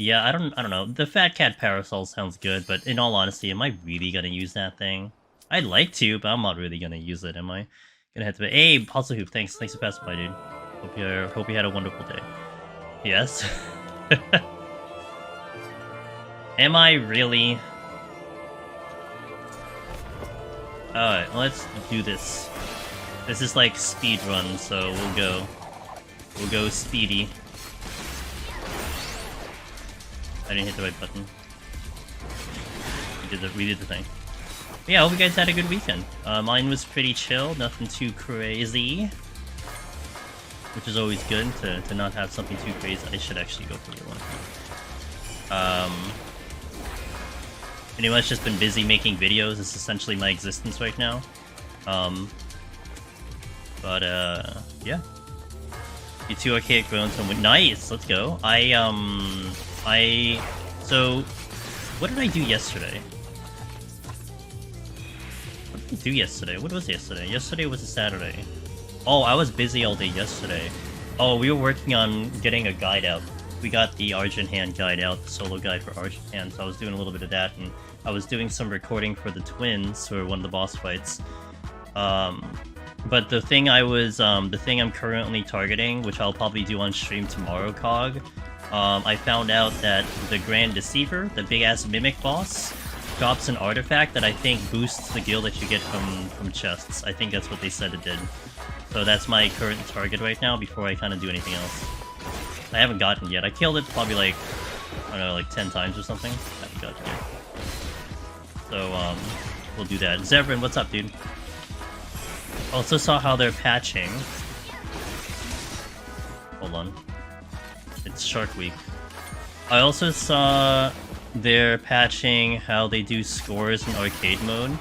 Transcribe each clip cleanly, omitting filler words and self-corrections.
Yeah, I don't know. The Fat Cat Parasol sounds good, but in all honesty, am I really gonna use that thing? I'd like to, but I'm not really gonna use it, am I? Gonna have to. Hey, Puzzle Hoop, thanks for passing by, dude. Hope you had a wonderful day. Yes. Am I really? Alright, let's do this. This is like speed run, so we'll go. We'll go speedy. I didn't hit the right button. We did the thing. But yeah, I hope you guys had a good weekend. Mine was pretty chill, nothing too crazy. Which is always good to not have something too crazy. I should actually go for the one. Pretty much just been busy making videos. It's essentially my existence right now. Yeah. You two archaic grown so nice, let's go. So what did I do yesterday? What did I do yesterday? What was yesterday? Yesterday was a Saturday. Oh, I was busy all day yesterday. Oh, we were working on getting a guide out. We got the Argent Hand guide out, the solo guide for Argent Hand, so I was doing a little bit of that, and I was doing some recording for the twins for one of the boss fights. But the thing the thing I'm currently targeting, which I'll probably do on stream tomorrow, Cog, I found out that the Grand Deceiver, the big-ass Mimic boss, drops an artifact that I think boosts the gil that you get from chests. I think that's what they said it did. So that's my current target right now before I kind of do anything else. I haven't gotten it yet. I killed it probably like, I don't know, like 10 times or something. I haven't gotten it yet. So, we'll do that. Zevran, what's up, dude? Also saw how they're patching. Hold on. It's Shark Week. I also saw they're patching how they do scores in arcade mode.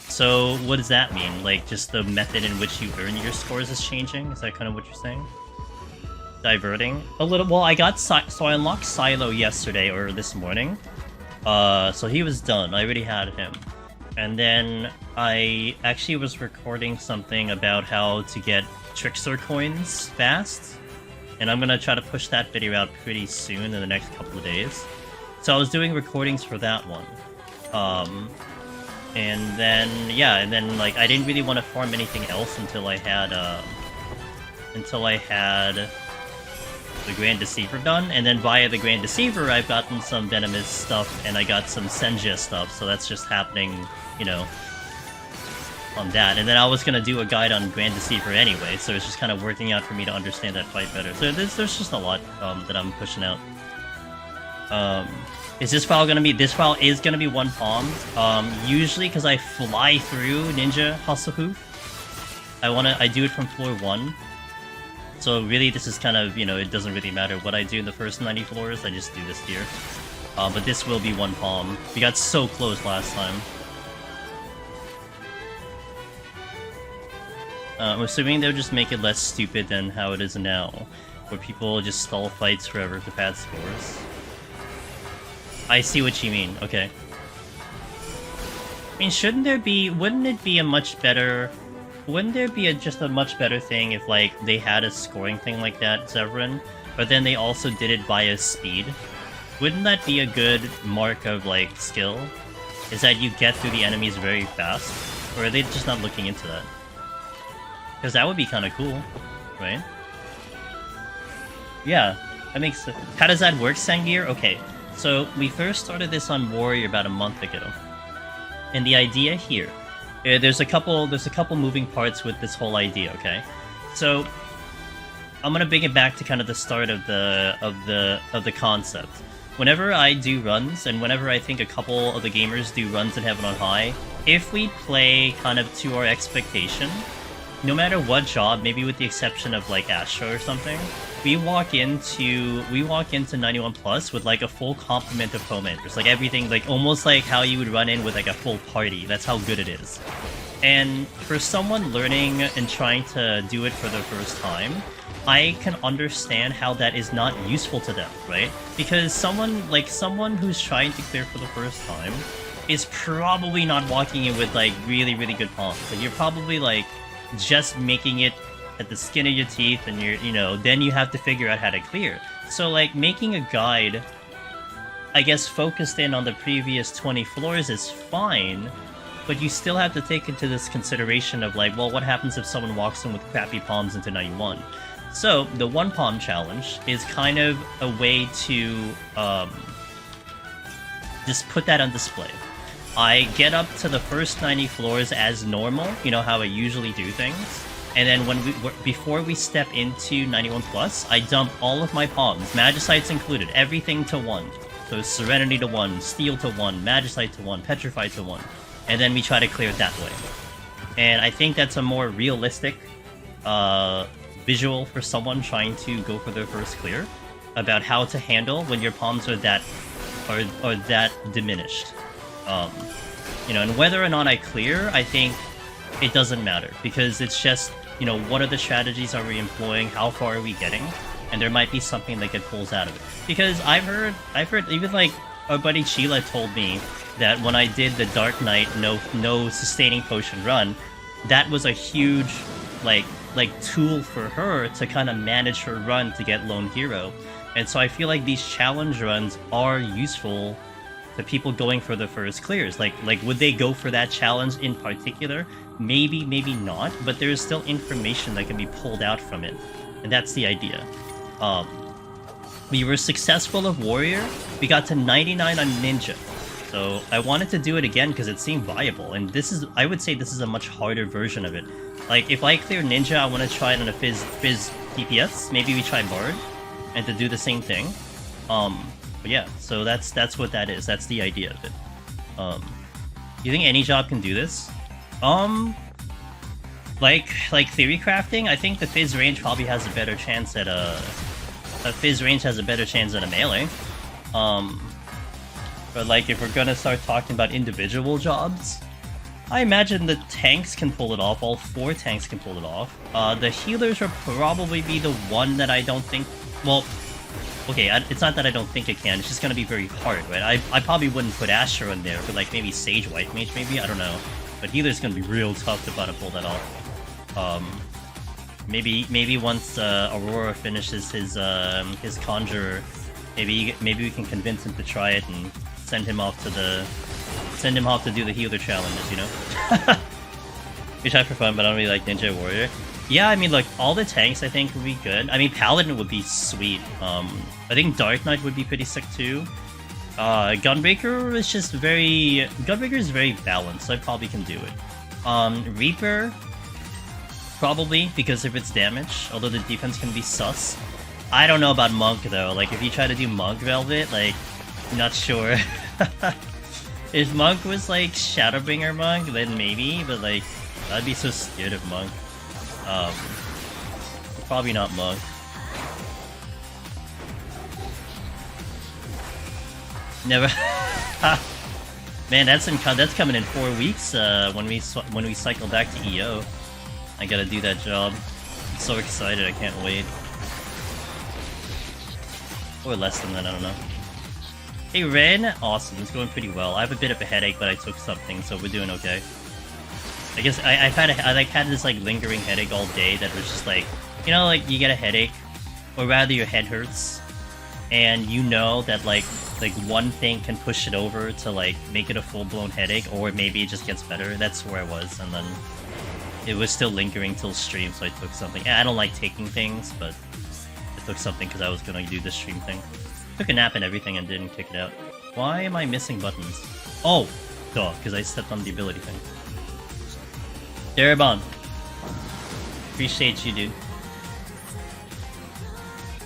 So, what does that mean? Like, just the method in which you earn your scores is changing? Is that kind of what you're saying? Diverting? A little. Well, I unlocked Silo yesterday, or this morning. So he was done. I already had him. And then I actually was recording something about how to get Trickster coins fast. And I'm gonna try to push that video out pretty soon in the next couple of days. So I was doing recordings for that one. And then like I didn't really want to farm anything else until I had the Grand Deceiver done, and then via the Grand Deceiver I've gotten some Venomous stuff and I got some Senja stuff, so that's just happening, you know, on that. And then I was gonna do a guide on Grand Deceiver anyway, so it's just kind of working out for me to understand that fight better. So there's just a lot that I'm pushing out. Is this file gonna be? This file is gonna be one palm. Usually because I fly through Ninja Hustle. I do it from floor 1. So really this is kind of, you know, it doesn't really matter what I do in the first 90 floors, I just do this here. But this will be one palm. We got so close last time. I'm assuming they'll just make it less stupid than how it is now, where people just stall fights forever to pad scores. I see what you mean, okay. I mean, wouldn't it be a much better... Wouldn't there be just a much better thing if, like, they had a scoring thing like that, Zevran, but then they also did it via speed? Wouldn't that be a good mark of, like, skill? Is that you get through the enemies very fast? Or are they just not looking into that? Because that would be kind of cool, right? Yeah, that makes sense. How does that work, Sangir? Okay, so we first started this on Warrior about a month ago. And the idea here... There's a couple moving parts with this whole idea, okay? So I'm gonna bring it back to kind of the start of the concept. Whenever I do runs, and whenever I think a couple of the gamers do runs in Heaven on High, if we play kind of to our expectation, no matter what job, maybe with the exception of like Astra or something, we walk into 91 Plus with like a full complement of fomenters, like everything, like almost like how you would run in with like a full party. That's how good it is. And for someone learning and trying to do it for the first time, I can understand how that is not useful to them, right? Because someone who's trying to clear for the first time is probably not walking in with like really, really good palms. Like you're probably like just making it at the skin of your teeth, and then you have to figure out how to clear. So like making a guide I guess, focused in on the previous 20 floors is fine, but you still have to take into this consideration of like, well, what happens if someone walks in with crappy palms into 91? So the one palm challenge is kind of a way to just put that on display. I get up to the first 90 floors as normal, you know how I usually do things, and then before we step into 91 plus, I dump all of my palms, Magicites included, everything to 1. So Serenity to 1, Steel to 1, Magicite to 1, Petrified to 1, and then we try to clear it that way. And I think that's a more realistic visual for someone trying to go for their first clear, about how to handle when your palms are that diminished. You know, and whether or not I clear, I think it doesn't matter, because it's just, you know, what are the strategies are we employing, how far are we getting, and there might be something that get pulls out of it. Because I've heard even like our buddy Sheila told me that when I did the Dark Knight no sustaining potion run, that was a huge like tool for her to kind of manage her run to get Lone Hero. And so I feel like these challenge runs are useful to people going for the first clears. Like would they go for that challenge in particular? Maybe, maybe not, but there's still information that can be pulled out from it. And that's the idea. We were successful of Warrior. We got to 99 on Ninja. So I wanted to do it again because it seemed viable. And this is, I would say this is a much harder version of it. Like, if I clear Ninja, I want to try it on a Fizz DPS. Maybe we try Bard, and to do the same thing. But yeah, so that's what that is. That's the idea of it. You think any job can do this? Like theory crafting, I think the Fizz range probably has a better chance at a Fizz range has a better chance at a melee. But like, if we're gonna start talking about individual jobs, I imagine the tanks can pull it off. All 4 tanks can pull it off. The healers will probably be the one that I don't think... Well, okay, it's not that I don't think it can. It's just gonna be very hard, right? I probably wouldn't put Astra in there, but like maybe Sage White Mage, maybe? I don't know. But healer's gonna be real tough to try to pull that off. Maybe once Aurora finishes his Conjurer, maybe we can convince him to try it and send him off to do the healer challenges, you know? We try for fun, but I don't really like Ninja Warrior. Yeah, I mean, like, all the tanks I think would be good. I mean, Paladin would be sweet. I think Dark Knight would be pretty sick too. Gunbreaker is just Gunbreaker is very balanced, so I probably can do it. Reaper, probably, because of its damage, although the defense can be sus. I don't know about Monk, though. Like, if you try to do Monk Velvet, like, I'm not sure. If Monk was, like, Shadowbringer Monk, then maybe, but, like, I'd be so scared of Monk. Probably not Monk. Never. Man, that's coming in 4 weeks. When we cycle back to EO, I gotta do that job. I'm so excited. I can't wait. Or less than that. I don't know. Hey Ren, awesome. It's going pretty well. I have a bit of a headache, but I took something, so we're doing okay. I guess I had this like lingering headache all day that was just like, you know, like you get a headache, or rather your head hurts, and you know that like one thing can push it over to like make it a full-blown headache, or maybe it just gets better. That's where I was, and then it was still lingering till stream, so I took something. I don't like taking things, but I took something because I was gonna do the stream thing. Took a nap and everything and didn't kick it out. Why am I missing buttons? Oh, duh, because I stepped on the ability thing. Darabon. Appreciate you, dude.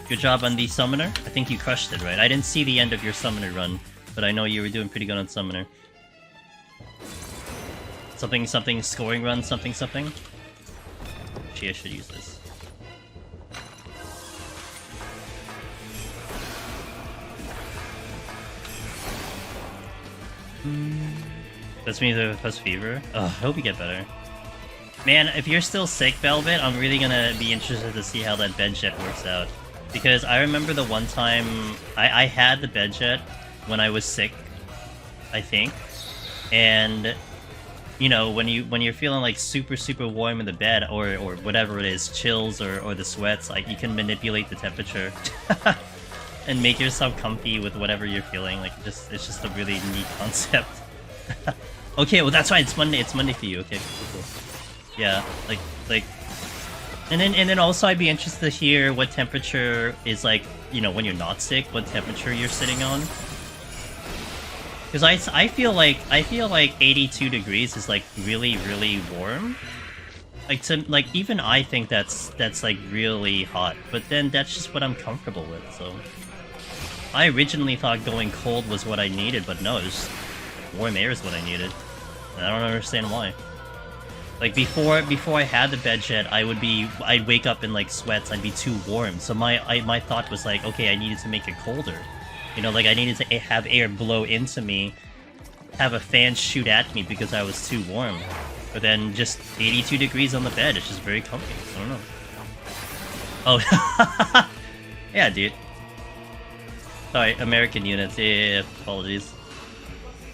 Good job on the Summoner. I think you crushed it, right? I didn't see the end of your Summoner run, but I know you were doing pretty good on Summoner. Something, scoring run, something. Actually, I should use this. That's me with plus fever. Oh, I hope you get better. Man, if you're still sick, Velvet, I'm really gonna be interested to see how that bed jet works out. Because I remember the one time I had the bed jet when I was sick, I think. And you know, when you're feeling like super warm in the bed or whatever it is, chills or the sweats, like you can manipulate the temperature. and make yourself comfy with whatever you're feeling. Like, it's just a really neat concept. Okay, well that's right. It's Monday. It's Monday for you. Okay, cool. Yeah, like, and then also I'd be interested to hear what temperature is like. You know, when you're not sick, what temperature you're sitting on. Because I feel like 82 degrees is like really warm. Like even I think that's like really hot, but then that's just what I'm comfortable with. So I originally thought going cold was what I needed, but no, just warm air is what I needed. And I don't understand why. Like before I had the bed jet, I'd wake up in like sweats, I'd be too warm. So my thought was like, okay, I needed to make it colder. You know, like I needed to have air blow into me, have a fan shoot at me because I was too warm. But then just 82 degrees on the bed, it's just very comfy. I don't know. Oh, yeah, dude. Sorry, American units. Yeah, apologies.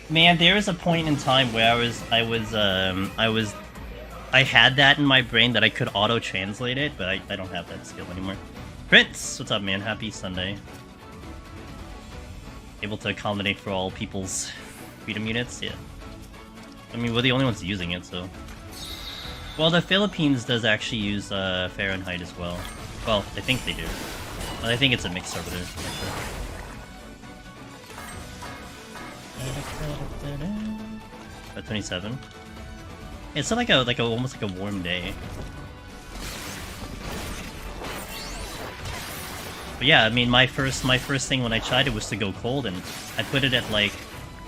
Man, there was a point in time where I had that in my brain that I could auto-translate it, but I don't have that skill anymore. Prince, what's up, man? Happy Sunday. Able to accommodate for all people's freedom units? Yeah. I mean, we're the only ones using it, so... Well, the Philippines does actually use Fahrenheit as well. Well, I think they do. I think it's a mix over there. About 27. It's not almost like a warm day. But yeah, I mean, my first thing when I tried it was to go cold, and I put it at like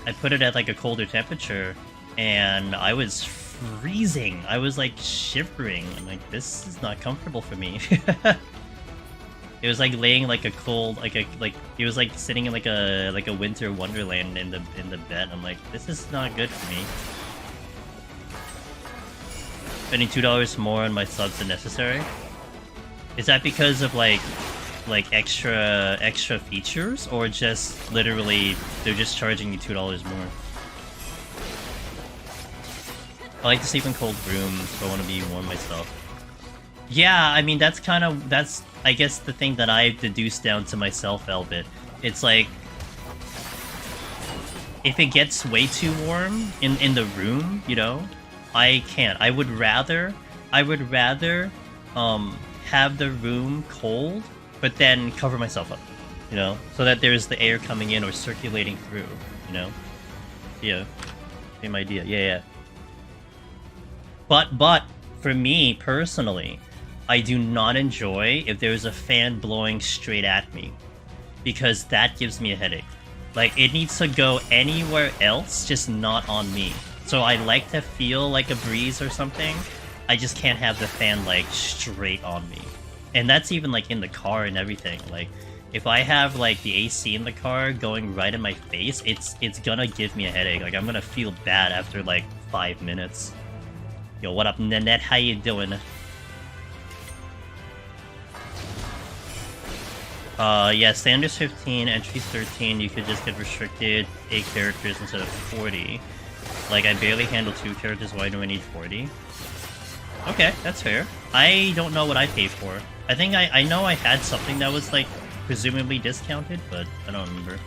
a colder temperature, and I was freezing. I was like shivering. I'm like, this is not comfortable for me. It was like laying like a cold, it was like sitting in like a winter wonderland in the bed. I'm like, this is not good for me. Spending $2 more on my subs than necessary. Is that because of like extra features, or just literally they're just charging you $2 more? I like to sleep in cold rooms, so I want to be warm myself. Yeah, I mean that's I guess the thing that I've deduced down to myself, Elbit. It's like, if it gets way too warm in the room, you know, I can't. I would rather have the room cold, but then cover myself up, you know, so that there's the air coming in or circulating through, you know. Yeah, same idea. Yeah. But for me personally, I do not enjoy if there's a fan blowing straight at me, because that gives me a headache. Like, it needs to go anywhere else, just not on me. So I like to feel like a breeze or something. I just can't have the fan like straight on me. And that's even like in the car and everything. Like, if I have like the AC in the car going right in my face, it's gonna give me a headache. Like, I'm gonna feel bad after like 5 minutes. Yo, what up, Nanette? How you doing? Yeah, standards 15, entries 13. You could just get restricted 8 characters instead of 40. Like, I barely handle 2 characters, why do I need 40? Okay, that's fair. I don't know what I paid for. I think I know I had something that was, like, presumably discounted, but I don't remember.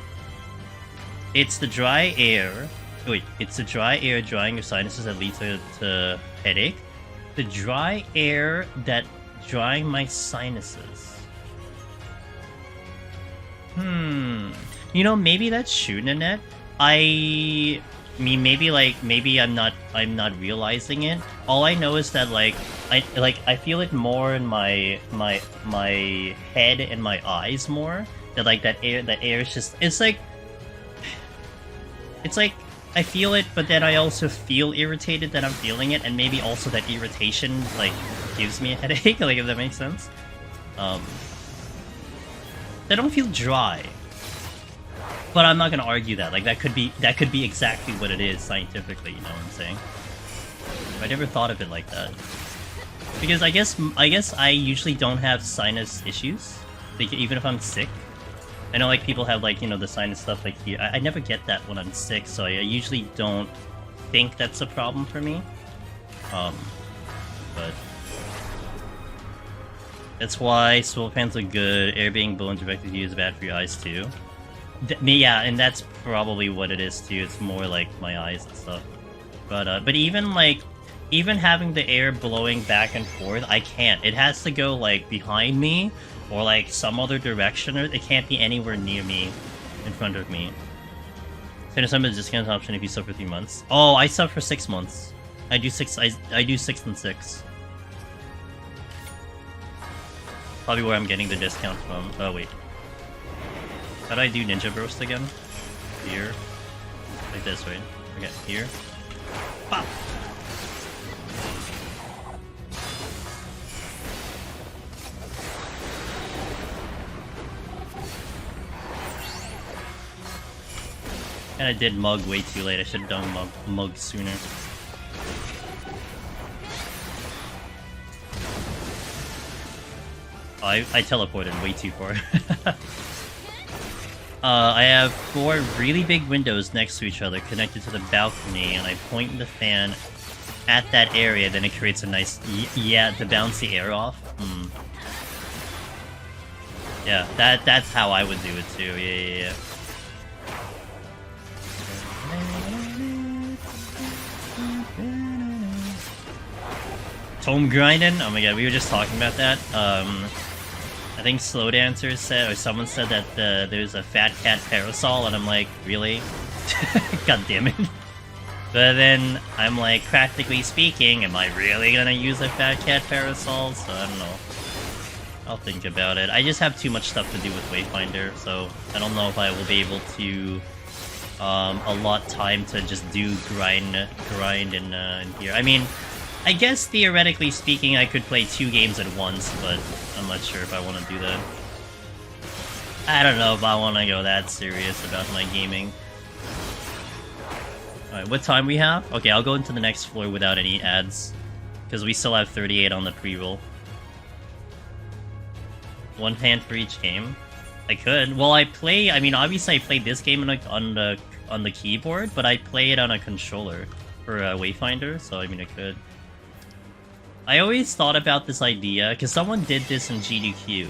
It's the dry air... Wait, it's the dry air drying your sinuses that leads to headache? The dry air that drying my sinuses. You know, maybe that's true, Nanette. I mean, maybe I'm not realizing it. All I know is that I feel it more in my head and my eyes more. That like that air is just, it's like I feel it, but then I also feel irritated that I'm feeling it, and maybe also that irritation like gives me a headache. Like, if that makes sense. They don't feel dry. But I'm not gonna argue that. Like, that could be exactly what it is scientifically, you know what I'm saying? I never thought of it like that. Because I guess I usually don't have sinus issues, like, even if I'm sick. I know, like, people have, like, you know, the sinus stuff, like, here. I never get that when I'm sick, so I usually don't think that's a problem for me. But That's why solar fans look good. Air being blown directly to you is bad for your eyes too. Yeah, and that's probably what it is too. It's more like my eyes and stuff. But even like, even having the air blowing back and forth, I can't. It has to go like behind me or like some other direction, or it can't be anywhere near me, in front of me. Send some discount option if you sub for 3 months. Oh, I sub for 6 months. I do 6 and 6. Probably where I'm getting the discount from. Oh wait. How do I do Ninja Burst again? Here. Like this, right? Okay, here. Pop! And I did mug way too late. I should have done mug sooner. Oh, I teleported way too far. I have 4 really big windows next to each other connected to the balcony, and I point the fan at that area, then it creates a nice... yeah, to bounce the air off. Yeah, that's how I would do it too. Yeah. Tome grinding? Oh my god, we were just talking about that. I think Slow Dancer said, or someone said that there's a Fat Cat Parasol, and I'm like, really? God damn it. But then I'm like, practically speaking, am I really gonna use a Fat Cat Parasol? So I don't know. I'll think about it. I just have too much stuff to do with Wayfinder, so I don't know if I will be able to allot time to just do grind in here. I mean, I guess theoretically speaking, I could play 2 games at once, but I'm not sure if I want to do that. I don't know if I want to go that serious about my gaming. Alright, what time we have? Okay, I'll go into the next floor without any ads, because we still have 38 on the pre-roll. 1 hand for each game. I could. Well, I mean, obviously I played this game on the keyboard, but I play it on a controller for Wayfinder, so I mean I could. I always thought about this idea because someone did this in GDQ.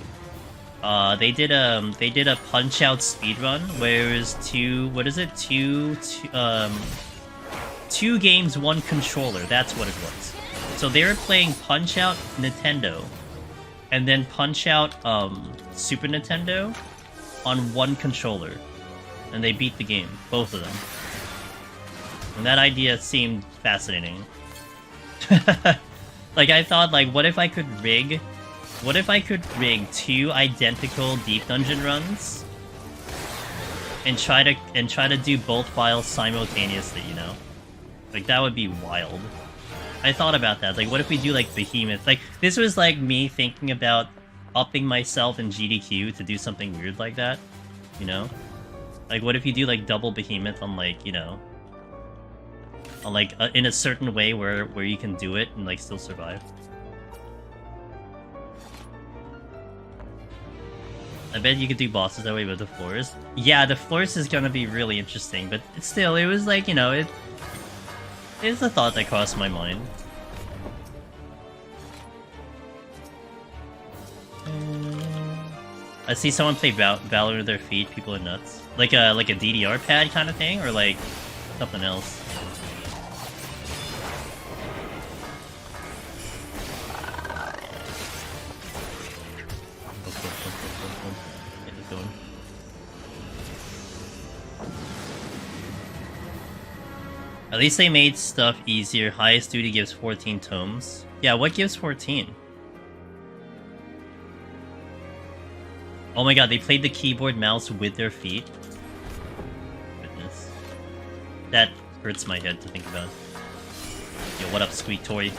They did a Punch-Out speedrun where it was 2 games, 1 controller. That's what it was. So they were playing Punch-Out Nintendo, and then Punch-Out Super Nintendo on 1 controller, and they beat the game, both of them. And that idea seemed fascinating. Like, I thought, like, what if I could rig 2 identical Deep Dungeon runs and try to do both files simultaneously, you know? Like, that would be wild. I thought about that. Like, what if we do, like, Behemoth? Like, this was, like, me thinking about upping myself in GDQ to do something weird like that, you know? Like, what if you do, like, double Behemoth on, like, you know... on, like, in a certain way where you can do it and, like, still survive. I bet you could do bosses that way with the floors. Yeah, the floors is gonna be really interesting, but still, it was like, you know, it's a thought that crossed my mind. I see someone play Valor with their feet, people are nuts. Like a DDR pad kind of thing, or like something else. At least they made stuff easier. Highest duty gives 14 tomes. Yeah, what gives 14? Oh my god, they played the keyboard mouse with their feet. Goodness. That hurts my head to think about. Yo, what up, Squeak Toy?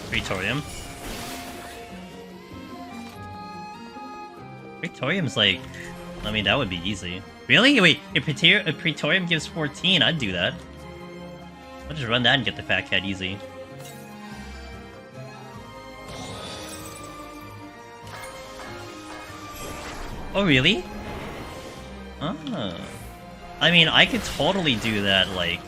Praetorium. Praetorium's like... I mean, that would be easy. Really? Wait, if Praetorium gives 14, I'd do that. I'll just run that and get the Fat Cat easy. Oh, really? Oh. I mean, I could totally do that, like,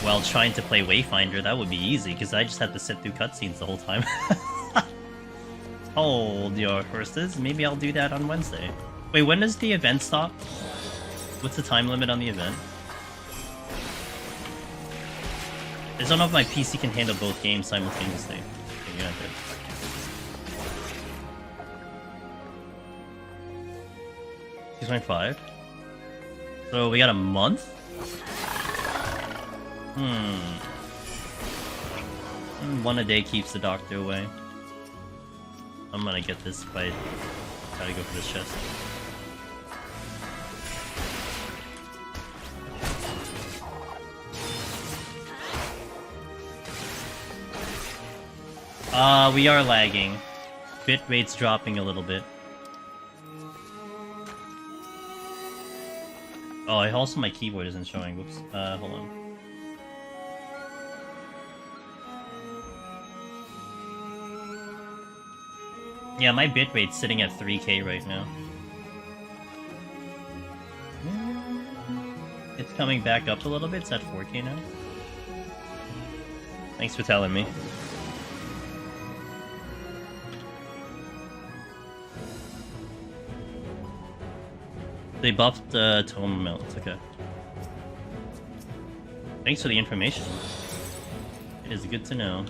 while trying to play Wayfinder. That would be easy, because I just have to sit through cutscenes the whole time. Hold your horses. Maybe I'll do that on Wednesday. Wait, when does the event stop? What's the time limit on the event? I just don't know if my PC can handle both games simultaneously. Okay, yeah, good. $6.5. So we got a month? One a day keeps the doctor away. I'm gonna get this fight. Gotta go for this chest. We are lagging. Bitrate's dropping a little bit. Oh, also my keyboard isn't showing. Whoops. Hold on. Yeah, my bitrate's sitting at 3K right now. It's coming back up a little bit. It's at 4K now. Thanks for telling me. They buffed tome amounts, okay. Thanks for the information. It is good to know.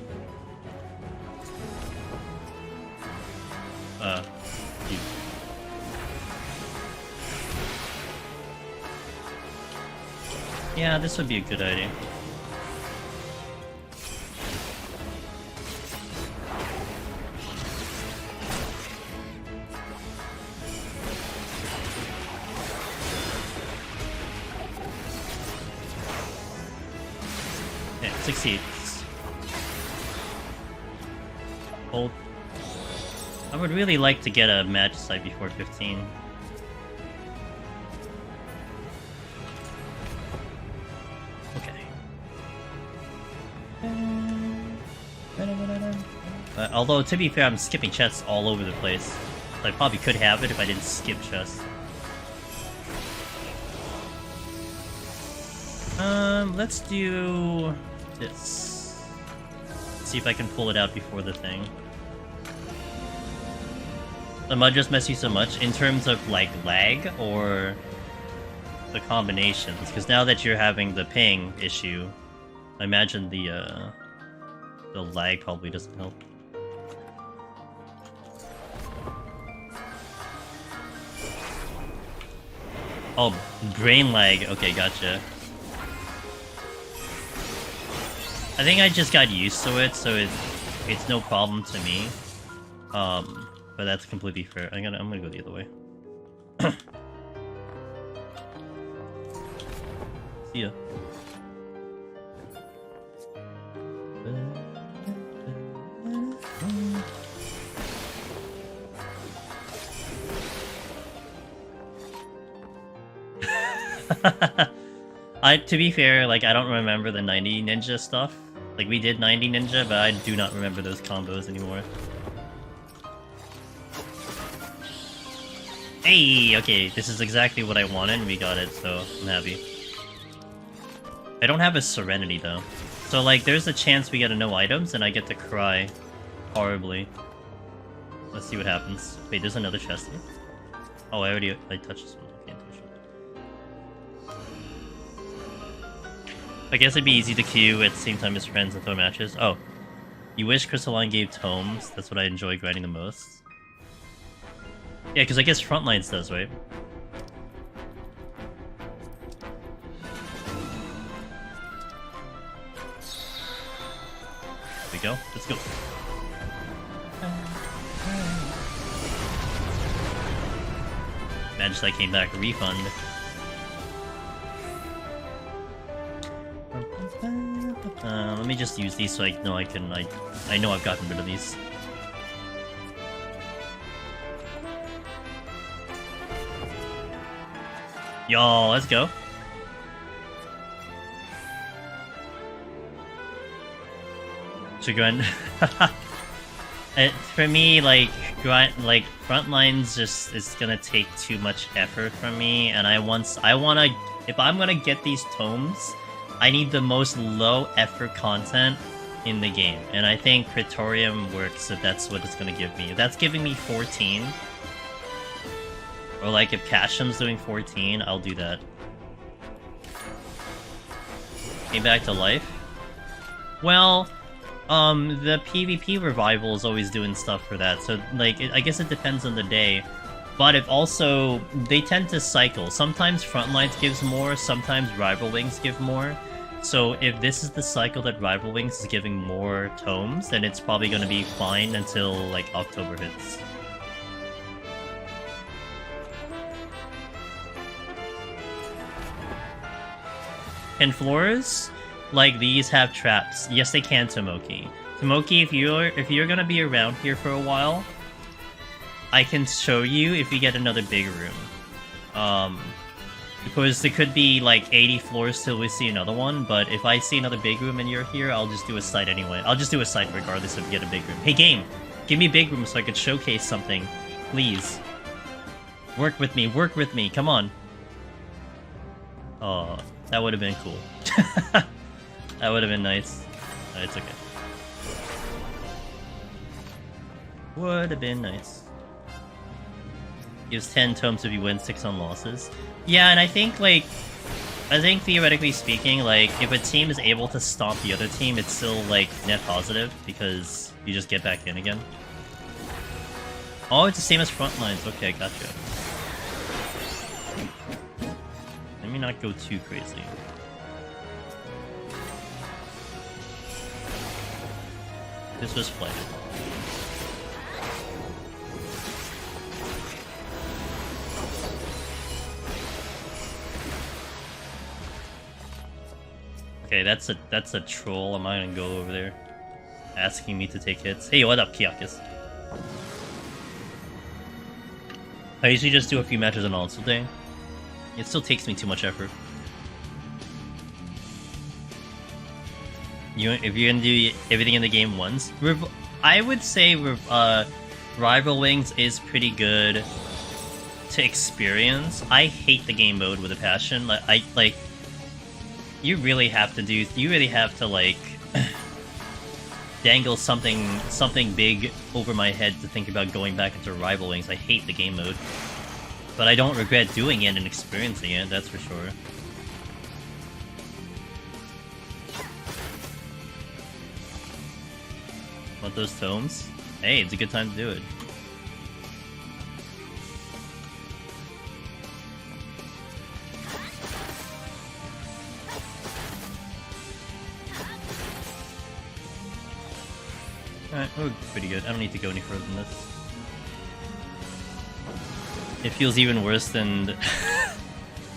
You. Yeah, this would be a good idea. Succeeds. Hold. I would really like to get a match site before 15. Okay. Although, to be fair, I'm skipping chests all over the place. So I probably could have it if I didn't skip chests. Let's do this. See if I can pull it out before the thing. The mud just mess you so much in terms of like lag or the combinations, because now that you're having the ping issue, I imagine the lag probably doesn't help. Oh, brain lag. Okay, gotcha. I think I just got used to it, so it's no problem to me. But that's completely fair. I'm gonna go the other way. See ya. To be fair, like, I don't remember the 90 ninja stuff. Like, we did 90 ninja, but I do not remember those combos anymore. Hey, okay, this is exactly what I wanted, and we got it, so I'm happy. I don't have a Serenity, though. So, like, there's a chance we get a no items, and I get to cry horribly. Let's see what happens. Wait, there's another chest here? Oh, I touched this one. I guess it'd be easy to queue at the same time as friends and throw matches. Oh. You wish Crystalline gave tomes? That's what I enjoy grinding the most. Yeah, because I guess Frontlines does, right? There we go. Let's go. Imagine I came back. Refund. Let me just use these so I know I know I've gotten rid of these. Yo, let's go. Chagrin. For me, like frontlines just is gonna take too much effort from me, and if I'm gonna get these tomes, I need the most low effort content in the game, and I think Praetorium works if that's what it's gonna give me. If that's giving me 14, or like if Kasham's doing 14, I'll do that. Came back to life. Well. The PvP revival is always doing stuff for that, so, like, I guess it depends on the day. But if also, they tend to cycle. Sometimes Frontlines gives more, sometimes Rival Wings give more. So if this is the cycle that Rival Wings is giving more tomes, then it's probably gonna be fine until, like, October hits. Can floors like these have traps? Yes, they can, Tomoki. Tomoki, if you're gonna be around here for a while, I can show you if we get another big room. Because there could be like 80 floors till we see another one, but if I see another big room and you're here, I'll just do a site anyway. I'll just do a site regardless if we get a big room. Hey game, give me a big room so I could showcase something. Please. Work with me, come on. Oh, that would have been cool. That would have been nice. It's okay. Would have been nice. Gives 10 tomes if you win, 6 on losses. Yeah, and I think theoretically speaking, like, if a team is able to stomp the other team, it's still, like, net positive, because you just get back in again. Oh, it's the same as Frontlines. Okay, gotcha. Let me not go too crazy. This was played. Okay, that's a troll. I'm not gonna go over there. Asking me to take hits. Hey, what up, Kiakis? I usually just do a few matches on All-Star Day. It still takes me too much effort. If you're gonna do everything in the game once, I would say Rival Wings is pretty good to experience. I hate the game mode with a passion. You really have to like dangle something big over my head to think about going back into Rival Wings. I hate the game mode, but I don't regret doing it and experiencing it. That's for sure. Want those tomes? Hey, it's a good time to do it. Alright, we're pretty good. I don't need to go any further than this. It feels even worse than...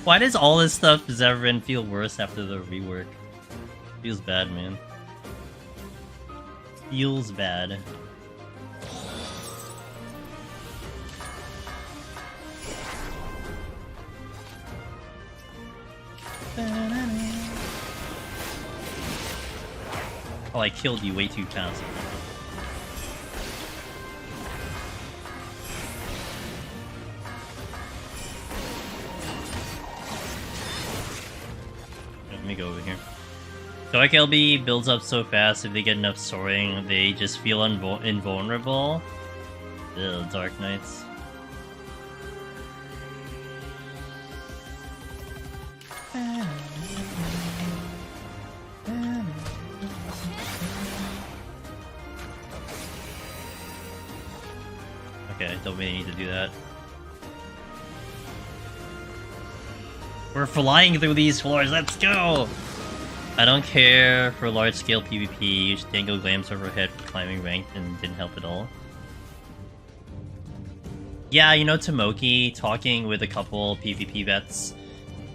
Why does all this stuff Zevran feel worse after the rework? Feels bad, man. Feels bad. Oh, I killed you way too fast. Let me go over here. Dark LB builds up so fast, if they get enough soaring, they just feel invulnerable. Ugh, Dark Knights. Okay, don't really need to do that. We're flying through these floors, let's go! I don't care for large-scale PvP, you should dangle glams overhead for climbing ranked and didn't help at all. Yeah, you know, Tomoki, talking with a couple PvP vets,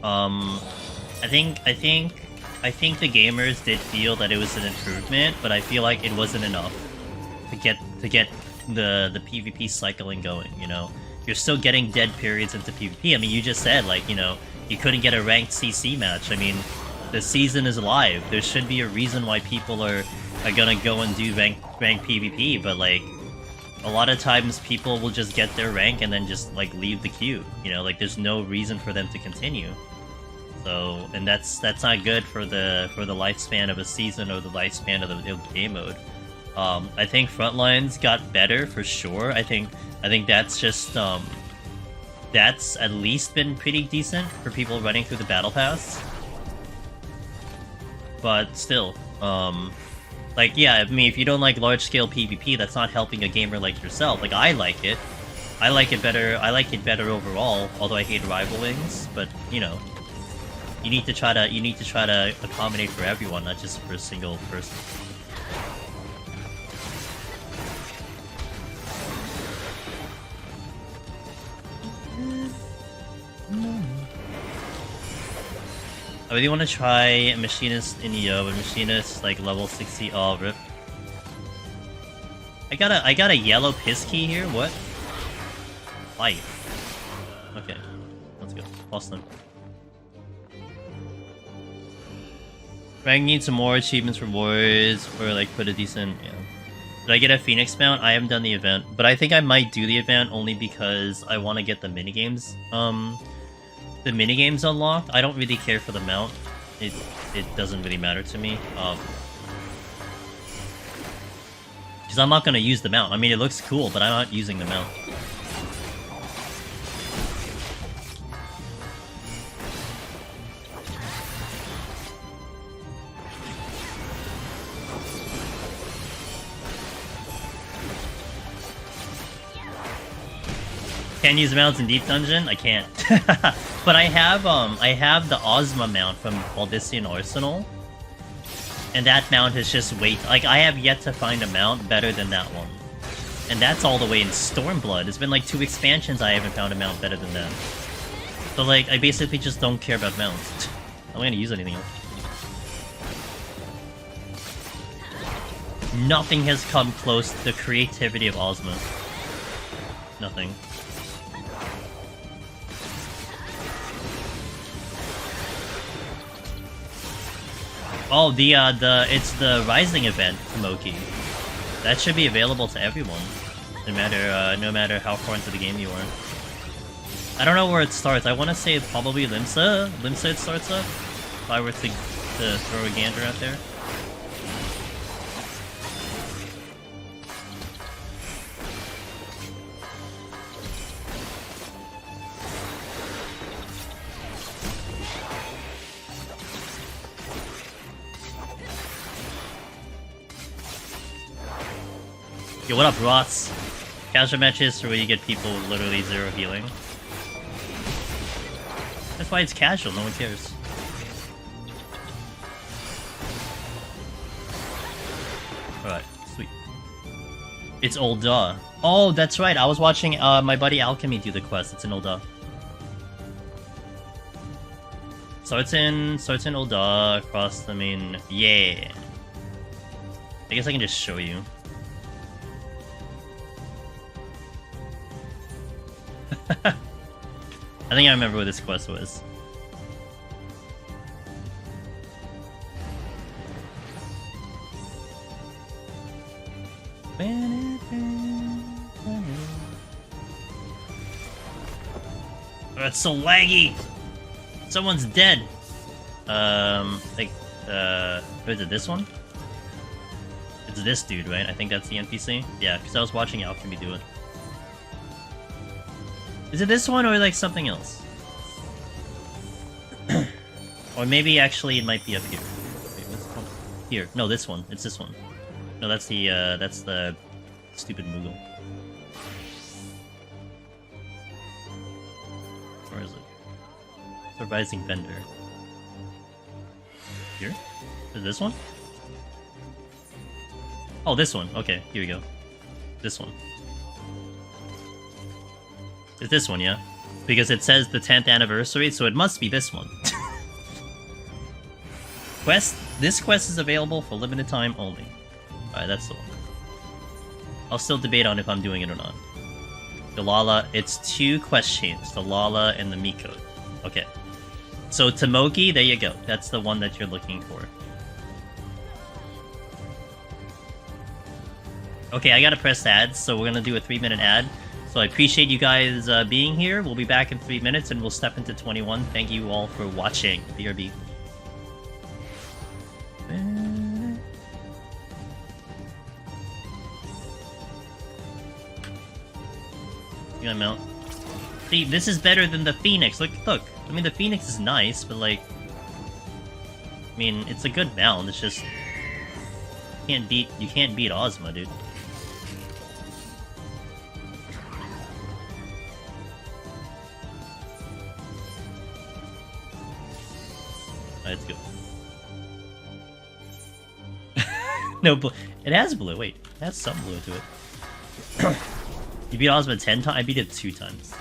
I think the gamers did feel that it was an improvement, but I feel like it wasn't enough to get the PvP cycling going, you know? You're still getting dead periods into PvP. I mean, you just said, like, you know, you couldn't get a ranked CC match. I mean, the season is live. There should be a reason why people are gonna go and do ranked PvP, but, like, a lot of times people will just get their rank and then just like leave the queue. You know, like there's no reason for them to continue. So, and that's not good for the lifespan of a season or the lifespan of the game mode. I think Frontlines got better for sure. I think that's just that's at least been pretty decent for people running through the battle pass. But still, like, yeah, I mean, if you don't like large-scale PvP, that's not helping a gamer like yourself. Like, I like it. I like it better overall, although I hate rival wings, but, you know, you need to try to accommodate for everyone, not just for a single person. I really want to try Machinist in EO, but Machinist like level 60. Oh, rip. I got a yellow piss key here. What? Fight. Okay, let's go. Awesome. Rank needs some more achievements, rewards, or like put a decent. Yeah. Did I get a Phoenix mount? I haven't done the event, but I think I might do the event only because I want to get the minigames. The minigames unlocked. I don't really care for the mount. It doesn't really matter to me. Because I'm not gonna use the mount. I mean, it looks cool, but I'm not using the mount. Can't use mounts in Deep Dungeon? I can't. But I have the Ozma mount from Baldissian Arsenal. And that mount is just like, I have yet to find a mount better than that one. And that's all the way in Stormblood. It's been like 2 expansions I haven't found a mount better than that. So like, I basically just don't care about mounts. I'm not gonna use anything else. Nothing has come close to the creativity of Ozma. Nothing. Oh, it's the Rising event, Moki. That should be available to everyone, no matter how far into the game you are. I don't know where it starts. I want to say probably Limsa. Limsa it starts up. If I were to throw a gander out there. Yo, what up, Rots? Casual matches are where you get people with literally 0 healing. That's why it's casual, no one cares. Alright, sweet. It's Ul'dah. Oh, that's right, I was watching my buddy Alchemy do the quest. It's in Ul'dah. Starts in Ul'dah, across the main... Yeah! I guess I can just show you. I think I remember what this quest was. Oh, it's so laggy! Someone's dead! Like, is it this one? It's this dude, right? I think that's the NPC? Yeah, because I was watching Alchemy do it. Is it this one or like something else? Or maybe actually it might be up here. Wait, what's it called? Here. No, this one. It's this one. No, that's the stupid Moogle. Where is it? Supervising vendor. Here? Is this one? Oh, this one. Okay, here we go. This one. It's this one, yeah? Because it says the 10th anniversary, so it must be this one. This quest is available for limited time only. Alright, that's the one. I'll still debate on if I'm doing it or not. The Lala, it's 2 quest chains, the Lala and the Miko. Okay. So Tomoki, there you go. That's the one that you're looking for. Okay, I gotta press ads, so we're gonna do a 3-minute ad. So I appreciate you guys being here. We'll be back in 3 minutes, and we'll step into 21. Thank you all for watching. BRB. You gonna mount? See, this is better than the Phoenix. Look. I mean, the Phoenix is nice, but like, I mean, it's a good mount. It's just you can't beat Ozma, dude. Alright, let's go. No, it has blue. Wait, it has some blue to it. You beat Ozma 10 times? I beat it 2 times.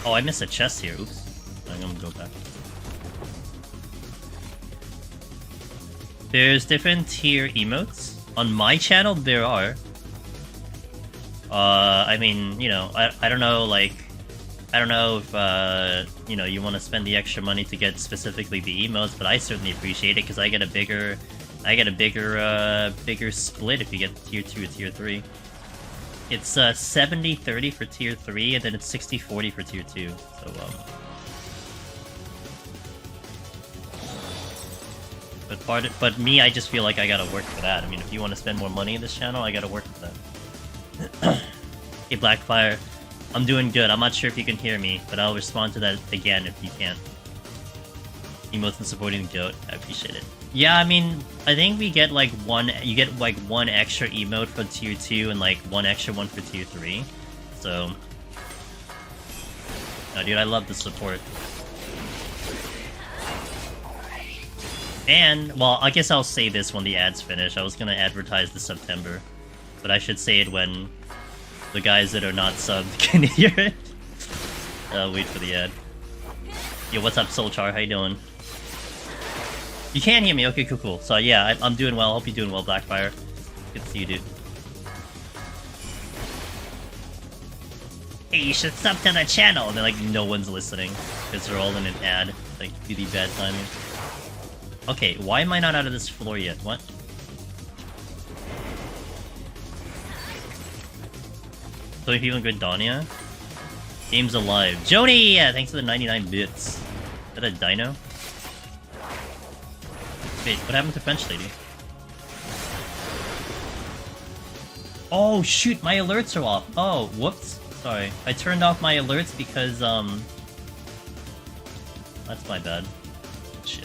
Oh, I missed a chest here. Oops. I'm gonna go back. There's different tier emotes. On my channel, there are. I mean, you know, I don't know, like, I don't know if, you know, you want to spend the extra money to get specifically the emotes, but I certainly appreciate it, because I get a bigger split if you get tier 2 or tier 3. It's 70-30 for tier 3, and then it's 60-40 for tier 2, so, But me, I just feel like I gotta work for that. I mean, if you want to spend more money in this channel, I gotta work for that. Hey, Blackfire, I'm doing good. I'm not sure if you can hear me, but I'll respond to that again if you can't. Emotes and supporting the goat, I appreciate it. Yeah, I mean, I think we get like you get like one extra emote for tier 2 and like one extra one for tier 3. So, no, dude, I love the support. And, well, I guess I'll say this when the ads finish. I was gonna advertise this September, but I should say it when the guys that are not subbed can hear it. I'll wait for the ad. Yo, what's up, Soulchar? How you doing? You can hear me? Okay, cool. So, yeah, I'm doing well. Hope you're doing well, Blackfire. Good to see you, dude. Hey, you should sub to the channel! And then, like, no one's listening, because they're all in an ad. Like, really bad timing. Okay, why am I not out of this floor yet? What? So if even good Danya? Game's alive. Joni! Yeah, thanks for the 99 bits. Is that a dino? Wait, what happened to French Lady? Oh shoot, my alerts are off. Oh, whoops. Sorry. I turned off my alerts because, that's my bad. Shit.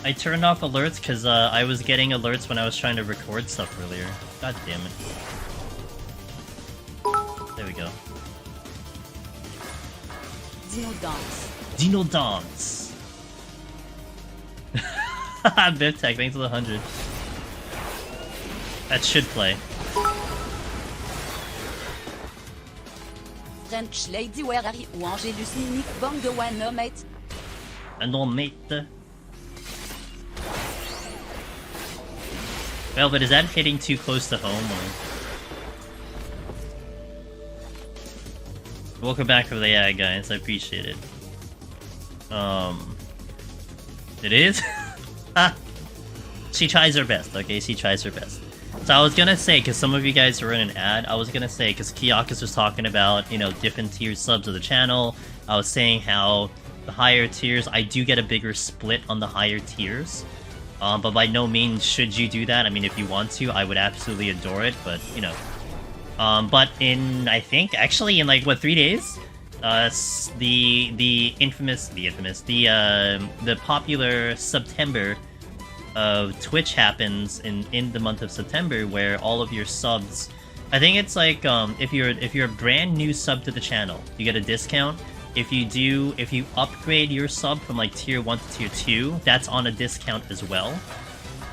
I turned off alerts because, I was getting alerts when I was trying to record stuff earlier. God damn it. There we go. Dino Dance. Dino Dance. Bivtech, thanks for the 100. That should play. French Lady, where are you? Angelus Mimic, Bang de One, no mate. No mate. Well, but is that hitting too close to home, or... Welcome back for the ad, guys. I appreciate it. It is? She tries her best, okay? She tries her best. So I was gonna say, because some of you guys are in an ad, I was gonna say, because Kiyakas was talking about, you know, different tier subs of the channel, I was saying how the higher tiers, I do get a bigger split on the higher tiers. But by no means should you do that. I mean, if you want to, I would absolutely adore it, but, you know. But in, I think, actually in like, what, 3 days? The popular September of Twitch happens in the month of September, where all of your subs, I think it's like, if you're a brand new sub to the channel, you get a discount. If you upgrade your sub from like tier 1 to tier 2, that's on a discount as well.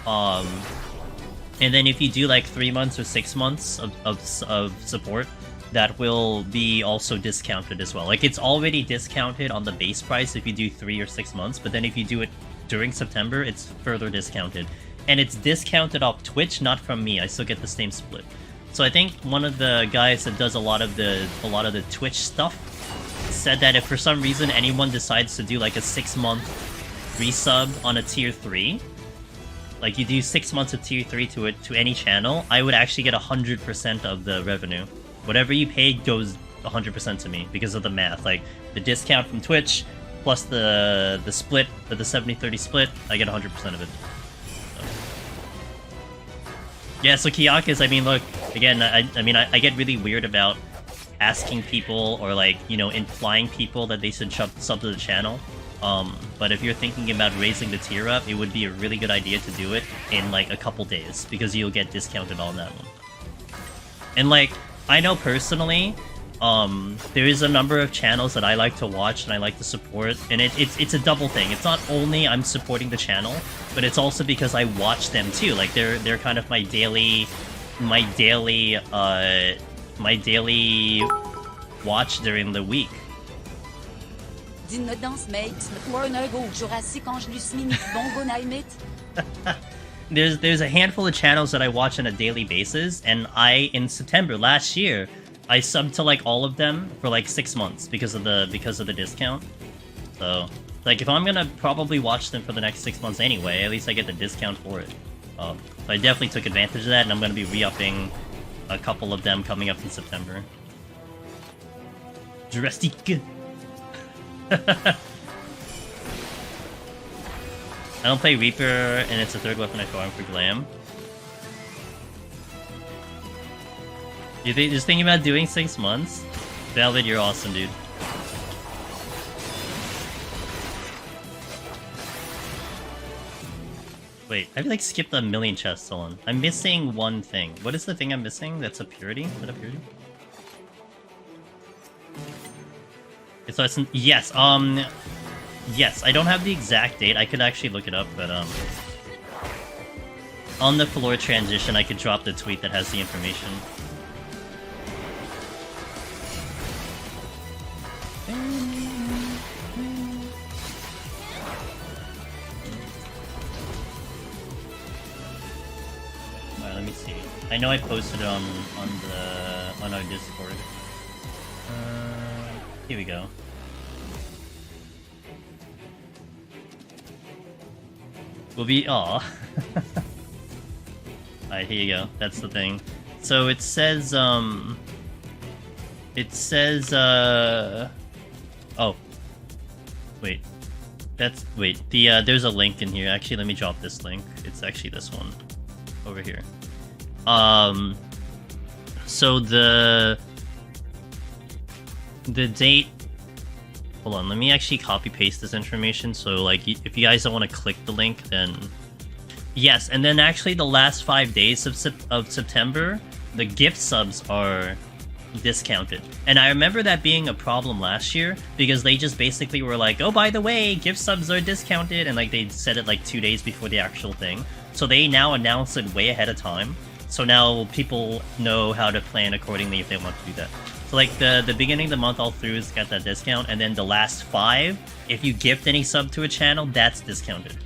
And then if you do like 3 months or 6 months of support, that will be also discounted as well. Like, it's already discounted on the base price if you do 3 or 6 months, but then if you do it during September, it's further discounted. And it's discounted off Twitch, not from me. I still get the same split. So I think one of the guys that does a lot of the Twitch stuff said that if for some reason anyone decides to do like a 6-month resubbed on a tier 3, like you do 6 months of tier 3 to any channel, I would actually get 100% of the revenue. Whatever you paid goes 100% to me because of the math. Like the discount from Twitch plus the split, the 70-30 split, I get 100% of it. So. Yeah, so Kiyaka's, I mean, look, again, I get really weird about asking people or, like, you know, implying people that they should sub to the channel. But if you're thinking about raising the tier up, it would be a really good idea to do it in, like, a couple days, because you'll get discounted on that one. And, like, I know personally, there is a number of channels that I like to watch and I like to support, and it's a double thing. It's not only I'm supporting the channel, but it's also because I watch them too. Like, they're kind of my daily watch during the week. There's a handful of channels that I watch on a daily basis, and in September last year, I subbed to like all of them for like 6 months because of the discount. So, like, if I'm gonna probably watch them for the next 6 months anyway, at least I get the discount for it. So I definitely took advantage of that, and I'm gonna be re-upping a couple of them coming up in September. Jurassic. I don't play Reaper, and it's a third weapon I farm for Glam. You just thinking about doing 6 months? Velvet, you're awesome, dude. Wait, I've like skipped a million chests. Hold on. I'm missing one thing. What is the thing I'm missing? That's a purity? Is that a purity? So it's yes, yes, I don't have the exact date. I could actually look it up, but on the floor transition, I could drop the tweet that has the information. Alright, let me see. I know I posted it on our Discord. Here we go. We'll be Alright, here you go. That's the thing. So it says oh. Wait. There's a link in here. Actually, let me drop this link. It's actually this one. Over here. So the date. Hold on, let me actually copy paste this information. So, like, if you guys don't want to click the link, then yes. And then actually, the last 5 days of September, the gift subs are discounted. And I remember that being a problem last year because they just basically were like, "Oh, by the way, gift subs are discounted," and like they said it like 2 days before the actual thing. So they now announce it way ahead of time. So now people know how to plan accordingly if they want to do that. So like the beginning of the month all through is got that discount, and then the last 5, if you gift any sub to a channel, that's discounted.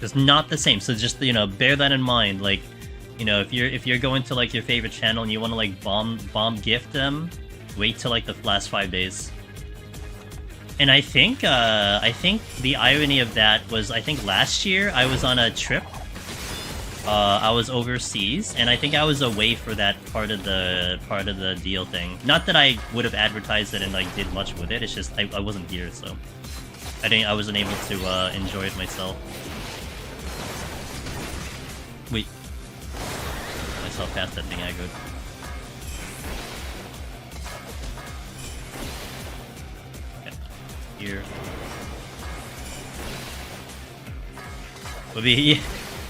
It's not the same, so just, you know, bear that in mind. Like, you know, if you're going to like your favorite channel and you want to like bomb gift them, wait till like the last 5 days. And I think the irony of that was, I think last year I was on a trip. I was overseas, and I think I was away for that part of the deal thing. Not that I would have advertised it and like did much with it. It's just I wasn't here, so I wasn't able to enjoy it myself. Wait, myself past that thing aggroed. Okay. Here. Would be.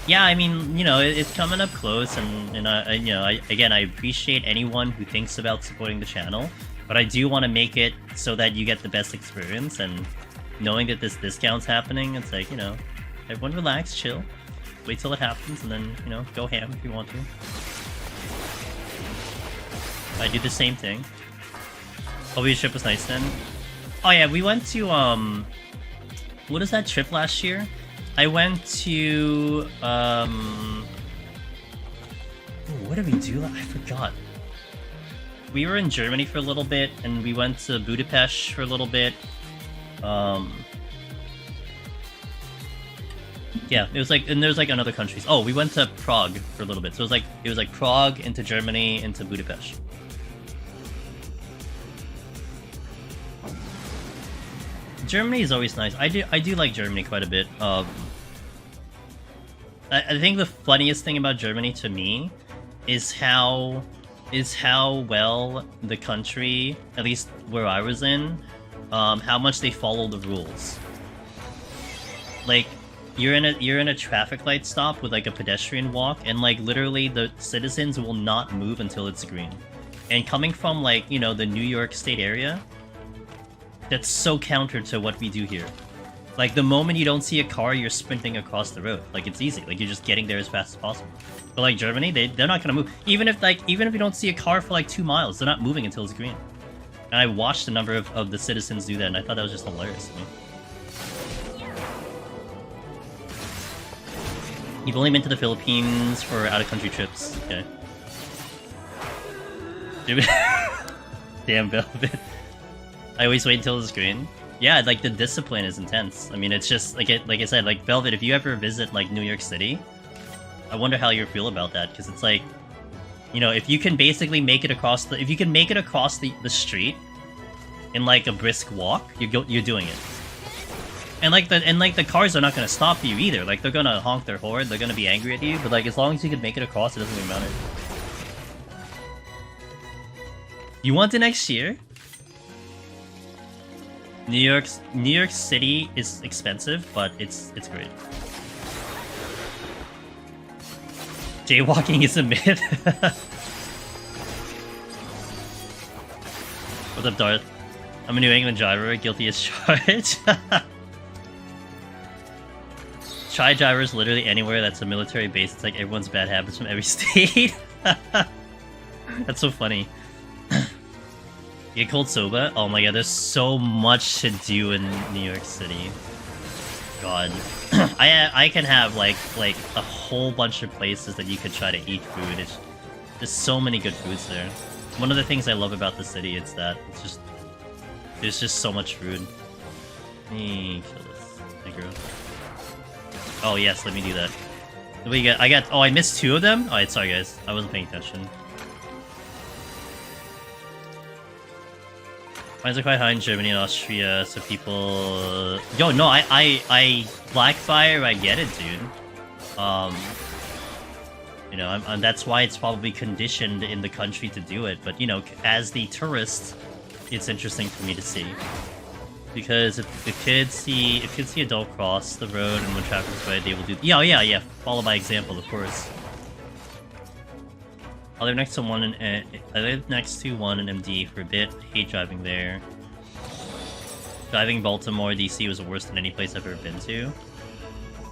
Yeah, I mean, you know, it's coming up close, and you know, I appreciate anyone who thinks about supporting the channel, but I do want to make it so that you get the best experience, and knowing that this discount's happening, it's like, you know, everyone relax, chill, wait till it happens, and then, you know, go ham if you want to. I do the same thing. Hope your trip was nice then. Oh yeah, we went to, what is that trip last year? I went to, what did we do? I forgot. We were in Germany for a little bit, and we went to Budapest for a little bit. Yeah, it was like, and there's like in other countries. Oh, we went to Prague for a little bit. So it was like Prague into Germany into Budapest. Germany is always nice. I do like Germany quite a bit. I think the funniest thing about Germany to me is how well the country, at least where I was in, how much they follow the rules. Like, you're in a traffic light stop with like a pedestrian walk, and like literally the citizens will not move until it's green. And coming from like, you know, the New York State area, that's so counter to what we do here. Like, the moment you don't see a car, you're sprinting across the road. Like, it's easy. Like, you're just getting there as fast as possible. But like Germany, they're not gonna move. Even if you don't see a car for like 2 miles, they're not moving until it's green. And I watched a number of the citizens do that, and I thought that was just hilarious to me. You've only been to the Philippines for out-of-country trips. Okay. Damn, Velvet. I always wait until it's green. Yeah, like, the discipline is intense. I mean, it's just, like I said, like, Velvet, if you ever visit, like, New York City, I wonder how you feel about that, because it's like, you know, if you can basically make it across the... If you can make it across the street in, like, a brisk walk, you're doing it. And the cars are not gonna stop you either. Like, they're gonna honk their horn, they're gonna be angry at you, but like, as long as you can make it across, it doesn't even matter. You want it next year? New York City is expensive, but it's great. Jaywalking is a myth. What's up, Darth? I'm a New England driver, guilty as charged. Try drivers literally anywhere that's a military base. It's like everyone's bad habits from every state. That's so funny. Get cold soba? Oh my god, there's so much to do in New York City. God. I can have like a whole bunch of places that you could try to eat food. It's there's so many good foods there. One of the things I love about the city is that there's just so much food. Let me kill this Negro. Oh yes, let me do that. What do you got? Oh, I missed 2 of them? Alright, sorry guys. I wasn't paying attention. Mines are quite high in Germany and Austria, so people... Yo, no, I Blackfire, I get it, dude. You know, that's why it's probably conditioned in the country to do it, but, you know, as the tourist, it's interesting for me to see. Because if kids see adult cross the road and when traffic's right, they will do... Yeah, follow by example, of course. I live next to one in MD for a bit. Hate driving there. Driving Baltimore, DC was worse than any place I've ever been to.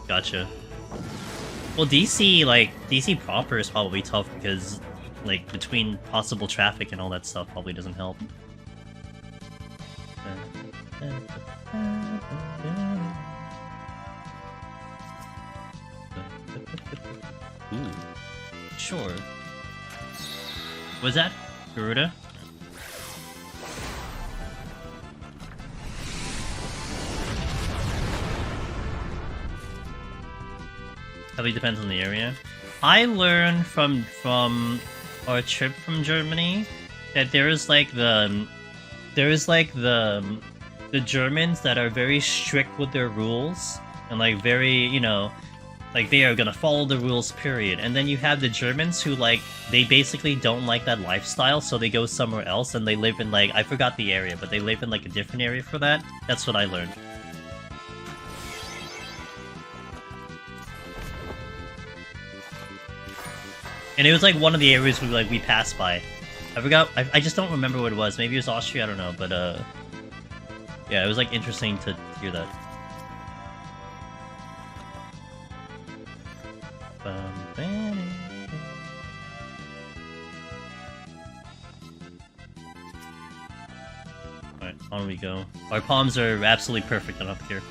Gotcha. Well, DC proper is probably tough because, like, between possible traffic and all that stuff probably doesn't help. Ooh. Sure. Was that Garuda? Probably depends on the area. I learned from our trip from Germany that there is like the Germans that are very strict with their rules and like very, you know, like they are gonna follow the rules, period. And then you have the Germans who, like, they basically don't like that lifestyle, so they go somewhere else and they live in, like, I forgot the area, but they live in like a different area for that. That's what I learned. And it was like one of the areas we passed by. I forgot, I just don't remember what it was. Maybe it was Austria, I don't know, but yeah, it was like interesting to hear that. Alright, on we go. Our palms are absolutely perfect on up here.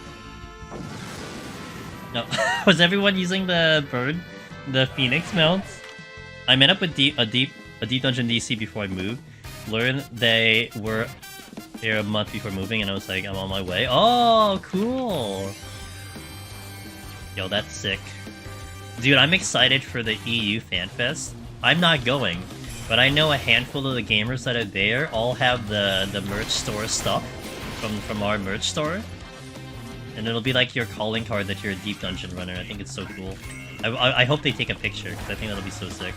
No, was everyone using the bird? The Phoenix mounts? I met up with a deep dungeon DC before I moved. Learned they were there a month before moving, and I was like, I'm on my way. Oh, cool! Yo, that's sick. Dude, I'm excited for the EU FanFest. I'm not going, but I know a handful of the gamers that are there all have the merch store stuff from our merch store. And it'll be like your calling card that you're a deep dungeon runner. I think it's so cool. I hope they take a picture, because I think that'll be so sick.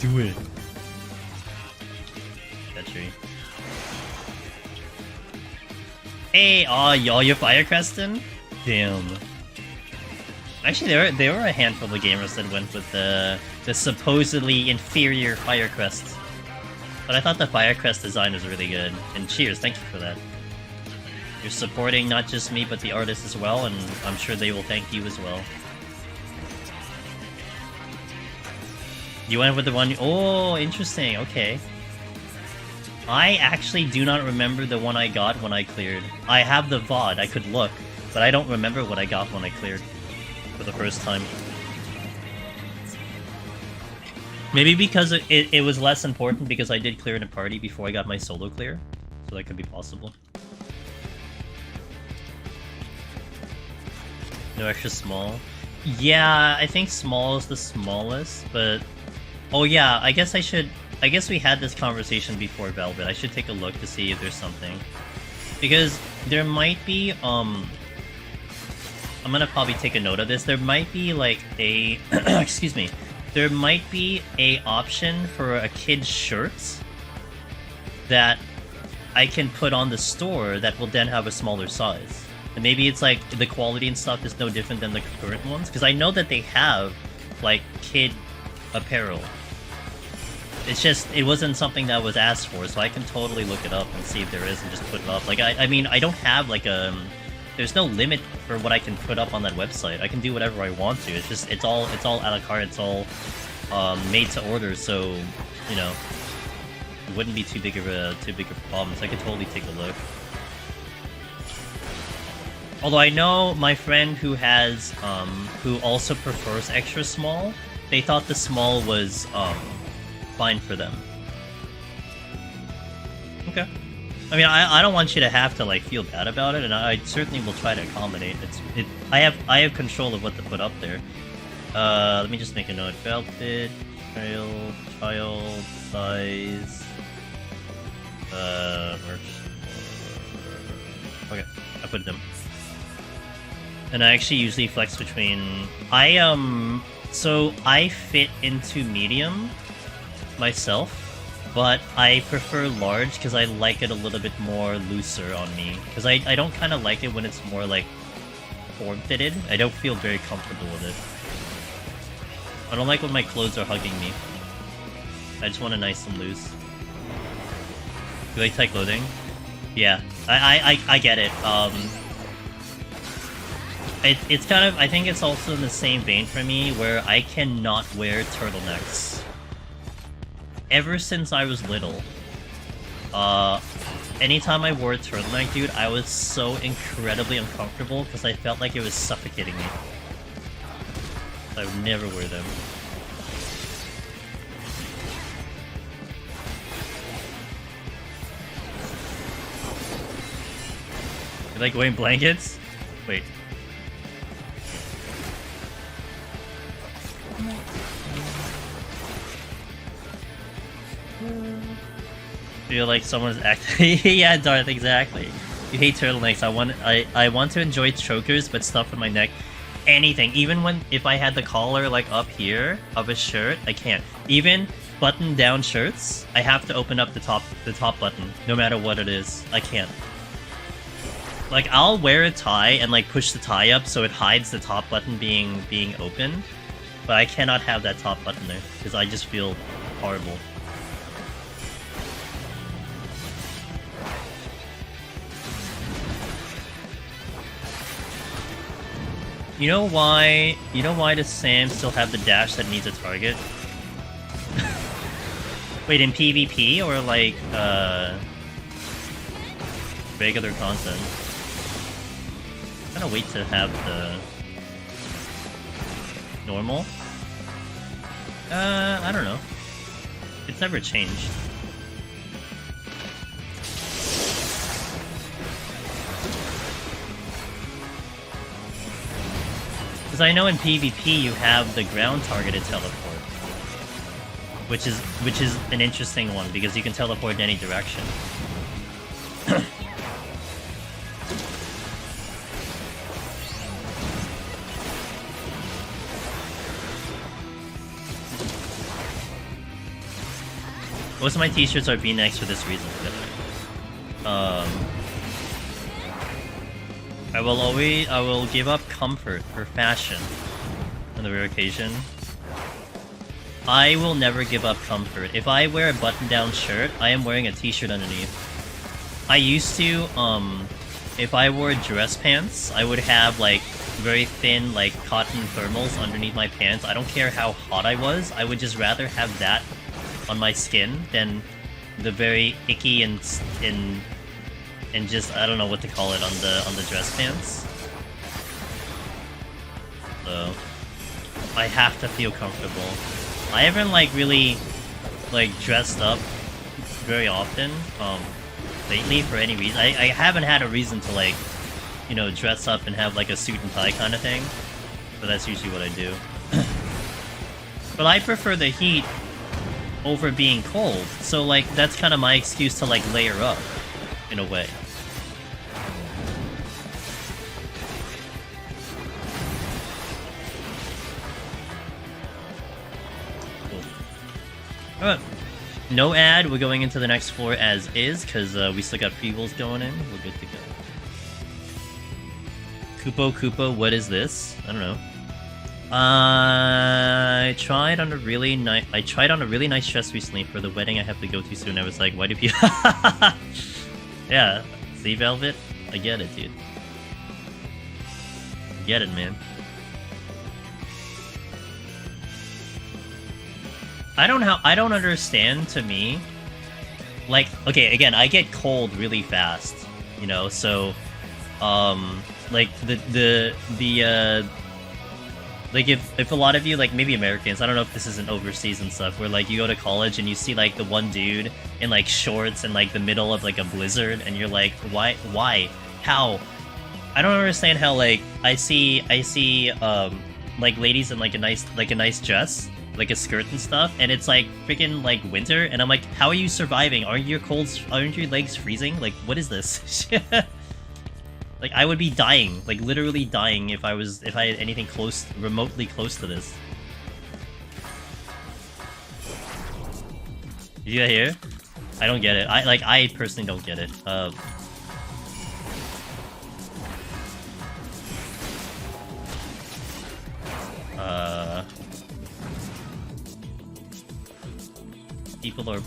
Do it. That tree. Hey, aw, y'all, you're fire cresting? Damn. Actually, there were a handful of gamers that went with the supposedly inferior fire crest. But I thought the fire crest design was really good. And cheers, thank you for that. You're supporting not just me, but the artist as well, and I'm sure they will thank you as well. You went with the one... Oh, interesting, okay. I actually do not remember the one I got when I cleared. I have the VOD, I could look, but I don't remember what I got when I cleared for the first time. Maybe because it was less important because I did clear in a party before I got my solo clear, so that could be possible. No extra small? Yeah, I think small is the smallest, but... Oh yeah, I guess we had this conversation before Velvet. I should take a look to see if there's something. Because there might be, I'm gonna probably take a note of this. There might be, like, a... excuse me. There might be a option for a kid's shirts that I can put on the store that will then have a smaller size. And maybe it's like the quality and stuff is no different than the current ones, because I know that they have like kid apparel. It's just it wasn't something that was asked for, so I can totally look it up and see if there is and just put it up. Like I mean I don't have like a there's no limit for what I can put up on that website. I can do whatever I want to. It's just it's all a la carte. It's all made to order, so you know it wouldn't be too big of a problem. So I could totally take a look. Although I know my friend who has, who also prefers extra small, they thought the small was, fine for them. Okay. I mean, I don't want you to have to, like, feel bad about it, and I certainly will try to accommodate. I have control of what to put up there. Let me just make a note. Velvet, child, size, merch. Okay, I put them. And I actually usually flex between... So I fit into medium myself, but I prefer large because I like it a little bit more looser on me. Because I don't kind of like it when it's more like form-fitted. I don't feel very comfortable with it. I don't like when my clothes are hugging me. I just want it nice and loose. Do you like tight clothing? Yeah, I get it. It's kind of, I think it's also in the same vein for me, where I cannot wear turtlenecks. Ever since I was little, anytime I wore a turtleneck, dude, I was so incredibly uncomfortable because I felt like it was suffocating me. So I would never wear them. You like wearing blankets? Wait. Feel like someone's acting. Yeah, Darth, exactly. You hate turtlenecks. I want to enjoy chokers, but stuff in my neck, anything. Even if I had the collar like up here of a shirt, I can't. Even button-down shirts, I have to open up the top button, no matter what it is. I can't. Like I'll wear a tie and like push the tie up so it hides the top button being open, but I cannot have that top button there because I just feel horrible. You know why? You know why does Sam still have the dash that needs a target? Wait, in PvP or like regular content? I'm gonna wait to have the normal. I don't know. It's never changed. Because I know in PvP you have the ground targeted teleport, which is an interesting one because you can teleport in any direction. Most of my t-shirts are V-necks for this reason. I will give up comfort for fashion on the rare occasion. I will never give up comfort. If I wear a button-down shirt, I am wearing a t-shirt underneath. I used to, if I wore dress pants, I would have, like, very thin, like, cotton thermals underneath my pants. I don't care how hot I was, I would just rather have that on my skin than the very icky and just, I don't know what to call it on the dress pants. So I have to feel comfortable. I haven't like really like dressed up very often lately for any reason. I haven't had a reason to like, you know, dress up and have like a suit and tie kind of thing. But that's usually what I do. But I prefer the heat over being cold. So like that's kind of my excuse to like layer up in a way. Alright, no ad, we're going into the next floor as is, because we still got pre-rolls going in, we're good to go. Kupo, what is this? I don't know. I tried on a really nice dress recently for the wedding I have to go to soon. I was like, why do people... Yeah, see Velvet? I get it, dude. Get it, man. I don't understand, to me. Like, okay, again, I get cold really fast, you know, so like like if a lot of you, like maybe Americans, I don't know if this isn't overseas and stuff, where like you go to college and you see like the one dude in like shorts in like the middle of like a blizzard and you're like, why, how? I don't understand how like I see like ladies in like a nice dress, like a skirt and stuff, and it's like freaking like winter, and I'm like, how are you surviving? Aren't your legs freezing? Like, what is this? Like, I would be dying, like literally dying if I had anything remotely close to this. Did you hear? I don't get it. I personally don't get it.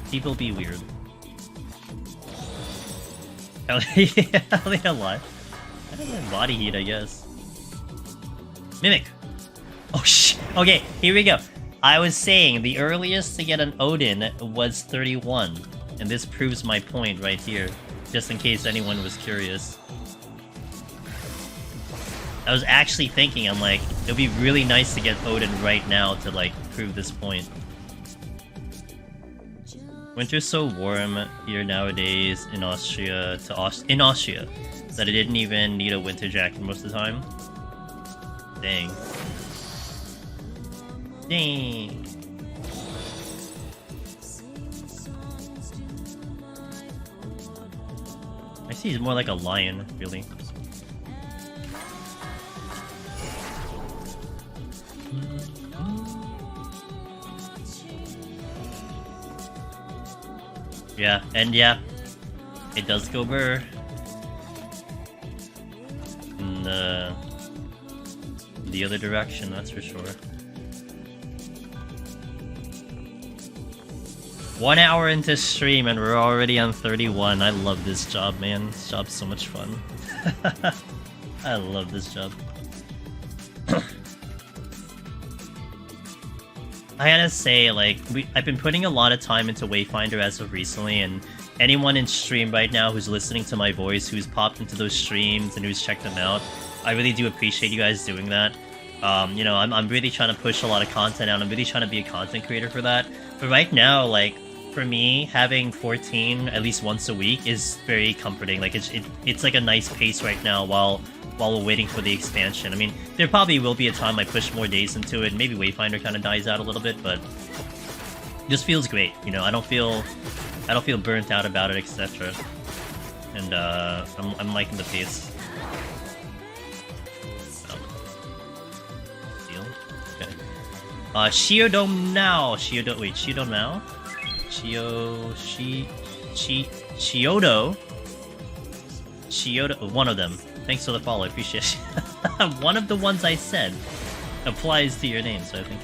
People be weird. Hell yeah, lie. I don't have body heat, I guess. Mimic! Oh shit! Okay, here we go. I was saying the earliest to get an Odin was 31. And this proves my point right here. Just in case anyone was curious. I was actually thinking, I'm like, it would be really nice to get Odin right now to like prove this point. Winter's so warm here nowadays in Austria that I didn't even need a winter jacket most of the time. Dang. Dang. I see he's more like a lion, really. Yeah, and yeah, it does go burr. In the other direction, that's for sure. 1 hour into stream and we're already on 31. I love this job, man. This job's so much fun. I love this job. I gotta say, like, I've been putting a lot of time into Wayfinder as of recently, and anyone in stream right now who's listening to my voice, who's popped into those streams and who's checked them out, I really do appreciate you guys doing that. You know, I'm really trying to push a lot of content out. I'm really trying to be a content creator for that. But right now, like, for me, having 14 at least once a week is very comforting. Like, it's like a nice pace right now while we're waiting for the expansion. I mean, there probably will be a time I push more days into it. Maybe Wayfinder kind of dies out a little bit, but it just feels great. You know, I don't feel burnt out about it, etc. And I'm liking the pace. Deal. Okay. Shiodo now. Shiodo now. Chiodo, one of them. Thanks for the follow, I appreciate it. One of the ones I said applies to your name, so I think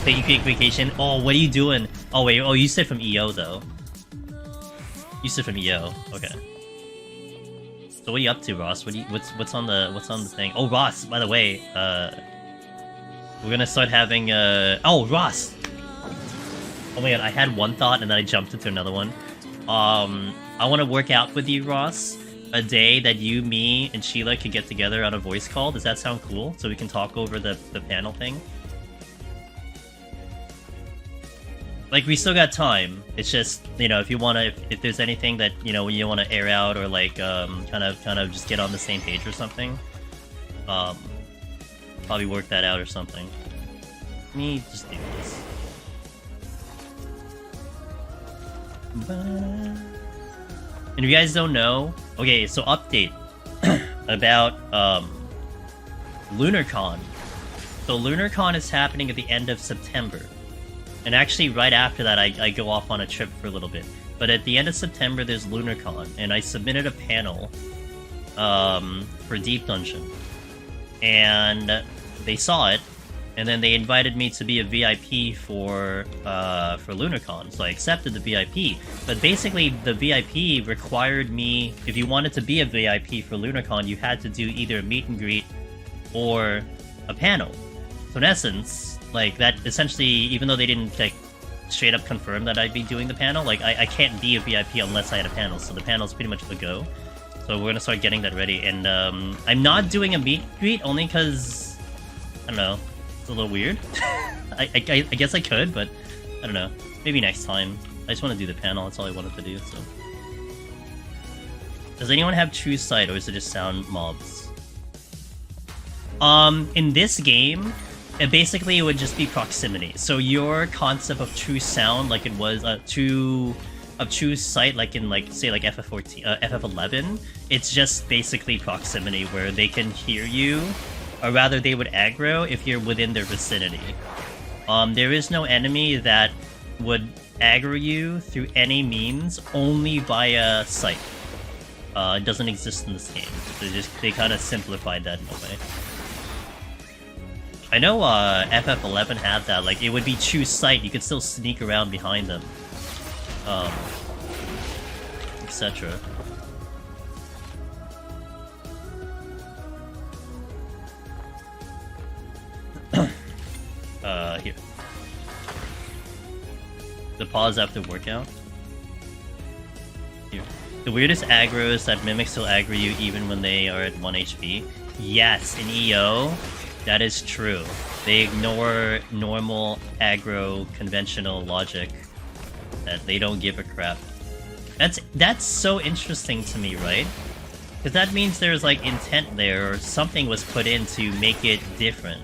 taking quick vacation. Oh, what are you doing? Oh wait, oh, you said from EO though. You said from EO, okay. So what are you up to, Ross? What's on the thing? Oh, Ross, by the way, we're gonna start having oh, Ross! Oh my god, I had one thought and then I jumped into another one. I want to work out with you, Ross. A day that you, me, and Sheila can get together on a voice call. Does that sound cool? So we can talk over the panel thing? Like, we still got time. It's just, you know, if you want to, if there's anything that, you know, you want to air out or like, kind of just get on the same page or something. Probably work that out or something. Let me just do this. And if you guys don't know, okay, so update about LunarCon. So LunarCon is happening at the end of September. And actually right after that I go off on a trip for a little bit. But at the end of September there's LunarCon, and I submitted a panel for Deep Dungeon. And they saw it, and then they invited me to be a VIP for LunarCon, so I accepted the VIP. But basically, the VIP required me, if you wanted to be a VIP for LunarCon, you had to do either a meet and greet or a panel. So in essence, like, that essentially, even though they didn't like straight up confirm that I'd be doing the panel, like, I can't be a VIP unless I had a panel, so the panel's pretty much the go. So we're gonna start getting that ready, and I'm not doing a meet and greet only because, I don't know, a little weird. I guess I could, but I don't know. Maybe next time. I just want to do the panel. That's all I wanted to do. So, does anyone have true sight, or is it just sound mobs? In this game, it would just be proximity. So your concept of true sound, like it was true sight, like in say FF14, FF11, it's just basically proximity where they can hear you. Or rather, they would aggro if you're within their vicinity. There is no enemy that would aggro you through any means, only via sight. It doesn't exist in this game. They kind of simplified that in a way. I know FF11 had that, like, it would be true sight, you could still sneak around behind them. Etc. Here. The pause after workout. Here. The weirdest aggro is that mimics still aggro you even when they are at 1 HP. Yes, in EO, that is true. They ignore normal aggro conventional logic. That they don't give a crap. That's so interesting to me, right? Because that means there's like intent there, or something was put in to make it different.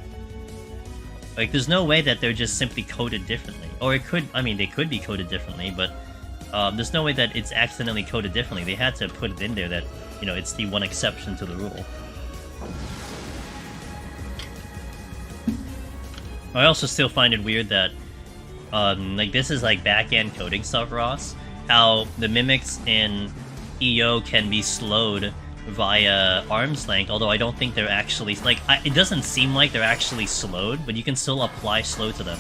Like, there's no way that they're just simply coded differently. Or it could, I mean, they could be coded differently, but there's no way that it's accidentally coded differently. They had to put it in there that, you know, it's the one exception to the rule. I also still find it weird that, like, this is like back-end coding stuff, Ross. How the mimics in EO can be slowed via arm's length, although I don't think they're actually, like, it doesn't seem like they're actually slowed, but you can still apply slow to them,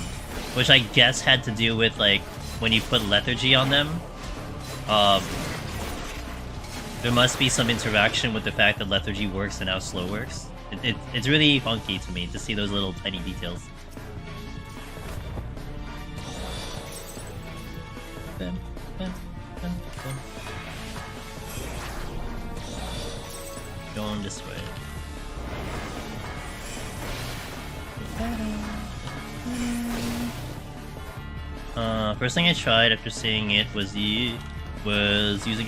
which I guess had to do with, like, when you put lethargy on them, there must be some interaction with the fact that lethargy works and how slow works. It's really funky to me to see those little tiny details. Going this way. First thing I tried after seeing it was using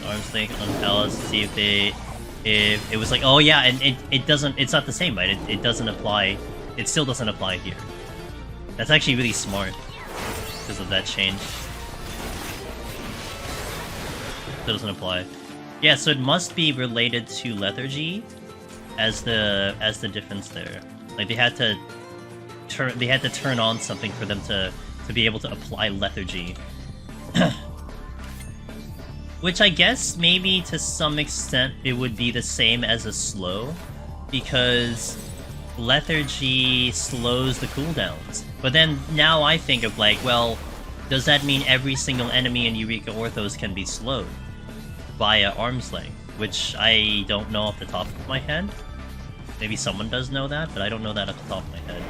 arm's length on palace to see if it was like, oh yeah, and it's not the same, right? It doesn't apply. It still doesn't apply here. That's actually really smart because of that change. It doesn't apply. Yeah, so it must be related to lethargy as the difference there. Like they had to turn on something for them to be able to apply lethargy. Which I guess maybe to some extent it would be the same as a slow, because lethargy slows the cooldowns. But then now I think of like, well, does that mean every single enemy in Eureka Orthos can be slowed via arm's length? Which I don't know off the top of my head. Maybe someone does know that, but I don't know that off the top of my head.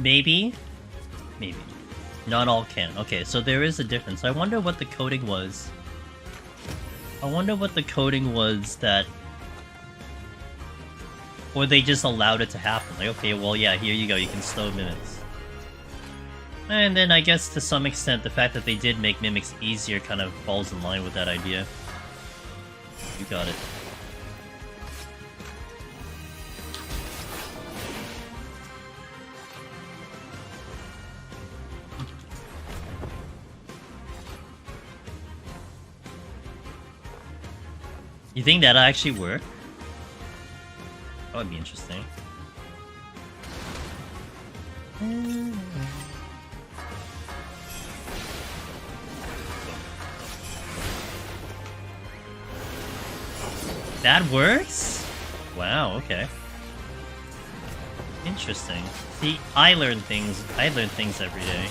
Maybe. Not all can. Okay, so there is a difference. I wonder what the coding was. That... Or they just allowed it to happen. Like, okay, well, yeah, here you go, you can slow mimics. And then I guess to some extent, the fact that they did make mimics easier kind of falls in line with that idea. You got it. You think that'll actually work? That would be interesting. That works? Wow, okay. Interesting. See, I learn things every day.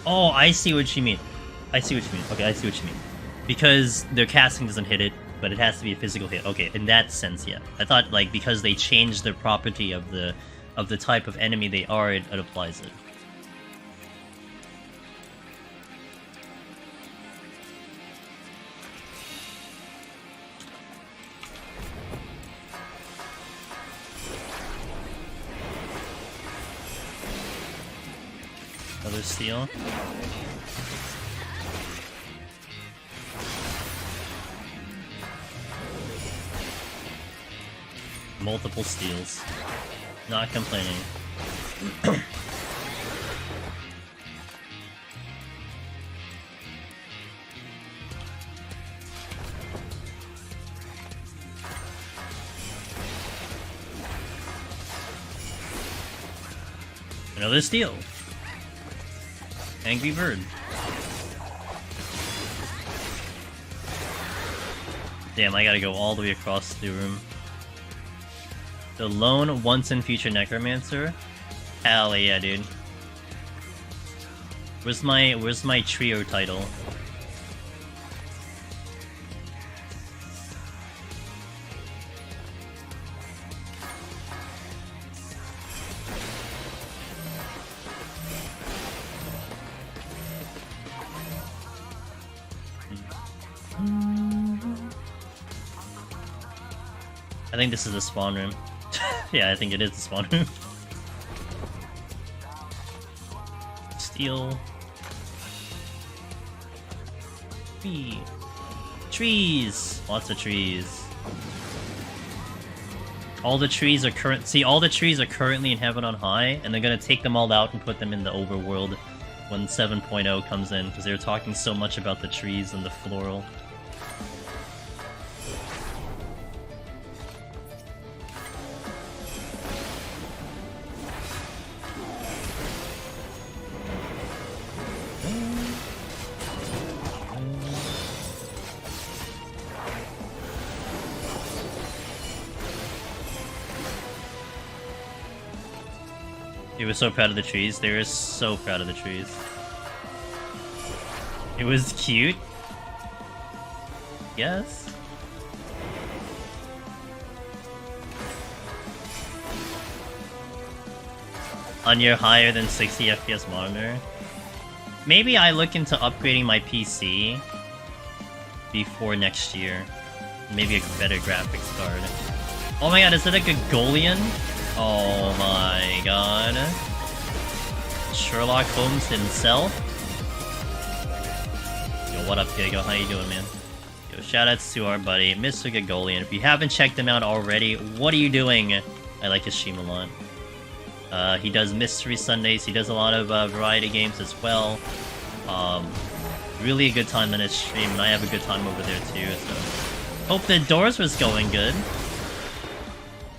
Oh, I see what you mean. Okay, I see what you mean. Because their casting doesn't hit it, but it has to be a physical hit. Okay, in that sense, yeah. I thought, like, because they changed the property of the type of enemy they are, it applies it. Another steal. Multiple steals. Not complaining. Another steal. Angry bird. Damn, I gotta go all the way across the room. The lone once and future necromancer? Hell yeah, dude. Where's my trio title? I think this is the spawn room. Yeah, I think it is the spawn room. Steel. Trees! Lots of trees. All the trees are currently in Heaven on High, and they're gonna take them all out and put them in the overworld when 7.0 comes in, because they were talking so much about the trees and the floral. They were so proud of the trees. They were so proud of the trees. It was cute. Yes. On your higher than 60 FPS monitor. Maybe I look into upgrading my PC before next year. Maybe a better graphics card. Oh my god, is it a Gogolian? Oh my god. Sherlock Holmes himself? Yo, what up, Diego? How you doing, man? Yo, shoutouts to our buddy, Mr. Gogolian. If you haven't checked him out already, what are you doing? I like his stream a lot. He does Mystery Sundays, he does a lot of variety games as well. Really a good time on his stream, and I have a good time over there too, so... Hope the doors was going good.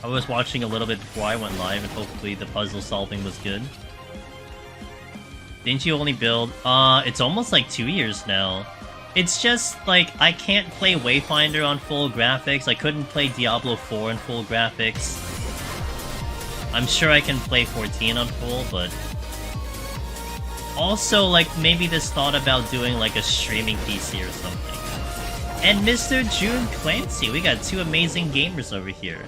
I was watching a little bit before I went live, and hopefully the puzzle solving was good. Didn't you only build? It's almost like 2 years now. It's just, like, I can't play Wayfinder on full graphics, I couldn't play Diablo 4 on full graphics. I'm sure I can play 14 on full, but... Also, like, maybe this thought about doing, like, a streaming PC or something. And Mr. June Clancy, we got two amazing gamers over here.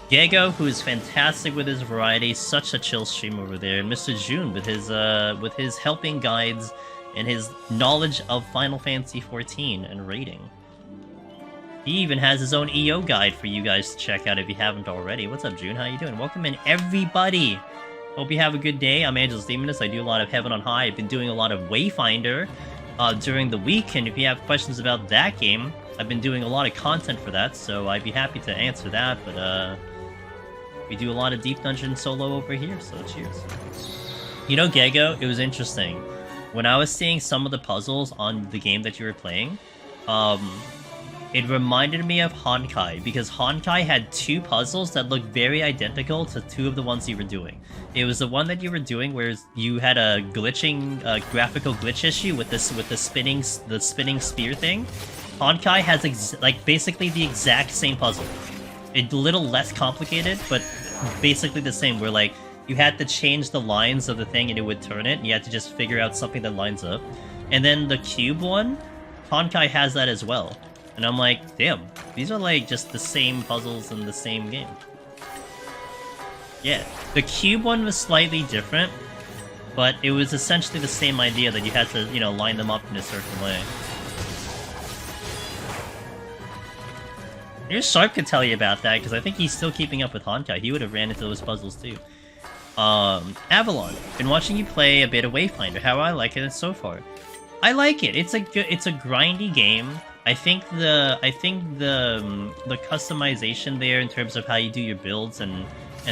Diego, who is fantastic with his variety, such a chill stream over there, and Mr. June with his helping guides and his knowledge of Final Fantasy XIV and rating. He even has his own EO guide for you guys to check out if you haven't already. What's up, June? How you doing? Welcome in, everybody! Hope you have a good day. I'm Angelus Demoness. I do a lot of Heaven on High. I've been doing a lot of Wayfinder during the week, and if you have questions about that game, I've been doing a lot of content for that, so I'd be happy to answer that, but we do a lot of Deep Dungeon solo over here, so cheers. You know, Gego, it was interesting. When I was seeing some of the puzzles on the game that you were playing, it reminded me of Honkai, because Honkai had two puzzles that looked very identical to two of the ones you were doing. It was the one that you were doing where you had a graphical glitch issue with the spinning spear thing. Honkai has basically the exact same puzzle. It's a little less complicated, but basically the same, where like you had to change the lines of the thing and it would turn it, and you had to just figure out something that lines up. And then the cube one, Honkai has that as well. And I'm like, damn, these are like just the same puzzles in the same game. Yeah, the cube one was slightly different, but it was essentially the same idea that you had to, you know, line them up in a certain way. Here's Sharp could tell you about that, because I think he's still keeping up with Honkai. He would have ran into those puzzles too. Avalon, been watching you play a bit of Wayfinder. How I like it so far. I like it. It's a grindy game. I think the customization there in terms of how you do your builds and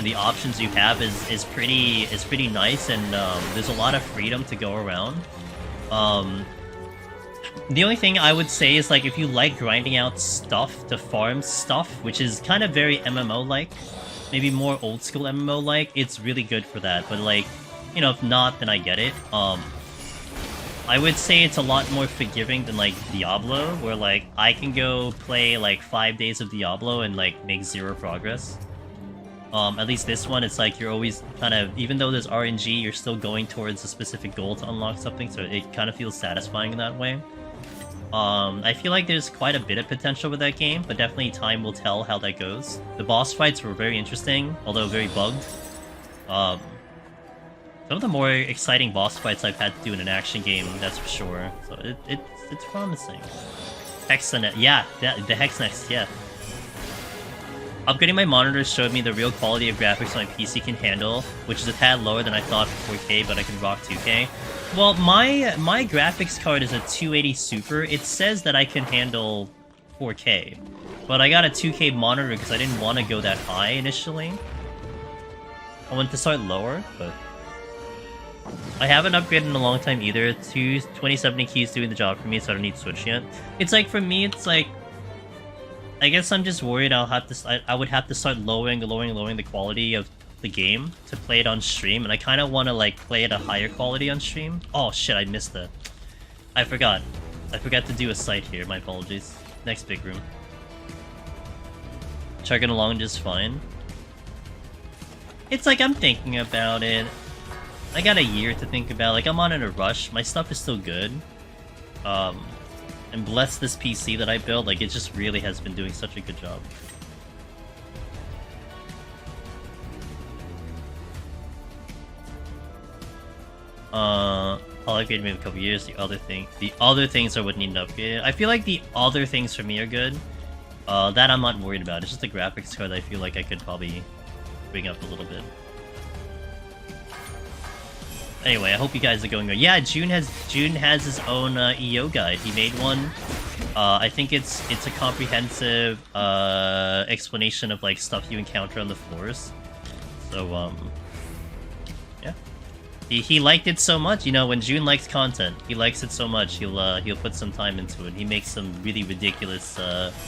the options you have is pretty nice, and there's a lot of freedom to go around. The only thing I would say is, like, if you like grinding out stuff to farm stuff, which is kind of very MMO-like, maybe more old-school MMO-like, it's really good for that. But, like, you know, if not, then I get it. I would say it's a lot more forgiving than, like, Diablo, where, like, I can go play, like, 5 days of Diablo and, like, make 0 progress. At least this one, it's like you're always kind of, even though there's RNG, you're still going towards a specific goal to unlock something, so it kind of feels satisfying in that way. I feel like there's quite a bit of potential with that game, but definitely time will tell how that goes. The boss fights were very interesting, although very bugged. Some of the more exciting boss fights I've had to do in an action game, that's for sure. So it's promising. Hexanet, yeah, the Hexnex, yeah. Upgrading my monitor showed me the real quality of graphics my PC can handle, which is a tad lower than I thought for 4K, but I can rock 2K. Well, my graphics card is a 280 Super. It says that I can handle 4K, but I got a 2K monitor because I didn't want to go that high initially. I wanted to start lower, but I haven't upgraded in a long time either. 2070 keys doing the job for me, so I don't need to switch yet. It's like, for me, it's like, I guess I'm just worried I would have to start lowering the quality of the game to play it on stream, and I kind of want to, like, play at a higher quality on stream. Oh shit, I missed that. I forgot to do a sight here, my apologies. Next big room. Chugging along just fine. It's like I'm thinking about it. I got a year to think about. Like, I'm not in a rush. My stuff is still good. And bless this PC that I built. Like, it just really has been doing such a good job. I'll upgrade maybe a couple years. The other things I would need to upgrade. I feel like the other things for me are good. That I'm not worried about. It's just the graphics card I feel like I could probably bring up a little bit. Anyway, I hope you guys are going good. Yeah, June has his own EO guide. He made one. I think it's a comprehensive explanation of like stuff you encounter on the floors. So yeah. He liked it so much, you know, when June likes content, he likes it so much, he'll put some time into it. He makes some really ridiculous YouTube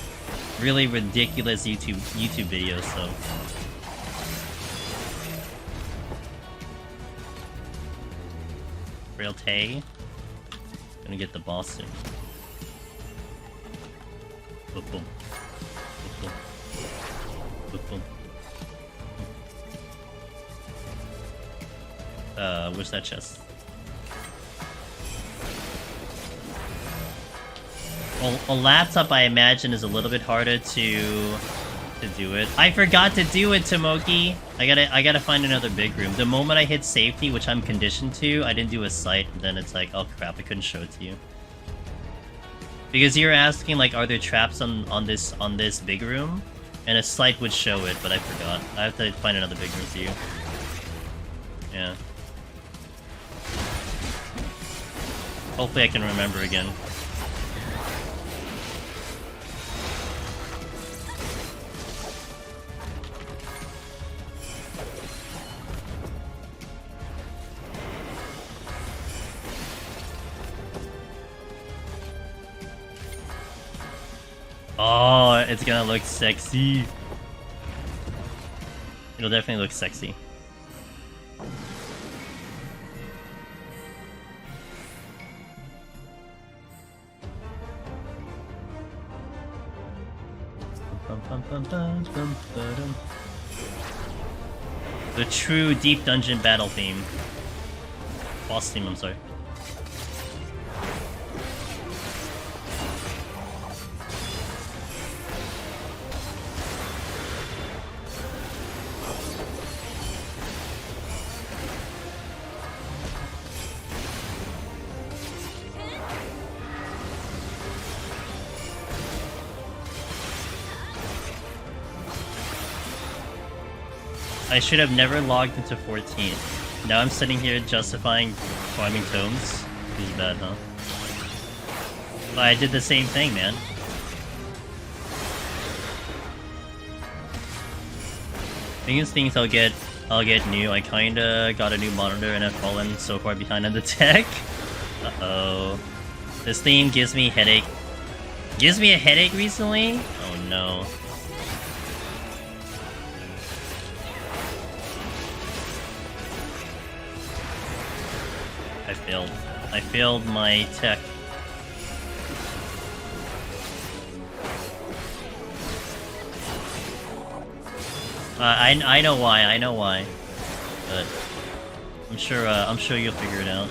videos, so. Realte. Gonna get the boss soon. Boom, boom. Boom, boom. Boom, boom. Where's that chest? Well, a laptop, I imagine, is a little bit harder to do it. I forgot to do it, Tomoki! I gotta find another big room. The moment I hit safety, which I'm conditioned to, I didn't do a sight, and then it's like, oh crap, I couldn't show it to you. Because you're asking, like, are there traps on this big room? And a sight would show it, but I forgot. I have to find another big room for you. Yeah. Hopefully I can remember again. Oh, it's gonna look sexy. It'll definitely look sexy. The true deep dungeon battle theme. Boss theme, I'm sorry. I should have never logged into 14. Now I'm sitting here justifying farming tomes. This is bad, huh? But I did the same thing, man. Biggest things I'll get new. I kinda got a new monitor and I've fallen so far behind on the tech. Uh-oh. This theme gives me headache. Gives me a headache recently? Oh no. I failed my tech. I know why, but I'm sure you'll figure it out.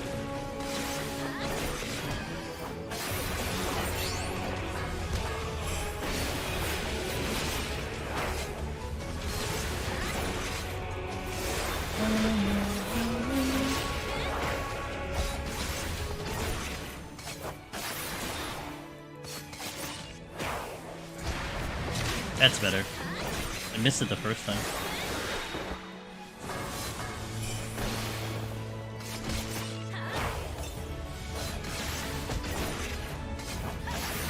That's better. I missed it the first time.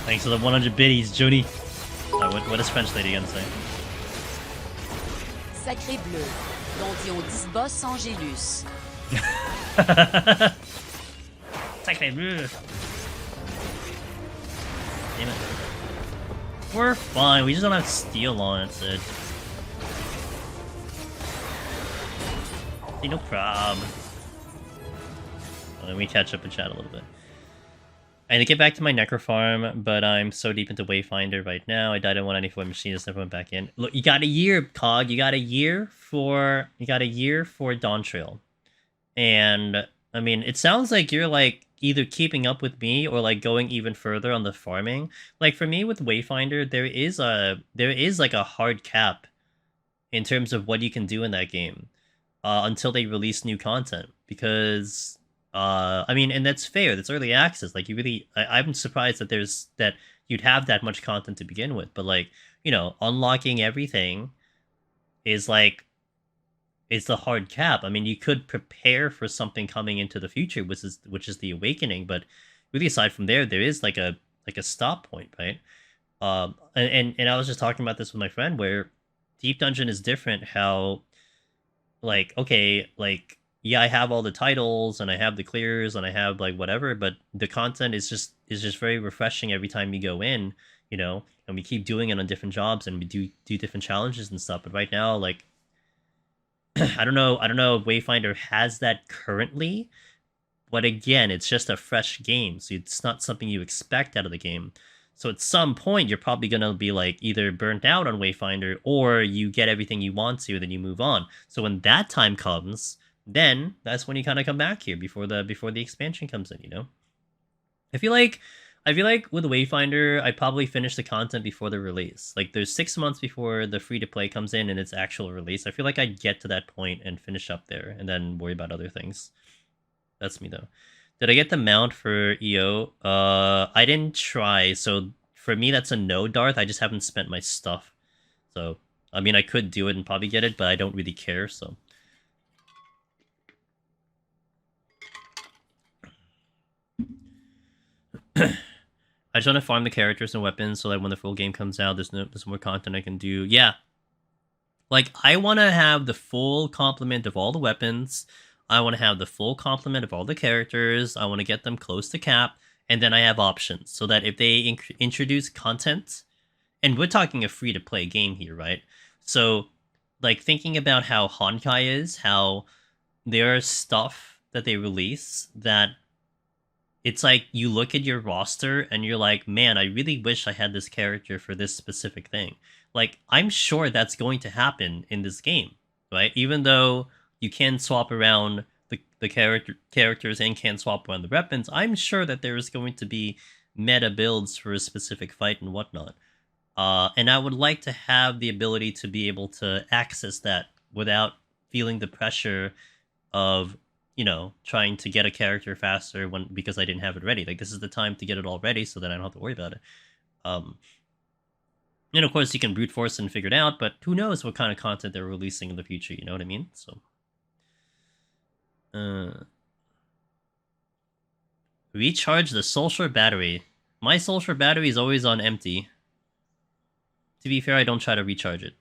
Thanks for the 100 biddies, Jody. What does French lady gonna say? Sacré bleu, dont 10 boss sans Gélus. Sacré bleu. Damn it. We're fine, we just don't have steel on it, Sid. No problem. Well, let me catch up and chat a little bit. I need to get back to my Necro farm, but I'm so deep into Wayfinder right now. I died in 194 machines, never went back in. Look, you got a year, Cog. You got a year for Dawn Trail. And I mean, it sounds like you're like either keeping up with me or like going even further on the farming. Like for me with Wayfinder, there is like a hard cap in terms of what you can do in that game until they release new content. Because I mean, and that's fair. That's early access. Like you really, I'm surprised that you'd have that much content to begin with. But like unlocking everything is like it's the hard cap. I mean, you could prepare for something coming into the future, which is the awakening. But really, aside from there is like a stop point, right? And I was just talking about this with my friend where Deep Dungeon is different. How like okay, like yeah, I have all the titles and I have the clears and I have like whatever, but the content is just very refreshing every time you go in, and we keep doing it on different jobs and we do different challenges and stuff. But right now, like I don't know if Wayfinder has that currently, but again, it's just a fresh game, so it's not something you expect out of the game. So at some point, you're probably gonna be like either burnt out on Wayfinder, or you get everything you want to, then you move on. So when that time comes, then that's when you kind of come back here before the expansion comes in. I feel like with Wayfinder, I probably finish the content before the release. Like there's 6 months before the free to play comes in and its actual release. I feel like I'd get to that point and finish up there and then worry about other things. That's me though. Did I get the mount for EO? I didn't try. So for me, that's a no, Darth. I just haven't spent my stuff. So I mean, I could do it and probably get it, but I don't really care. So. I just want to farm the characters and weapons so that when the full game comes out, there's more content I can do. Yeah. Like, I want to have the full complement of all the weapons. I want to have the full complement of all the characters. I want to get them close to cap. And then I have options so that if they introduce content, and we're talking a free-to-play game here, right? So, like, thinking about how Honkai is, how there's stuff that they release that it's like you look at your roster and you're like, man, I really wish I had this character for this specific thing. Like, I'm sure that's going to happen in this game, right? Even though you can swap around the characters and can swap around the weapons, I'm sure that there is going to be meta builds for a specific fight and whatnot. And I would like to have the ability to be able to access that without feeling the pressure of trying to get a character faster because I didn't have it ready. Like, this is the time to get it all ready so that I don't have to worry about it. And of course, you can brute force and figure it out, but who knows what kind of content they're releasing in the future, you know what I mean? So, recharge the Soulshore battery. My Soulshore battery is always on empty. To be fair, I don't try to recharge it.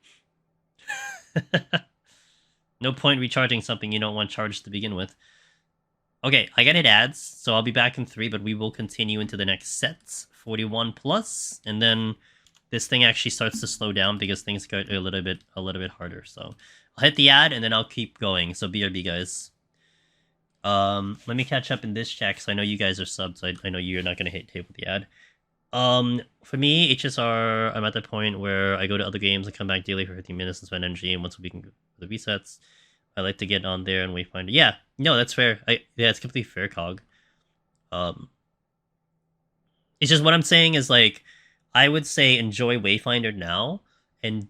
No point recharging something you don't want charged to begin with. Okay, I gotta hit ads, so I'll be back in 3, but we will continue into the next set, 41 plus, and then this thing actually starts to slow down because things get a little bit harder. So I'll hit the ad and then I'll keep going. So BRB, guys. Let me catch up in this chat because I know you guys are subs. So I know you're not gonna hit tape with the ad. For me, HSR, I'm at the point where I go to other games and come back daily for 15 minutes and spend energy, and once a week for the resets. I like to get on there and Wayfinder. Yeah, no, that's fair. Yeah, it's completely fair, Cog. It's just what I'm saying is like, I would say enjoy Wayfinder now, and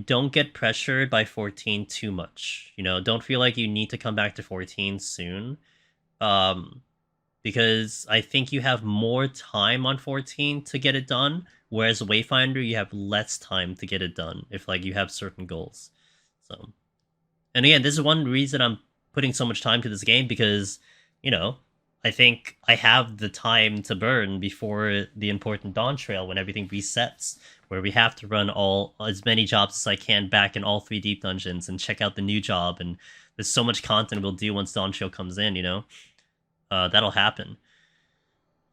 don't get pressured by 14 too much. Don't feel like you need to come back to 14 soon. Because I think you have more time on 14 to get it done, whereas Wayfinder, you have less time to get it done if like you have certain goals. So, and again, this is one reason I'm putting so much time to this game because, I think I have the time to burn before the important Dawn Trail when everything resets, where we have to run as many jobs as I can back in all 3 deep dungeons and check out the new job, and there's so much content we'll do once Dawn Trail comes in, that'll happen.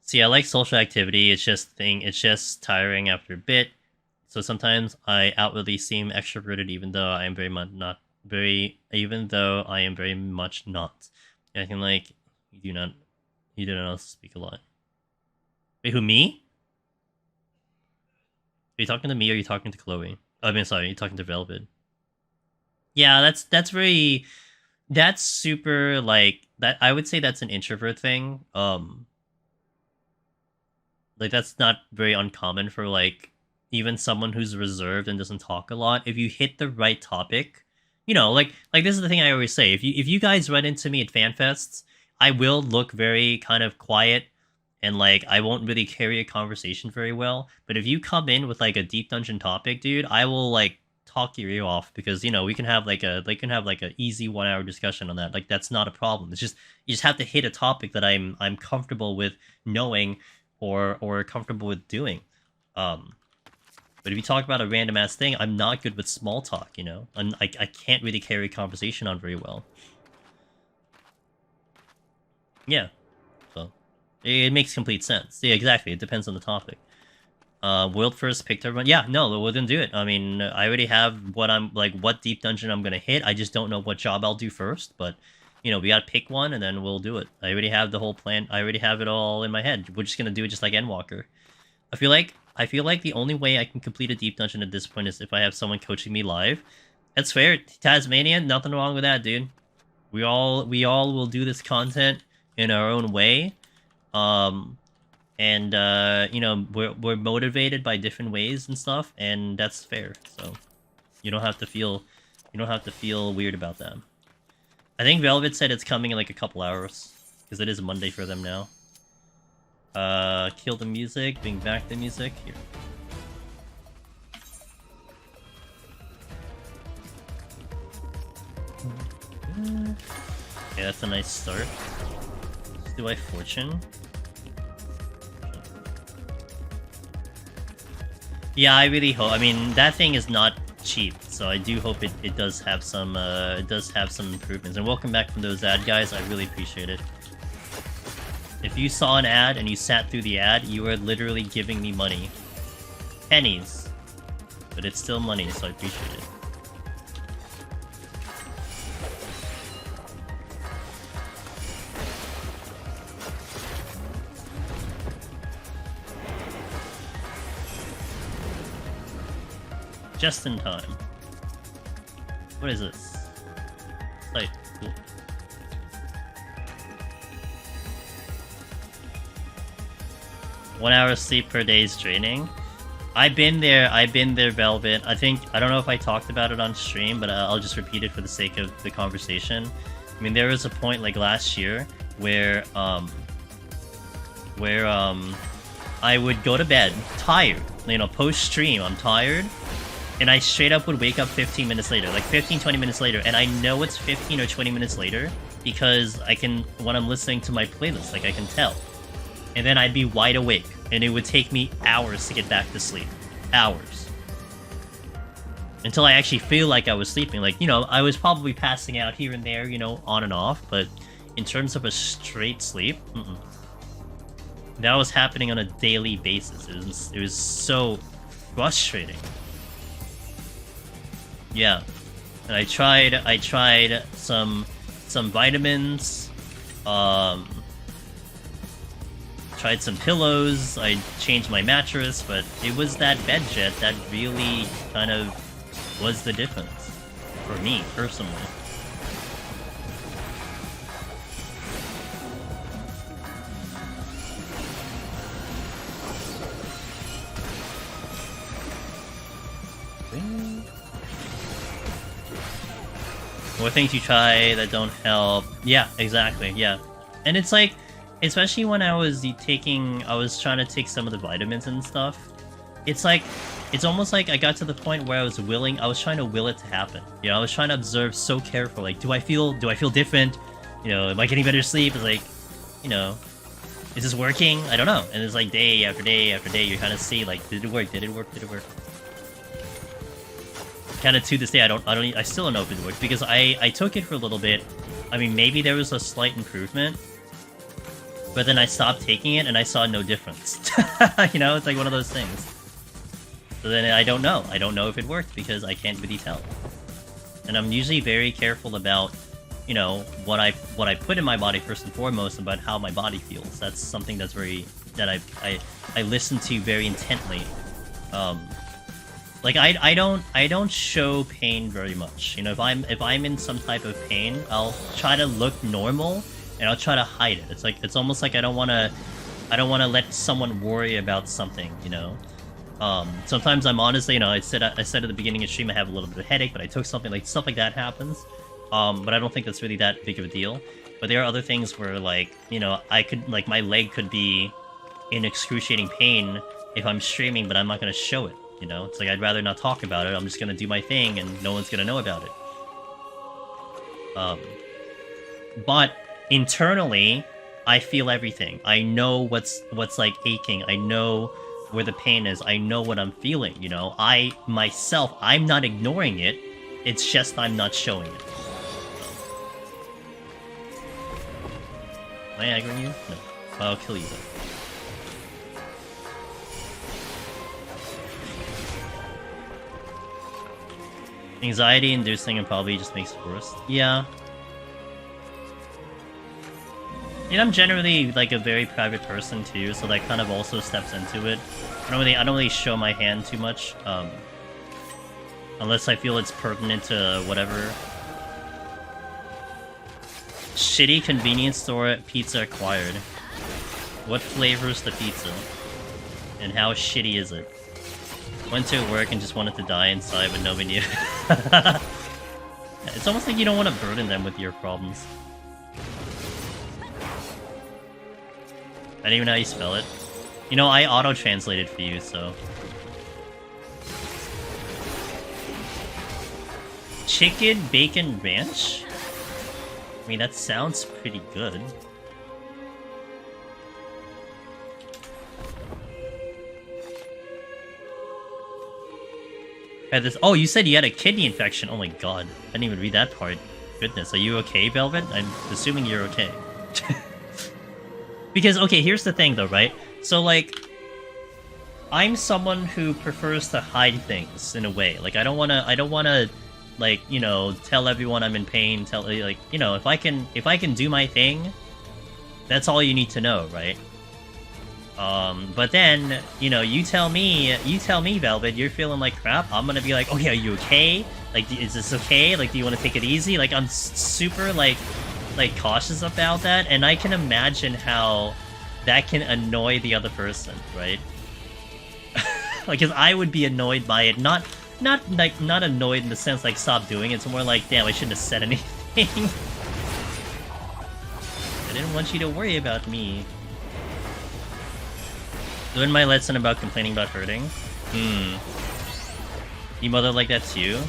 So yeah, I like social activity. It's just tiring after a bit. So sometimes I outwardly seem extroverted, even though I am very much not. I can like you do not speak a lot. Wait, who, me? Are you talking to me or are you talking to Chloe? I mean, sorry, you're talking to Velvet. Yeah, that's very... That's super, like... that. I would say that's an introvert thing. Like, that's not very uncommon for, like, even someone who's reserved and doesn't talk a lot. If you hit the right topic, you know, like this is the thing I always say. If you guys run into me at fan fests, I will look very kind of quiet and like I won't really carry a conversation very well. But if you come in with like a deep dungeon topic, dude, I will like talk your ear off because you know we can have like a easy 1 hour discussion on that. Like that's not a problem. It's just you just have to hit a topic that I'm comfortable with knowing or comfortable with doing. But if you talk about a random ass thing, I'm not good with small talk, you know? I can't really carry a conversation on very well. Yeah. So, it makes complete sense. Yeah, exactly. It depends on the topic. World first picked everyone. Yeah, no, we didn't do it. I mean, I already have what I'm, like, what deep dungeon I'm gonna hit. I just don't know what job I'll do first, but, you know, we gotta pick one and then we'll do it. I already have the whole plan. I already have it all in my head. We're just gonna do it just like Endwalker. I feel like the only way I can complete a deep dungeon at this point is if I have someone coaching me live. That's fair. Tasmanian, nothing wrong with that, dude. We all will do this content in our own way. And you know, we're motivated by different ways and stuff, and that's fair. So you don't have to feel weird about that. I think Velvet said it's coming in like a couple hours because it is Monday for them now. Kill the music, bring back the music. Here. Okay, that's a nice start. Do I fortune? Yeah, I really hope. I mean, that thing is not cheap, so I do hope it does have some improvements. And welcome back from those ad guys. I really appreciate it. If you saw an ad and you sat through the ad, you are literally giving me money. Pennies. But it's still money, so I appreciate it. Just in time. What is this? Like, cool. One hour sleep per day is draining. I've been there, Velvet. I don't know if I talked about it on stream, but I'll just repeat it for the sake of the conversation. I mean, there was a point like last year where I would go to bed tired, you know, post stream, I'm tired, and I straight up would wake up 15 minutes later, like 15-20 minutes later, and I know it's 15 or 20 minutes later because I can, when I'm listening to my playlist, like I can tell. And then I'd be wide awake, and it would take me hours to get back to sleep. Hours. Until I actually feel like I was sleeping. Like, you know, I was probably passing out here and there, you know, on and off, but in terms of a straight sleep, that was happening on a daily basis. It was so frustrating. Yeah. And I tried some vitamins, tried some pillows, I changed my mattress, but it was that bed jet that really kind of was the difference for me personally. What things you try that don't help? Yeah, exactly, yeah. And it's like, especially when I was trying to take some of the vitamins and stuff, it's like, it's almost like I got to the point where I was trying to will it to happen. You know, I was trying to observe so carefully, like, do I feel different? You know, am I getting better sleep? It's like, you know, is this working? I don't know. And it's like day after day after day, you kind of see, like, did it work? Did it work? Did it work? Kind of to this day, I still don't know if it worked because I took it for a little bit. I mean, maybe there was a slight improvement, but then I stopped taking it and I saw no difference. You know, it's like one of those things. So then I don't know if it worked because I can't really tell. And I'm usually very careful about, you know, what I put in my body first and foremost about how my body feels. That's something that's that I listen to very intently. Like I don't show pain very much. You know, if I'm in some type of pain, I'll try to look normal and I'll try to hide it. It's almost like I don't want to let someone worry about something, you know. Sometimes I'm honestly, you know, I said at the beginning of stream I have a little bit of headache, but I took something, like stuff like that happens. But I don't think that's really that big of a deal. But there are other things where, like, you know, I could, like, my leg could be in excruciating pain if I'm streaming, but I'm not going to show it, you know? It's like, I'd rather not talk about it. I'm just going to do my thing, and no one's going to know about it. But internally, I feel everything. I know what's like aching. I know where the pain is. I know what I'm feeling, you know? I'm not ignoring it. It's just I'm not showing it. Am I aggroing you? No. I'll kill you though. Anxiety inducing and probably just makes it worse. Yeah. And I'm generally like a very private person too, so that kind of also steps into it. I don't really show my hand too much, unless I feel it's pertinent to whatever. Shitty convenience store pizza acquired. What flavor's the pizza? And how shitty is it? Went to work and just wanted to die inside, but nobody knew. It's almost like you don't want to burden them with your problems. I don't even know how you spell it. You know, I auto-translated for you, so... Chicken bacon ranch? I mean, that sounds pretty good. Oh, you said you had a kidney infection. Oh my god. I didn't even read that part. Goodness, are you okay, Velvet? I'm assuming you're okay. Because, okay, here's the thing though, right? So, like, I'm someone who prefers to hide things in a way. Like, I don't wanna, like, you know, tell everyone I'm in pain, like, you know, if I can do my thing, that's all you need to know, right? But then, you know, you tell me, Velvet, you're feeling like crap, I'm gonna be like, okay, are you okay? Like, is this okay? Like, do you want to take it easy? Like, I'm super, like cautious about that, and I can imagine how that can annoy the other person, right? Like, cause I would be annoyed by it, not annoyed in the sense like stop doing it, it's more like, damn, I shouldn't have said anything. I didn't want you to worry about me. Learn my lesson about complaining about hurting. You mother like that too?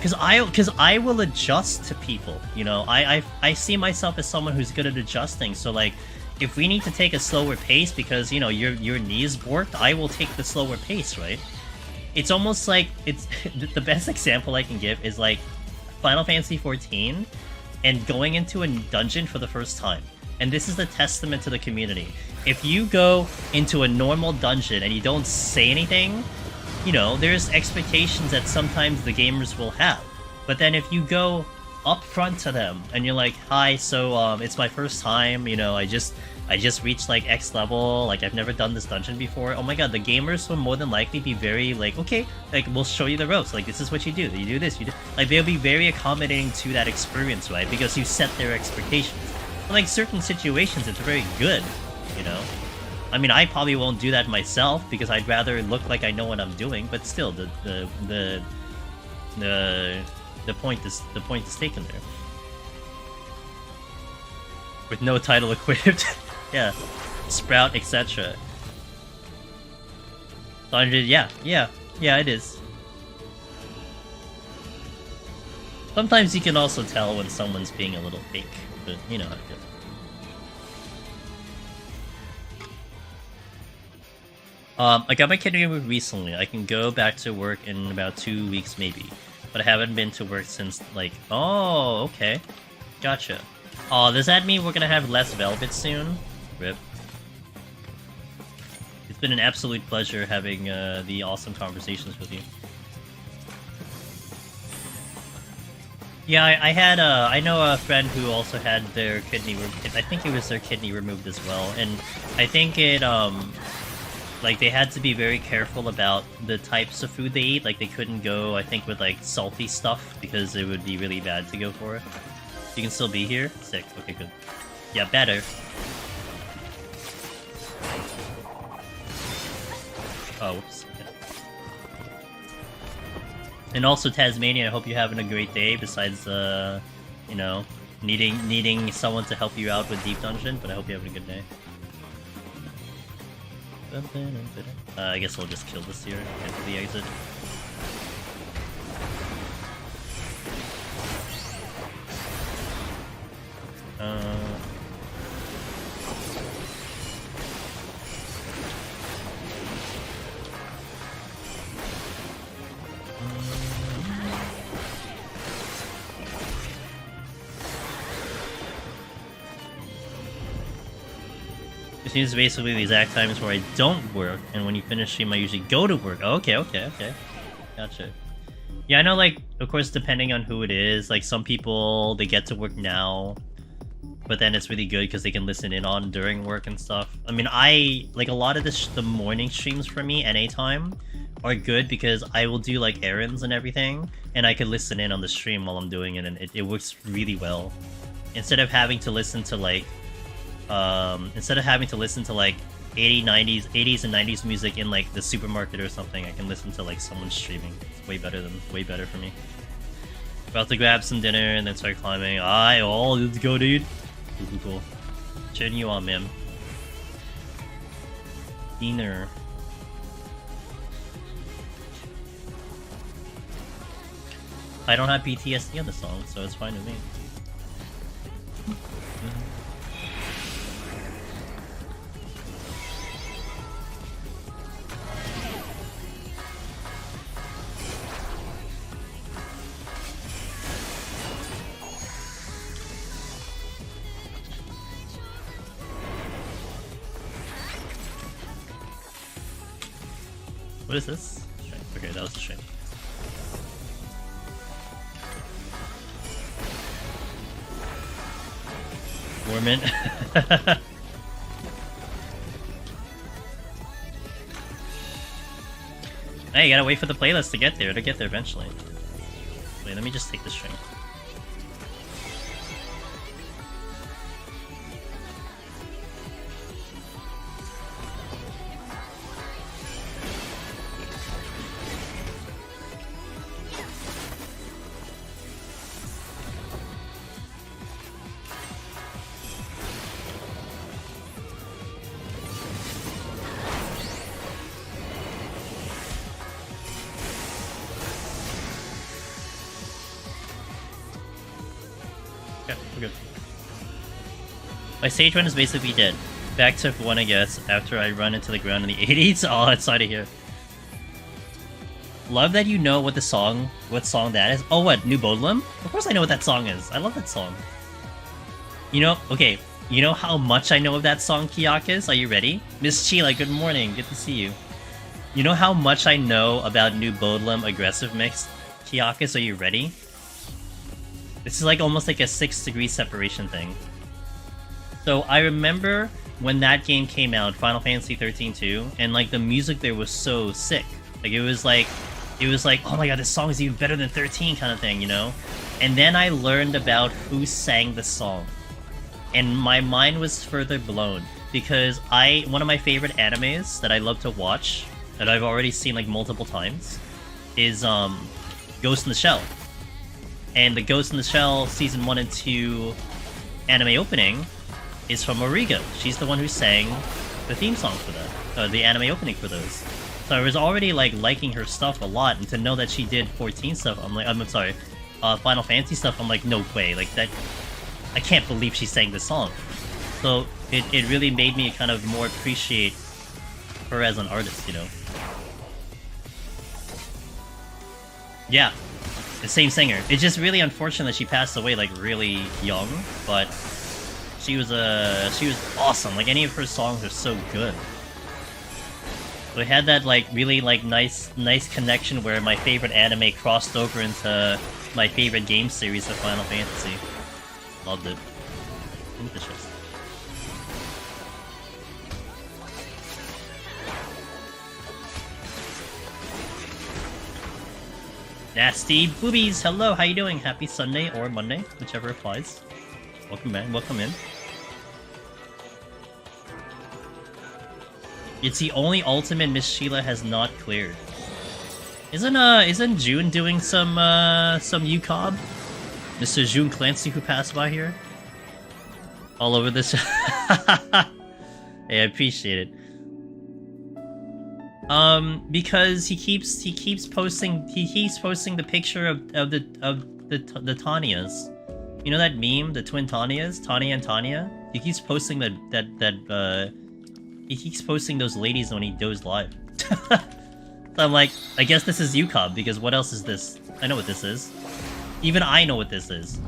Cause I will adjust to people, you know. I see myself as someone who's good at adjusting. So like, if we need to take a slower pace because, you know, your knee is borked, I will take the slower pace, right? It's almost like it's the best example I can give is like Final Fantasy XIV and going into a dungeon for the first time. And this is the testament to the community. If you go into a normal dungeon and you don't say anything, you know, there's expectations that sometimes the gamers will have. But then if you go up front to them and you're like, hi, so it's my first time, you know, I just reached like X level, like I've never done this dungeon before. Oh my god, the gamers will more than likely be very like, okay, like we'll show you the ropes, like this is what you do this, you do, like they'll be very accommodating to that experience, right? Because you set their expectations. But like certain situations, it's very good, you know. I mean, I probably won't do that myself because I'd rather look like I know what I'm doing. But still, the point is taken there. With no title equipped, yeah, Sprout, etc. 100, yeah, it is. Sometimes you can also tell when someone's being a little fake, but you know how it goes. I got my kidney removed recently. I can go back to work in about 2 weeks maybe. But I haven't been to work since, like... Oh, okay. Gotcha. Oh, does that mean we're gonna have less Velvet soon? RIP. It's been an absolute pleasure having the awesome conversations with you. Yeah, I had I know a friend who also had their kidney I think it was their kidney removed as well, and I think it like they had to be very careful about the types of food they eat. Like they couldn't go, I think, with like salty stuff because it would be really bad to go for it. You can still be here? Sick. Okay, good. Yeah, better. Oh, whoops. Yeah. And also Tasmania, I hope you're having a great day. Besides, you know, needing someone to help you out with Deep Dungeon, but I hope you're having a good day. I guess we'll just kill this here and get to the exit. It seems basically the exact times where I don't work, and when you finish stream, I usually go to work. Oh, okay. Gotcha. Yeah, I know, like, of course, depending on who it is, like, some people, they get to work now, but then it's really good because they can listen in on during work and stuff. I mean, like, a lot of the morning streams for me, NA time, are good because I will do, like, errands and everything, and I can listen in on the stream while I'm doing it, and it works really well. Instead of having to listen to, like, 80s and 90s music in like the supermarket or something, I can listen to like someone streaming. It's way better for me. About to grab some dinner and then start climbing. Let's go, dude. Cool. Cheering you on, man. Dinner. I don't have PTSD on the song, so it's fine with me. What is this? Okay, that was a shame. Warmint. Hey, you gotta wait for the playlist to get there. It'll get there eventually. Wait, let me just take this string. My stage run is basically dead. Back to F1, I guess, after I run into the ground in the 80s. Oh, it's out of here. Love that you know what song that is. Oh, what? New Bodlum? Of course I know what that song is. I love that song. You know, okay, you know how much I know of that song, Kiyakis? Are you ready? Miss Chila, good morning. Good to see you. You know how much I know about New Bodlum Aggressive Mix? Kiyakis, are you ready? This is like almost like a 6-degree separation thing. So I remember when that game came out, Final Fantasy 13-2, and like the music there was so sick. Like it was like, oh my god, this song is even better than 13 kind of thing, you know? And then I learned about who sang the song. And my mind was further blown. Because one of my favorite animes that I love to watch, that I've already seen like multiple times, is Ghost in the Shell. And the Ghost in the Shell Season 1 and 2 anime opening is from Origo. She's the one who sang the theme song for that, the anime opening for those. So I was already like liking her stuff a lot, and to know that she did 14 stuff, Final Fantasy stuff, I'm like, no way, like that, I can't believe she sang this song. So it really made me kind of more appreciate her as an artist, you know? Yeah, the same singer. It's just really unfortunate that she passed away like really young, but she was awesome. Like any of her songs are so good. So it had that like really like nice connection where my favorite anime crossed over into my favorite game series of Final Fantasy. Loved it. Delicious. Nasty boobies, hello, how you doing? Happy Sunday or Monday, whichever applies. Welcome back, welcome in. It's the only ultimate Miss Sheila has not cleared. Isn't June doing some UCOB? Mr. June Clancy who passed by here? All over this. Hey, I appreciate it. Because he keeps posting the picture of the Tanyas. You know that meme, the twin Tanyas, Tanya and Tanya? He keeps posting he keeps posting those ladies when he goes live. So I'm like, I guess this is UCOB, because what else is this? I know what this is. Even I know what this is.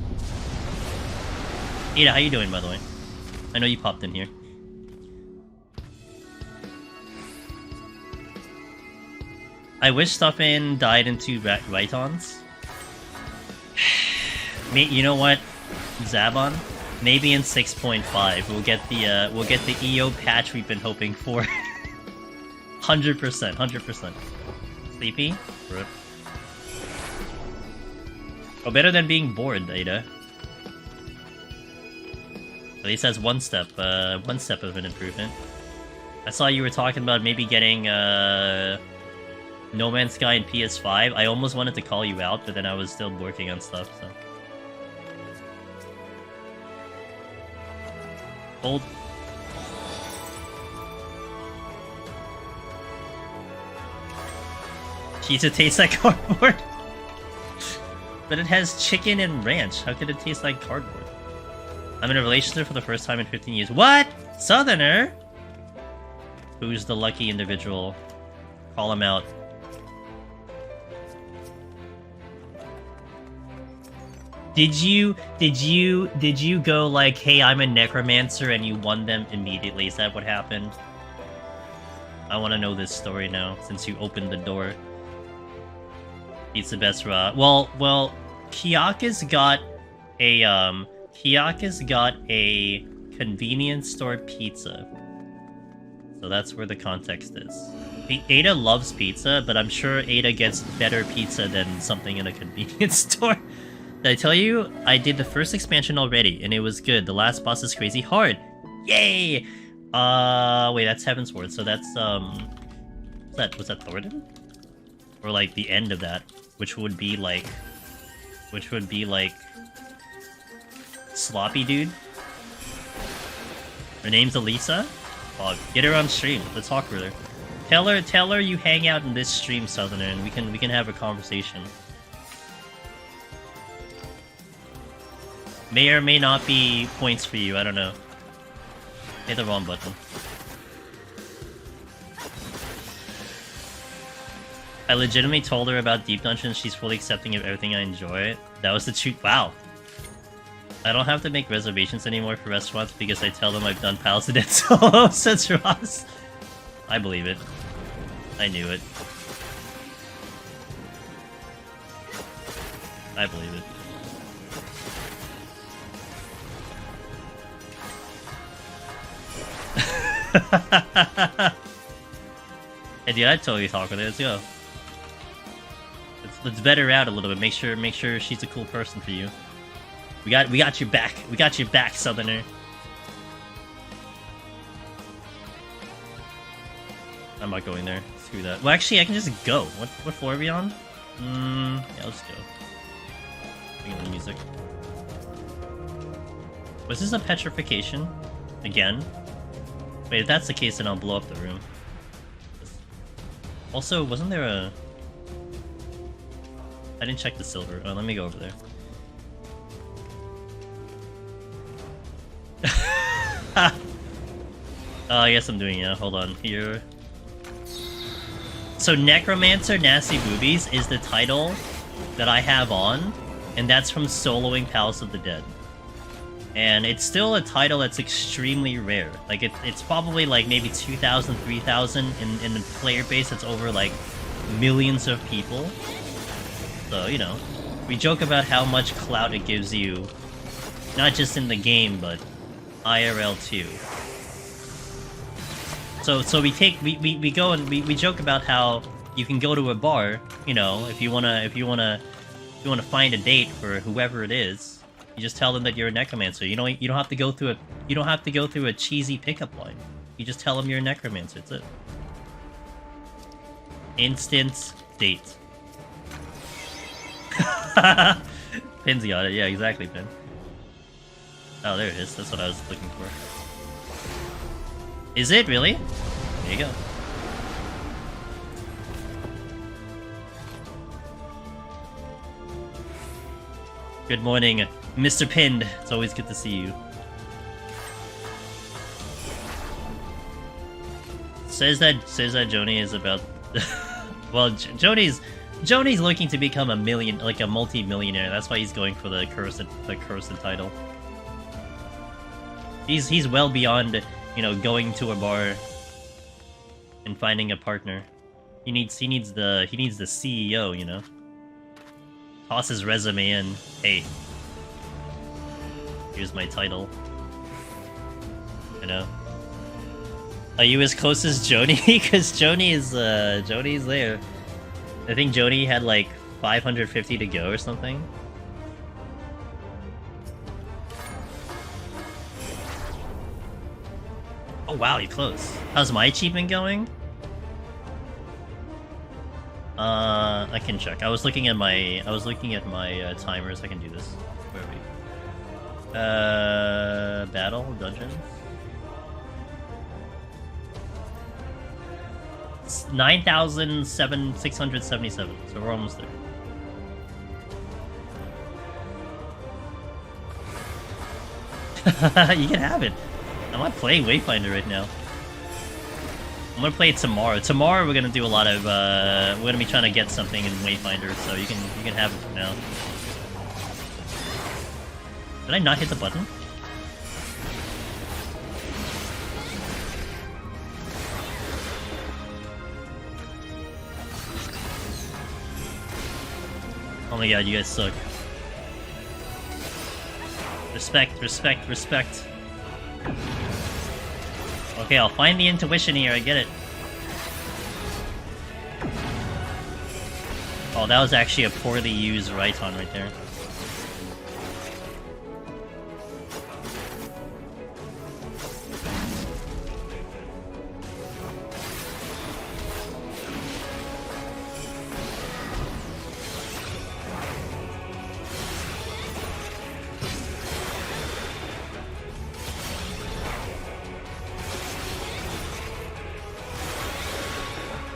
Ada, how you doing, by the way? I know you popped in here. I wish Stuffin died in 2 Rytons. You know what, Zabon? Maybe in 6.5 we'll get the EO patch we've been hoping for. 100%, 100%. Sleepy? Rip. Oh, better than being bored, Ada. At least that's one step of an improvement. I saw you were talking about maybe getting No Man's Sky and PS5. I almost wanted to call you out, but then I was still working on stuff, so. Old. Pizza tastes like cardboard. But it has chicken and ranch. How could it taste like cardboard? I'm in a relationship for the first time in 15 years. What? Southerner? Who's the lucky individual? Call him out. Did you go like, hey, I'm a necromancer, and you won them immediately? Is that what happened? I want to know this story now, since you opened the door. He's the best raw. Well, Kiyaka's got a convenience store pizza. So that's where the context is. Ada loves pizza, but I'm sure Ada gets better pizza than something in a convenience store. Did I tell you? I did the first expansion already, and it was good. The last boss is crazy hard. Yay! Wait, that's Heaven's Word, so that's, was that Thornton? Or, like, the end of that, which would be, like... Sloppy Dude? Her name's Elisa? Oh, get her on stream. Let's talk with her. Tell her you hang out in this stream, Southerner, and we can have a conversation. May or may not be points for you, I don't know. Hit the wrong button. I legitimately told her about Deep Dungeons, she's fully accepting of everything I enjoy. That was the truth. Wow. I don't have to make reservations anymore for restaurants because I tell them I've done Palace of Dead Solo, says Ross. I believe it. I knew it. I believe it. Hey dude, I'd totally talk with her. Let's go. Let's vet her out a little bit. Make sure she's a cool person for you. We got your back. We got your back, Southerner. I'm not going there. Screw that. Well, actually, I can just go. What floor are we on? Yeah, let's go. Bring in the music. Was this a petrification? Again? Wait, if that's the case, then I'll blow up the room. Also, wasn't there a... I didn't check the silver. Oh, let me go over there. I guess I'm doing it. Hold on. Here. So, Necromancer Nasty Boobies is the title that I have on, and that's from soloing Palace of the Dead. And it's still a title that's extremely rare. Like, it's probably like maybe 2,000, 3,000 in the player base that's over like millions of people. So, you know, We joke about how much clout it gives you, not just in the game, but IRL too. So we go and we joke about how you can go to a bar, you know, if you wanna find a date for whoever it is, you just tell them that you're a necromancer. You don't have to go through a cheesy pickup line. You just tell them you're a necromancer. That's it. Instant date. Pinsy on it. Yeah, exactly, Pin. Oh, there it is. That's what I was looking for. Is it really? There you go. Good morning, Mr. Pinned. It's always good to see you. Says that Joni is about. Well, Joni's looking to become a multi-millionaire. That's why he's going for the cursed title. He's well beyond, you know, going to a bar and finding a partner. He needs the CEO, you know. Toss his resume in. Hey, here's my title. You know. Are you as close as Joni? Because Joni's there. I think Joni had like 550 to go or something. Oh wow, you're close. How's my achievement going? I can check. I was looking at my timers. I can do this. Where are we? Battle dungeons. 9,677. So we're almost there. You can have it. I'm not playing Wayfinder right now. I'm gonna play it tomorrow. Tomorrow we're gonna do a lot of we're gonna be trying to get something in Wayfinder, so you can have it for now. Did I not hit the button? Oh my god, you guys suck. Respect, respect, respect. Okay, I'll find the intuition here, I get it. Oh, that was actually a poorly used Raiton right there.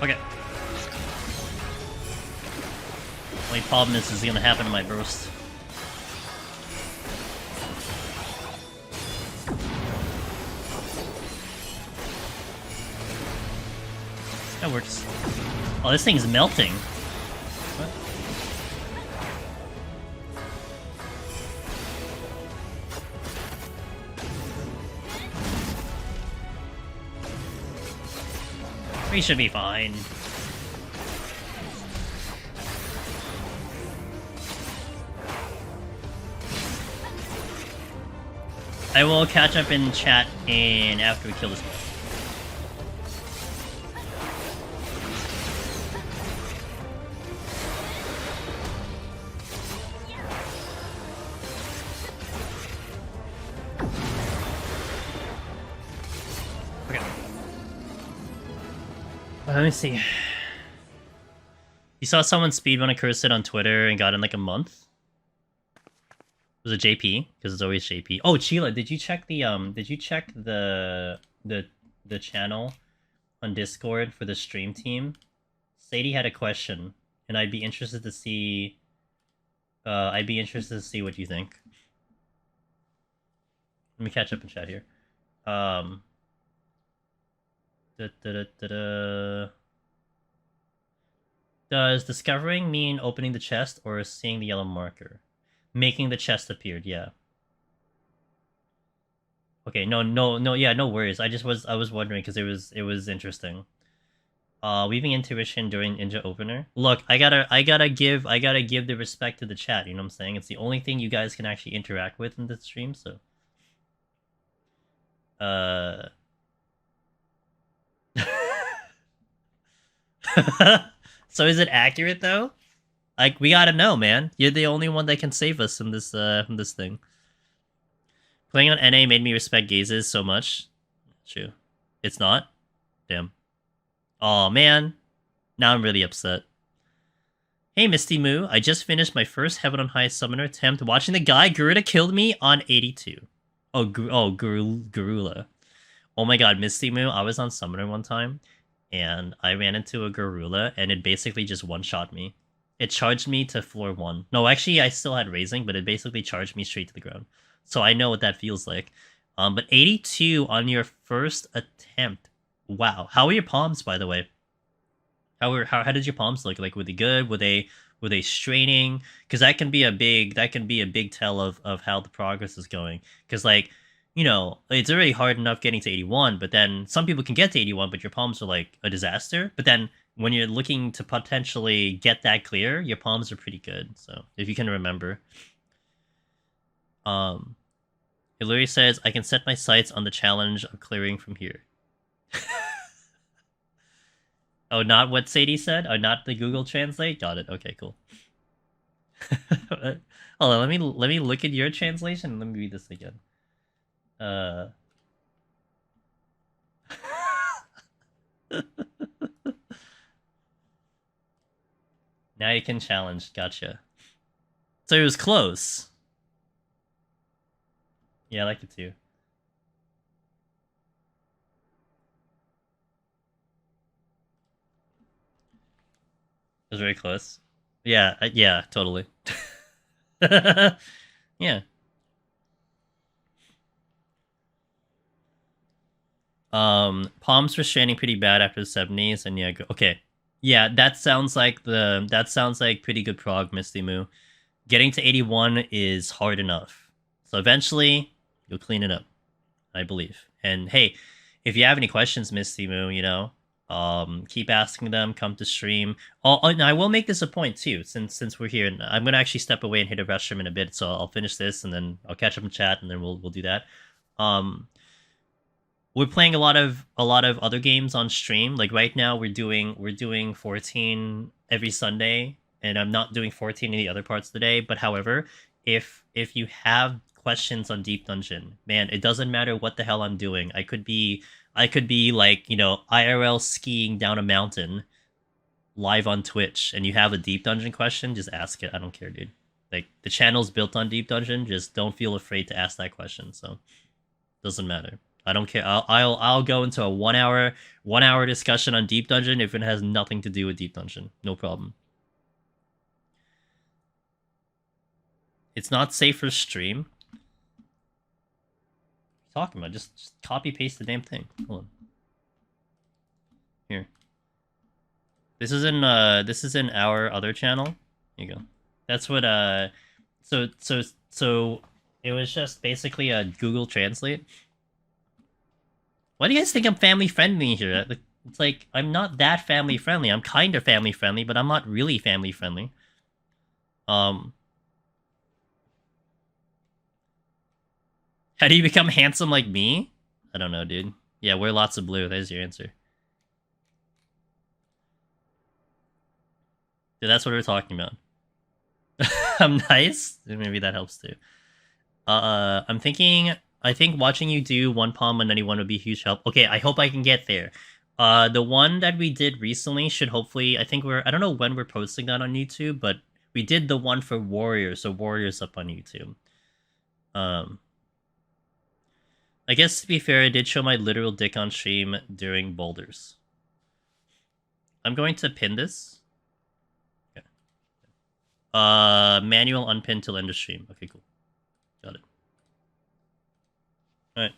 Okay. Only problem is gonna happen to my burst. That works. Oh, this thing's melting. What? We should be fine. I will catch up in chat and after we kill this guy. Let me see. You saw someone speedrun a cursed on Twitter and got in like a month? Was it JP? Because it's always JP. Oh, Sheila, did you check the channel on Discord for the stream team? Sadie had a question, and I'd be interested to see what you think. Let me catch up in chat here. Does discovering mean opening the chest or seeing the yellow marker? Making the chest appeared, yeah. Okay, no, yeah, no worries. I was wondering because it was interesting. Weaving intuition during Ninja opener. Look, I gotta give the respect to the chat. You know what I'm saying? It's the only thing you guys can actually interact with in this stream. So, so is it accurate though? Like, we gotta know, man. You're the only one that can save us from this thing. Playing on NA made me respect gazes so much. True. It's not? Damn. Oh man. Now I'm really upset. Hey Misty Moo, I just finished my first Heaven on High Summoner attempt watching the guy Garuda killed me on 82. Garula. Oh my god, Misty Moo, I was on Summoner one time, and I ran into a Garula, and it basically just one-shot me. It charged me to floor 1. No, actually, I still had raising, but it basically charged me straight to the ground. So I know what that feels like. But 82 on your first attempt. Wow. How are your palms, by the way? How did your palms look? Like, were they good? Were they straining? Because that can be a big tell of how the progress is going. Because, like, you know, it's already hard enough getting to 81, but then some people can get to 81, but your palms are like a disaster. But then when you're looking to potentially get that clear, your palms are pretty good. So if you can remember. Hilary says, I can set my sights on the challenge of clearing from here. Oh, not what Sadie said? Oh, not the Google Translate? Got it. Okay, cool. Hold on, let me look at your translation and let me read this again. Now you can challenge. Gotcha. So it was close. Yeah, I like it too. It was very close. Yeah, yeah, totally. Yeah. Palms were straining pretty bad after the 70s, and yeah, okay. Yeah, that sounds like pretty good prog, Misty Moo. Getting to 81 is hard enough. So eventually, you'll clean it up, I believe. And hey, if you have any questions, Misty Moo, you know, keep asking them, come to stream. And I will make this a point too, since we're here. And I'm gonna actually step away and hit a restroom in a bit, so I'll finish this and then I'll catch up in chat and then we'll do that. We're playing a lot of other games on stream. Like right now we're doing 14 every Sunday, and I'm not doing 14 in the other parts of the day. But however, if you have questions on Deep Dungeon, man, it doesn't matter what the hell I'm doing. I could be like, you know, IRL skiing down a mountain live on Twitch, and you have a Deep Dungeon question, just ask it. I don't care, dude. Like, the channel's built on Deep Dungeon, just don't feel afraid to ask that question. So doesn't matter. I don't care. I'll go into a 1 hour discussion on Deep Dungeon if it has nothing to do with Deep Dungeon. No problem. It's not safe for stream. What are you talking about? Just copy paste the damn thing. Hold on. Here. This is in our other channel. Here you go. That's what so it was just basically a Google Translate. Why do you guys think I'm family friendly here? It's like, I'm not that family friendly. I'm kind of family friendly, but I'm not really family friendly. How do you become handsome like me? I don't know, dude. Yeah, wear lots of blue. There's your answer. Dude, that's what we're talking about. I'm nice? Maybe that helps too. I think watching you do one palm on 91 would be a huge help. Okay, I hope I can get there. The one that we did recently should hopefully, I don't know when we're posting that on YouTube, but we did the one for Warriors, so Warriors up on YouTube. I guess to be fair, I did show my literal dick on stream during boulders. I'm going to pin this. Okay. Manual unpin till end of stream. Okay, cool. Got it. Alright.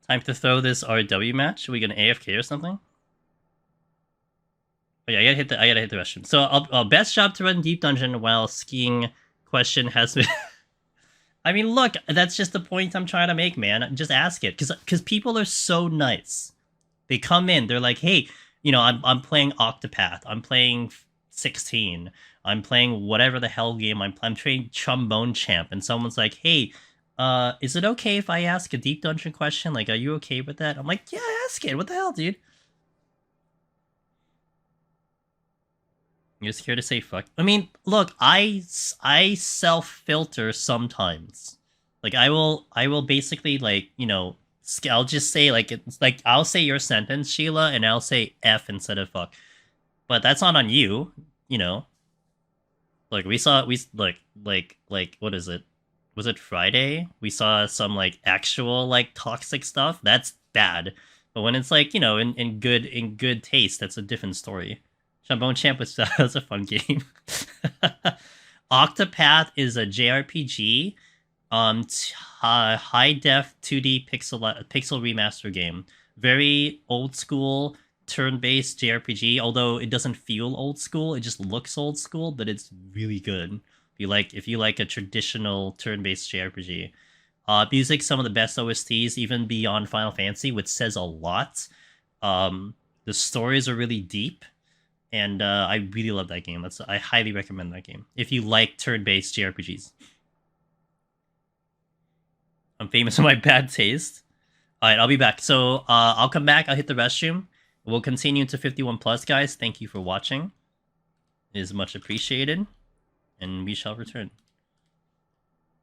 Time to throw this RW match. Are we gonna AFK or something? Oh yeah, I gotta hit the restroom. So I'll best job to run Deep Dungeon while skiing question has been I mean, look, that's just the point I'm trying to make, man. Just ask it, because people are so nice. They come in, they're like, hey, I'm playing Octopath, I'm playing 16, I'm playing whatever the hell game I'm playing Trombone Champ, and someone's like, hey, is it okay if I ask a deep dungeon question? Like, are you okay with that? I'm like, yeah, ask it. What the hell, dude? You're scared to say fuck? I mean, look, I self-filter sometimes. Like, I will basically, like, I'll just say, like, it's like, I'll say your sentence, Sheila, and I'll say F instead of fuck. But that's not on you, Like, what is it? Was it Friday? We saw some, like, actual, like, toxic stuff. That's bad. But when it's, like, in good taste, that's a different story. Trombone Champ was a fun game. Octopath is a JRPG, high def 2D pixel remaster game. Very old school turn-based JRPG. Although it doesn't feel old school, it just looks old school, but it's really good. If you like a traditional turn-based JRPG. Music, some of the best OSTs, even beyond Final Fantasy, which says a lot. The stories are really deep. And I really love that game. I highly recommend that game if you like turn-based JRPGs. I'm famous for my bad taste. All right, I'll be back. So I'll come back. I'll hit the restroom. We'll continue to 51 plus, guys. Thank you for watching. It is much appreciated, and we shall return.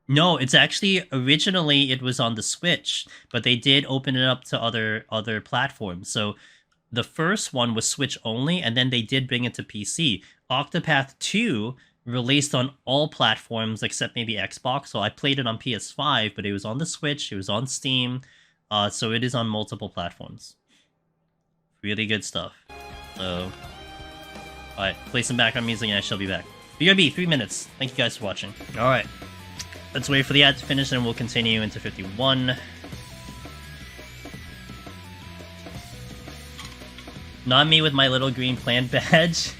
No, it's actually originally it was on the Switch, but they did open it up to other platforms. So the first one was Switch only, and then they did bring it to PC. Octopath 2 released on all platforms except maybe Xbox, so I played it on PS5, but it was on the Switch, it was on Steam, so it is on multiple platforms. Really good stuff. So, alright, play some background music and I shall be back. BRB, 3 minutes. Thank you guys for watching. Alright, let's wait for the ad to finish and we'll continue into 51. Not me with my little green plant badge.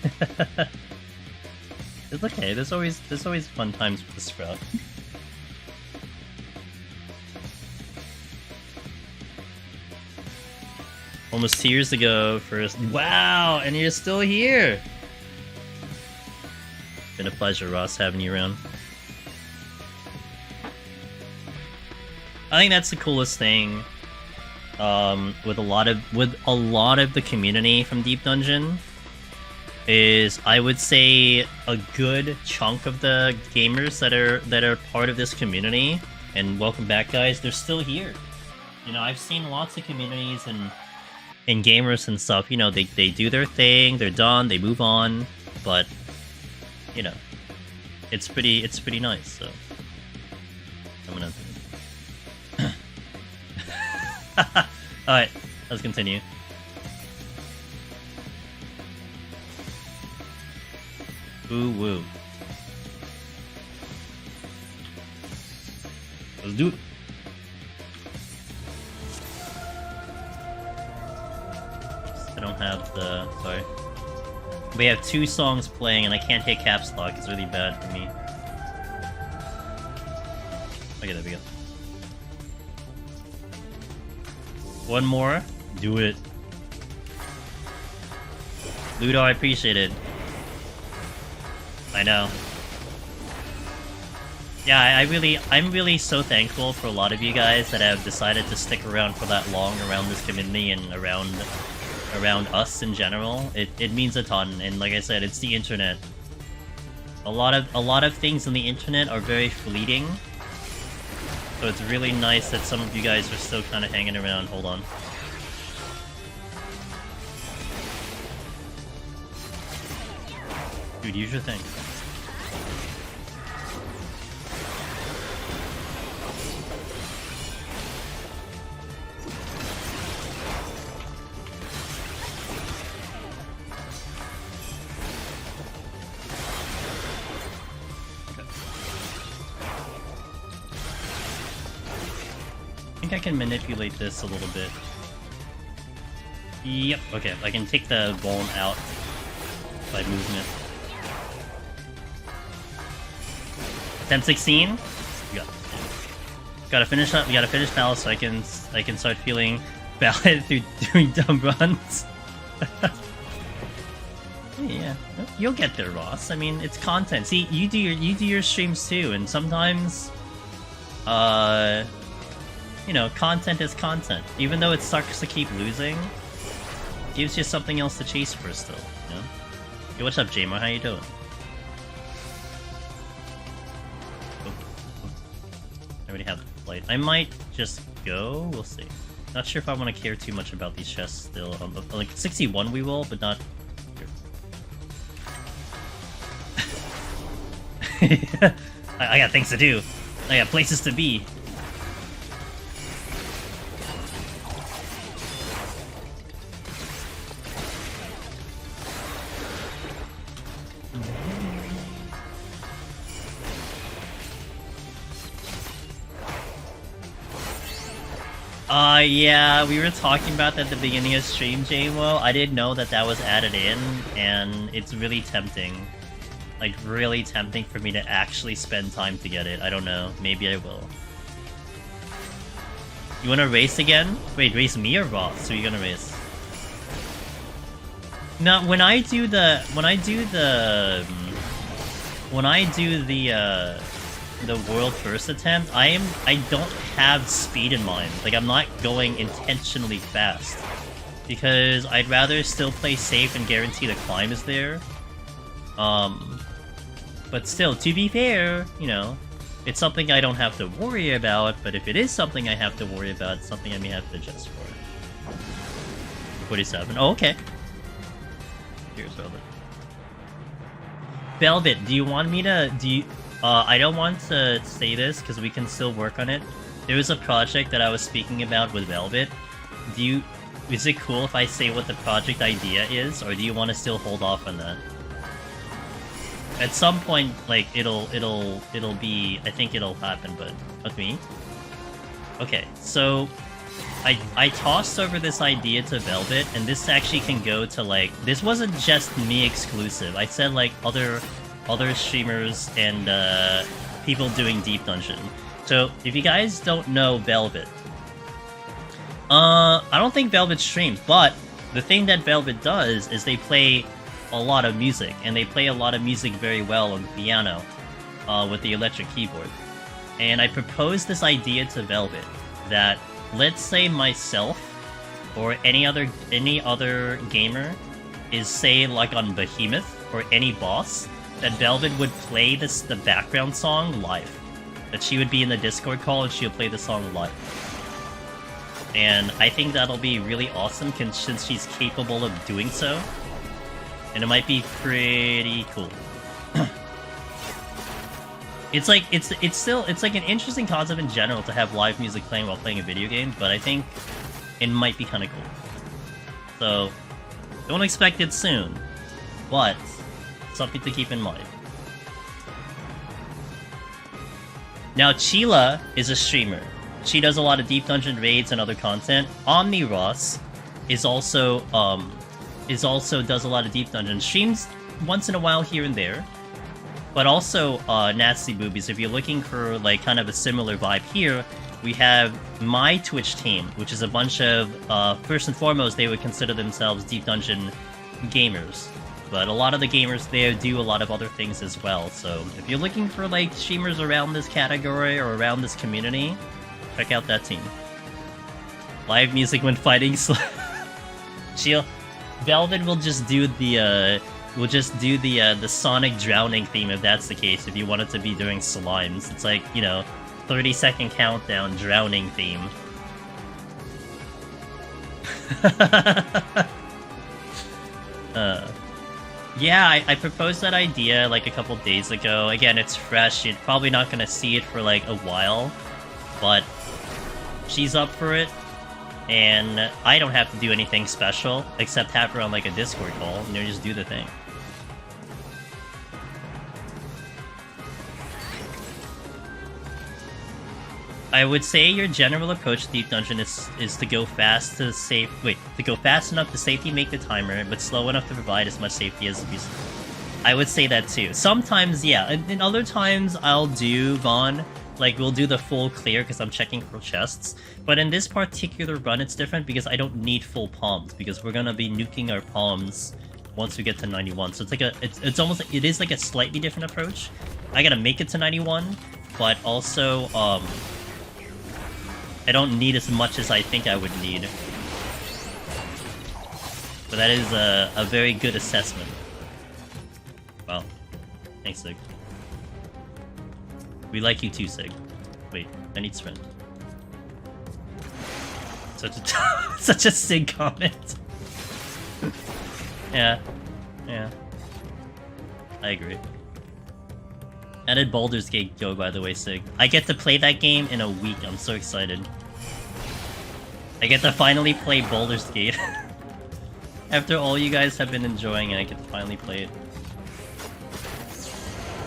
It's okay. There's always fun times with the Sprout. Almost 2 years ago, first. Wow, and you're still here. Been a pleasure, Ross, having you around. I think that's the coolest thing. With a lot of the community from Deep Dungeon is, I would say, a good chunk of the gamers that are part of this community. And welcome back, guys. They're still here. I've seen lots of communities and gamers and stuff. They do their thing. They're done. They move on. But it's pretty nice. So I'm gonna. Alright, let's continue. Ooh woo. Let's do it. I don't have the... sorry. We have 2 songs playing and I can't hit caps lock. It's really bad for me. Okay, there we go. One more. Do it. Ludo, I appreciate it. I know. Yeah, I'm really so thankful for a lot of you guys that have decided to stick around for that long around this community and around us in general. It means a ton, and like I said, it's the internet. A lot of things on the internet are very fleeting. So it's really nice that some of you guys are still kind of hanging around. Hold on. Dude, use your thing. I think I can manipulate this a little bit. Yep, okay, I can take the bone out by movement. 10-16? You got it. Gotta finish up. We gotta finish now so I can start feeling bad through doing dumb runs. Yeah, you'll get there, Ross. I mean, it's content. See, you do your streams too, and sometimes, you know, content is content. Even though it sucks to keep losing, it gives you something else to chase for still. You know? Hey, what's up, J-Mo? How you doing? I already have the flight. I might just go. We'll see. Not sure if I want to care too much about these chests still. Like 61 we will, but not. I got things to do. I got places to be. Yeah, we were talking about that at the beginning of stream, JMO. I didn't know that that was added in, and it's really tempting. Like, really tempting for me to actually spend time to get it. I don't know. Maybe I will. You wanna race again? Wait, race me or Ross? Who are you gonna race? Now, when I do the world first attempt, I don't have speed in mind. Like, I'm not going intentionally fast. Because I'd rather still play safe and guarantee the climb is there. But still, to be fair, you know, it's something I don't have to worry about, but if it is something I have to worry about, it's something I may have to adjust for. 47. Oh, okay. Here's Velvet. Velvet, do you want me to... I don't want to say this, because we can still work on it. There was a project that I was speaking about with Velvet. Is it cool if I say what the project idea is, or do you want to still hold off on that? At some point, like, it'll be... I think it'll happen, but... With me? Okay, so... I tossed over this idea to Velvet, and this actually can go to, like... This wasn't just me exclusive. I said, like, other streamers and, people doing Deep Dungeon. So, if you guys don't know Velvet... I don't think Velvet streams, but... The thing that Velvet does is they play... a lot of music, and they play a lot of music very well on piano with the electric keyboard. And I proposed this idea to Velvet that, let's say myself or any other gamer is, say, like on Behemoth or any boss, that Velvet would play the background song live. That she would be in the Discord call and she would play the song live. And I think that'll be really awesome since she's capable of doing so. And it might be pretty cool. It's like an interesting concept in general to have live music playing while playing a video game, but I think it might be kind of cool. So, don't expect it soon, but something to keep in mind. Now, Chila is a streamer. She does a lot of Deep Dungeon raids and other content. Omni Ross is also does a lot of Deep Dungeon streams once in a while here and there, but also Nasty Boobies. If you're looking for like kind of a similar vibe here, we have my Twitch team, which is a bunch of first and foremost they would consider themselves Deep Dungeon gamers, but a lot of the gamers there do a lot of other things as well. So if you're looking for like streamers around this category or around this community, check out that team. Live music when fighting. Velvet will just do the Sonic drowning theme if that's the case, if you want it to be doing slimes. It's like, you know, 30-second countdown drowning theme. Yeah, I proposed that idea like a couple days ago. Again, it's fresh, you're probably not gonna see it for like a while, but she's up for it. And I don't have to do anything special, except have her on like a Discord call, you know, just do the thing. I would say your general approach to Deep Dungeon is to go fast to go fast enough to safety make the timer, but slow enough to provide as much safety as possible. I would say that too. Sometimes, yeah, and other times I'll do, Vaughn, Like, we'll do the full clear because I'm checking for chests. But in this particular run, it's different because I don't need full palms because we're gonna be nuking our palms once we get to 91. So it's like it's almost, it is like a slightly different approach. I gotta make it to 91, but also, I don't need as much as I think I would need. But that is a very good assessment. Wow. Thanks, Sig. We like you too, Sig. Wait, I need sprint. Such a such a Sig comment. Yeah. I agree. Added Baldur's Gate Go, by the way, Sig. I get to play that game in a week. I'm so excited. I get to finally play Baldur's Gate. After all you guys have been enjoying it, I get to finally play it.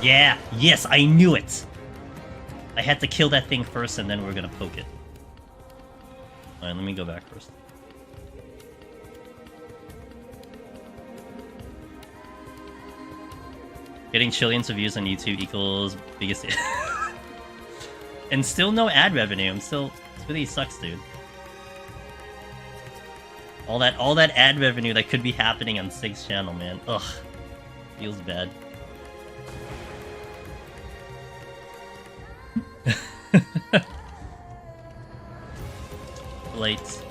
Yeah! Yes, I knew it! I had to kill that thing first and then we're gonna poke it. Alright, let me go back first. Getting trillions of views on YouTube equals biggest... And still no ad revenue. It really sucks, dude. All that ad revenue that could be happening on Sig's channel, man. Ugh. Feels bad. Late.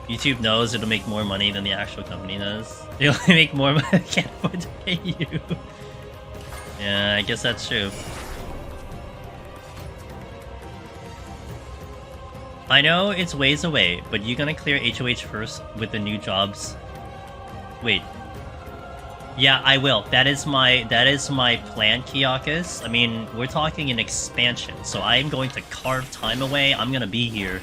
YouTube knows it'll make more money than the actual company does. They only make more money. I can't afford to pay you. Yeah, I guess that's true. I know it's ways away, but you gonna clear HOH first with the new jobs? Wait. Yeah, I will. That is my plan, Kiyakas. I mean, we're talking an expansion, so I'm going to carve time away. I'm gonna be here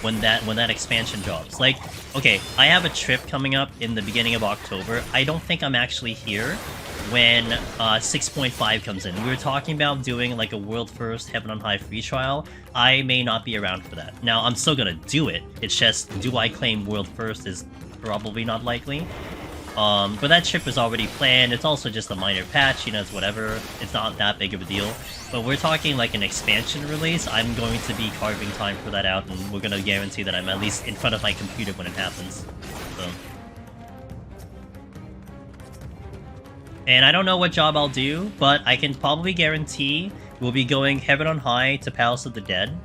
when that expansion drops. Like, okay, I have a trip coming up in the beginning of October. I don't think I'm actually here when 6.5 comes in. We were talking about doing like a world first Heaven on High free trial. I may not be around for that. Now, I'm still gonna do it. It's just, do I claim world first is probably not likely. But that trip is already planned. It's also just a minor patch, you know, it's whatever. It's not that big of a deal. But we're talking like an expansion release. I'm going to be carving time for that out, and we're gonna guarantee that I'm at least in front of my computer when it happens. So. And I don't know what job I'll do, but I can probably guarantee we'll be going Heaven on High to Palace of the Dead.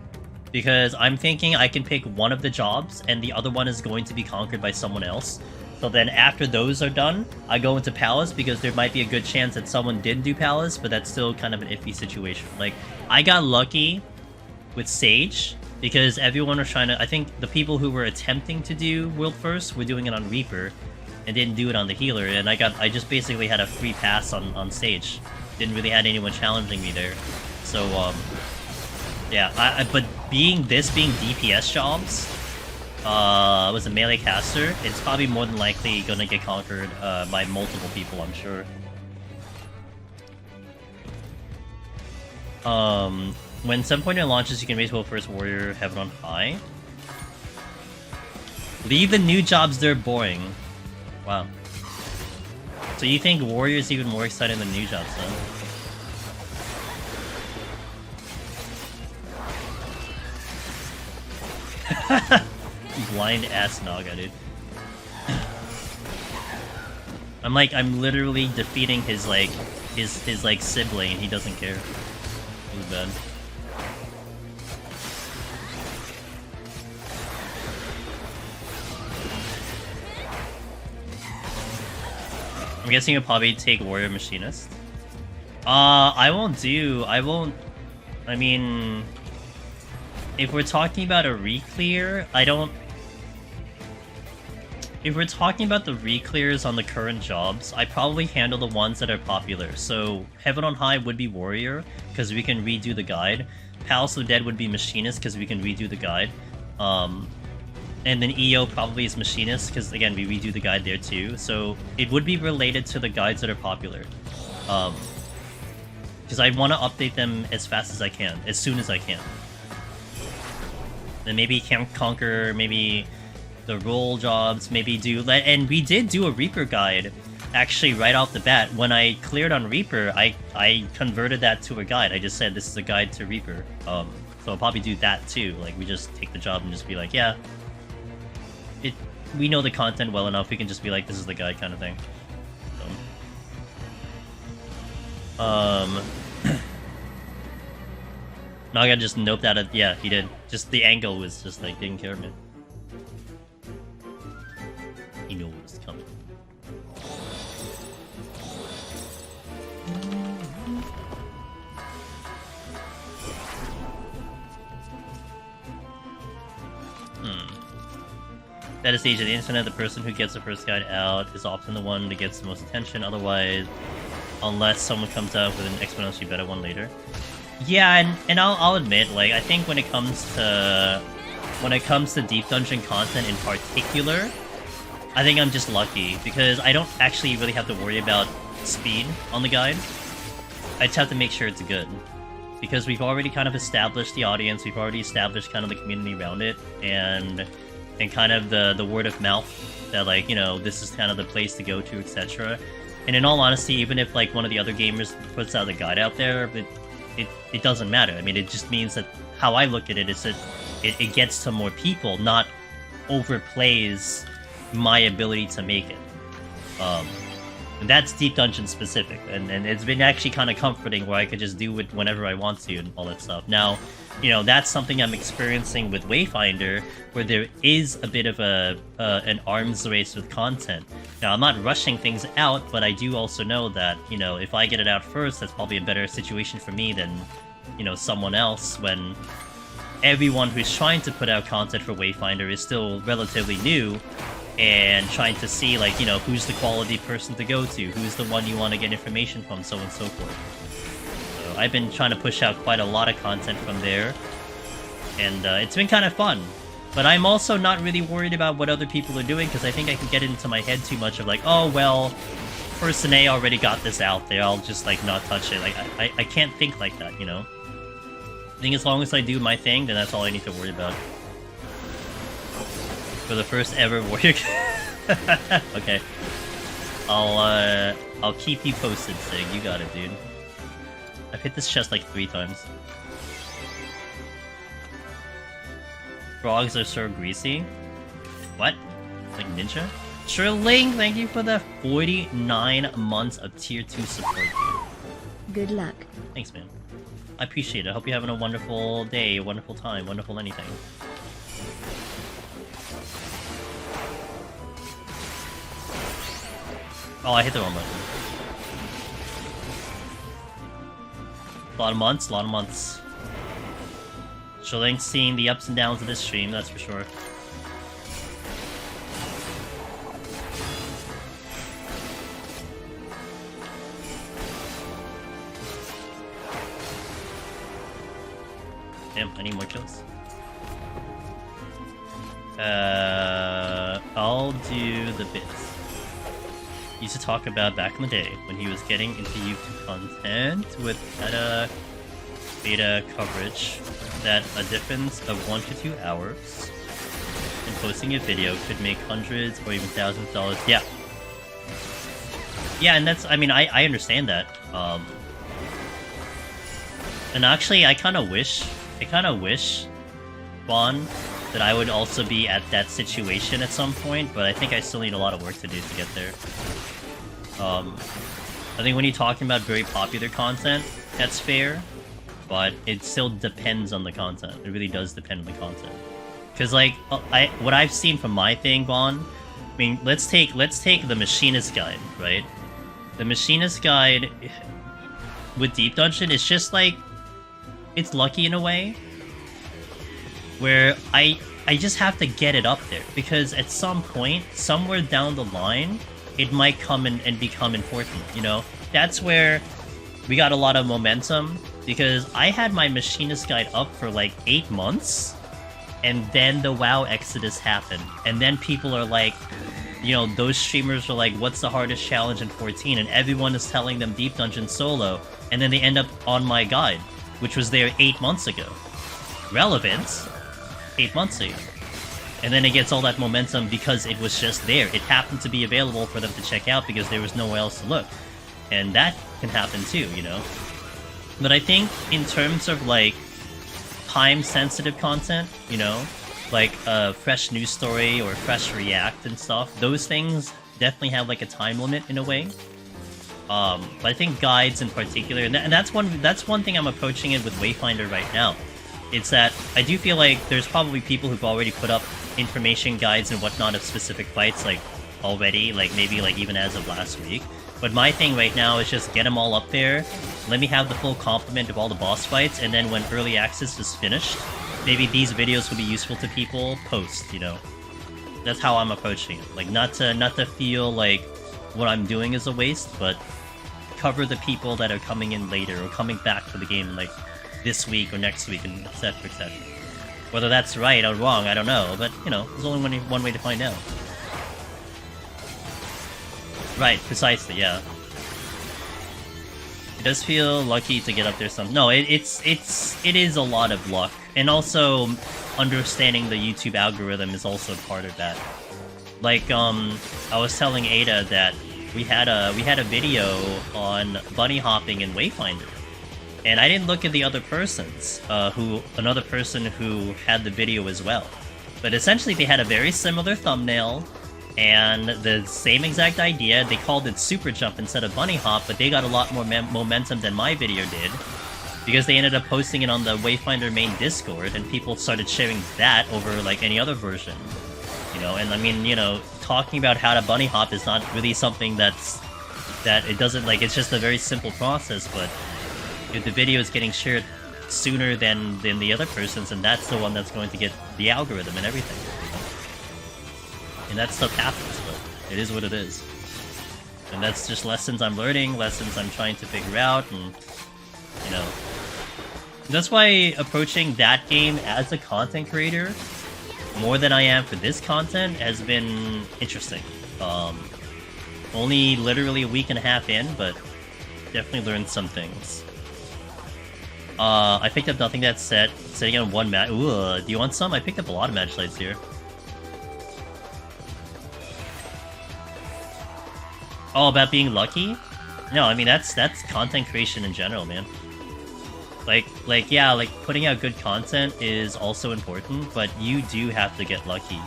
Because I'm thinking I can pick one of the jobs, and the other one is going to be conquered by someone else. So then after those are done, I go into Palace, because there might be a good chance that someone did do Palace, but that's still kind of an iffy situation. Like, I got lucky with Sage, because everyone was trying to... I think the people who were attempting to do World First were doing it on Reaper, and didn't do it on the healer, and I just basically had a free pass on Sage. Didn't really had anyone challenging me there. So, yeah, but being DPS jobs, was a melee caster, it's probably more than likely gonna get conquered by multiple people, I'm sure. When 7.0 launches, you can raise World First Warrior Heaven on High. Leave the new jobs, they're boring. Wow. So you think Warrior's even more exciting than new jobs, huh? Blind ass Naga, dude. I'm literally defeating his sibling and he doesn't care. It was bad. I'm guessing you'll probably take Warrior Machinist. I mean, if we're talking about a re-clear, if we're talking about the re-clears on the current jobs, I probably handle the ones that are popular. So, Heaven on High would be Warrior, because we can redo the guide. Palace of the Dead would be Machinist, because we can redo the guide. And then EO probably is Machinist, because again, we redo the guide there too. So it would be related to the guides that are popular. Because I want to update them as fast as I can, as soon as I can. And maybe Camp Conquer, maybe the role jobs, maybe do... And we did do a Reaper guide actually right off the bat, when I cleared on Reaper, I converted that to a guide. I just said this is a guide to Reaper. So I'll probably do that too. Like, we just take the job and just be like, yeah, we know the content well enough. We can just be like, this is the guide kind of thing. So, Naga just noped out of... Yeah, he did. Just the angle was just like, didn't care, man. He knew what was coming. That is the age of the internet. The person who gets the first guide out is often the one that gets the most attention. Otherwise, unless someone comes out with an exponentially better one later. Yeah, and I'll admit, like, I think when it comes to deep dungeon content in particular, I think I'm just lucky because I don't actually really have to worry about speed on the guide. I just have to make sure it's good. Because we've already kind of established the audience, we've already established kind of the community around it, and kind of the word of mouth that, like, you know, this is kind of the place to go to, etc. And in all honesty, even if like one of the other gamers puts out a guide out there, it doesn't matter. I mean, it just means that how I look at it is that it gets to more people, not overplays my ability to make it. And that's Deep Dungeon specific, and it's been actually kind of comforting where I could just do it whenever I want to and all that stuff. Now, you know, that's something I'm experiencing with Wayfinder, where there is a bit of an arms race with content. Now, I'm not rushing things out, but I do also know that, you know, if I get it out first, that's probably a better situation for me than, you know, someone else, when everyone who's trying to put out content for Wayfinder is still relatively new, and trying to see, like, you know, who's the quality person to go to, who's the one you want to get information from, so on and so forth. So I've been trying to push out quite a lot of content from there, and it's been kind of fun. But I'm also not really worried about what other people are doing, because I think I can get into my head too much of like, oh, well, person A already got this out there, I'll just, like, not touch it. Like, I can't think like that, you know? I think as long as I do my thing, then that's all I need to worry about. For the first ever warrior. Okay. I'll keep you posted, Sig. You got it, dude. I've hit this chest like 3 times. Frogs are so greasy. What? Like ninja? Shirling, thank you for the 49 months of tier 2 support, dude. Good luck. Thanks, man. I appreciate it. I hope you're having a wonderful day, a wonderful time, wonderful anything. Oh, I hit the wrong button. A lot of months, a lot of months. Shilling's seeing the ups and downs of this stream, that's for sure. Damn, I need more kills. I'll do the bits. Used to talk about back in the day when he was getting into YouTube content with beta coverage, that a difference of 1 to 2 hours in posting a video could make hundreds or even thousands of dollars. Yeah. Yeah, and that's, I mean, I understand that. And actually, I kind of wish, Vaughn, that I would also be at that situation at some point, but I think I still need a lot of work to do to get there. I think when you're talking about very popular content, that's fair, but it still depends on the content. It really does depend on the content. Because, like, what I've seen from my thing, Vaughn, I mean, let's take the Machinist Guide, right? The Machinist Guide with Deep Dungeon is just like, it's lucky in a way, where I just have to get it up there, because at some point, somewhere down the line, it might come in and become important, you know? That's where we got a lot of momentum, because I had my Machinist Guide up for like 8 months, and then the WoW Exodus happened, and then people are like, you know, those streamers are like, what's the hardest challenge in 14? And everyone is telling them Deep Dungeon Solo, and then they end up on my guide, which was there 8 months ago. Relevant, 8 months ago. And then it gets all that momentum because it was just there. It happened to be available for them to check out because there was nowhere else to look. And that can happen too, you know? But I think in terms of, like, time-sensitive content, you know? Like a fresh news story or fresh react and stuff, those things definitely have, like, a time limit in a way. But I think guides in particular, and that's one thing I'm approaching it with Wayfinder right now. It's that I do feel like there's probably people who've already put up information guides and whatnot of specific fights, like, already, like, maybe, like, even as of last week. But my thing right now is just get them all up there, let me have the full complement of all the boss fights, and then when early access is finished, maybe these videos will be useful to people post, you know? That's how I'm approaching it. Like, not to feel like what I'm doing is a waste, but cover the people that are coming in later or coming back to the game, like, this week or next week, and etc, etc. Whether that's right or wrong, I don't know, but, you know, there's only one way to find out. Right, precisely, yeah. It does feel lucky to get up there some. No, it is a lot of luck. And also, understanding the YouTube algorithm is also part of that. Like, I was telling Ada that we had a video on bunny hopping in Wayfinder. And I didn't look at the other persons, another person who had the video as well. But essentially they had a very similar thumbnail, and the same exact idea. They called it super jump instead of bunny hop, but they got a lot more momentum than my video did. Because they ended up posting it on the Wayfinder main Discord, and people started sharing that over, like, any other version. You know, and I mean, you know, talking about how to bunny hop is not really something that it doesn't, like, it's just a very simple process, but if the video is getting shared sooner than the other person's, and that's the one that's going to get the algorithm and everything. And that stuff happens, but it is what it is. And that's just lessons I'm learning, lessons I'm trying to figure out, and, you know. That's why approaching that game as a content creator, more than I am for this content, has been interesting. Only literally a week and a half in, but definitely learned some things. I picked up nothing that's setting on one match. Ooh, do you want some? I picked up a lot of match lights here. Oh, about being lucky? No, I mean that's content creation in general, man. Like yeah, like putting out good content is also important, but you do have to get lucky.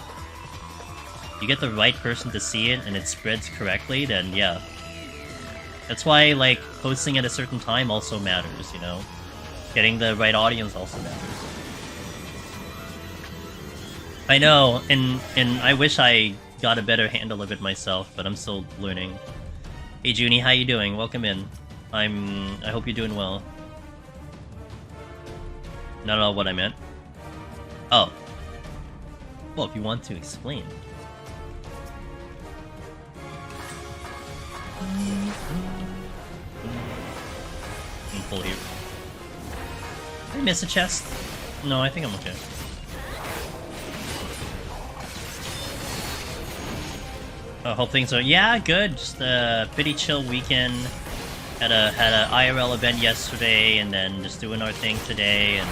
You get the right person to see it and it spreads correctly, then yeah. That's why, like, posting at a certain time also matters, you know? Getting the right audience also matters. I know, and I wish I got a better handle of it myself, but I'm still learning. Hey Junie, how you doing? Welcome in. I hope you're doing well. Not at all what I meant. Oh. Well, if you want to explain. I'm full here. Did I miss a chest? No, I think I'm okay. Hope things are, yeah, good. Just a pretty chill weekend. Had a IRL event yesterday, and then just doing our thing today, and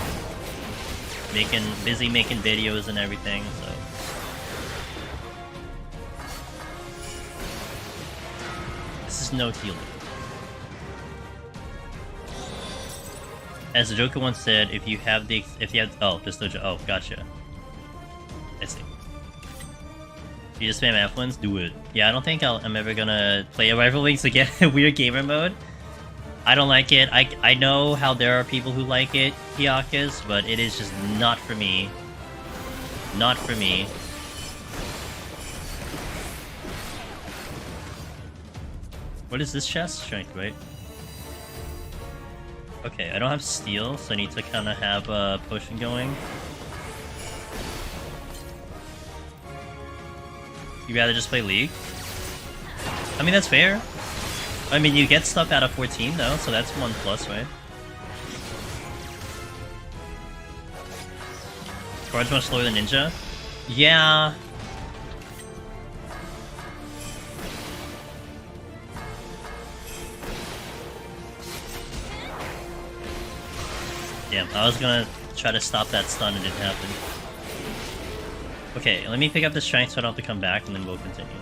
busy making videos and everything. So this is no deal. As the Joker once said, if you have oh, this dojo, oh, gotcha. I see. If you just spam F1s, do it. Yeah, I don't think I'm ever gonna play a Rival Wings again in weird gamer mode. I don't like it. I know how there are people who like it, Hyakus, but it is just not for me. Not for me. What is this chest? Strength, right? Okay, I don't have steel, so I need to kind of have a potion going. You'd rather just play League? I mean, that's fair. I mean, you get stuff out of 14, though, so that's 1 plus, right? Forge much slower than Ninja? Yeah. Damn, I was gonna try to stop that stun and it didn't happen. Okay, let me pick up the strength so I don't have to come back, and then we'll continue.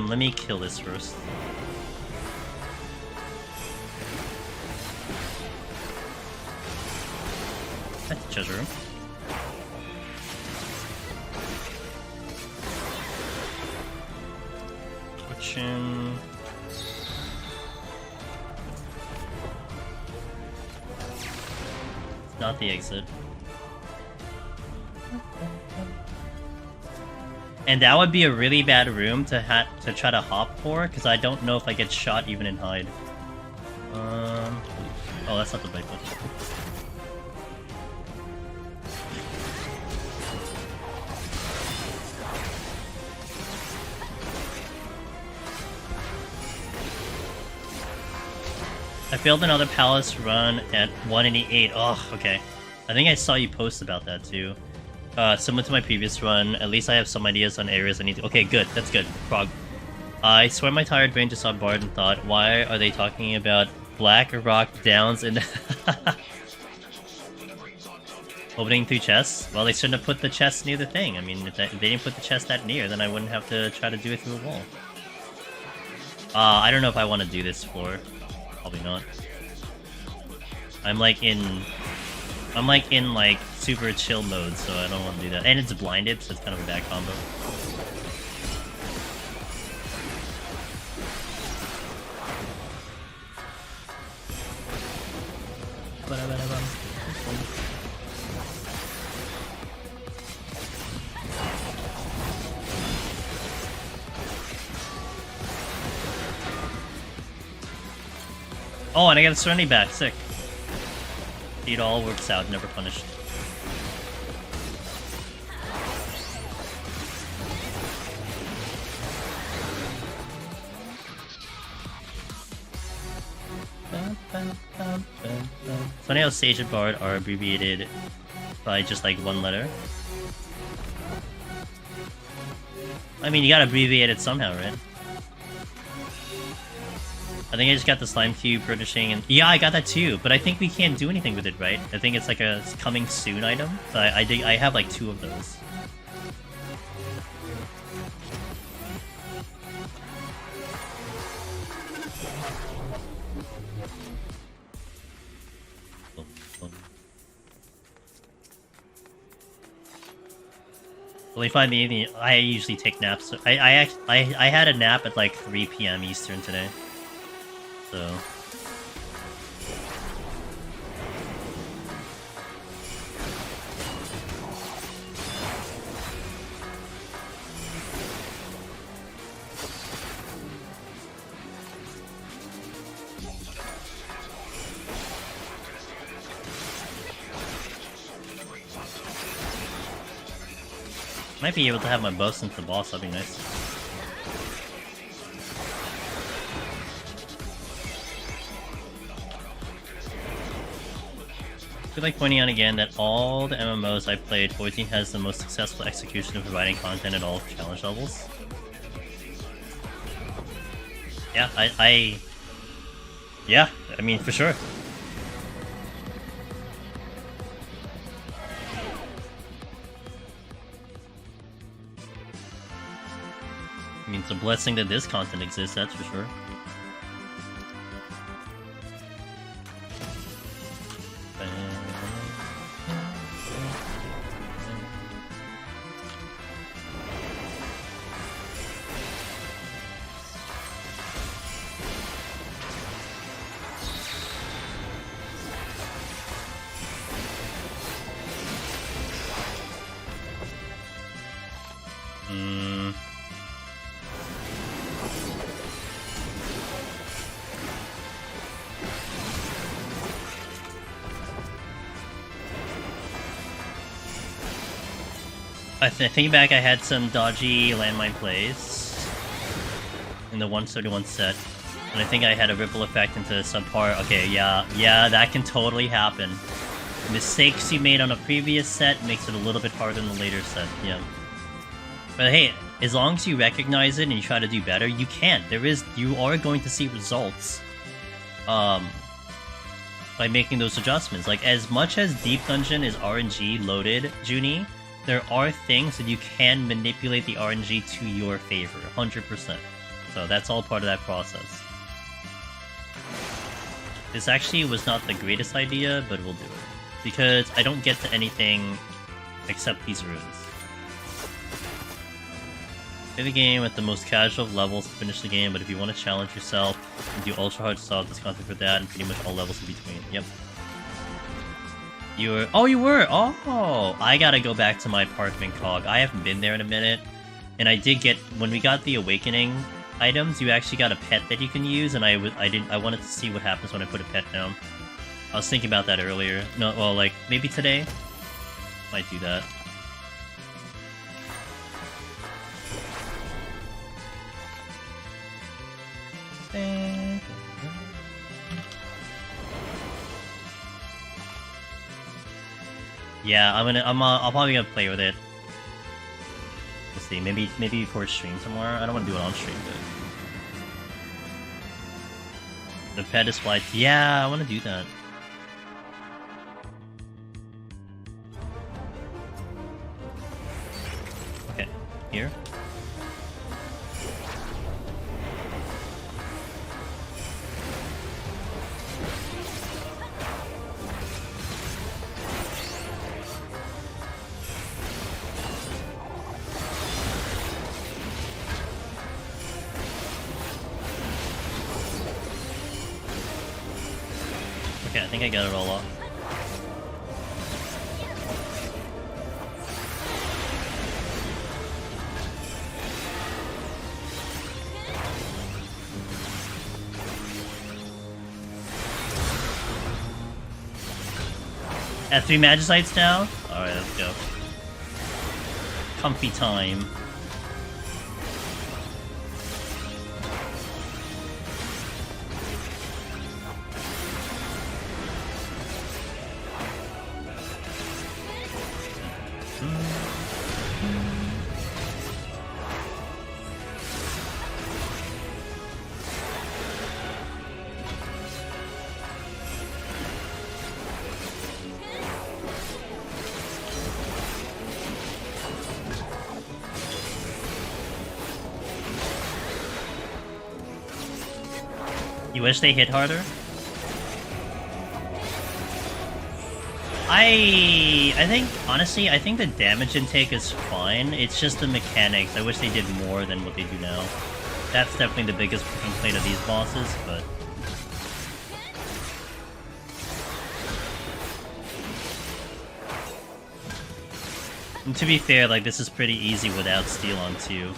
Let me kill this first. That's the treasure room. Fortune. Not the exit. And that would be a really bad room to try to hop for, because I don't know if I get shot even in hide. Oh, that's not the right one. I failed another palace run at 188. Oh, okay. I think I saw you post about that too. Similar to my previous run, at least I have some ideas on areas I need to... Okay, good. That's good. Frog. I swear my tired brain just saw Bard and thought, why are they talking about Black Rock Downs in... Opening 3 chests? Well, they shouldn't have put the chest near the thing. I mean, if they didn't put the chest that near, then I wouldn't have to try to do it through a wall. I don't know if I want to do this for... Probably not. I'm like in super chill mode, so I don't want to do that. And it's blinded, so it's kind of a bad combo. Oh, and I got a Serenity back. Sick. It all works out, never punished. Funny how Sage and Bard are abbreviated by just like one letter. I mean, you gotta abbreviate it somehow, right? I think I just got the slime cube furnishing, and yeah, I got that too. But I think we can't do anything with it, right? I think it's like a coming soon item. So I have like 2 of those. Well, if I'm eating, I usually take naps. I had a nap at like 3 PM Eastern today. So might be able to have my buff since the boss, that'd be nice. I feel like pointing out again that all the MMOs I played, 14 has the most successful execution of providing content at all challenge levels. Yeah, yeah, I mean, for sure. I mean, it's a blessing that this content exists, that's for sure. I think back, I had some dodgy landmine plays in the 131 set, and I think I had a ripple effect into subpar. Okay, yeah, that can totally happen. Mistakes you made on a previous set makes it a little bit harder in the later set, yeah. But hey, as long as you recognize it and you try to do better, you can. You are going to see results by making those adjustments. Like, as much as Deep Dungeon is RNG loaded, Junie, there are things that you can manipulate the RNG to your favor, 100%. So that's all part of that process. This actually was not the greatest idea, but we'll do it. Because I don't get to anything except these runes. Play the game at the most casual of levels to finish the game, but if you want to challenge yourself and do ultra hard stuff, there's content for that, and pretty much all levels in between. Yep. You were... Oh, you were! Oh! I gotta go back to my Parkman Cog. I haven't been there in a minute. And I did get... When we got the Awakening items, you actually got a pet that you can use, and I wanted to see what happens when I put a pet down. I was thinking about that earlier. No, well, like, maybe today? Might do that. Yeah, I'll probably gonna play with it. We'll see. Maybe for a stream tomorrow. I don't want to do it on stream, but the pet is flight. Yeah, I want to do that. Okay, here. Okay, I think I got it all off. At 3 Magicites now? Alright, let's go. Comfy time. You wish they hit harder? I think, honestly, I think the damage intake is fine. It's just the mechanics. I wish they did more than what they do now. That's definitely the biggest complaint of these bosses, but... And to be fair, like, this is pretty easy without Steel on 2.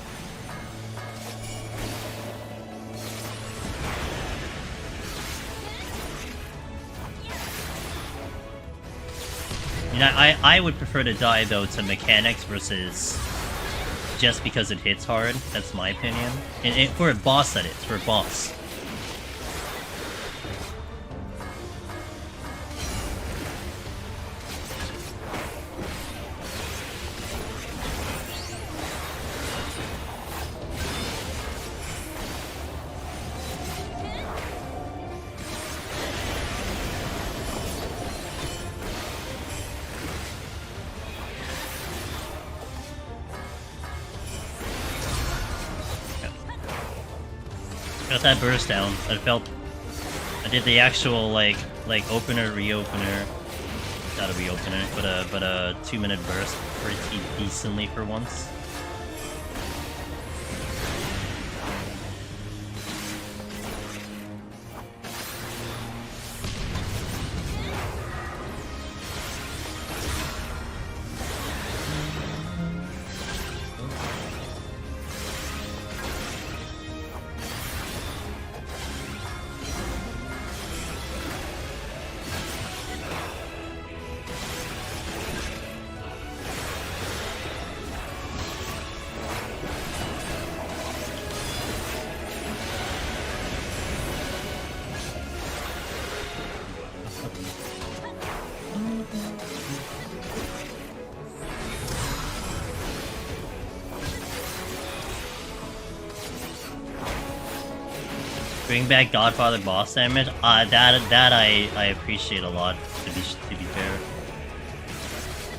You know, I would prefer to die, though, to mechanics versus just because it hits hard. That's my opinion. And for a boss, that is. For a boss. Got that burst down. I did the actual like opener, reopener. Not a reopener, but a 2-minute burst pretty decently for once. Bring back Godfather boss damage. That I appreciate a lot. To be fair.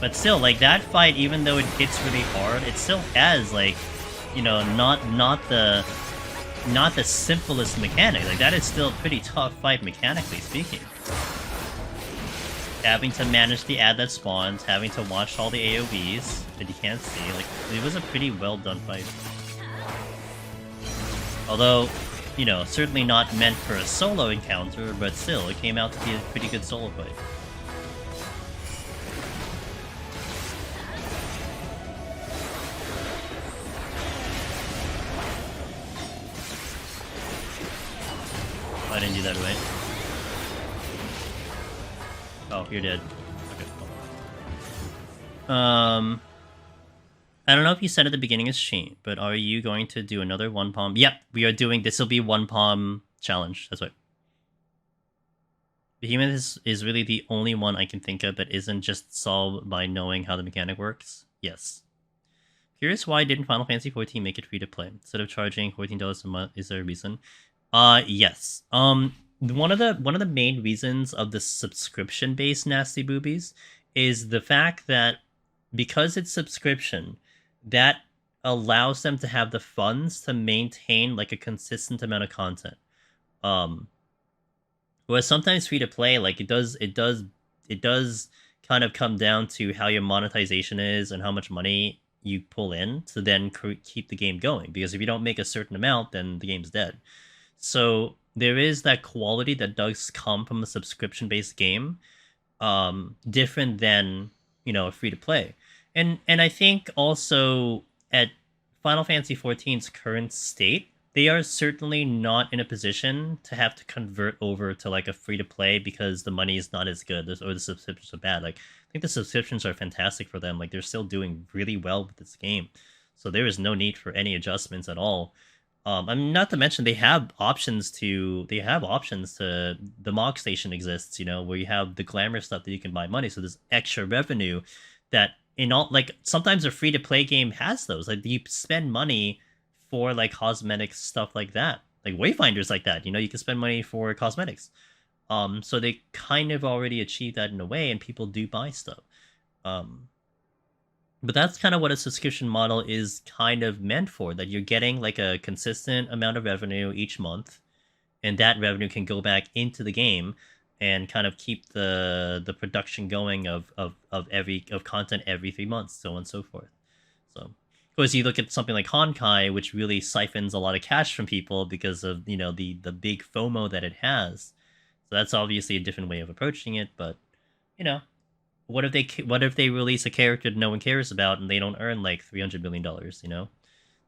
But still, like that fight, even though it hits really hard, it still has like, you know, not the simplest mechanic. Like that is still a pretty tough fight mechanically speaking. Having to manage the ad that spawns, having to watch all the AoEs that you can't see, like it was a pretty well done fight. Although, you know, certainly not meant for a solo encounter, but still, it came out to be a pretty good solo fight. I didn't do that right. Oh, you're dead. Okay. I don't know if you said at the beginning of stream, but are you going to do another one palm? Yep, we are doing. This will be one palm challenge. That's right. Behemoth is really the only one I can think of that isn't just solved by knowing how the mechanic works. Yes. Curious why didn't Final Fantasy XIV make it free to play instead of charging $14 a month? Is there a reason? Yes. One of the main reasons of the subscription-based nasty boobies is the fact that because it's subscription, that allows them to have the funds to maintain like a consistent amount of content. Whereas sometimes free to play, like it does kind of come down to how your monetization is and how much money you pull in to then keep the game going. Because if you don't make a certain amount, then the game's dead. So there is that quality that does come from a subscription-based game, different than, you know, a free-to-play. And I think also at Final Fantasy XIV's current state, they are certainly not in a position to have to convert over to like a free-to-play because the money is not as good or the subscriptions are bad. Like I think the subscriptions are fantastic for them. Like they're still doing really well with this game. So there is no need for any adjustments at all. I mean, not to mention they have options to the Mog Station exists, you know, where you have the glamour stuff that you can buy money. So there's extra revenue that in all, like sometimes a free to play game has those. Like you spend money for like cosmetics stuff like that, like Wayfinders like that. You know, you can spend money for cosmetics. So they kind of already achieved that in a way, and people do buy stuff. But that's kind of what a subscription model is kind of meant for, that you're getting like a consistent amount of revenue each month, and that revenue can go back into the game and kind of keep the production going of content every 3 months, so on and so forth. So, of course, you look at something like Honkai, which really siphons a lot of cash from people because of, you know, the big FOMO that it has. So that's obviously a different way of approaching it, but, you know, what if they release a character no one cares about and they don't earn like $300 million? You know,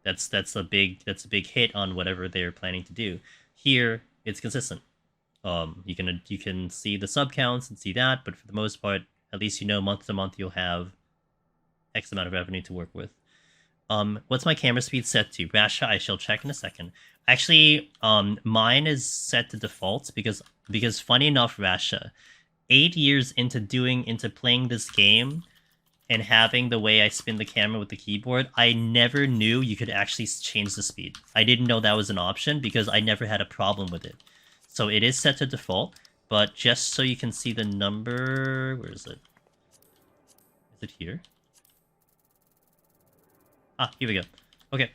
that's a big hit on whatever they're planning to do. Here, it's consistent. You can see the sub counts and see that, but for the most part, at least you know month to month you'll have X amount of revenue to work with. What's my camera speed set to? Rasha, I shall check in a second. Actually, mine is set to default because funny enough, Rasha, 8 years into playing this game and having the way I spin the camera with the keyboard, I never knew you could actually change the speed. I didn't know that was an option because I never had a problem with it. So it is set to default, but just so you can see the number... Where is it? Is it here? Ah, here we go. Okay.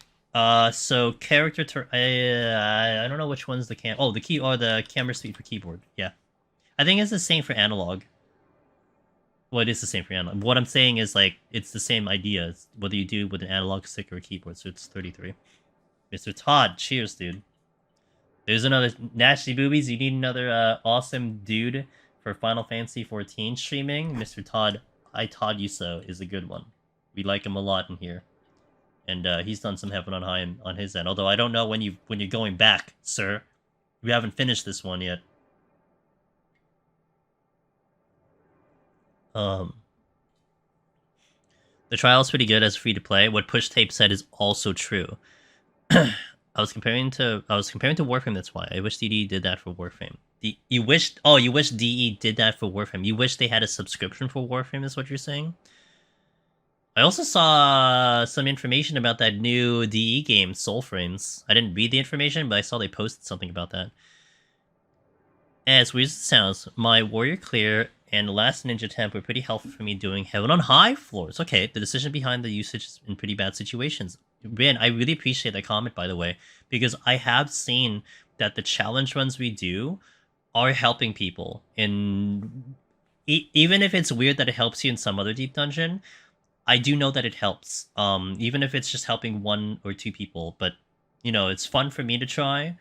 So character... I don't know which one's the cam... Oh, the key or the camera speed for keyboard. Yeah. I think it's the same for analog. Well, it is the same for analog. What I'm saying is, like, it's the same idea, whether you do with an analog stick or a keyboard, so it's 33. Mr. Todd, cheers, dude. There's another Nasty Boobies. You need another awesome dude for Final Fantasy XIV streaming. Mr. Todd, I Todd you so is a good one. We like him a lot in here. And he's done some Heaven on High on his end. Although I don't know when you're going back, sir. We haven't finished this one yet. The trial's pretty good as free to play. What Push Tape said is also true. I was comparing to Warframe. That's why I wish DE did that for Warframe. You wish DE did that for Warframe. You wish they had a subscription for Warframe. Is what you're saying? I also saw some information about that new DE game, Soul Frames. I didn't read the information, but I saw they posted something about that. As weird as it sounds, my Warrior Clear and Last Ninja Temp were pretty helpful for me doing Heaven on High floors. Okay, the decision behind the usage is in pretty bad situations. Man, I really appreciate that comment, by the way, because I have seen that the challenge runs we do are helping people. In even if it's weird that it helps you in some other deep dungeon, I do know that it helps. Even if it's just helping 1 or 2 people, but you know, it's fun for me to try.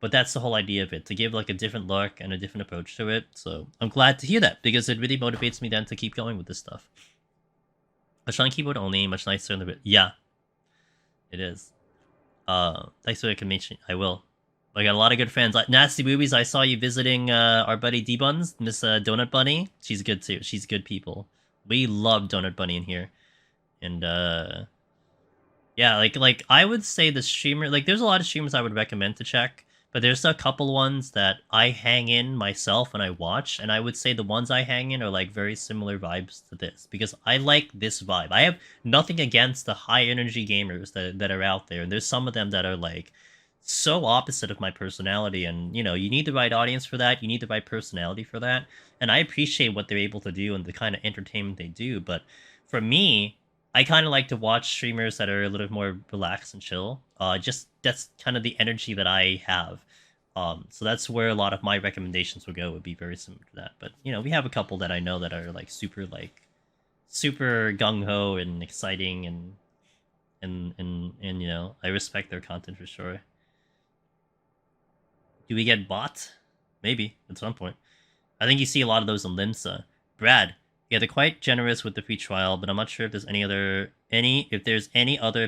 But that's the whole idea of it, to give like a different look and a different approach to it. So I'm glad to hear that, because it really motivates me then to keep going with this stuff. A Sean keyboard only, much nicer in the bit. Yeah, it is. Thanks for the recommendation. I will. I got a lot of good friends. Nasty Boobies, I saw you visiting our buddy D-Buns, Miss Donut Bunny. She's good too. She's good people. We love Donut Bunny in here. And yeah, like I would say the streamer, like there's a lot of streamers I would recommend to check. But there's a couple ones that I hang in myself when I watch, and I would say the ones I hang in are like very similar vibes to this, because I like this vibe. I have nothing against the high energy gamers that are out there, and there's some of them that are like so opposite of my personality, and you know, you need the right audience for that, you need the right personality for that, and I appreciate what they're able to do and the kind of entertainment they do, but for me, I kind of like to watch streamers that are a little more relaxed and chill. Just that's kind of the energy that I have. So that's where a lot of my recommendations would go. Would be very similar to that. But you know, we have a couple that I know that are like super gung ho and exciting, and you know, I respect their content for sure. Do we get bot? Maybe at some point. I think you see a lot of those in Limsa. Brad. Yeah, they're quite generous with the free trial, but I'm not sure if there's any other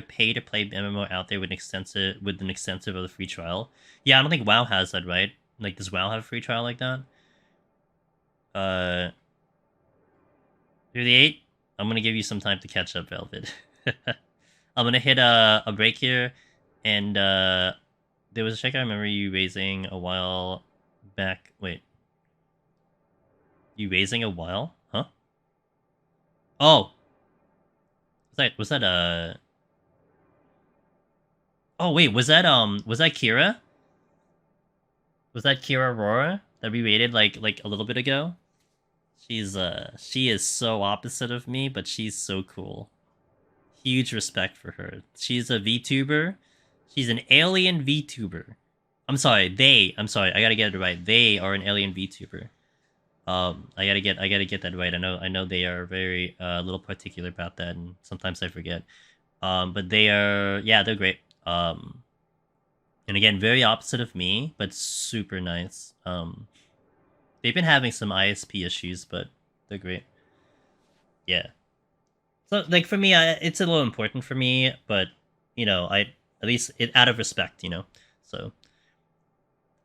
pay-to-play MMO out there with an extensive of the free trial. Yeah, I don't think WoW has that, right? Like, does WoW have a free trial like that? 38. I'm gonna give you some time to catch up, Velvet. I'm gonna hit a break here, and there was a check I remember you raising a while back. Wait, you raising a while? Huh? Oh, was that Oh wait, was that Kira? Was that Kira Aurora that we rated like a little bit ago? She is so opposite of me, but she's so cool. Huge respect for her. She's a VTuber. She's an alien VTuber. I'm sorry, I gotta get it right. They are an alien VTuber. I gotta get that right. I know they are very a little particular about that, and sometimes I forget. But they are, yeah, they're great. And again, very opposite of me, but super nice. They've been having some ISP issues, but they're great. Yeah. So like for me, it's a little important for me, but you know, at least out of respect, you know. So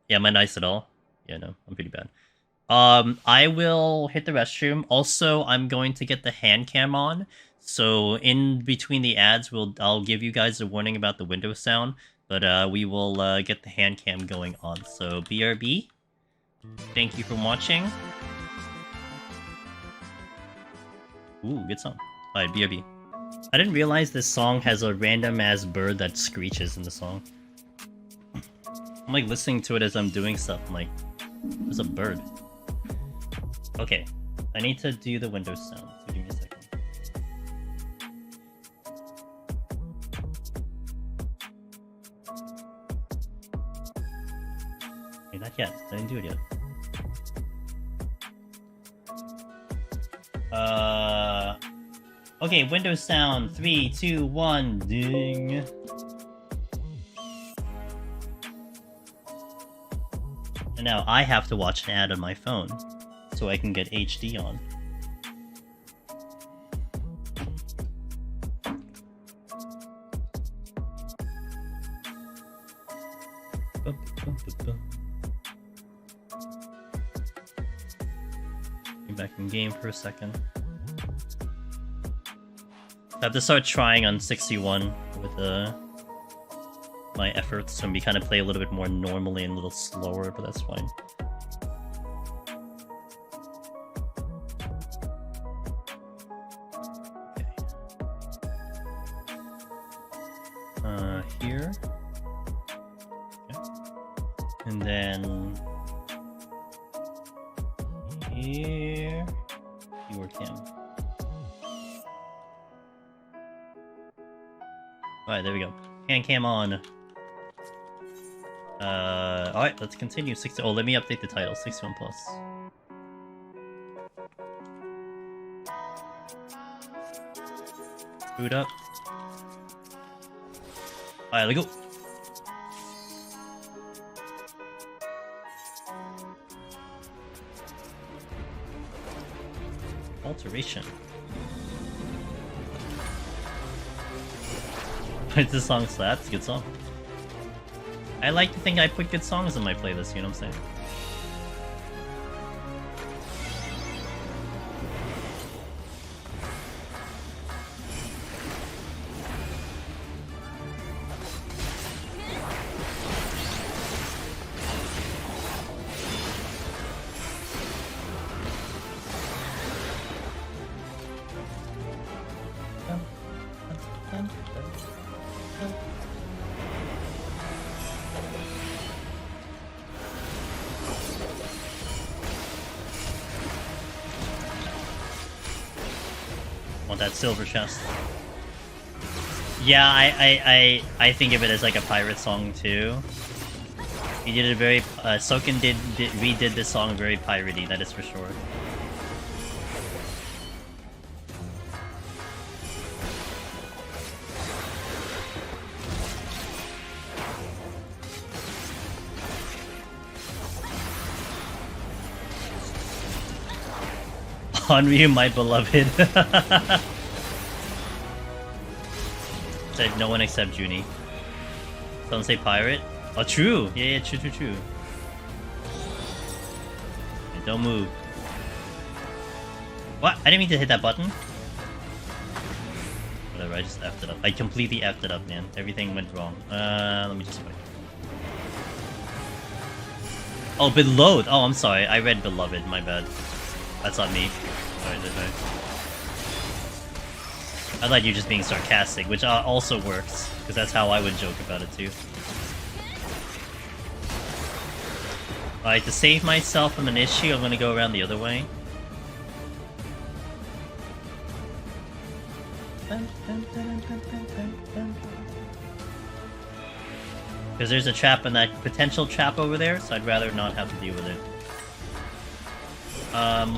yeah, am I nice at all? Yeah, no, I'm pretty bad. I will hit the restroom. Also, I'm going to get the hand cam on. So in between the ads, I'll give you guys a warning about the window sound. But we will get the hand cam going on. So BRB, thank you for watching. Ooh, good song. Alright, BRB. I didn't realize this song has a random ass bird that screeches in the song. I'm like listening to it as I'm doing stuff. I'm like, there's a bird. Okay, I need to do the Windows sound, so give me a second. Hey, not yet. I didn't do it yet. Okay, Windows sound. 3, 2, 1, ding. And now I have to watch an ad on my phone, so I can get HD on. Get back in game for a second. I have to start trying on 61 with my efforts, and we kind of play a little bit more normally and a little slower, but that's fine. Okay. And then here you work him. Alright, there we go. Hand cam on. Alright, let's continue. Oh, let me update the title. 61 plus. Boot up. Alright, let's go. Alteration. This song slaps. Good song. I like to think I put good songs in my playlist, you know what I'm saying? Want that silver chest. Yeah, I think of it as like a pirate song too. He did it very Soken redid this song very piratey, that is for sure. Onryu, my beloved. Said no one except Junie. Don't say pirate. Oh, true. Yeah, true. Okay, don't move. What? I didn't mean to hit that button. Whatever, I just effed it up. I completely effed it up, man. Everything went wrong. Let me just wait. Oh, below. Oh, I'm sorry. I read beloved. My bad. That's on me. Sorry. I thought you were just being sarcastic, which also works, because that's how I would joke about it too. Alright, to save myself from an issue, I'm gonna go around the other way. Because there's a trap and that potential trap over there, so I'd rather not have to deal with it.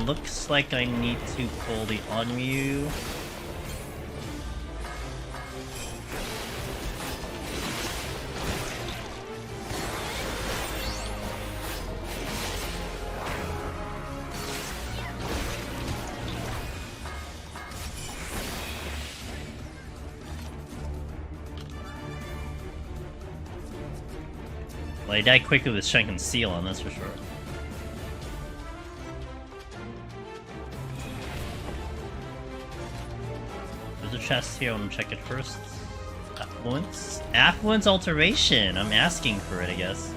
Looks like I need to pull the Onryu. Well, he died quickly with Shank and Seal on, that's for sure. There's a chest here, I'm gonna check it first. Affluence? Affluence alteration! I'm asking for it, I guess.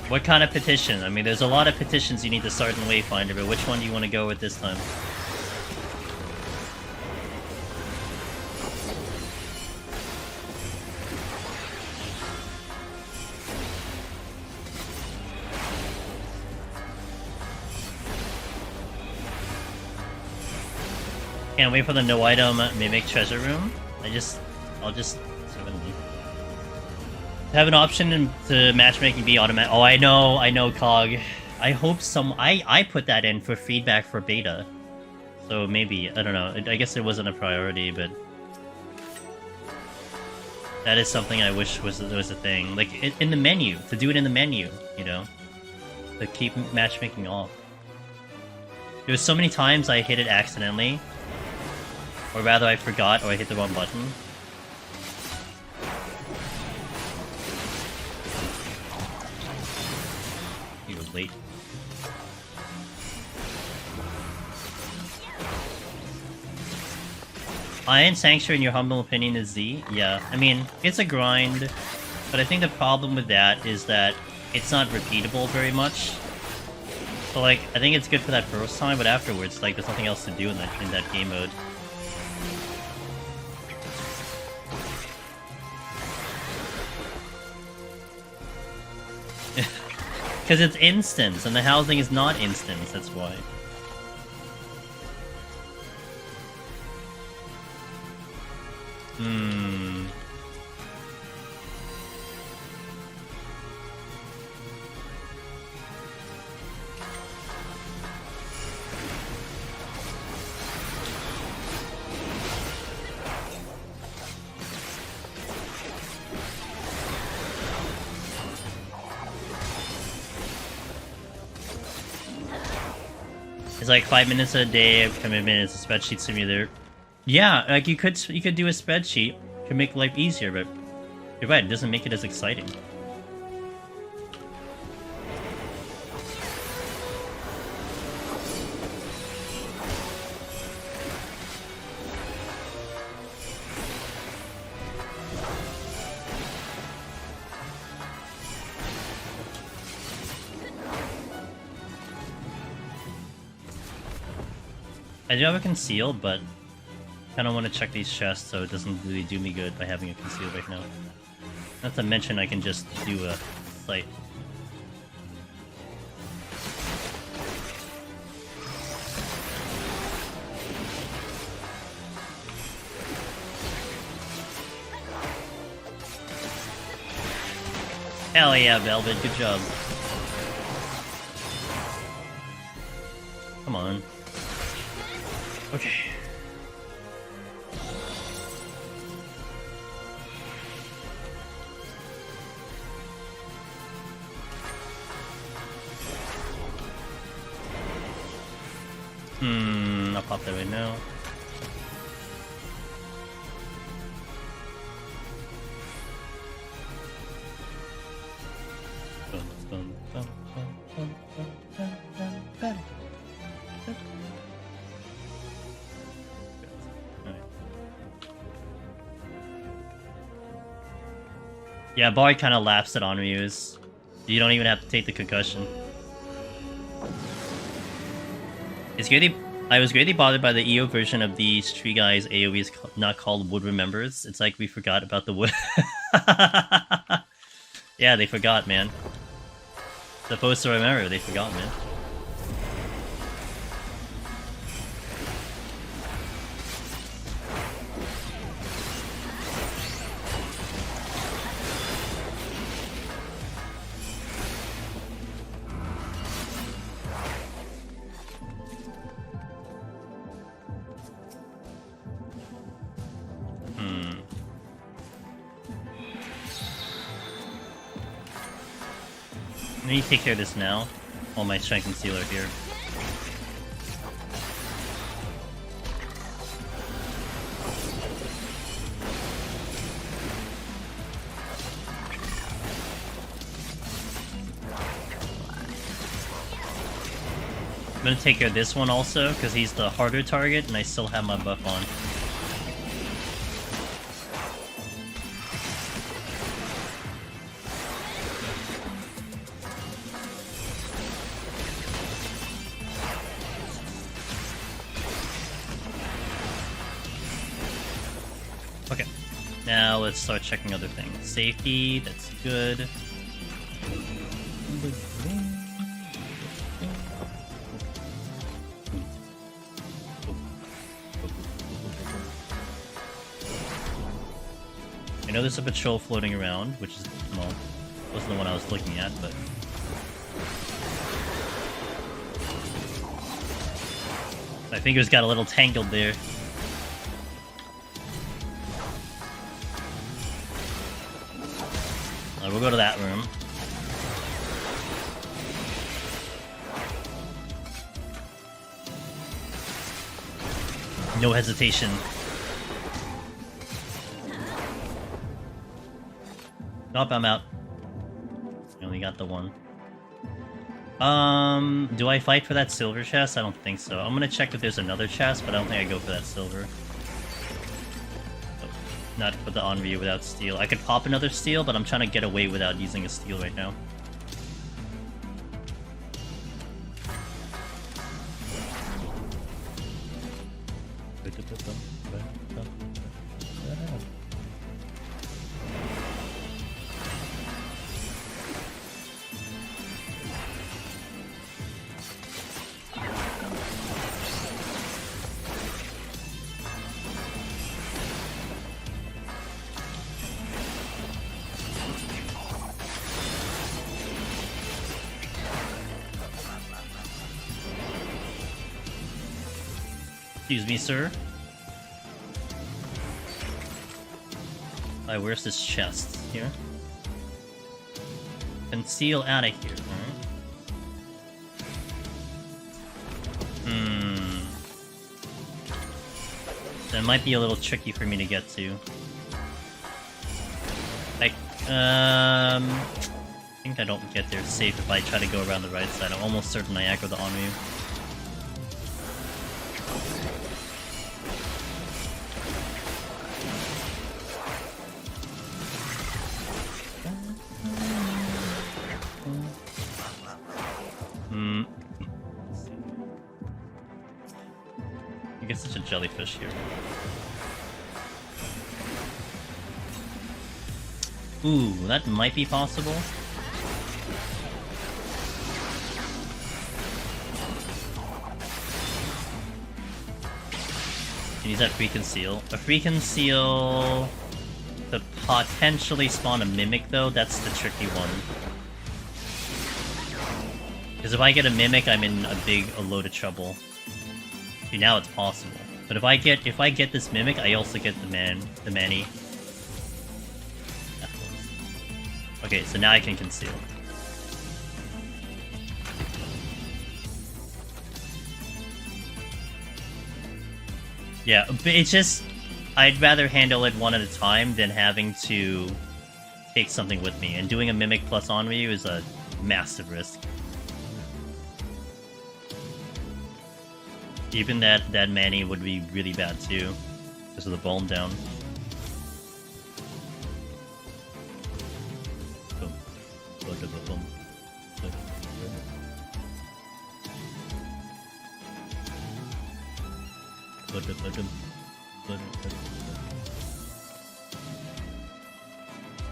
What kind of petition? I mean, there's a lot of petitions you need to start in Wayfinder, but which one do you want to go with this time? Can't wait for the no item mimic treasure room. I'll just have an option to matchmaking be automatic. Oh, I know, Cog. I hope I put that in for feedback for beta. So maybe, I don't know. I guess it wasn't a priority, but that is something I wish was a thing. Like in the menu, to do it in the menu, you know, to keep matchmaking off. There's so many times I hit it accidentally, or rather I forgot, or I hit the wrong button. Late. Iron Sanctuary, in your humble opinion, is Z? Yeah, I mean, it's a grind. But I think the problem with that is that it's not repeatable very much. So like, I think it's good for that first time, but afterwards, like, there's nothing else to do in that game mode. Because it's instance, and the housing is not instance, that's why. It's like 5 minutes a day of commitment. It's a spreadsheet simulator. Yeah, like you could do a spreadsheet to make life easier, but you're right, it doesn't make it as exciting. I do have a conceal, but I don't want to check these chests, so it doesn't really do me good by having a conceal right now. Not to mention I can just do a fight. Hell yeah, Velvet, good job. Come on. Okay. I'll pop that right now. Yeah, Bard kind of laughs at Onryu's. You don't even have to take the concussion. I was greatly bothered by the EO version of these Tree Guys AoE is not called Wood Remembers. It's like we forgot about the wood. Yeah, they forgot, man. Supposed to remember, they forgot, man. I need to take care of this now, while my strength and seal are here. I'm gonna take care of this one also, because he's the harder target, and I still have my buff on. Now let's start checking other things. Safety, that's good. I know there's a patrol floating around, which is, well, wasn't the one I was looking at, but... my fingers got a little tangled there. We'll go to that room. No hesitation. Nope, I'm out. I only got the one. Do I fight for that silver chest? I don't think so. I'm gonna check if there's another chest, but I don't think I go for that silver. Oh. not put the Onryu without steal. I could pop another steal, but I'm trying to get away without using a steal right now. Excuse me, sir. Alright, where's this chest? Here? Conceal out of here, alright? That might be a little tricky for me to get to. I think I don't get there safe if I try to go around the right side. I'm almost certain I aggro the Onryu. You get such a jellyfish here. Ooh, that might be possible. Can use that free conceal. A free conceal to potentially spawn a mimic though, that's the tricky one. Because if I get a mimic, I'm in a load of trouble. See, now it's possible. But if I get this mimic, I also get the Manny. Okay, so now I can conceal. Yeah, but it's just I'd rather handle it one at a time than having to take something with me. And doing a mimic plus Onryu is a massive risk. Even that Manny would be really bad too, because of the bone down. Boom. Boom.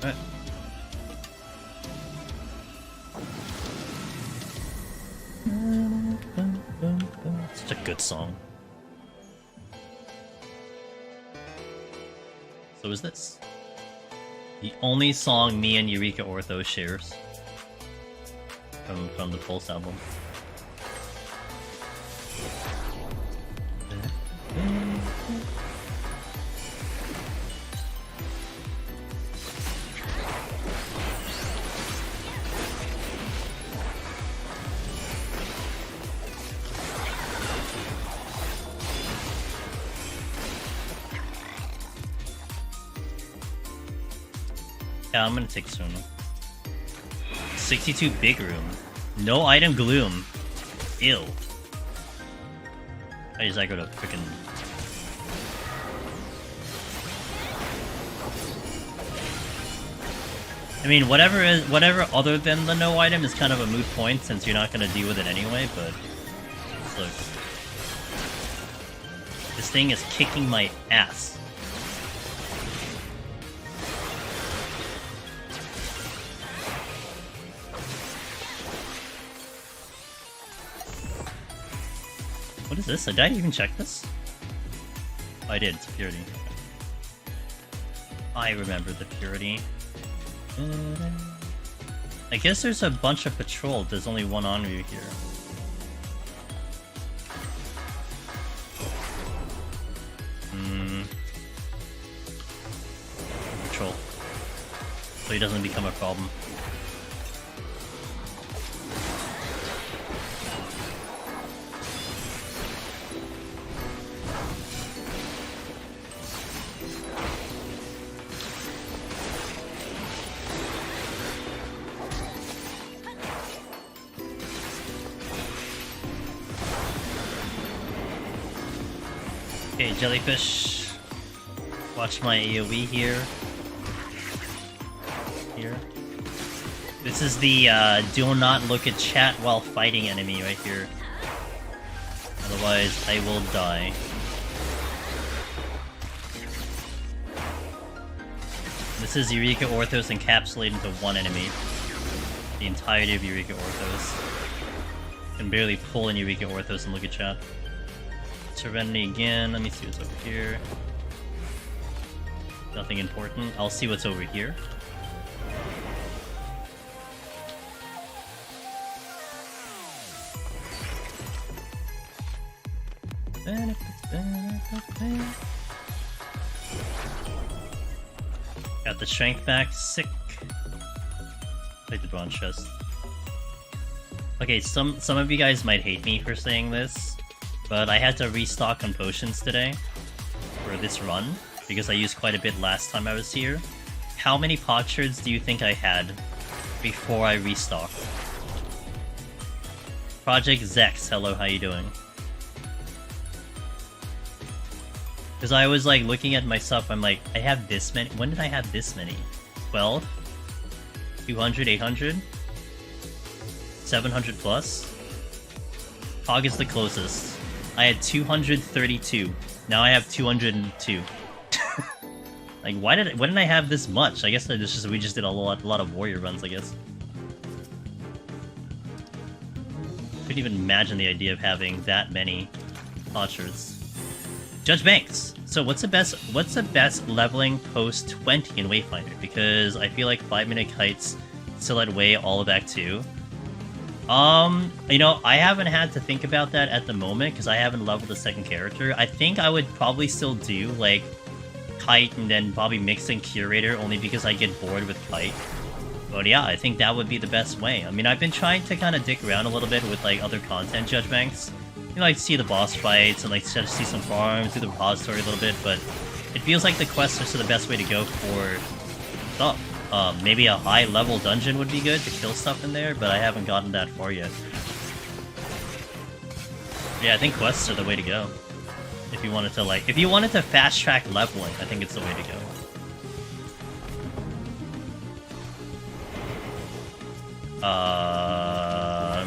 Alright. Such a good song. So is this the only song me and Eureka Ortho shares from the Pulse album? Yeah, I'm gonna take Sona. 62 big room. No item gloom. Ew. I just go to frickin'. I mean, whatever other than the no item is kind of a moot point since you're not gonna deal with it anyway, but look. This thing is kicking my ass. What is this? Did I even check this? Oh, I did. It's purity. I remember the purity. I guess there's a bunch of patrol. There's only one Onryu here. Patrol. So he doesn't become a problem. Okay, jellyfish. Watch my AoE here. Here. This is the do not look at chat while fighting enemy right here. Otherwise, I will die. This is Eureka Orthos encapsulated into one enemy. The entirety of Eureka Orthos. Can barely pull in Eureka Orthos and look at chat. Serenity again. Let me see what's over here. Nothing important. I'll see what's over here. Got the strength back. Sick. Take the bronze chest. Okay, some of you guys might hate me for saying this, but I had to restock on potions today for this run because I used quite a bit last time I was here. How many potsherds do you think I had before I restocked? Project Zex, hello, how you doing? Because I was like looking at myself, I'm like, I have this many. When did I have this many? 12? 200, 800? 700 plus? Hog is the closest. I had 232. Now I have 202. Like, why didn't I have this much? I guess we just did a lot of warrior runs, I guess. Couldn't even imagine the idea of having that many potsherds. Judge Banks. So what's the best leveling post 20 in Wayfinder? Because I feel like 5-minute kites still at way all of Act 2. You know, I haven't had to think about that at the moment because I haven't leveled the second character. I think I would probably still do like Kite and then probably mix in Curator only because I get bored with Kite. But yeah, I think that would be the best way. I mean, I've been trying to kind of dick around a little bit with like other content, Judge Banks. You know, like see the boss fights and like see some farms, do the repository a little bit, but it feels like the quests are still the best way to go for stuff. Maybe a high level dungeon would be good to kill stuff in there, but I haven't gotten that far yet. Yeah, I think quests are the way to go. If you wanted to fast track leveling, I think it's the way to go.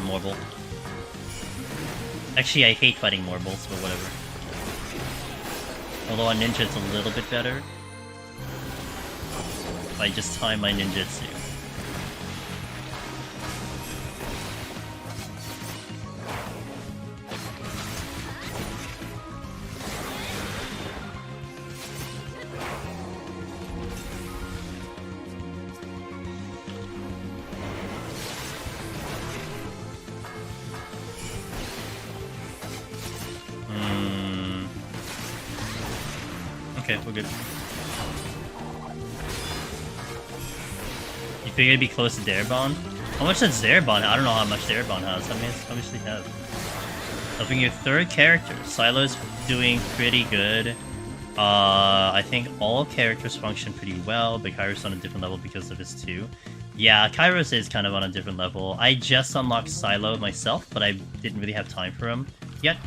Morble. Actually, I hate fighting Morbles, but whatever. Although on Ninja it's a little bit better. If I just time my ninjutsu. Okay, we're good. You figure it'd be close to Darabon? How much does Darabon? I don't know how much Darabon has. I mean, it's obviously has. Helping your third character. Silo's doing pretty good. I think all characters function pretty well, but Kairos on a different level because of his 2. Yeah, Kairos is kind of on a different level. I just unlocked Silo myself, but I didn't really have time for him yet.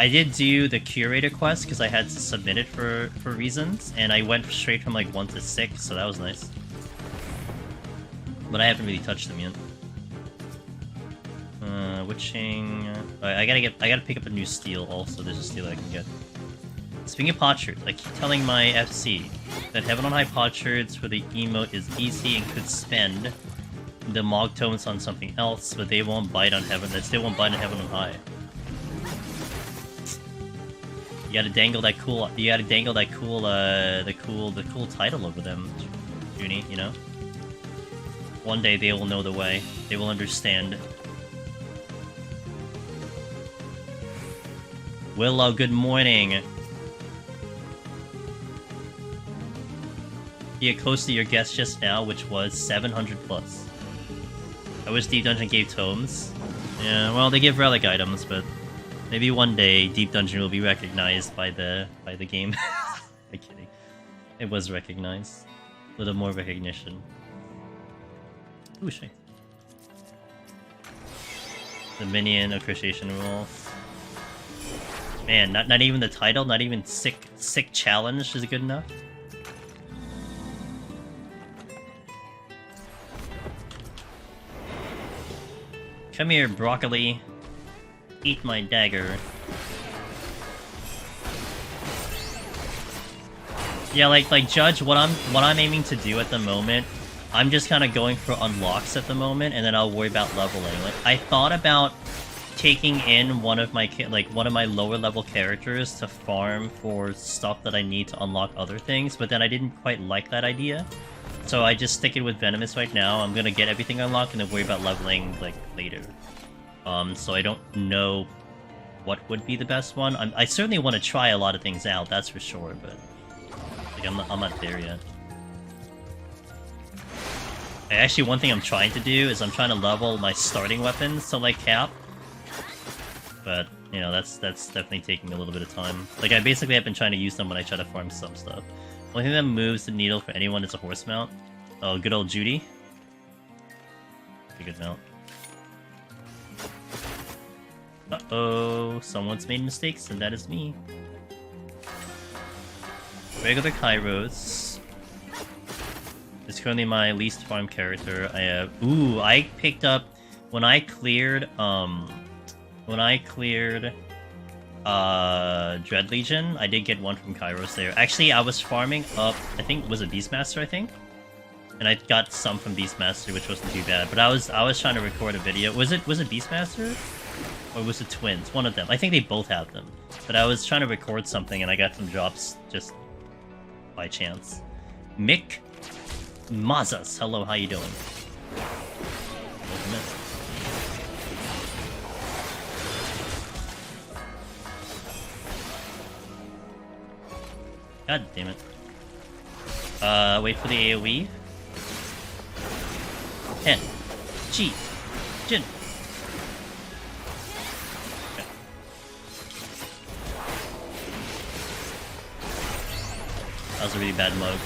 I did do the Curator quest because I had to submit it for reasons, and I went straight from like 1 to 6, so that was nice. But I haven't really touched them yet. Witching. I gotta pick up a new steel. Also, there's a steel I can get. Speaking of potsherds, I keep telling my FC that Heaven on High potsherds for the emote is easy and could spend the Mog tomes on something else, but they won't bite on Heaven. They still won't bite on Heaven on High. You gotta dangle that cool. You gotta dangle that cool. The cool title over them, Junie. You know. One day they will know the way. They will understand. Willow, good morning. You get close to your guess just now, which was 700 plus. I wish Deep Dungeon gave tomes. Yeah, well, they give relic items, but maybe one day Deep Dungeon will be recognized by the game. I'm kidding. It was recognized. A little more recognition. Ooh, shit. The minion appreciation rules. Man, not even the title, not even sick challenge is good enough. Come here, broccoli. Eat my dagger. Yeah, like Judge, what I'm aiming to do at the moment, I'm just kind of going for unlocks at the moment, and then I'll worry about leveling. Like, I thought about taking in one of my lower level characters to farm for stuff that I need to unlock other things, but then I didn't quite like that idea. So I just stick it with Venomous right now. I'm gonna get everything unlocked and then worry about leveling like later. So I don't know what would be the best one. I certainly want to try a lot of things out, that's for sure, but like I'm not there yet. Actually, one thing I'm trying to do is I'm trying to level my starting weapons to like cap. But, you know, that's definitely taking a little bit of time. Like, I basically have been trying to use them when I try to farm some stuff. Only thing that moves the needle for anyone is a horse mount. Oh, good old Judy. A good mount. Uh-oh, someone's made mistakes, and that is me. Regular Kairos is currently my least farm character. I have... Ooh, I picked up... When I cleared, Dread Legion, I did get one from Kairos there. Actually, I was farming up, I think, was it Beastmaster, I think? And I got some from Beastmaster, which wasn't too bad. But I was trying to record a video. Was it Beastmaster? Or was it Twins? One of them. I think they both have them. But I was trying to record something and I got some drops just by chance. Mick Mazas. Hello, how you doing? God damn it. Wait for the AoE. 10. G. Jin. Okay. That was a really bad mug.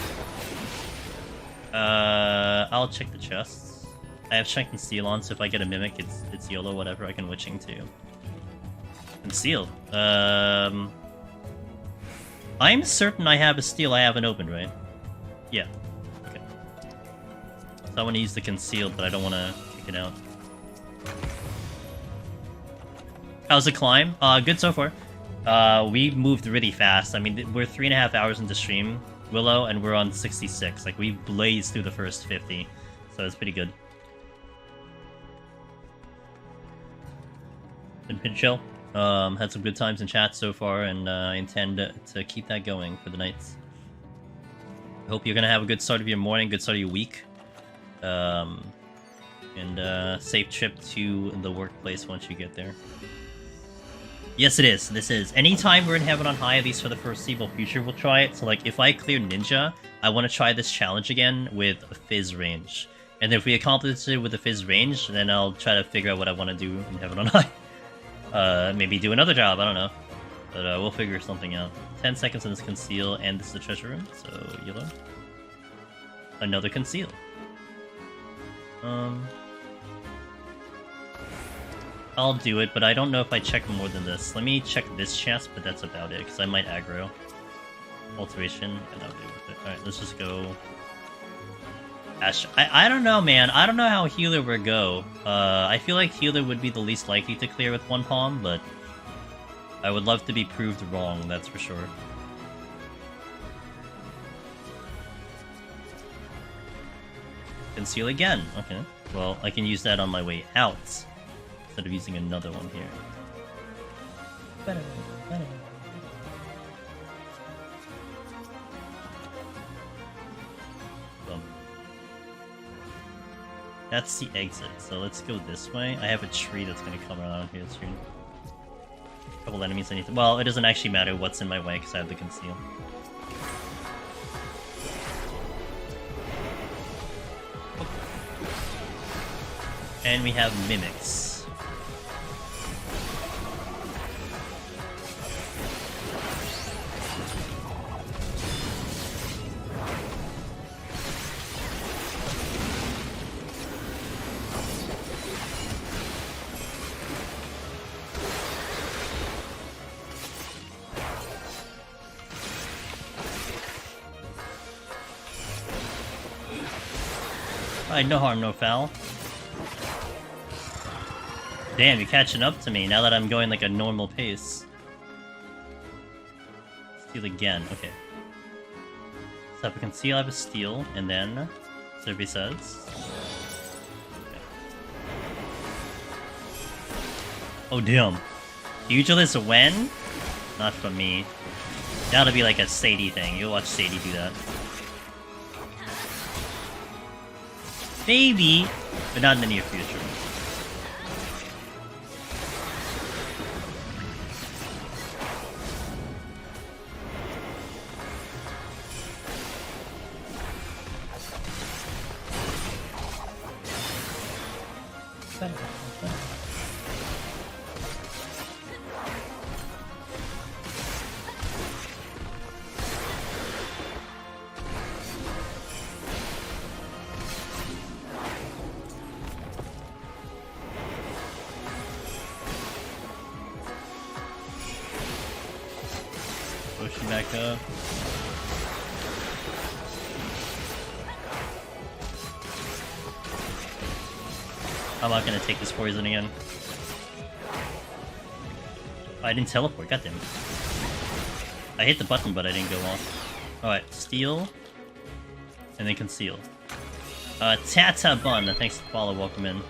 I'll check the chests. I have check Conceal on, so if I get a Mimic, it's YOLO, whatever, I can Witching too. Conceal. I'm certain I have a Steel I haven't opened, right? Yeah. Okay. So I want to use the Concealed, but I don't want to kick it out. How's the climb? Good so far. We moved really fast. I mean, we're 3.5 hours into stream, Willow, and we're on 66. Like, we blazed through the first 50. So it's pretty good. Been chill. Had some good times in chat so far, and I intend to keep that going for the nights. I hope you're gonna have a good start of your morning, good start of your week. And safe trip to the workplace once you get there. Yes, it is. This is. Anytime we're in Heaven on High, at least for the foreseeable future, we'll try it. So, like, if I clear Ninja, I want to try this challenge again with a Fizz range. And if we accomplish it with a Fizz range, then I'll try to figure out what I want to do in Heaven on High. Maybe do another job, I don't know. But we'll figure something out. 10 seconds in this Conceal, and this is the treasure room, so YOLO. Another Conceal. I'll do it, but I don't know if I check more than this. Let me check this chest, but that's about it, because I might aggro. Alteration, and I'll deal with it. Alright, let's just go... Ash. I don't know, man. I don't know how Healer would go. I feel like Healer would be the least likely to clear with one palm, but I would love to be proved wrong, that's for sure. Conceal again. Okay. Well, I can use that on my way out, instead of using another one here. That's the exit, so let's go this way. I have a tree that's gonna come around here soon. A couple enemies I need to... Well, it doesn't actually matter what's in my way, because I have the Conceal. And we have Mimics. Alright, no harm, no foul. Damn, you're catching up to me now that I'm going like a normal pace. Steal again, okay. So if I conceal, I have a steal, and then Survey says. Oh damn. Pugilist when? Not from me. That'll be like a Sadie thing. You'll watch Sadie do that. Maybe, but not in the near future. Pushing back up. I'm not gonna take this poison again. Oh, I didn't teleport, goddammit. I hit the button, but I didn't go off. Alright, steal. And then conceal. Tata Bun, thanks for the follow, welcome in.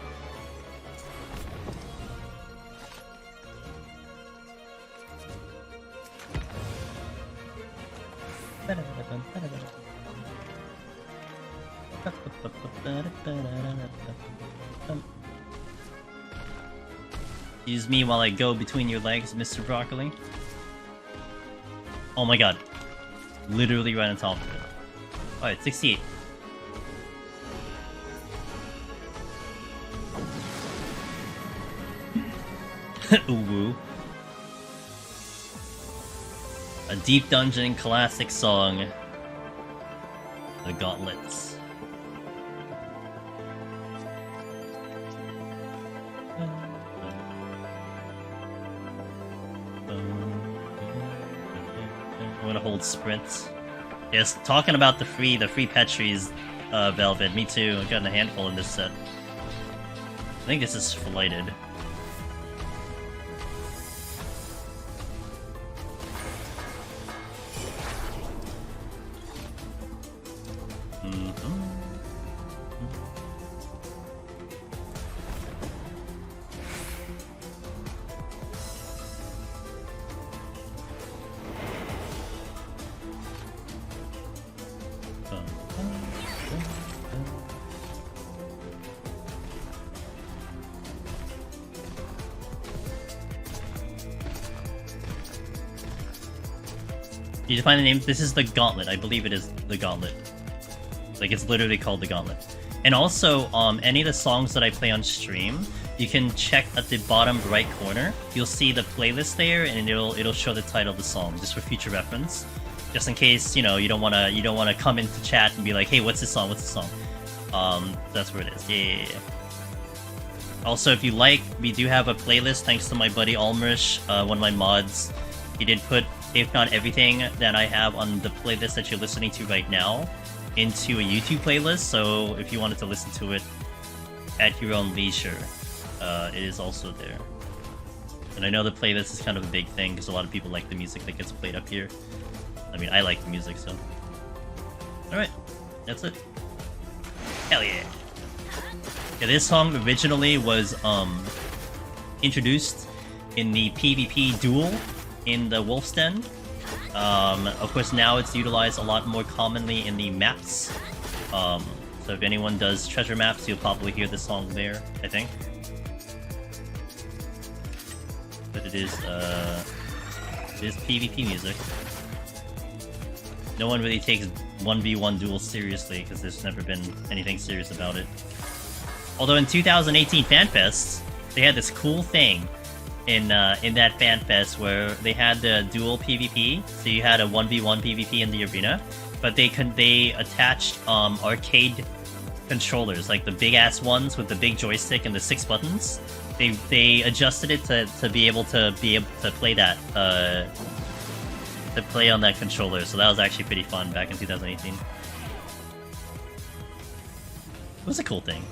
Excuse me while I go between your legs, Mr. Broccoli. Oh my god. Literally right on top of it. Alright, 68. Ooh. A Deep Dungeon classic song. The Gauntlets. I'm gonna hold sprints. Yes, talking about the free Petries, Velvet. Me too. I've gotten a handful in this set. I think this is flighted. Did you find the name? This is the Gauntlet. I believe it is the Gauntlet. Like, it's literally called the Gauntlet. And also, any of the songs that I play on stream, you can check at the bottom right corner. You'll see the playlist there, and it'll show the title of the song, just for future reference. Just in case, you know, you don't wanna come into chat and be like, hey, what's this song? What's this song? That's where it is. Yeah. Also, if you like, we do have a playlist thanks to my buddy Almerish, one of my mods. He did put, if not everything that I have on the playlist that you're listening to right now, into a YouTube playlist, so if you wanted to listen to it at your own leisure, it is also there. And I know the playlist is kind of a big thing, because a lot of people like the music that gets played up here. I mean, I like the music, so... Alright, that's it. Hell yeah! Yeah, this song originally was, introduced in the PvP duel in the Wolf's Den. Of course, now it's utilized a lot more commonly in the maps. So if anyone does treasure maps, you'll probably hear the song there, I think. But it is PvP music. No one really takes 1v1 duels seriously, because there's never been anything serious about it. Although in 2018 FanFest, they had this cool thing in that FanFest where they had the dual PvP, so you had a 1v1 PvP in the arena, but they attached arcade controllers, like the big ass ones with the big joystick and the 6 buttons. They adjusted it to be able to play that to play on that controller, so that was actually pretty fun back in 2018. It was a cool thing.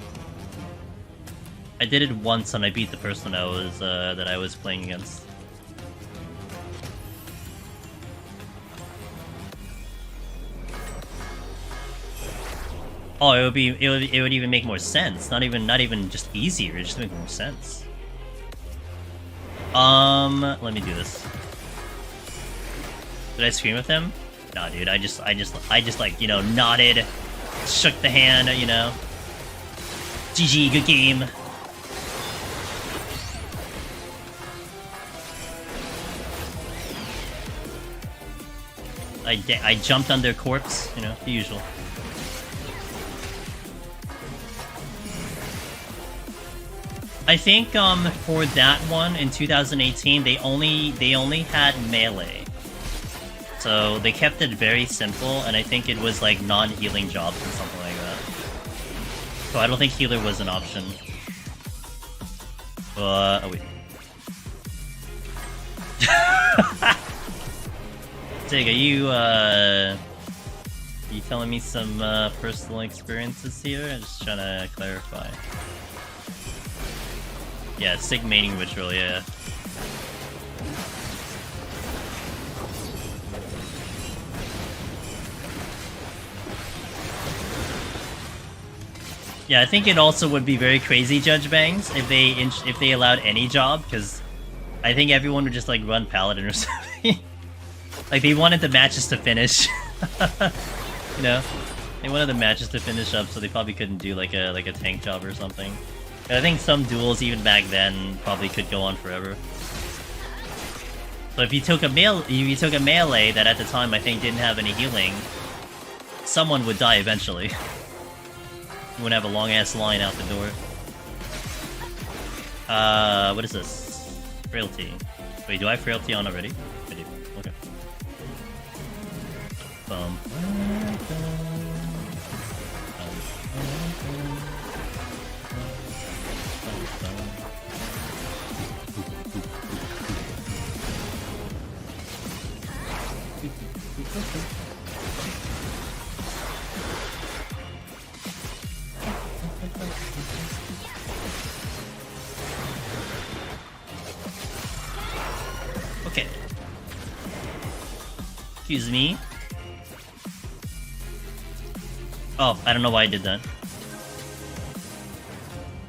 I did it once and I beat the person I was playing against. Oh, it would even make more sense. Not even just easier, it just make more sense. Let me do this. Did I scream with him? Nah, dude. I just like, you know, nodded, shook the hand, you know. GG, good game. I jumped on their corpse, you know, the usual. I think for that one in 2018 they only had melee. So they kept it very simple, and I think it was like non-healing jobs or something like that. So I don't think healer was an option. Oh wait. Dig, are you telling me some personal experiences here? I'm just trying to clarify. Yeah, Sig mating ritual, yeah. Yeah, I think it also would be very crazy, Judge Bangs, if they allowed any job, because I think everyone would just like run Paladin or something. Like they wanted the matches to finish. You know? They wanted the matches to finish up, so they probably couldn't do like a tank job or something. And I think some duels even back then probably could go on forever. So if you took a melee that at the time I think didn't have any healing, someone would die eventually. You wouldn't have a long ass line out the door. What is this? Frailty. Wait, do I have frailty on already? I do. Okay. Okay. Excuse me. Oh, I don't know why I did that.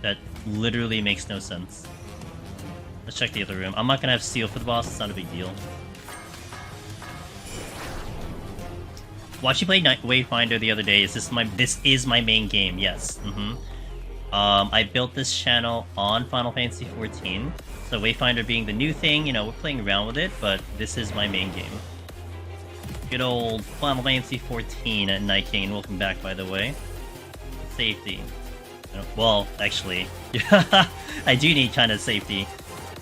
That literally makes no sense. Let's check the other room. I'm not gonna have steel for the boss, it's not a big deal. Watching play Wayfinder the other day. This is my main game, yes. I built this channel on Final Fantasy XIV. So Wayfinder being the new thing, you know, we're playing around with it, but this is my main game. Good old Final Fantasy XIV at Night King. Welcome back, by the way. Safety. Well, actually, I do need kind of safety.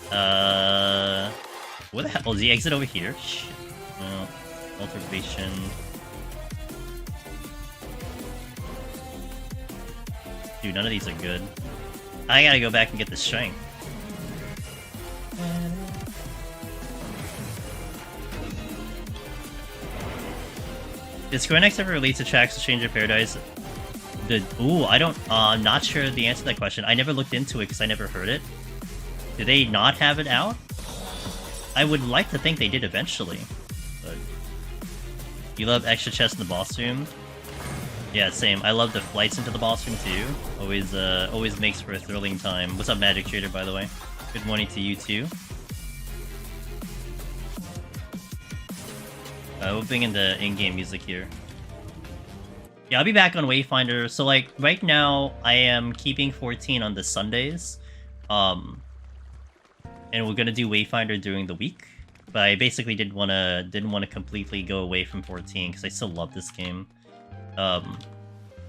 What the hell? Oh, is the exit over here? Shit. No. Alteration. Dude, none of these are good. I gotta go back and get the strength. Did Square Enix ever release a tracks to Change of Paradise? Ooh, I'm not sure the answer to that question. I never looked into it because I never heard it. Do they not have it out? I would like to think they did eventually. But you love extra chests in the boss room? Yeah, same. I love the flights into the boss room too. Always makes for a thrilling time. What's up, Magic Trader, by the way? Good morning to you too. We'll bring in the in-game music here. Yeah, I'll be back on Wayfinder. So like right now, I am keeping 14 on the Sundays, and we're gonna do Wayfinder during the week. But I basically didn't want to completely go away from 14 because I still love this game.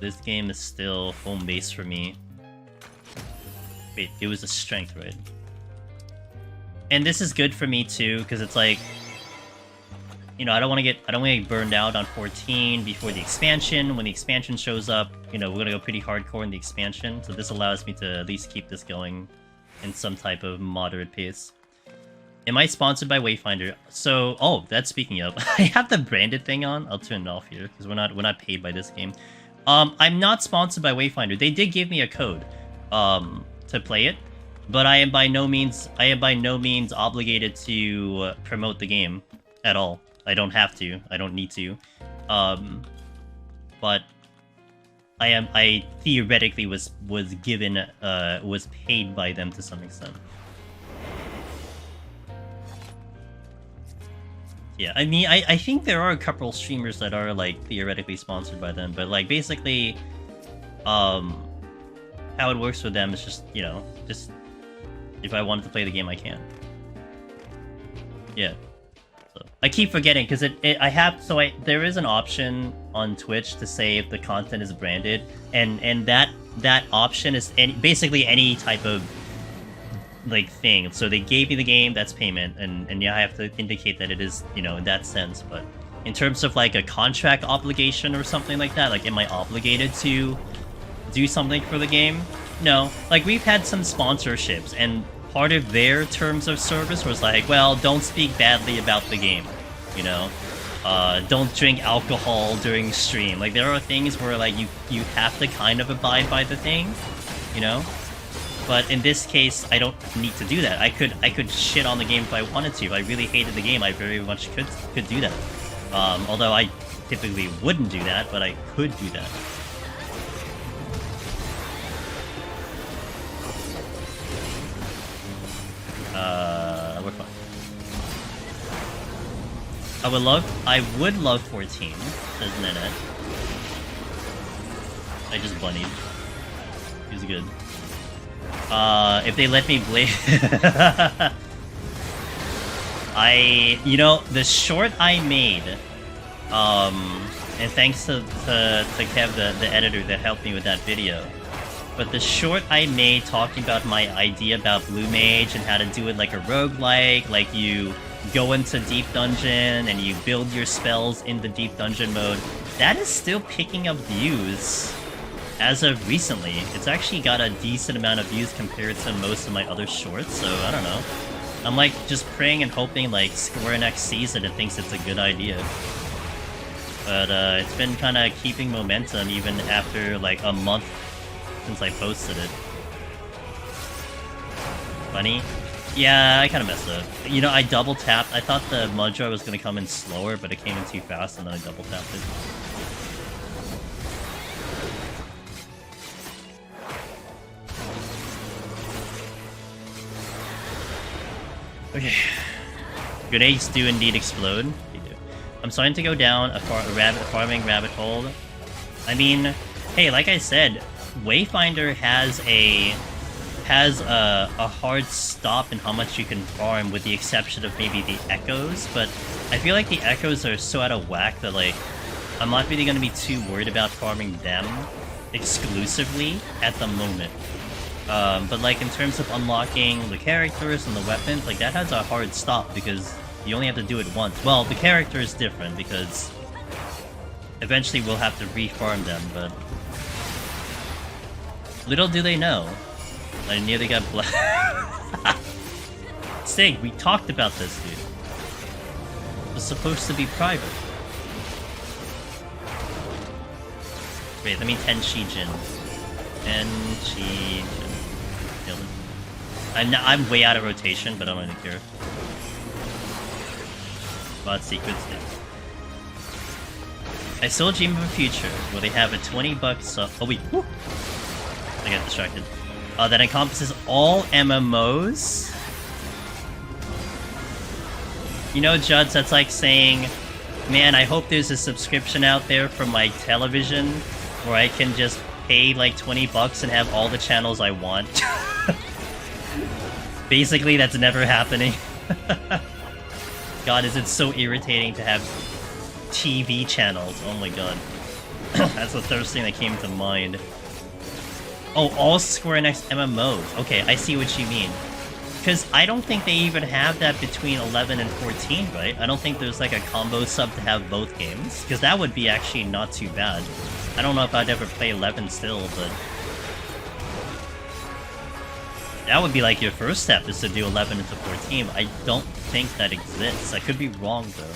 This game is still home base for me. Wait, it was a strength, right? And this is good for me too, because it's like, you know, I don't want to get burned out on 14 before the expansion. When the expansion shows up, you know, we're gonna go pretty hardcore in the expansion. So this allows me to at least keep this going in some type of moderate pace. Am I sponsored by Wayfinder? So, oh, that's speaking of. I have the branded thing on. I'll turn it off here because we're not paid by this game. I'm not sponsored by Wayfinder. They did give me a code, to play it, but I am by no means obligated to promote the game at all. I don't have to. I don't need to. But I theoretically was given was paid by them to some extent. Yeah, I mean, I think there are a couple streamers that are, like, theoretically sponsored by them, but, like, basically, how it works with them is just, you know, just, if I wanted to play the game, I can. Yeah. So, I keep forgetting, because there is an option on Twitch to say if the content is branded, and that option is basically any type of, like, thing. So they gave me the game, that's payment, and yeah, I have to indicate that it is, you know, in that sense. But in terms of, like, a contract obligation or something like that, like, am I obligated to do something for the game? No. Like, we've had some sponsorships, and part of their terms of service was like, well, don't speak badly about the game, you know? Don't drink alcohol during stream. Like, there are things where, like, you have to kind of abide by the thing, you know? But in this case, I don't need to do that. I could shit on the game if I wanted to. If I really hated the game, I very much could do that. Although I typically wouldn't do that, but I could do that. We're fine. I would love 14, says Nanette. I just bunnied. He was good. If they let me play... you know, the short I made, and thanks to Kev, the editor that helped me with that video, but the short I made talking about my idea about Blue Mage and how to do it like a roguelike, like you go into Deep Dungeon and you build your spells in the Deep Dungeon mode, that is still picking up views. As of recently, it's actually got a decent amount of views compared to most of my other shorts, so I don't know. I'm like just praying and hoping like Square Enix sees it and thinks it's a good idea. But it's been kind of keeping momentum even after like a month since I posted it. Funny? Yeah, I kind of messed up. You know, I double tapped. I thought the Mudra was going to come in slower, but it came in too fast and then I double tapped it. Okay. Grenades do indeed explode. They do. I'm starting to go down a farming rabbit hole. I mean, hey, like I said, Wayfinder has a hard stop in how much you can farm, with the exception of maybe the echoes. But I feel like the echoes are so out of whack that like I'm not really gonna be too worried about farming them exclusively at the moment. But like in terms of unlocking the characters and the weapons, like that has a hard stop because you only have to do it once. Well, the character is different because eventually we'll have to re-farm them, but little do they know, I nearly got Sig, we talked about this, dude. It was supposed to be private. Wait, let me Tenshi Jin. Tenshi Jin. I'm way out of rotation, but I don't really care. Bot secrets. I still dream of a future where they have a $20 sub. Oh wait, woo! I got distracted. That encompasses all MMOs. You know, Juds, that's like saying, man, I hope there's a subscription out there for my television where I can just pay like $20 and have all the channels I want. Basically, that's never happening. God, is it so irritating to have TV channels. Oh my god. That's the first thing that came to mind. Oh, all Square Enix MMOs. Okay, I see what you mean. Because I don't think they even have that between 11 and 14, right? I don't think there's like a combo sub to have both games. Because that would be actually not too bad. I don't know if I'd ever play 11 still, but... that would be like your first step, is to do 11 into 14. I don't think that exists. I could be wrong, though.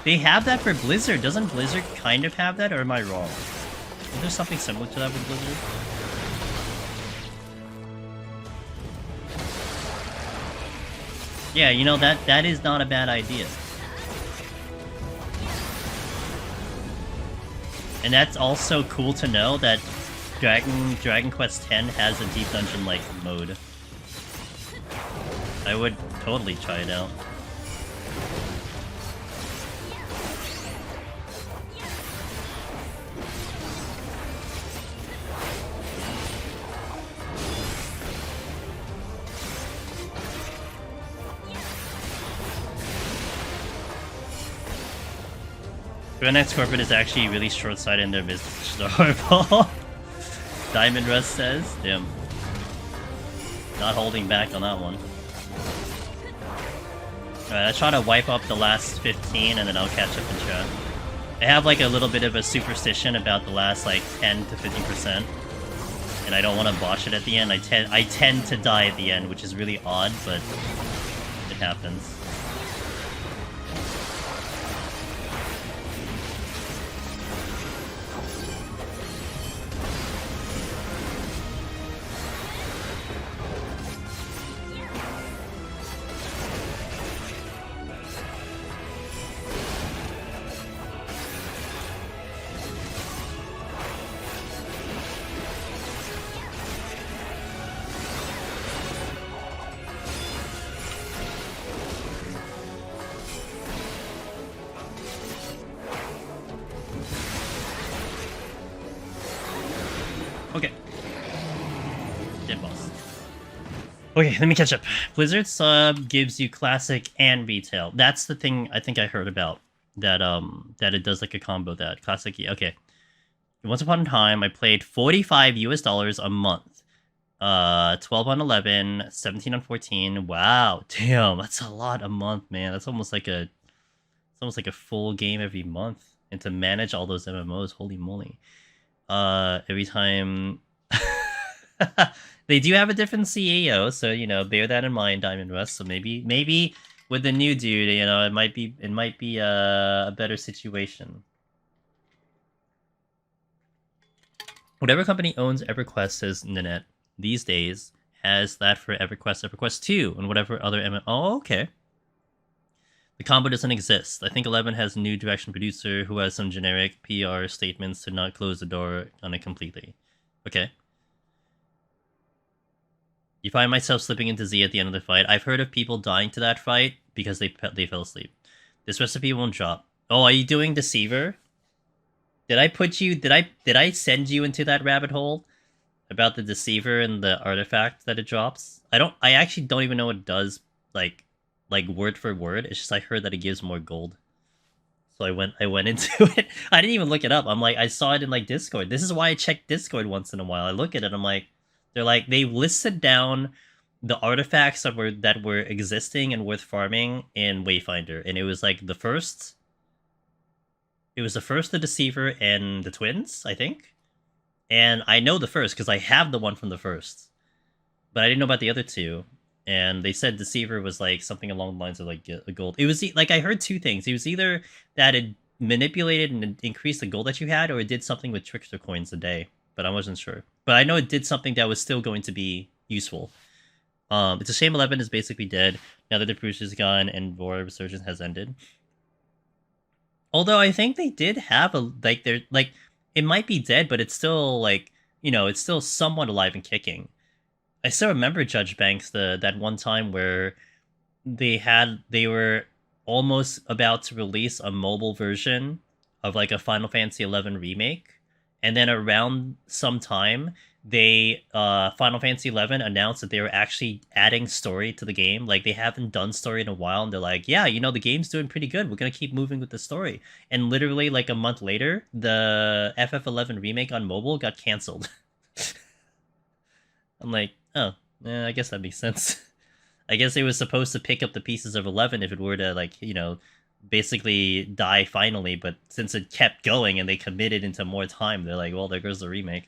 They have that for Blizzard. Doesn't Blizzard kind of have that, or am I wrong? Is there something similar to that with Blizzard? Yeah, you know, that is not a bad idea. And that's also cool to know that Dragon Quest X has a deep dungeon-like mode. I would totally try it out. Grenad's corporate is actually really short-sighted in their business. They're horrible. Diamond Rust says, damn. Not holding back on that one. Alright, I try to wipe up the last 15 and then I'll catch up in chat. I have like a little bit of a superstition about the last like 10 to 15%. And I don't want to botch it at the end. I tend to die at the end, which is really odd, but it happens. Okay. Dead boss. Okay, let me catch up. Blizzard sub gives you classic and retail. That's the thing I think I heard about. That that it does like a combo that classic. Okay. Once upon a time, I played $45 a month. 12 on 11, 17 on 14. Wow, damn, that's a lot a month, man. That's almost like a full game every month. And to manage all those MMOs, holy moly. Every time they do have a different CEO, so you know, bear that in mind, Diamond Rust. So maybe with the new dude, you know, it might be a better situation. Whatever company owns EverQuest, says Nanette, these days has that for EverQuest, EverQuest 2, and whatever other MMO. Oh, okay. The combo doesn't exist. I think 11 has a new direction producer who has some generic PR statements to not close the door on it completely. Okay. You find myself slipping into Z at the end of the fight. I've heard of people dying to that fight because they fell asleep. This recipe won't drop. Oh, are you doing Deceiver? Did I put you? Did I send you into that rabbit hole about the Deceiver and the artifact that it drops? I actually don't even know what it does. Like word for word. It's just I heard that it gives more gold. So I went into it. I didn't even look it up. I'm like, I saw it in like Discord. This is why I check Discord once in a while. I look at it, I'm like, they listed down the artifacts that were existing and worth farming in Wayfinder. And it was like the first, the Deceiver and the Twins, I think. And I know the first because I have the one from the first. But I didn't know about the other two. And they said Deceiver was like something along the lines of like a gold. It was like I heard two things. It was either that it manipulated and increased the gold that you had, or it did something with trickster coins a day. But I wasn't sure. But I know it did something that was still going to be useful. It's a shame 11 is basically dead now that the Bruce is gone and Vor Resurgence has ended. Although I think they did have a it might be dead, but it's still like, you know, it's still somewhat alive and kicking. I still remember Judge Banks that one time where they were almost about to release a mobile version of like a Final Fantasy XI remake, and then around some time they Final Fantasy XI announced that they were actually adding story to the game. Like they haven't done story in a while, and they're like, yeah, you know, the game's doing pretty good. We're gonna keep moving with the story. And literally like a month later, the FF11 remake on mobile got canceled. I'm like, oh, yeah, I guess that makes sense. I guess it was supposed to pick up the pieces of 11 if it were to, like, you know, basically die finally, but since it kept going and they committed into more time, they're like, well, there goes the remake.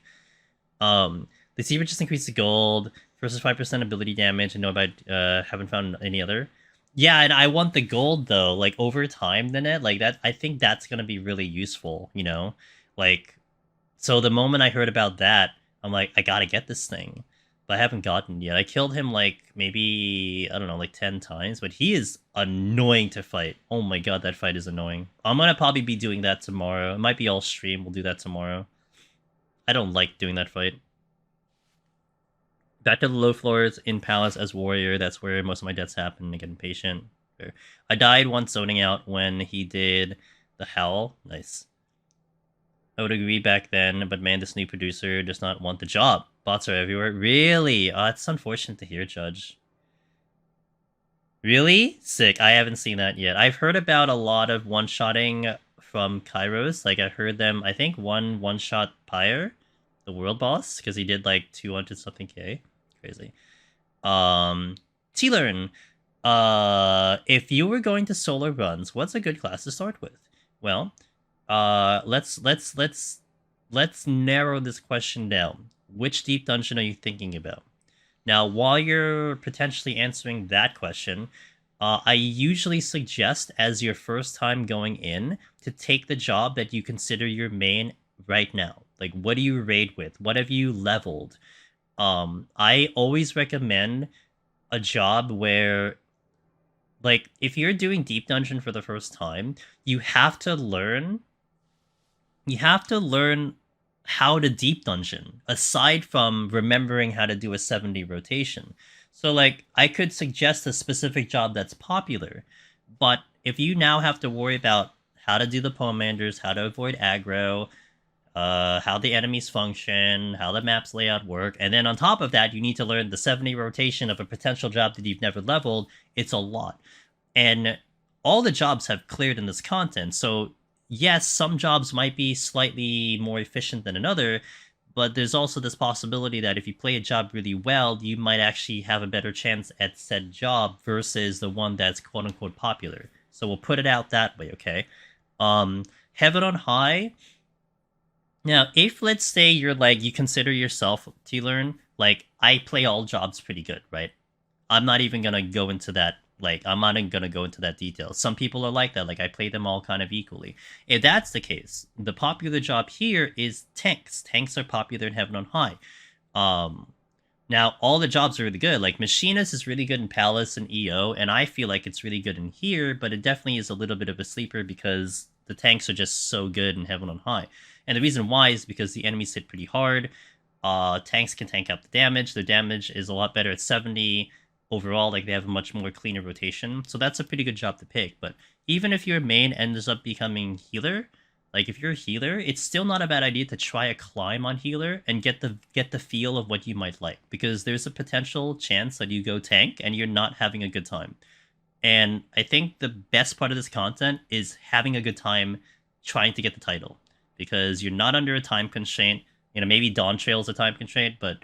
The Deceiver just increased the gold versus 5% ability damage, and no, about haven't found any other. Yeah, and I want the gold though, like over time, then it like that. I think that's gonna be really useful, you know, like So the moment I heard about that, I'm like, I gotta get this thing. But I haven't gotten it yet. I killed him like maybe, I don't know, like 10 times, but he is annoying to fight. Oh my god, that fight is annoying. I'm gonna probably be doing that tomorrow. It might be all stream, we'll do that tomorrow. I don't like doing that fight. Back to the low floors in Palace as warrior. That's where most of my deaths happen. I get impatient. I died once zoning out when he did the howl. Nice. I would agree back then, but man, this new producer does not want the job. Bots are everywhere. Really? Oh, it's unfortunate to hear, Judge. Really? Sick. I haven't seen that yet. I've heard about a lot of one-shotting from Kairos. Like, I heard them, I think one-shot Pyre, the world boss, because he did like 200 something K. Crazy. T-Learn. If you were going to solo runs, what's a good class to start with? Well, let's narrow this question down. Which deep dungeon are you thinking about? Now, while you're potentially answering that question, I usually suggest as your first time going in to take the job that you consider your main right now. Like, what do you raid with? What have you leveled? I always recommend a job where, like, if you're doing deep dungeon for the first time, you have to learn how to deep dungeon aside from remembering how to do a 70 rotation. So like I could suggest a specific job that's popular, but if you now have to worry about how to do the pomanders, how to avoid aggro, how the enemies function, how the maps layout work, and then on top of that, you need to learn the 70 rotation of a potential job that you've never leveled, it's a lot. And all the jobs have cleared in this content, so yes, some jobs might be slightly more efficient than another, but there's also this possibility that if you play a job really well, you might actually have a better chance at said job versus the one that's quote unquote popular. So we'll put it out that way, okay? Heaven on High. Now, if let's say you're like, you consider yourself T-Learn, like, I play all jobs pretty good, right? I'm not even gonna go into that. Like, I'm not even gonna go into that detail. Some people are like that. Like, I play them all kind of equally. If that's the case, the popular job here is tanks. Tanks are popular in Heaven on High. Now, all the jobs are really good. Like, Machinist is really good in Palace and EO, and I feel like it's really good in here, but it definitely is a little bit of a sleeper because the tanks are just so good in Heaven on High. And the reason why is because the enemies hit pretty hard. Tanks can tank out the damage. Their damage is a lot better at 70. Overall, like, they have a much more cleaner rotation. So that's a pretty good job to pick. But even if your main ends up becoming healer, like, if you're a healer, it's still not a bad idea to try a climb on healer and get the feel of what you might like. Because there's a potential chance that you go tank and you're not having a good time. And I think the best part of this content is having a good time trying to get the title. Because you're not under a time constraint. You know, maybe Dawn Trail's a time constraint, but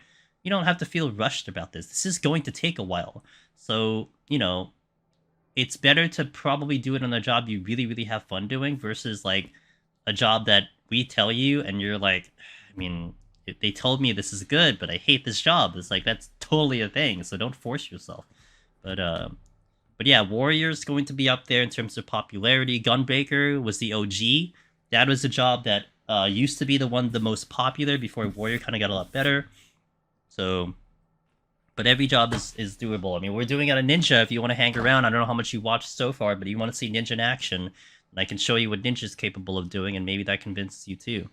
you don't have to feel rushed about this. This is going to take a while. So, you know, it's better to probably do it on a job you really, really have fun doing versus, like, a job that we tell you and you're like, I mean, they told me this is good, but I hate this job. It's like, that's totally a thing, so don't force yourself. But yeah, Warrior's going to be up there in terms of popularity. Gunbreaker was the OG. That was a job that used to be the most popular before Warrior kind of got a lot better. So, but every job is doable. I mean, we're doing it on Ninja if you want to hang around. I don't know how much you watched so far, but you want to see Ninja in action, and I can show you what Ninja's capable of doing, and maybe that convinces you too.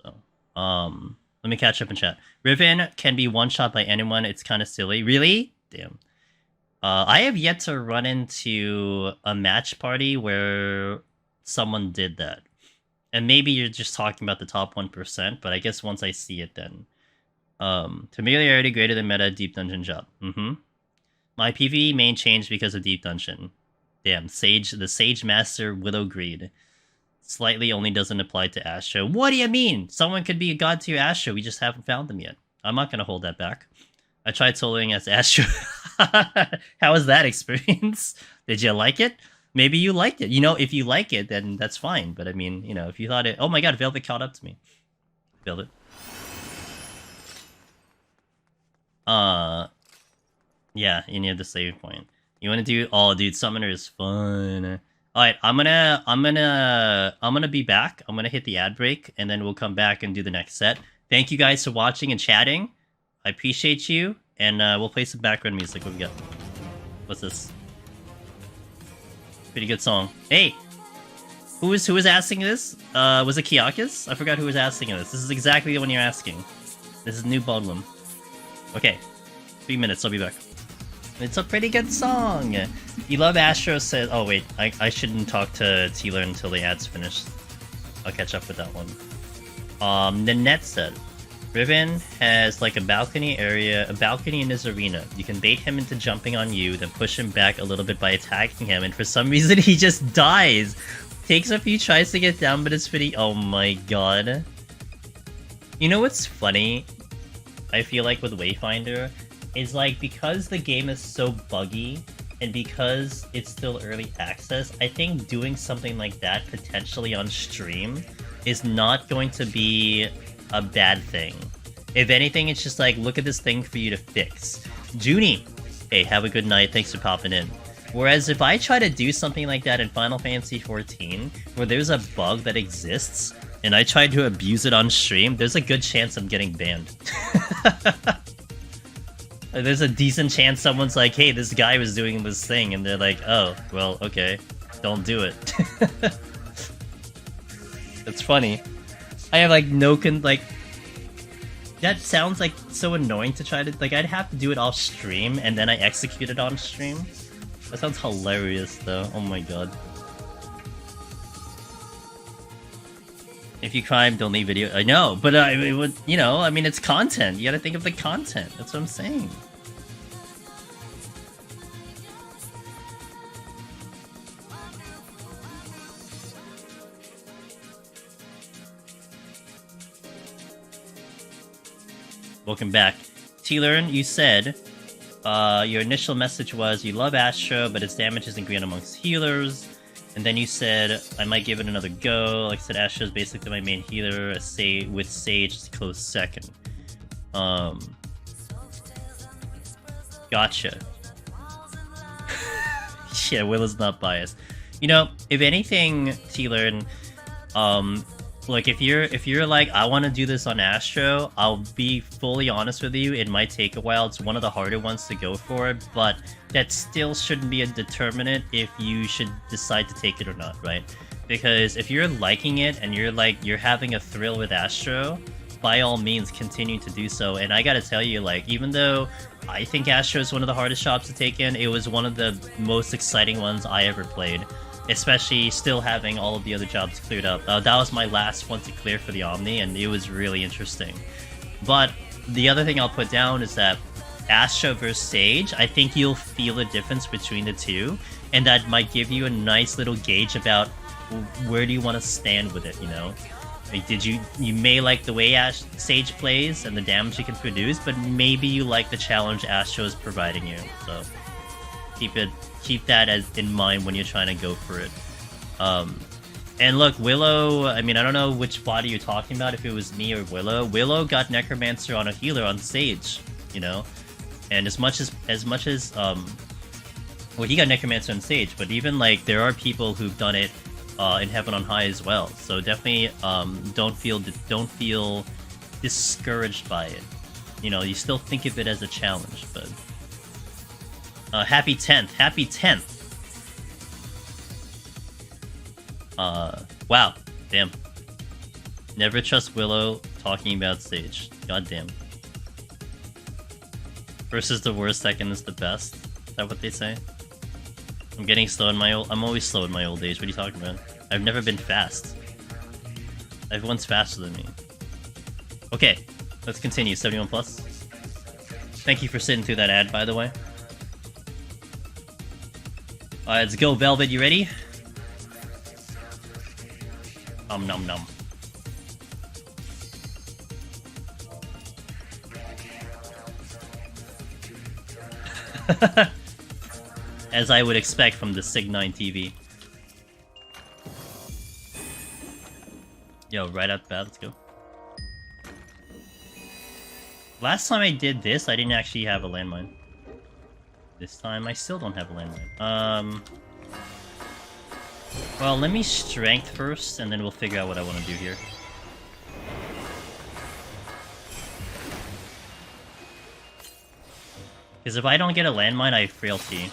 So, let me catch up in chat. Riven can be one-shot by anyone. It's kind of silly. Really? Damn. I have yet to run into a match party where someone did that. And maybe you're just talking about the top 1%, but I guess once I see it then. Familiarity greater than meta deep dungeon job. My PvE main changed because of deep dungeon. Damn, the Sage Master Widow Greed. Slightly only doesn't apply to Astro. What do you mean? Someone could be a god tier Astro, we just haven't found them yet. I'm not gonna hold that back. I tried soloing as Astro. How was that experience? Did you like it? Maybe you liked it. You know, if you like it, then that's fine. But I mean, you know, if you thought it... Oh my god, Velvet caught up to me. Velvet. Yeah, you need the save point. You want to do... Oh, dude, Summoner is fun. Alright, I'm gonna be back. I'm gonna hit the ad break, and then we'll come back and do the next set. Thank you guys for watching and chatting. I appreciate you, and we'll play some background music. What we got? What's this? Pretty good song. Hey! Who was asking this? Was it Kiakis? I forgot who was asking this. This is exactly the one you're asking. This is New Budlam. Okay. 3 minutes, I'll be back. It's a pretty good song! You love Astro says... Oh wait, I shouldn't talk to Teeler until the ad's finished. I'll catch up with that one. Nanette said, Riven has like a balcony in his arena. You can bait him into jumping on you, then push him back a little bit by attacking him, and for some reason he just dies! Takes a few tries to get down, but it's pretty... Oh my god. You know what's funny? I feel like with Wayfinder, is like, because the game is so buggy, and because it's still early access, I think doing something like that potentially on stream is not going to be a bad thing. If anything, it's just like, look at this thing for you to fix. Junie! Hey, have a good night, thanks for popping in. Whereas if I try to do something like that in Final Fantasy XIV, where there's a bug that exists, and I try to abuse it on stream, there's a good chance I'm getting banned. There's a decent chance someone's like, hey, this guy was doing this thing, and they're like, oh, well, okay, don't do it. That's funny. I have, like, that sounds, like, so annoying to try to... Like, I'd have to do it off stream, and then I execute it on stream. That sounds hilarious, though. Oh my god. If you crime, don't leave video. I know, but it would, you know, I mean, it's content. You gotta think of the content. That's what I'm saying. Welcome back. T-Learn, you said your initial message was you love Astro, but its damage isn't great amongst healers. And then you said, I might give it another go. Like I said, Astro is basically my main healer, with Sage is close second. Gotcha. Yeah, Will is not biased. You know, if anything, T-Learn, look, if you're like, I want to do this on Astro, I'll be fully honest with you, it might take a while. It's one of the harder ones to go for, but that still shouldn't be a determinant if you should decide to take it or not, right? Because if you're liking it and you're having a thrill with Astro, by all means continue to do so. And I gotta tell you, like, even though I think Astro is one of the hardest shops to take in, it was one of the most exciting ones I ever played. Especially still having all of the other jobs cleared up. That was my last one to clear for the Omni, and it was really interesting. But the other thing I'll put down is that Astro versus Sage, I think you'll feel a difference between the two, and that might give you a nice little gauge about where do you want to stand with it, you know? Like, you may like the way Sage plays and the damage he can produce, but maybe you like the challenge Astro is providing you, so keep that in mind when you're trying to go for it. And look, Willow, I mean, I don't know which body you're talking about, if it was me or Willow. Willow got Necromancer on a healer on Sage, you know? And as much as well, he got Necromancer on Sage, but even, like, there are people who've done it in Heaven on High as well. So definitely don't feel discouraged by it. You know, you still think of it as a challenge, but... happy 10th. Happy 10th. Wow. Damn. Never trust Willow talking about Sage. God damn. First is the worst, second is the best. Is that what they say? I'm getting slow in my old... I'm always slow in my old age. What are you talking about? I've never been fast. Everyone's faster than me. Okay. Let's continue. 71 plus. Thank you for sitting through that ad, by the way. Alright, let's go, Velvet. You ready? Nom nom. As I would expect from the Sig9 TV. Yo, right out the bat, let's go. Last time I did this, I didn't actually have a landmine. This time, I still don't have a landmine. Well, let me strength first, and then we'll figure out what I want to do here. Because if I don't get a landmine, I have frailty.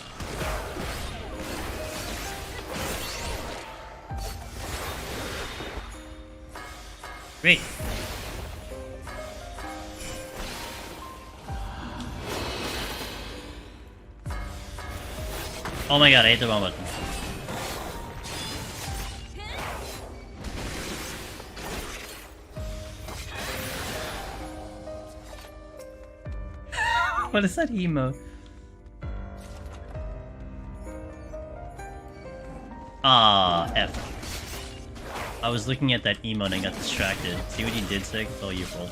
Great. Oh my god, I hit the wrong button. What is that emo? Ah, F. I was looking at that emote and got distracted. See what he did, Sig? It's all your fault.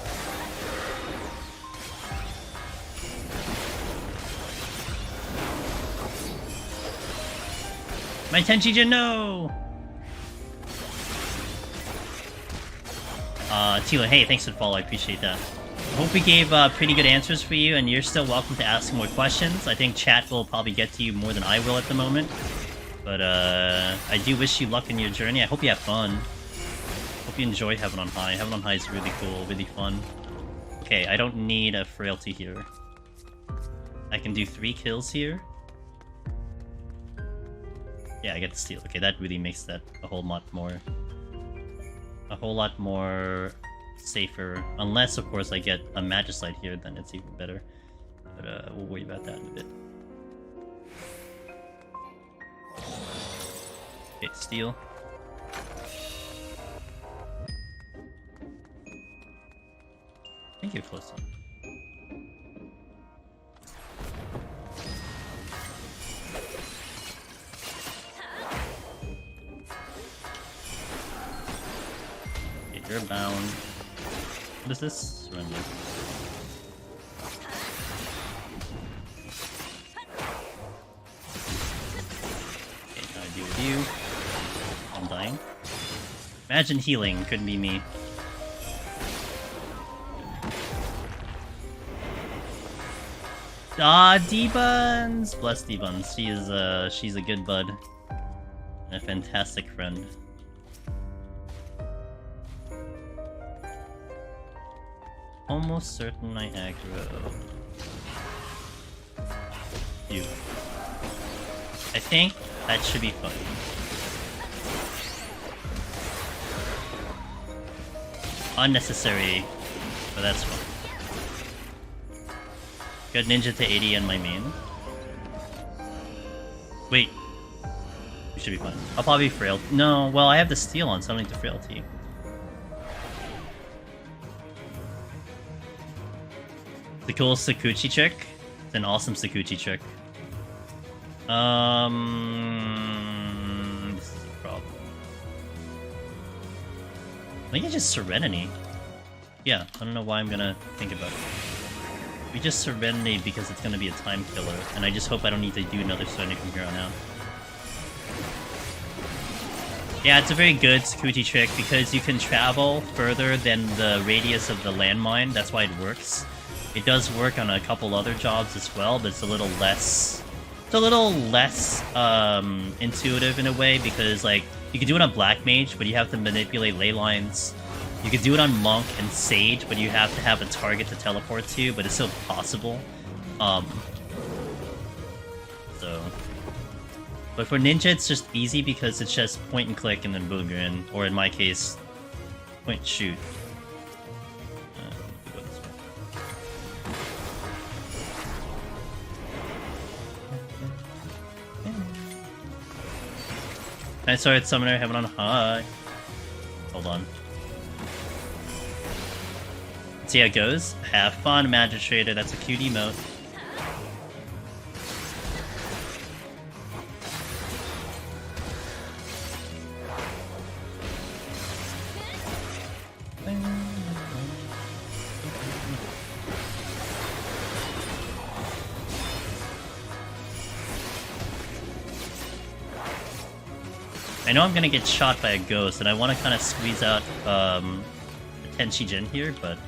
My Tenchijin, no! Tila, hey, thanks for the follow, I appreciate that. I hope we gave pretty good answers for you, and you're still welcome to ask more questions. I think chat will probably get to you more than I will at the moment. But, I do wish you luck in your journey. I hope you have fun. Hope you enjoy Heaven on High. Heaven on High is really cool, really fun. Okay, I don't need a frailty here. I can do 3 kills here. Yeah, I get the steal. Okay, that really makes that a whole lot more safer. Unless, of course, I get a Magicite here, then it's even better. But we'll worry about that in a bit. Okay, steal. I think you're close enough. You're bound. What is this? Surrender. Okay, now I deal with you. I'm dying. Imagine healing, couldn't be me. Ah, D-Buns! Bless D-Buns. She's a good bud. And a fantastic friend. Almost certain I aggro you. I think that should be fun. Unnecessary, but that's fun. Got ninja to 80 in my main. Wait. We should be fine. I'll probably frail. No, well, I have the steal on, so I don't need to frailty. The cool Sakuchi trick. It's an awesome Sakuchi trick. This is a problem. I think it's just Serenity. Yeah, I don't know why I'm gonna think about it. We just Serenity because it's gonna be a time killer, and I just hope I don't need to do another Serenity from here on out. Yeah, it's a very good Sakuchi trick because you can travel further than the radius of the landmine. That's why it works. It does work on a couple other jobs as well, but it's a little less... It's a little less intuitive in a way, because like you can do it on Black Mage, but you have to manipulate ley lines. You can do it on Monk and Sage, but you have to have a target to teleport to, but it's still possible. But for Ninja, it's just easy because it's just point and click and then boom, you're in. Or in my case, point and shoot. I started Summoner Heaven on High. Hold on. Let's see how it goes. Have fun, Magistrator. That's a cute emote. I know I'm gonna get shot by a ghost, and I want to kind of squeeze out Tenchi Jin here, but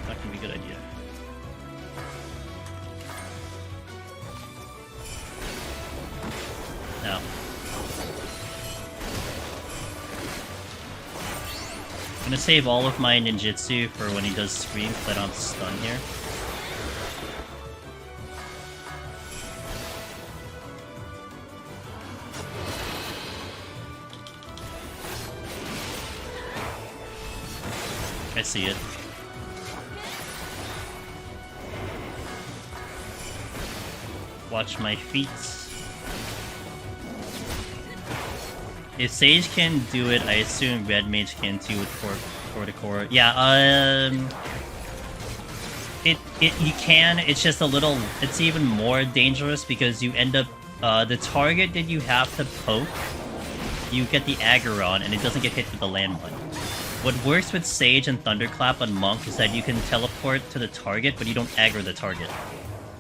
not gonna be a good idea. Now, gonna save all of my ninjutsu for when he does scream, because I don't have to stun here. I see it. Watch my feet. If Sage can do it, I assume Red Mage can too with core to core. Yeah, you can. It's just a little. It's even more dangerous because you end up the target that you have to poke. You get the aggro on, and it doesn't get hit with the land button. What works with Sage and Thunderclap on Monk is that you can teleport to the target, but you don't aggro the target.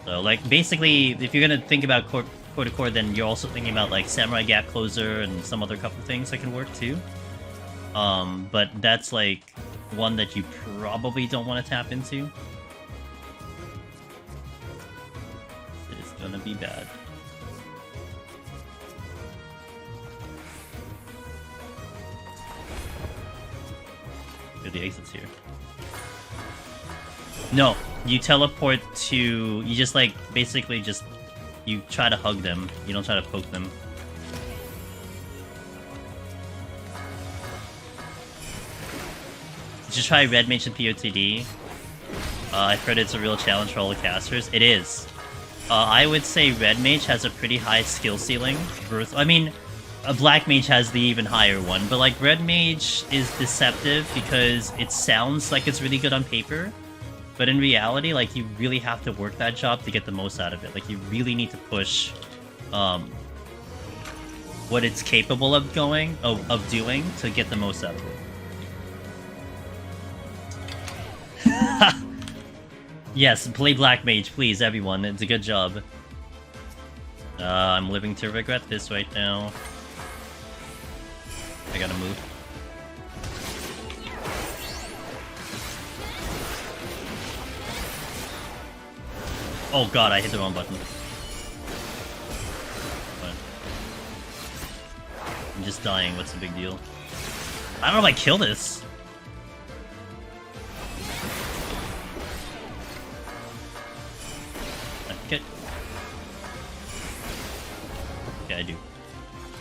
So, like, basically, if you're gonna think about core to core, then you're also thinking about, like, Samurai Gap Closer and some other couple things that can work, too. But that's, like, one that you probably don't want to tap into. It's gonna be bad. The exits here. No, you teleport to. You just like basically just you try to hug them. You don't try to poke them. Just try Red Mage and POTD. I've heard it's a real challenge for all the casters. It is. I would say Red Mage has a pretty high skill ceiling. I mean. A Black Mage has the even higher one, but like Red Mage is deceptive because it sounds like it's really good on paper, but in reality, like you really have to work that job to get the most out of it. Like you really need to push what it's capable of doing to get the most out of it. Yes, play Black Mage, please, everyone. It's a good job. I'm living to regret this right now. I gotta move. Oh god, I hit the wrong button. But I'm just dying, what's the big deal? I don't know if I kill this. Okay. Okay, I do.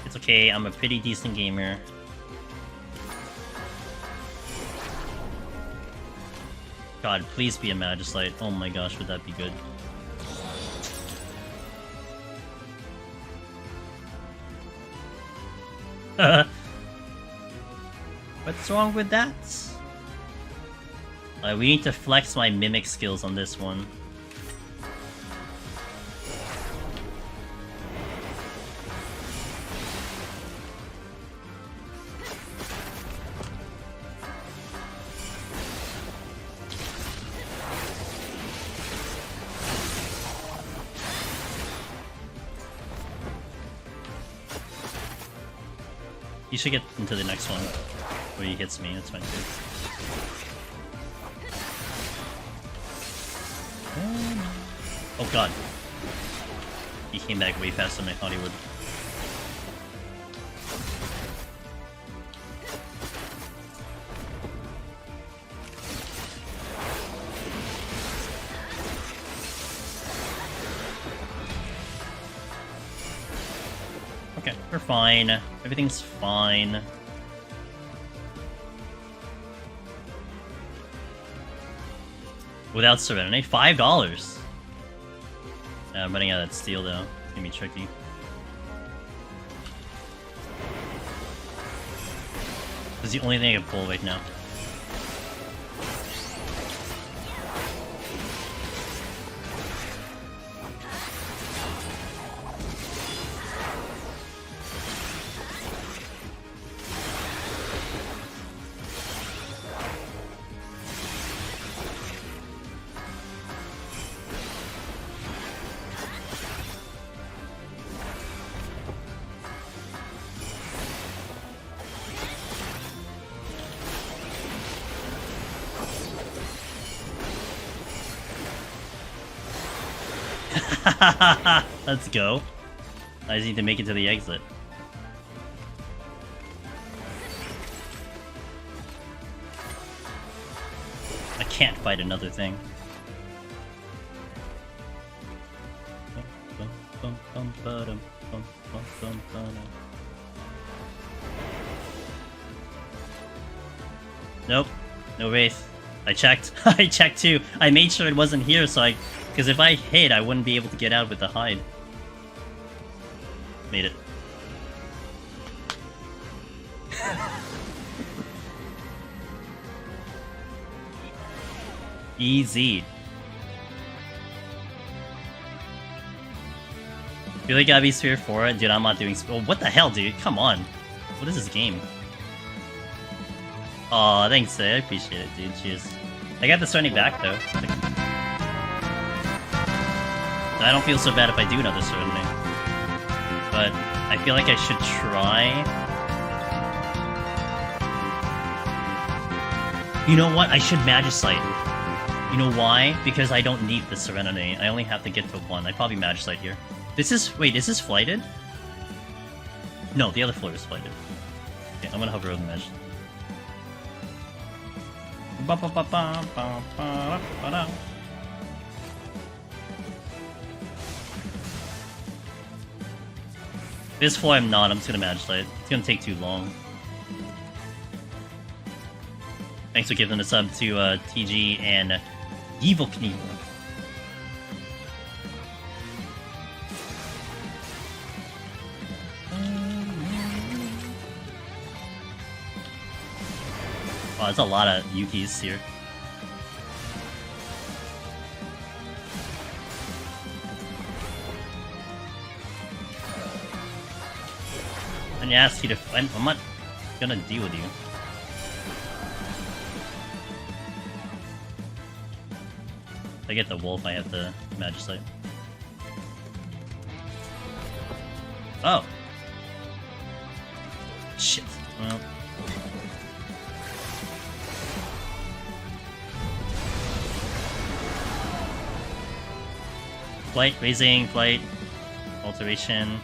It's okay, I'm a pretty decent gamer. God, please be a Magislite. Oh my gosh, would that be good? What's wrong with that? We need to flex my mimic skills on this one. You should get into the next one where he hits me, that's fine too. Oh god. He came back way faster than I thought he would. Okay, we're fine. Everything's fine. Without Serenity? $5! Yeah, I'm running out of that steel though. It's gonna be tricky. This is the only thing I can pull right now. Let's go. I just need to make it to the exit. can't fight another thing. Nope, no Wraith. I checked. I checked too. I made sure it wasn't here, so because if I hit, I wouldn't be able to get out with the hide. Made it. Easy. Really gotta be Sphere 4? Dude, I'm not doing oh, what the hell, dude? Come on. What is this game? Aw, thanks, I appreciate it, dude. Cheers. I got the Serenity back, though. I don't feel so bad if I do another Serenity. But I feel like I should try. You know what? I should Magicite. You know why? Because I don't need the Serenity. I only have to get to 1. I'd probably Magicite here. This is... Wait, is this flighted? No, the other floor is flighted. Okay, I'm gonna hover over the Magicite. This floor I'm not, I'm just gonna Magicite. It's gonna take too long. Thanks for giving the sub to TG and Evil Knievel. Wow, there's a lot of Yukis here. I didn't ask you to... I'm not gonna deal with you. If I get the wolf, I have to Magicite. Oh! Shit. Well... Flight, raising, flight, alteration.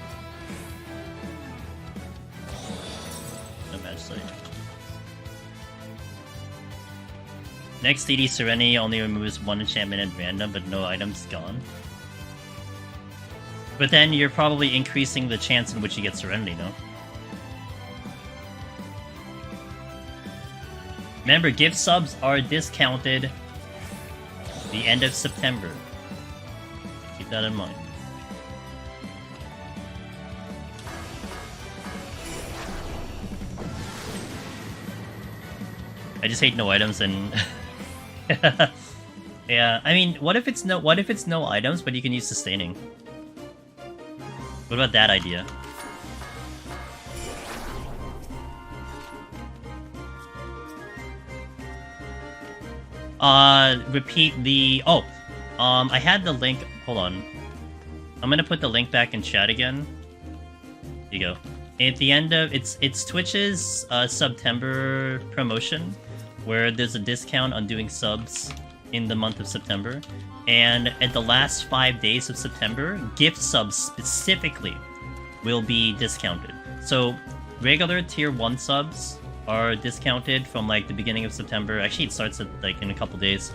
No Magicite. Next DD Serenity only removes 1 enchantment at random, but no items gone. But then you're probably increasing the chance in which you get Serenity, no? Remember, gift subs are discounted the end of September. Keep that in mind. I just hate no items and yeah, I mean, what if it's no items but you can use sustaining? What about that idea? Repeat the I had the link. Hold on. I'm gonna put the link back in chat again. Here you go. At the end of it's Twitch's September promotion, where there's a discount on doing subs in the month of September, and at the last 5 days of September, gift subs specifically will be discounted. So regular tier 1 subs are discounted from like the beginning of September. Actually, it starts at like in a couple days.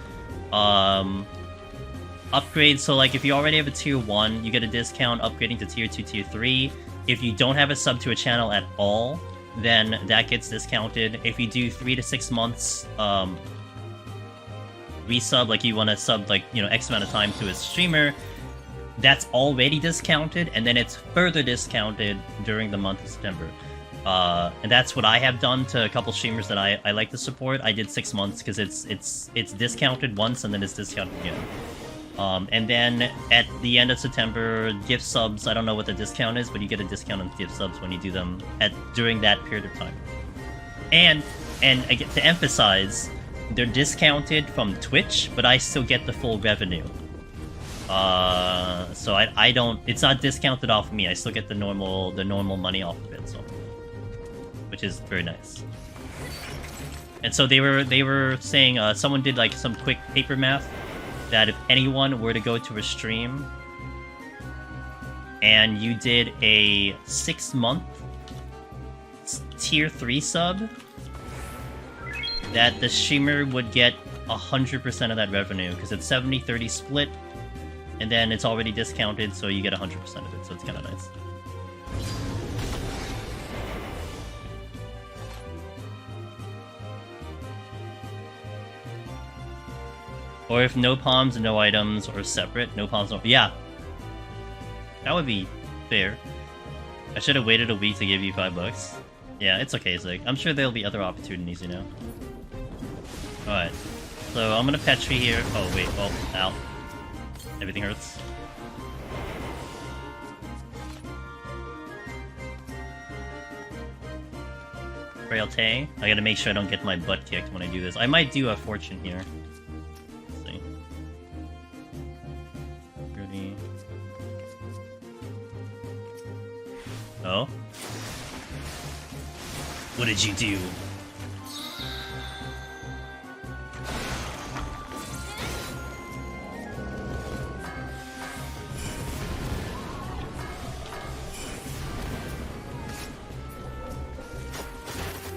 Upgrades, so like if you already have a tier 1, you get a discount upgrading to tier 2, tier 3. If you don't have a sub to a channel at all, then that gets discounted. If you do 3 to 6 months resub, like you want to sub like, you know, X amount of time to a streamer, that's already discounted, and then it's further discounted during the month of September. And that's what I have done to a couple streamers that I like to support. I did 6 months because it's discounted once and then it's discounted again. And then at the end of September, gift subs, I don't know what the discount is, but you get a discount on gift subs when you do them during that period of time. And again, to emphasize, they're discounted from Twitch, but I still get the full revenue. So I don't, it's not discounted off of me. I still get the normal money off of it, so, which is very nice. And so they were saying, someone did like some quick paper math, that if anyone were to go to a stream and you did a 6-month tier 3 sub, that the streamer would get 100% of that revenue, because it's 70-30 split, and then it's already discounted, so you get 100% of it, so it's kind of nice. Or if no palms and no items, or separate, no palms, no... Yeah! That would be fair. I should have waited a week to give you $5. Yeah, it's okay, Zig. I'm sure there'll be other opportunities, you know? Alright. So, I'm gonna Petri here. Oh, wait. Oh, ow. Everything hurts. Frailty. I gotta make sure I don't get my butt kicked when I do this. I might do a fortune here. Let's see. 30. Oh? What did you do?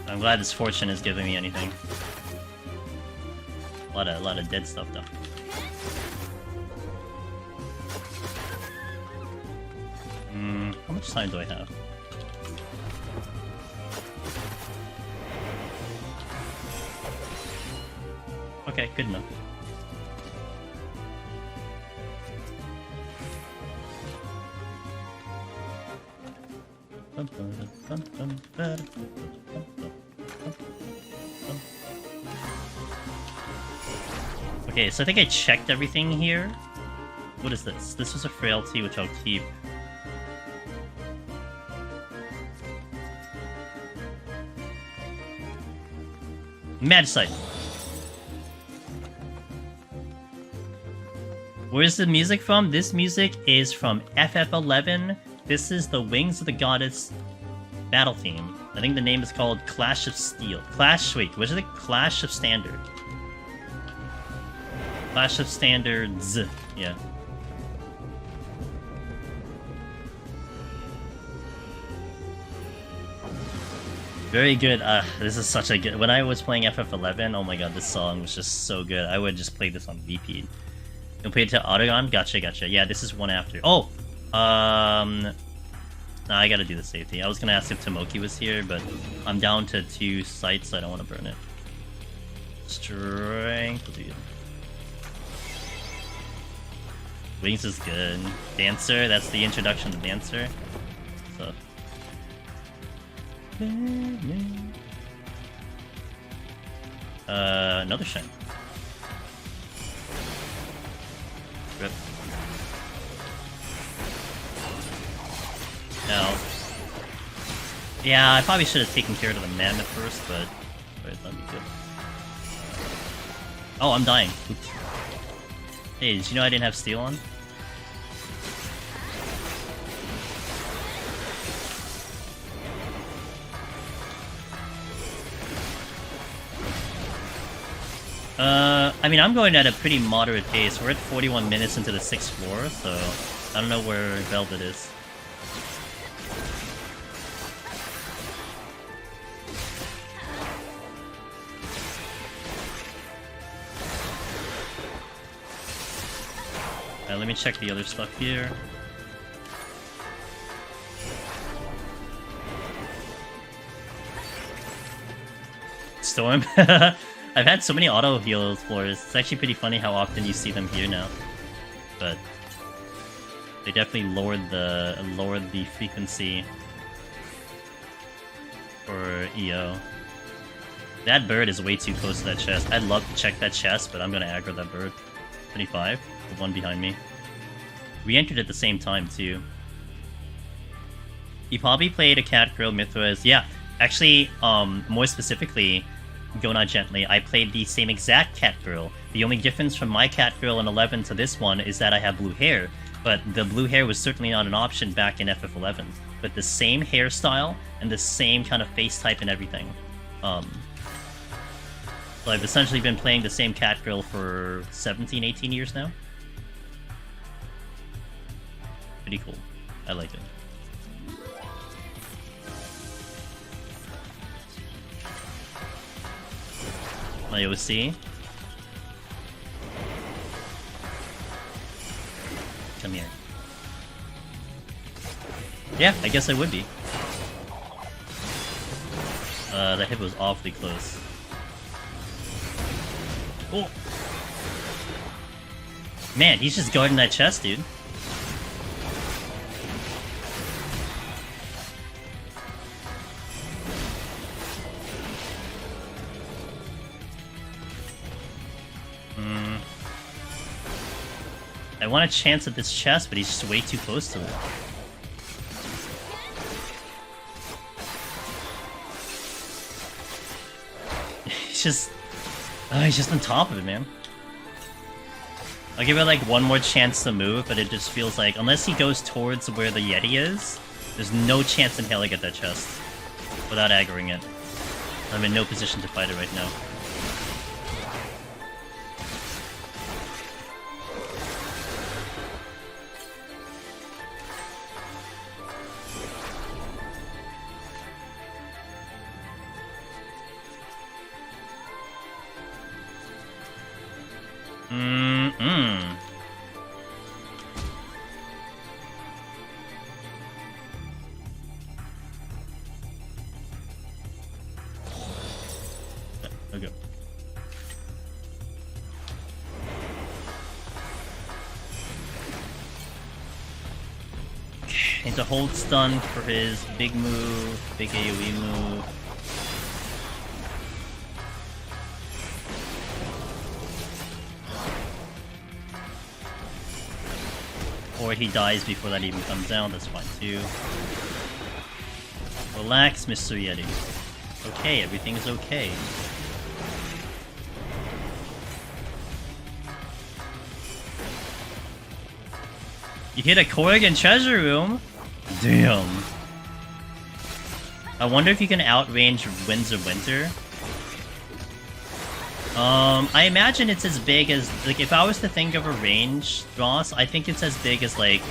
I'm glad this fortune is giving me anything. A lot of dead stuff though. How much time do I have? Okay, good enough. Okay, so I think I checked everything here. What is this? This was a frailty, which I'll keep. Mad sight. Where's the music from? This music is from FF11. This is the Wings of the Goddess battle theme. I think the name is called Clash of Steel. Wait, what is it? Clash of Standard. Clash of Standards. Yeah. Very good. This is such a good... When I was playing FF11, oh my god, this song was just so good. I would just play this on repeat. You play it to Autogon? Gotcha. Yeah, this is one after. Oh! No, I gotta do the safety. I was gonna ask if Tomoki was here, but I'm down to 2 sites, so I don't want to burn it. Strength will do good. Wings is good. Dancer, that's the introduction to Dancer. So. Another shine. Rip. Now. Yeah, I probably should have taken care of the mammoth first, but that'd be good. Oh, I'm dying. Oops. Hey, did you know I didn't have steel on? I mean, I'm going at a pretty moderate pace. We're at 41 minutes into the 6th floor, so I don't know where Velvet is. Let me check the other stuff here. Storm? I've had so many auto heal floors. It's actually pretty funny how often you see them here now. But they definitely lowered the frequency for EO. That bird is way too close to that chest. I'd love to check that chest, but I'm gonna aggro that bird. 25, the one behind me. We entered at the same time too. He probably played a cat girl Mithras. Yeah, actually, more specifically, Go Not Gently, I played the same exact cat girl. The only difference from my cat girl in 11 to this one is that I have blue hair, but the blue hair was certainly not an option back in FF11. But the same hairstyle and the same kind of face type and everything. So I've essentially been playing the same cat girl for 17, 18 years now. Pretty cool. I like it. My OC. come here. Yeah, I guess I would be. That hit was awfully close. Oh! Man, he's just guarding that chest, dude. I want a chance at this chest, but he's just way too close to it. he's just on top of it, man. I'll give it like one more chance to move, but it just feels like, unless he goes towards where the Yeti is, there's no chance in hell I get that chest without aggroing it. I'm in no position to fight it right now. Okay. Need to hold stun for his big move, big AoE move. Or he dies before that even comes down, that's fine too. Relax, Mr. Yeti. Okay, everything's okay. You hit a Corrigan treasure room? Damn. I wonder if you can outrange Winds of Winter. I imagine it's as big as, like, if I was to think of a range, Ross, I think it's as big as, like,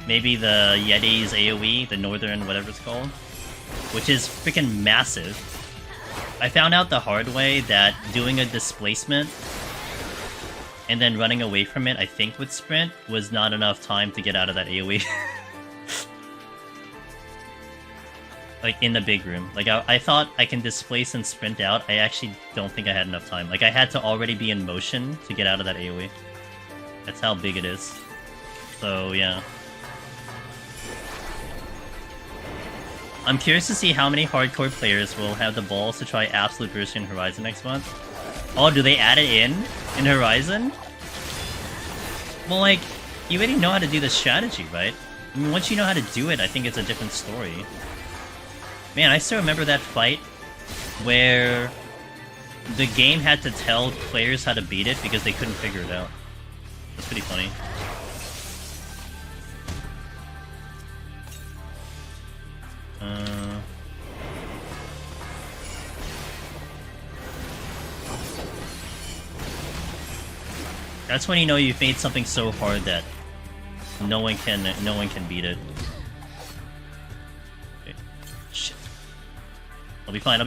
maybe the Yeti's AoE, the Northern whatever it's called, which is freaking massive. I found out the hard way that doing a displacement and then running away from it, I think with sprint, was not enough time to get out of that AoE. Like, in the big room. Like, I thought I can displace and sprint out. I actually don't think I had enough time. Like, I had to already be in motion to get out of that AoE. That's how big it is. So, yeah. I'm curious to see how many hardcore players will have the balls to try Absolute Burst in Horizon next month. Oh, do they add it in Horizon? Well, like, you already know how to do the strategy, right? I mean, once you know how to do it, I think it's a different story. Man, I still remember that fight where the game had to tell players how to beat it because they couldn't figure it out. That's pretty funny. That's when you know you've made something so hard that no one can beat it. Okay. Shit. I'll be fine.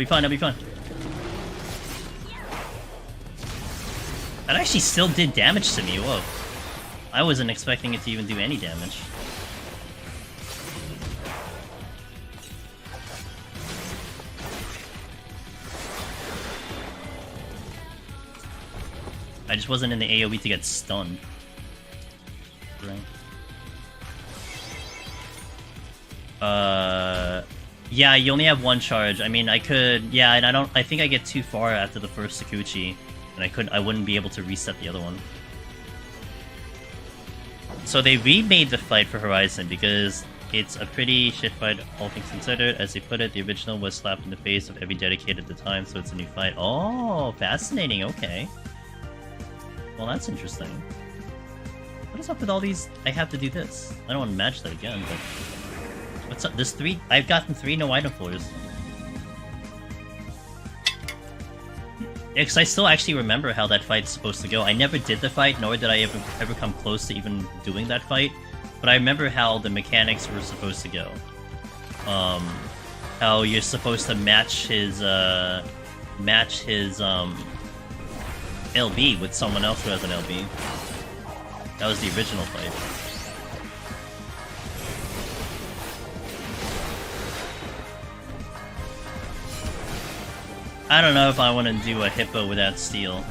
That actually still did damage to me. Whoa. I wasn't expecting it to even do any damage. I just wasn't in the AoE to get stunned. Right. Yeah, you only have one charge. I mean, I could, yeah, and I think I get too far after the first Sakuchi, and I wouldn't be able to reset the other one. So they remade the fight for Horizon because it's a pretty shit fight, all things considered. As they put it, the original was slapped in the face of every dedicated at the time, so it's a new fight. Oh, fascinating, okay. Well, that's interesting. What is up with all these? I have to do this. I don't want to match that again, but... What's up? There's 3... I've gotten 3 no item floors. Yeah, because I still actually remember how that fight's supposed to go. I never did the fight, nor did I ever come close to even doing that fight. But I remember how the mechanics were supposed to go. How you're supposed to match his LB with someone else who has an LB. That was the original fight. I don't know if I want to do a hippo without steel.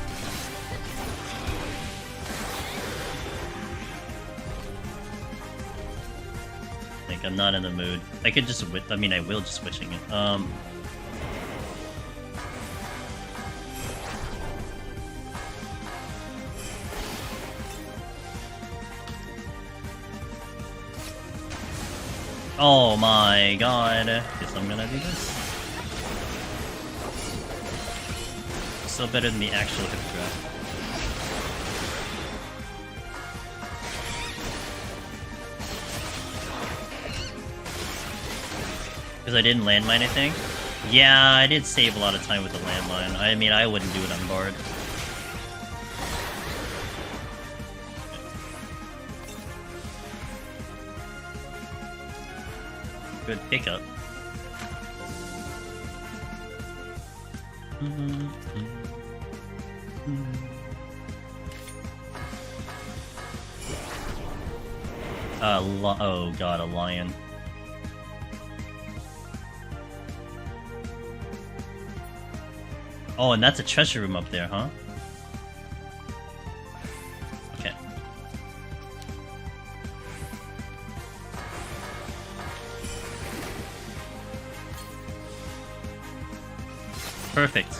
Like, I'm not in the mood. I could just I mean, I will just switching it. Oh my god. Guess I'm gonna do this. Still better than the actual hip grab. Because I didn't landmine anything? Yeah, I did save a lot of time with the landmine. I mean, I wouldn't do it on guard. Good pickup. Oh god, a lion. Oh, and that's a treasure room up there, huh? Okay. Perfect.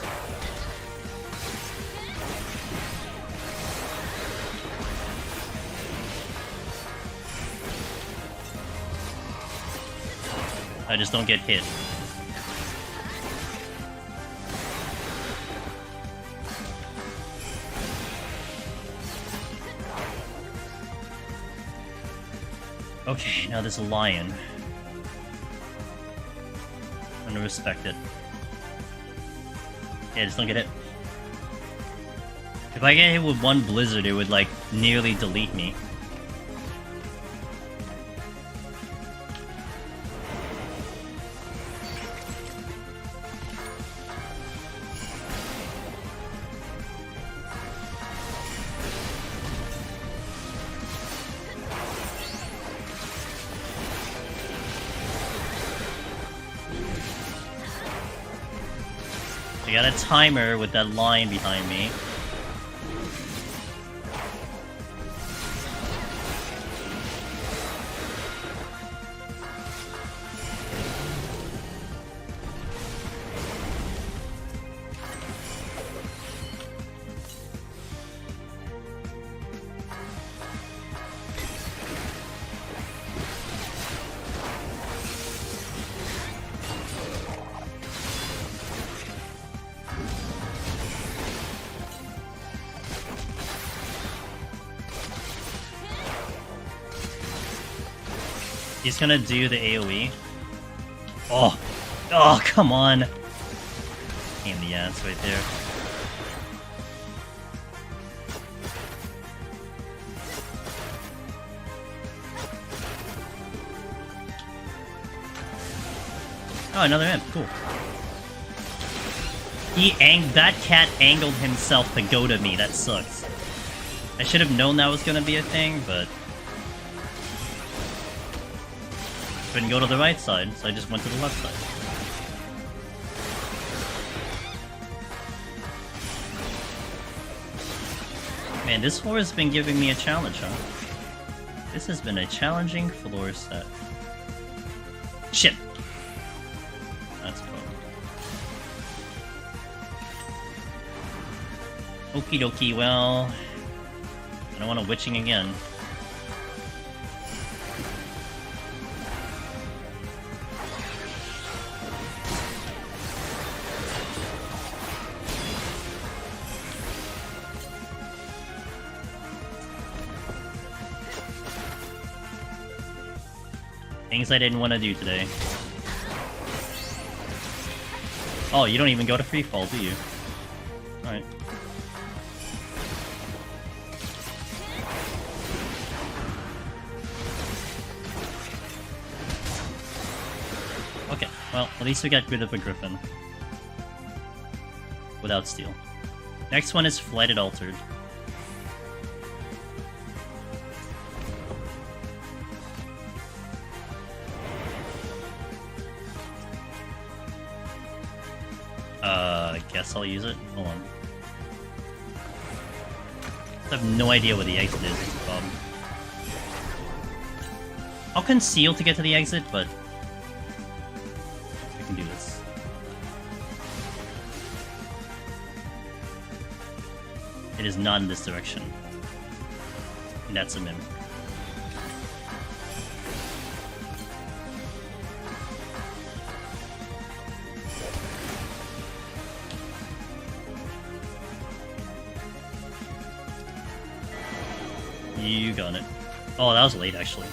I just don't get hit. Okay, now there's a lion. I'm gonna respect it. Yeah, just don't get hit. If I get hit with one blizzard, it would, like, nearly delete me. I got a timer with that line behind me. He's gonna do the AoE. Oh! Oh, come on! Pain in the ass right there. Oh, another imp. Cool. That cat angled himself to go to me. That sucks. I should have known that was gonna be a thing, but couldn't go to the right side, so I just went to the left side. Man, this floor has been giving me a challenge, huh? This has been a challenging floor set. Shit! That's a problem. Okie dokie, well, I don't want a witching again. Things I didn't want to do today. Oh, you don't even go to free fall, do you? Alright. Okay, well, at least we got rid of a griffin. Without steel. Next one is Flighted Altered. I guess I'll use it. Hold on. I have no idea where the exit is. It's a problem. I'll conceal to get to the exit, but we can do this. It is not in this direction. And that's a mim. You got it. Oh, that was late, actually.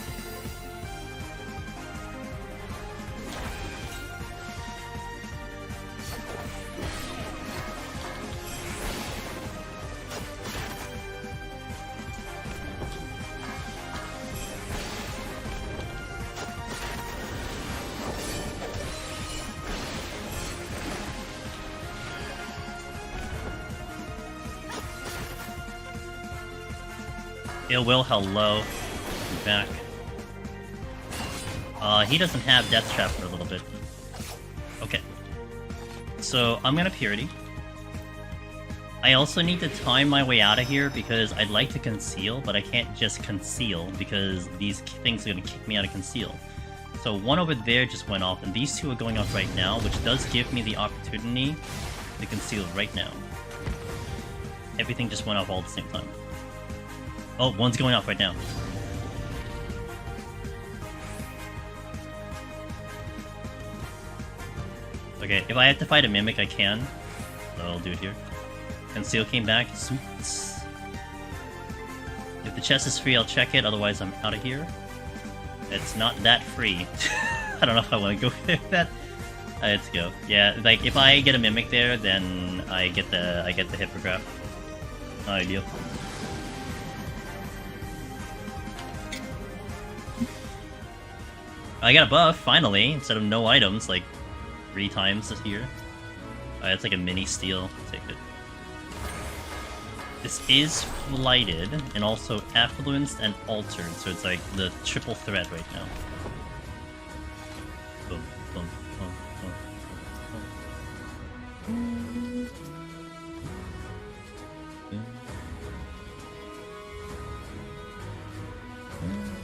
Ill Will, hello. I'm back. He doesn't have Death Trap for a little bit. Okay. So, I'm gonna Purity. I also need to time my way out of here because I'd like to conceal, but I can't just conceal because these things are gonna kick me out of conceal. So one over there just went off, and these two are going off right now, which does give me the opportunity to conceal right now. Everything just went off all at the same time. Oh, one's going off right now. Okay, if I have to fight a Mimic, I can. So I'll do it here. Conceal came back. Sweet. If the chest is free, I'll check it. Otherwise, I'm out of here. It's not that free. I don't know if I want to go with that. Let's go. Yeah, like if I get a Mimic there, then I get the Hippograph. Not ideal. I got a buff, finally, instead of no items, like 3 times this year. It's like a mini steal. Take it. This is flighted, and also affluenced and altered, so it's like the triple threat right now. Boom, boom, boom, boom, boom, boom.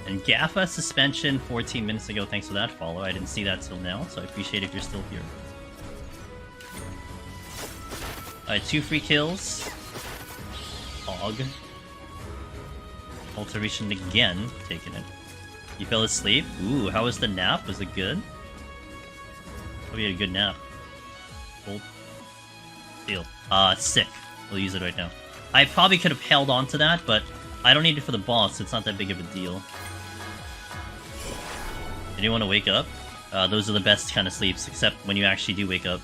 And Gaffa suspension 14 minutes ago, thanks for that follow. I didn't see that till now, so I appreciate if you're still here. Alright, 2 free kills. Hog. Alteration again, taking it. You fell asleep? Ooh, how was the nap? Was it good? Hope you had a good nap. Hold. Steal. Sick. We'll use it right now. I probably could have held on to that, but I don't need it for the boss, so it's not that big of a deal. Anyone want to wake up? Those are the best kind of sleeps, except when you actually do wake up.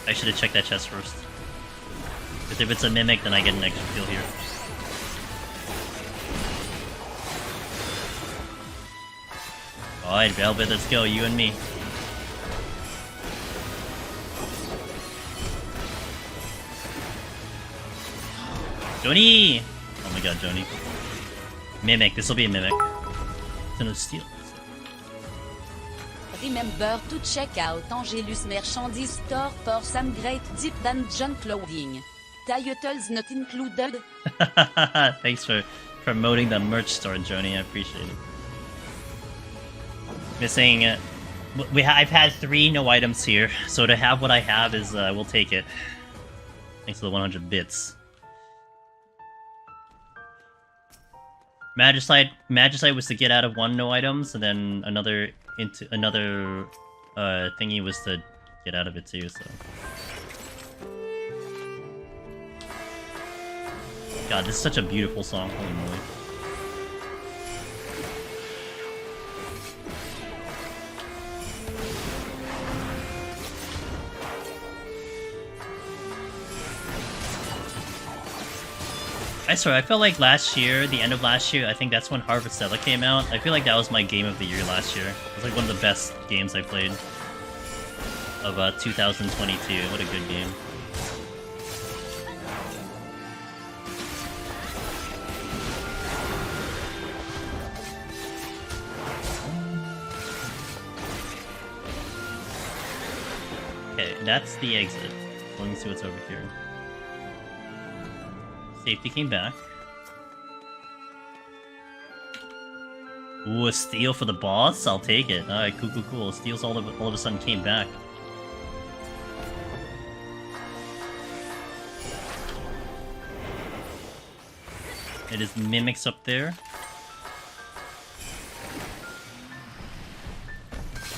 I should have checked that chest first. Because if it's a Mimic, then I get an extra kill here. Alright, Velvet, let's go, you and me. Joni! Oh my god, Joni. Mimic, this will be a Mimic. It's gonna steal. Remember to check out Angelus Merchandise Store for some great deep dungeon clothing. Titles not included. Thanks for promoting the merch store, Joni. I appreciate it. Missing. I've had 3 no items here, so to have what I have is we'll take it. Thanks for the 100 bits. Magicite was to get out of 1 no items, and then another thingy was to get out of it too. So, God, this is such a beautiful song. Holy moly! I swear, I felt like last year, the end of last year, I think that's when Harvestella came out. I feel like that was my game of the year last year. It was like one of the best games I played of 2022. What a good game. that's the exit. Let me see what's over here. Safety came back. Ooh, a steal for the boss? I'll take it. Alright, cool. Steals all of a sudden came back. It is mimics up there.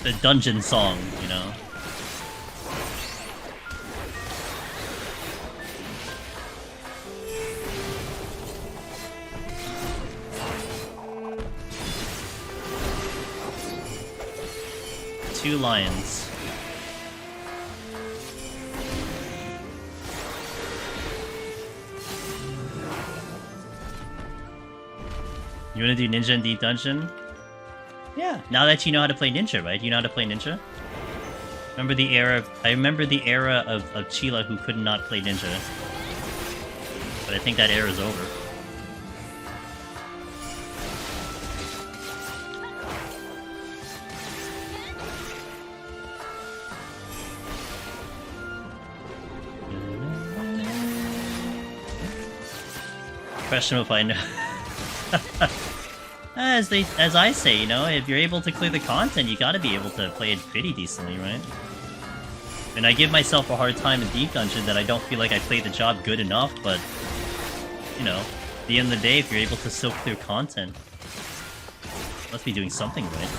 The dungeon song, you know. Two lions. You wanna do Ninja in Deep Dungeon? Yeah. Now that you know how to play Ninja, right? You know how to play Ninja? Remember the era? I remember the era of Chila who could not play Ninja. But I think that era is over. Questionable if I know. As I say, you know, if you're able to clear the content, you gotta be able to play it pretty decently, right? And I give myself a hard time in Deep Dungeon that I don't feel like I played the job good enough, but, you know, at the end of the day, if you're able to still clear content, must be doing something right.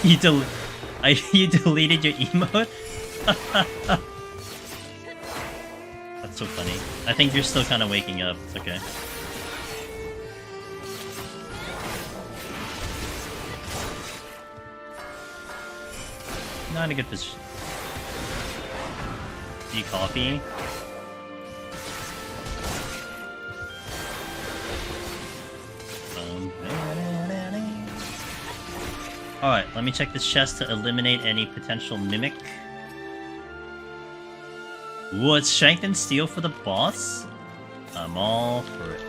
You deleted your emote? That's so funny. I think you're still kind of waking up. It's okay. Not in a good position. Tea coffee? Alright, let me check this chest to eliminate any potential mimic. Ooh, it's strength and steel for the boss? I'm all for it.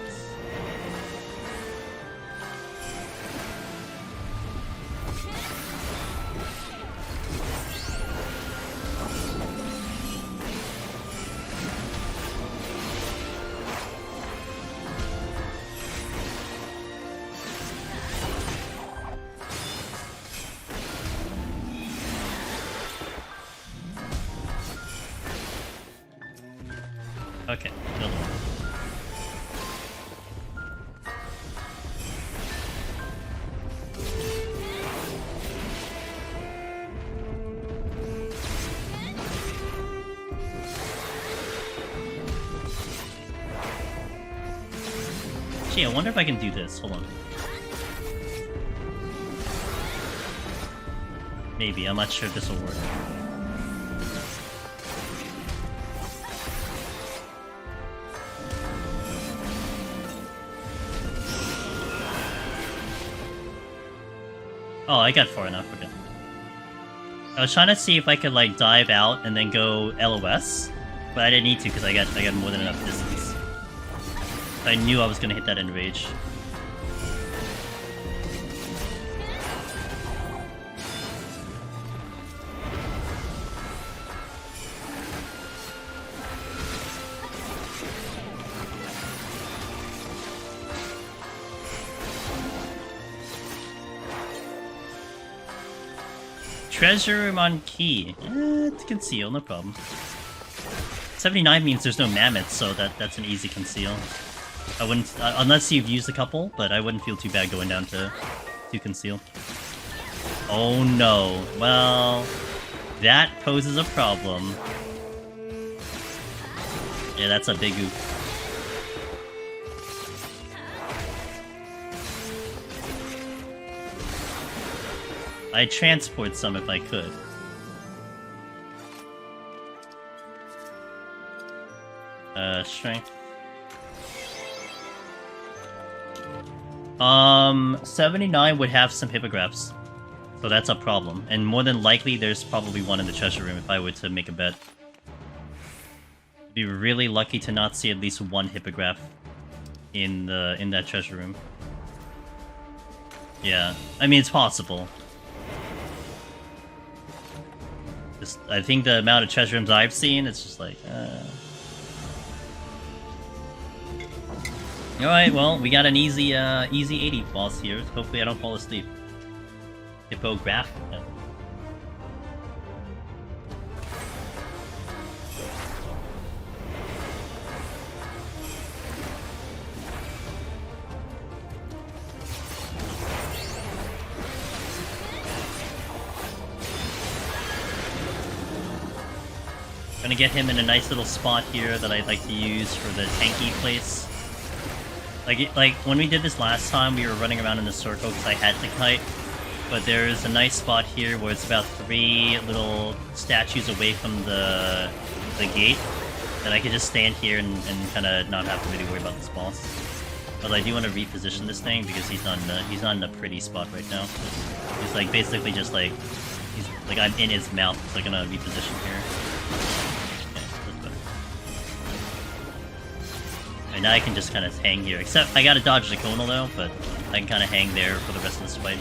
Okay, kill them. Gee, I wonder if I can do this. Hold on. Maybe, I'm not sure if this will work. Oh, I got far enough, okay. I was trying to see if I could, like, dive out and then go LOS, but I didn't need to because I got more than enough distance. I knew I was gonna hit that enrage. Treasure room on key. To conceal, no problem. 79 means there's no mammoths, so that's an easy conceal. I wouldn't, unless you've used a couple, but I wouldn't feel too bad going down to conceal. Oh no. Well, that poses a problem. Yeah, that's a big oop. I'd transport some if I could. Strength. 79 would have some hippogriffs. So that's a problem. And more than likely, there's probably one in the treasure room if I were to make a bet. Be really lucky to not see at least one hippogriff in that treasure room. Yeah, I mean, it's possible. Just, I think the amount of treasure rooms I've seen, it's just like, Alright, well, we got an easy 80 boss here. Hopefully I don't fall asleep. Hippograph? Yeah. Gonna get him in a nice little spot here that I'd like to use for the tanky place. Like when we did this last time, we were running around in a circle because I had to kite. But there's a nice spot here where it's about 3 little statues away from the gate that I could just stand here and kind of not have to really worry about this boss. But I do want to reposition this thing because he's not in a pretty spot right now. He's like basically just like I'm in his mouth, so I'm gonna reposition here. And now I can just kind of hang here. Except I gotta dodge the conal though, but I can kind of hang there for the rest of this fight.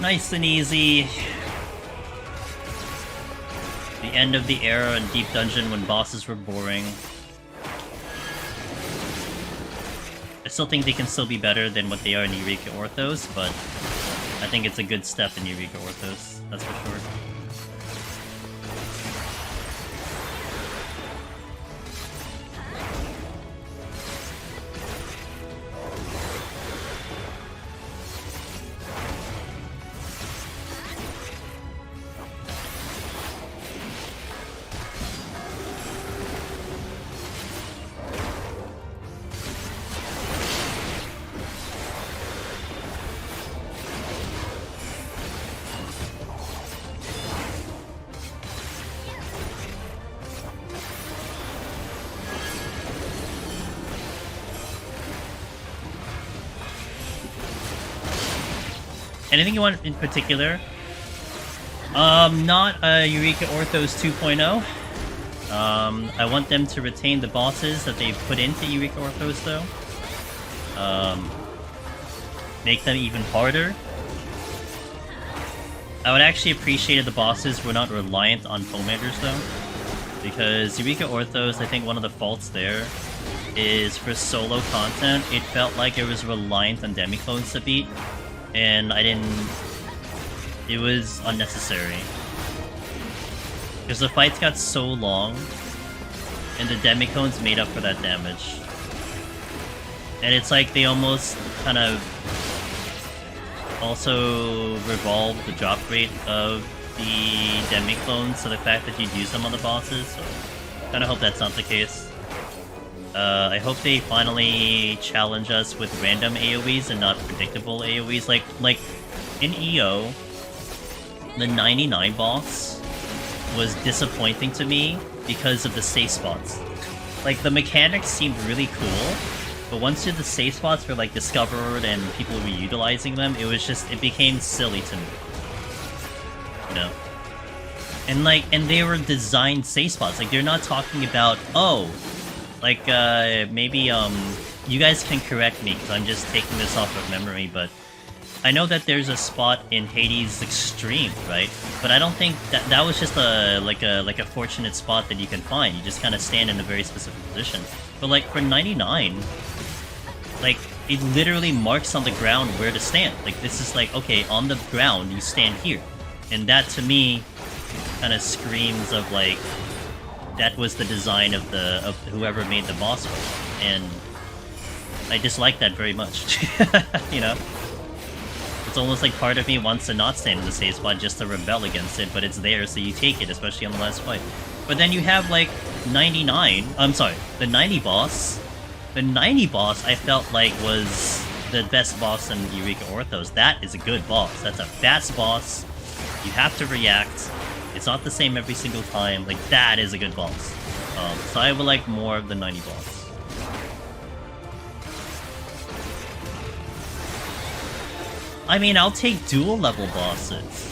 Nice and easy. The end of the era in Deep Dungeon when bosses were boring. I still think they can still be better than what they are in Eureka Orthos, but I think it's a good step in Eureka Orthos, that's for sure. Anything you want in particular? Not Eureka Orthos 2.0. I want them to retain the bosses that they put into Eureka Orthos, though. Make them even harder. I would actually appreciate if the bosses were not reliant on foamators, though. Because Eureka Orthos, I think one of the faults there is for solo content, it felt like it was reliant on demiclones to beat. And I didn't... It was unnecessary. Because the fights got so long, and the demicones made up for that damage. And it's like they almost kind of also revolved the drop rate of the demiclones to the fact that you'd use them on the bosses, so kind of hope that's not the case. I hope they finally challenge us with random AoEs and not predictable AoEs. Like in EO, the 99 boss was disappointing to me because of the safe spots. Like, the mechanics seemed really cool, but once the safe spots were like discovered and people were utilizing them, it became silly to me. You know? And they were designed safe spots. Like, they're not talking about, oh, like, maybe, you guys can correct me, because I'm just taking this off of memory, but I know that there's a spot in Hades Extreme, right? But I don't think that was just a fortunate spot that you can find. You just kind of stand in a very specific position. But like for 99, like it literally marks on the ground where to stand. Like this is like, okay, on the ground you stand here, and that to me kind of screams of like that was the design of whoever made the boss fight, and I dislike that very much. You know, It's almost like part of me wants to not stand in the safe spot just to rebel against it, but it's there, so you take it, especially on the last fight. But then you have, like, 99... I'm sorry, the 90 boss. The 90 boss, I felt like, was the best boss in Eureka Orthos. That is a good boss. That's a fast boss. You have to react. It's not the same every single time. Like, that is a good boss. So I would like more of the 90 boss. I mean, I'll take dual level bosses.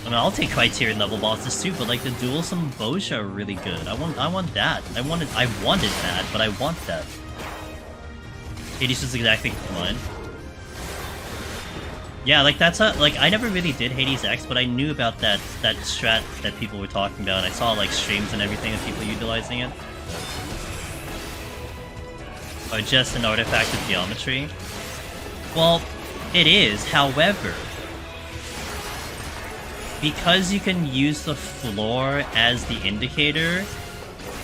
I mean, I'll take Criterion level bosses too, but like the duels from Bosha are really good. I want that. I wanted that, but I want that. Hades was exactly mine. Yeah, like that's like I never really did Hades X, but I knew about that strat that people were talking about. And I saw like streams and everything of people utilizing it. Or just an artifact of geometry. Well, it is, however, because you can use the floor as the indicator,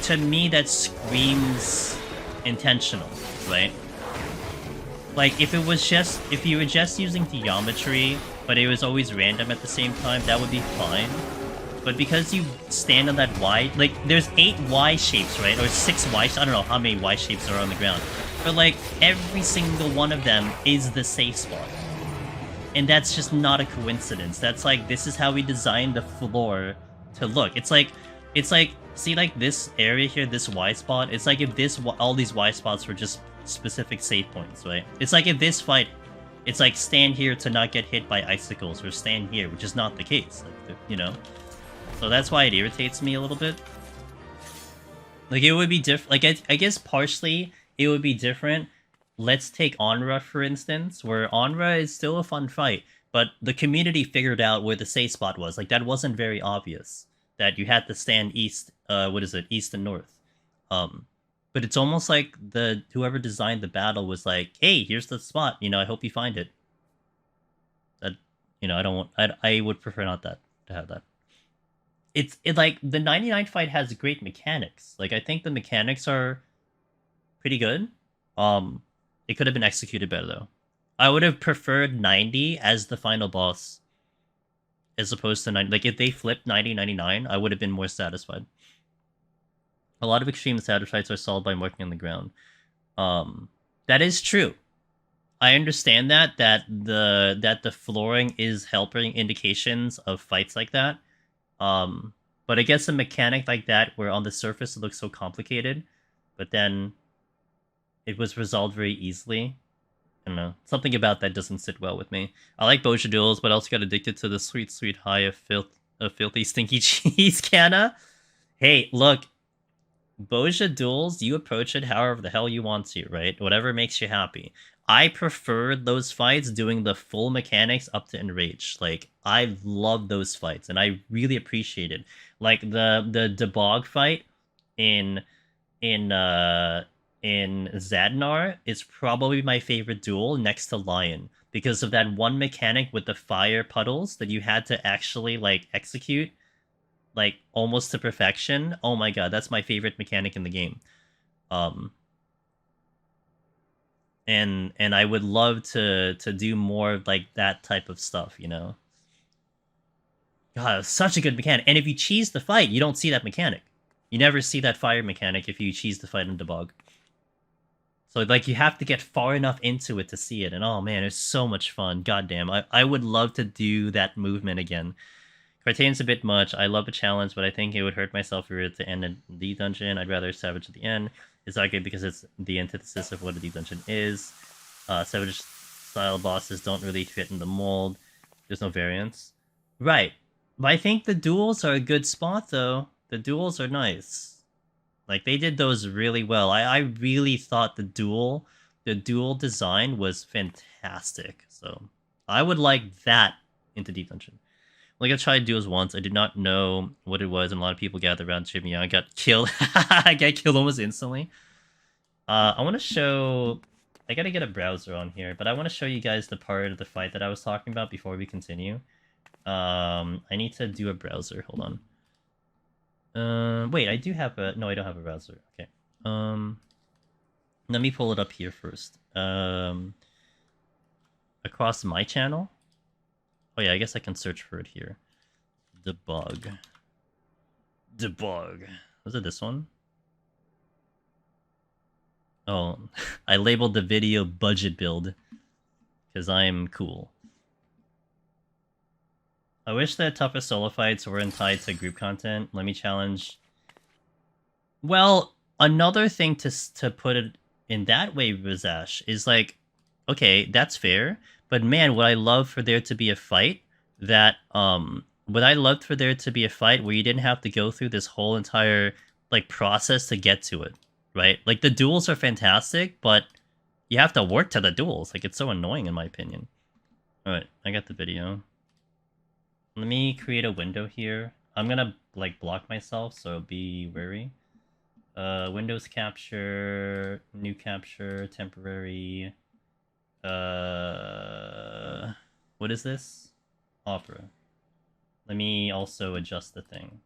to me that screams intentional, right? Like, if you were just using geometry, but it was always random at the same time, that would be fine. But because you stand on that Y, like, there's 8 Y shapes, right? Or 6 Y, I don't know how many Y shapes are on the ground. But, like, every single one of them is the safe spot. And that's just not a coincidence. That's like, this is how we designed the floor to look. It's like, see like this area here, this Y spot, it's like if all these Y spots were just specific save points, right? It's like if this fight, it's like stand here to not get hit by icicles, or stand here, which is not the case, like, you know? So that's why it irritates me a little bit. Like, it would be different, like, I guess partially it would be different. Let's take Onra, for instance, where Onra is still a fun fight, but the community figured out where the safe spot was. Like, that wasn't very obvious, that you had to stand east, east and north. But it's almost like whoever designed the battle was like, hey, here's the spot, you know, I hope you find it. That, you know, I would prefer not to have that. It's like, the 99 fight has great mechanics. Like, I think the mechanics are pretty good. It could have been executed better, though. I would have preferred 90 as the final boss, as opposed to 90. Like, if they flipped 90, 99, I would have been more satisfied. A lot of extreme shadow fights are solved by marking on the ground. That is true. I understand that the flooring is helping indications of fights like that. But I guess a mechanic like that, where on the surface it looks so complicated, but then it was resolved very easily. I don't know. Something about that doesn't sit well with me. I like Bosha duels, but I also got addicted to the sweet, sweet high of filthy, stinky cheese canna. Hey, look. Bosha duels, you approach it however the hell you want to, right? Whatever makes you happy. I prefer those fights doing the full mechanics up to Enrage. Like, I love those fights, and I really appreciate it. Like, the Debog fight in Zadnar is probably my favorite duel next to Lion, because of that one mechanic with the fire puddles that you had to actually, like, execute, like, almost to perfection. Oh my god, that's my favorite mechanic in the game. And I would love to do more of, like, that type of stuff, you know? God, such a good mechanic. And if you cheese the fight, you don't see that mechanic. You never see that fire mechanic if you cheese the fight in Debug. So, like, you have to get far enough into it to see it. And, oh, man, it's so much fun. Goddamn, I would love to do that movement again. Criterion's a bit much. I love a challenge, but I think it would hurt myself if we were to end in the dungeon. I'd rather Savage at the end. It's argued because it's the antithesis of what a deep dungeon is. Savage-style bosses don't really fit in the mold. There's no variance. Right. But I think the duels are a good spot, though. The duels are nice. Like, they did those really well. I really thought the duel design was fantastic. So, I would like that into Deep Dungeon. Like, I tried duels once. I did not know what it was, and a lot of people gathered around cheering me on. I got killed. I got killed almost instantly. I want to show... I gotta get a browser on here, but I want to show you guys the part of the fight that I was talking about before we continue. I need to do a browser. Hold on. Wait, I do have a... No, I don't have a browser. Okay. Let me pull it up here first. Across my channel. Oh yeah, I guess I can search for it here. Debug. Debug. Was it this one? Oh, I labeled the video budget build. Because I'm cool. I wish that tougher solo fights weren't tied to group content. Let me challenge. Well, another thing to put it in that way, Vizash, is like, okay, that's fair, but man, would I love for there to be a fight that, would I love for there to be a fight where you didn't have to go through this whole entire, like, process to get to it, right? Like, the duels are fantastic, but you have to work to the duels. Like, it's so annoying in my opinion. Alright, I got the video. Let me create a window here. I'm gonna, like, block myself, so be wary. Windows capture, new capture, temporary. What is this? Opera. Let me also adjust the thing.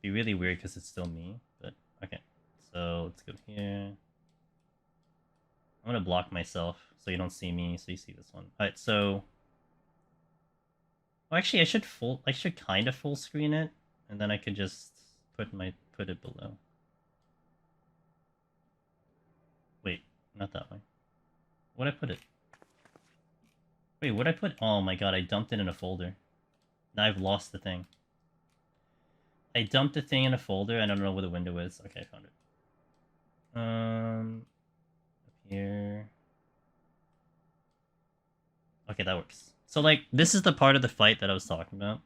Be really weird because it's still me, but okay. So let's go here. I'm gonna block myself so you don't see me, so you see this one. Alright, so well, actually I should kind of full screen it, and then I could just put it below. Wait, not that way. What'd I put it? Wait, what'd I put? Oh my god, I dumped it in a folder. Now I've lost the thing. I dumped the thing in a folder, I don't know where the window is. Okay, I found it. Up here. Okay, that works. So, like, this is the part of the fight that I was talking about.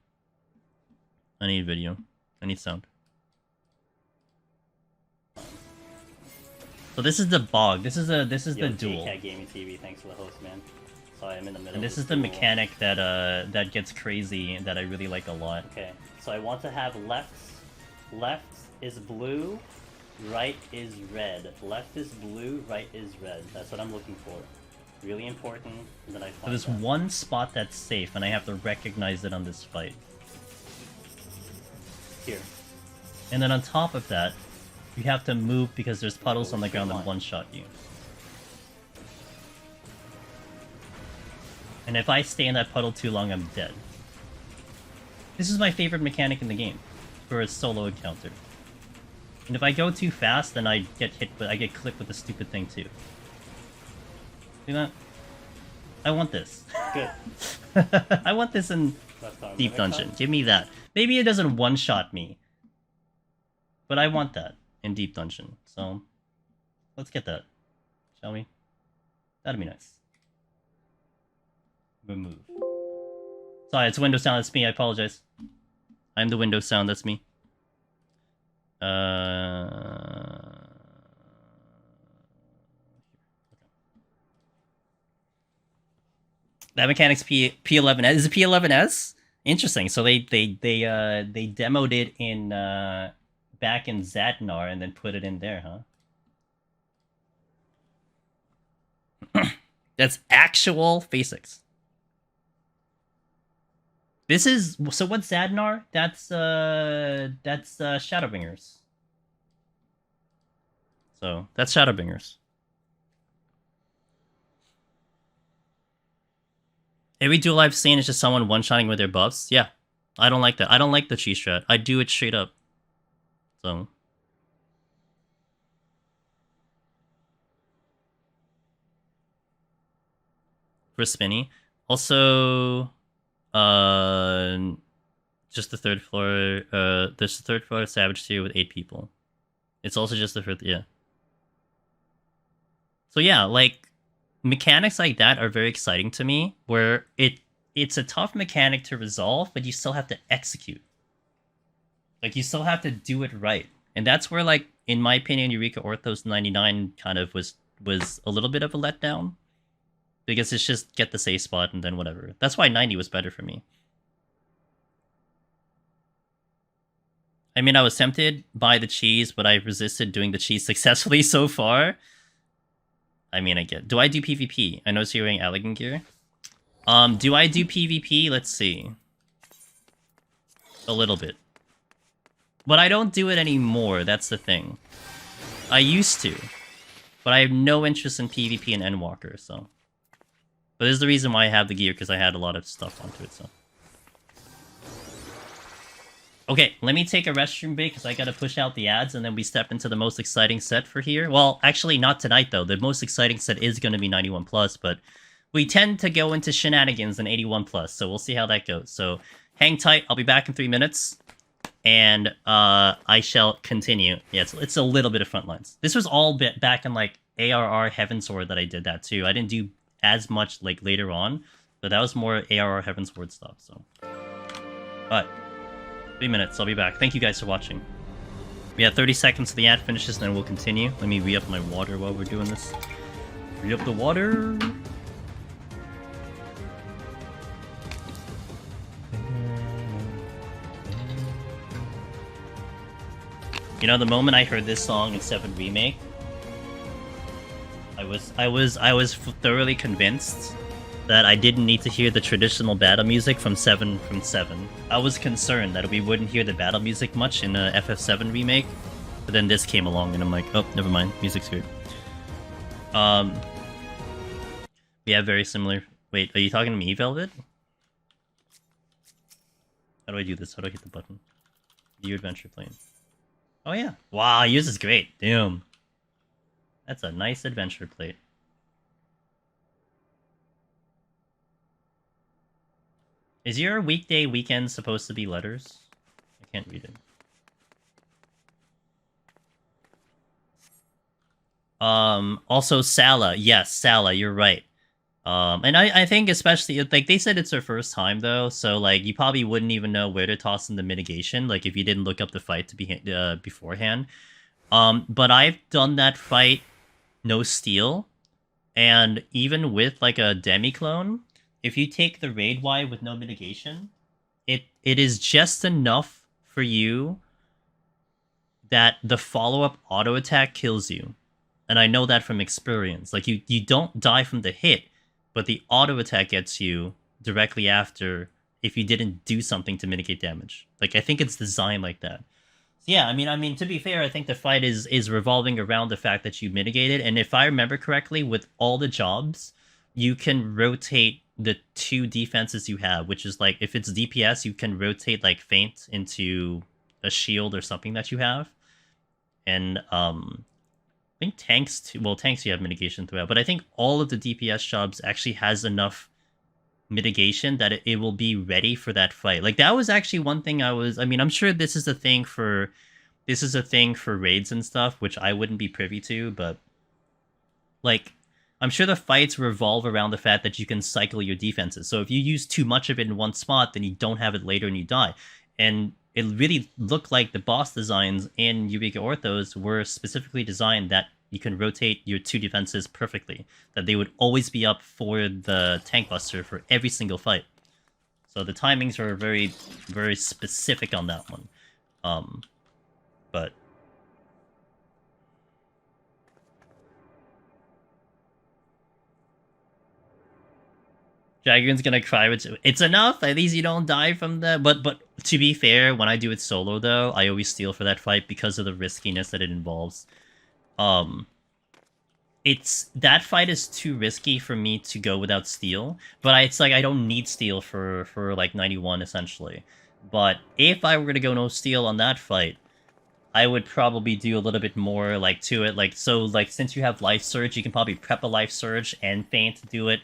I need video. I need sound. So this is the bog. This is the duel. Cat Gaming TV, thanks for the host, man. Sorry, I'm in the middle. And this is the mechanic that that gets crazy and that I really like a lot. Okay, so I want to have left is blue, right is red. Left is blue, right is red. That's what I'm looking for. Really important that I find. So there's one spot that's safe, and I have to recognize it on this fight. Here. And then on top of that, you have to move because there's puddles on the ground that one-shot you. And if I stay in that puddle too long, I'm dead. This is my favorite mechanic in the game for a solo encounter. And if I go too fast, then I get hit, but I get clipped with the stupid thing too. See that? I want this. Good. I want this in Deep Dungeon. Give me that. Maybe it doesn't one-shot me. But I want that in Deep Dungeon. So, let's get that. Shall we? That'd be nice. Remove. Sorry, it's Windows sound. That's me. I apologize. I'm the Windows sound. That's me. That mechanic's P11S. Is it P11S? Interesting. So they demoed it in back in Zadnar and then put it in there, huh? That's actual basics. This is so what's Zadnar? That's Shadowbringers. So that's Shadowbringers. Every duel I've seen is just someone one-shotting with their buffs. Yeah, I don't like that. I don't like the cheese strat. I do it straight up. So. For Spinny. Also, just the third floor, there's the third floor Savage tier with 8 people. It's also just the first, yeah. So yeah, like, mechanics like that are very exciting to me, where it's a tough mechanic to resolve, but you still have to execute. Like, you still have to do it right. And that's where, like, in my opinion, Eureka Orthos 99 kind of was a little bit of a letdown. Because it's just get the safe spot and then whatever. That's why 90 was better for me. I mean, I was tempted by the cheese, but I resisted doing the cheese successfully so far. I mean, I get. Do I do PvP? I notice you're wearing elegant gear. Do I do PvP? Let's see. A little bit. But I don't do it anymore, that's the thing. I used to. But I have no interest in PvP and Endwalker, so. But this is the reason why I have the gear, because I had a lot of stuff onto it, so. Okay, let me take a restroom break, because I gotta push out the ads, and then we step into the most exciting set for here. Well, actually, not tonight, though. The most exciting set is gonna be 91+, but we tend to go into shenanigans in 81+, so we'll see how that goes. So, hang tight, I'll be back in 3 minutes, and I shall continue. Yeah, it's a little bit of frontlines. This was all back in, like, ARR Heavensward that I did that, too. I didn't do as much, like, later on, but that was more ARR Heavensward stuff, so. But 3 minutes, I'll be back. Thank you guys for watching. We have 30 seconds till the ad finishes, and then we'll continue. Let me re-up my water while we're doing this. Re-up the water! You know, the moment I heard this song in 7 Remake, I was thoroughly convinced that I didn't need to hear the traditional battle music from 7. I was concerned that we wouldn't hear the battle music much in the FF7 remake, but then this came along and I'm like, oh, never mind, music's good. We have very similar... Wait, are you talking to me, Velvet? How do I do this? How do I hit the button? View adventure plane. Oh yeah. Wow, yours is great. Damn. That's a nice adventure plate. Is your weekday weekend supposed to be letters? I can't read it. Also Sala. Yes, Sala, you're right. And I think especially, like, they said it's their first time, though, so, like, you probably wouldn't even know where to toss in the mitigation, like, if you didn't look up the fight to be beforehand. But I've done that fight no steal, and even with, like, a demi-clone, if you take the raid Y with no mitigation, it is just enough for you that the follow-up auto-attack kills you. And I know that from experience. Like, you don't die from the hit, but the auto-attack gets you directly after if you didn't do something to mitigate damage. Like, I think it's designed like that. So yeah, I mean, to be fair, I think the fight is revolving around the fact that you mitigated, and if I remember correctly, with all the jobs, you can rotate the 2 defenses you have, which is, like, if it's DPS, you can rotate, like, Feint into a shield or something that you have. And, I think tanks, well, tanks you have mitigation throughout, but I think all of the DPS jobs actually has enough mitigation that it will be ready for that fight. Like, that was actually one thing I mean, I'm sure this is a thing for raids and stuff, which I wouldn't be privy to, but, like, I'm sure the fights revolve around the fact that you can cycle your defenses. So if you use too much of it in one spot, then you don't have it later and you die. And it really looked like the boss designs in Eureka Orthos were specifically designed that you can rotate your 2 defenses perfectly. That they would always be up for the tank buster for every single fight. So the timings were very, very specific on that one. But... Dragon's gonna cry, which it's enough. At least you don't die from the. But to be fair, when I do it solo though, I always steal for that fight because of the riskiness that it involves. It's that fight is too risky for me to go without steal. But it's like I don't need steal for like 91 essentially. But if I were to go no steal on that fight, I would probably do a little bit more like to it. Like so, like since you have life surge, you can probably prep a life surge and feint to do it.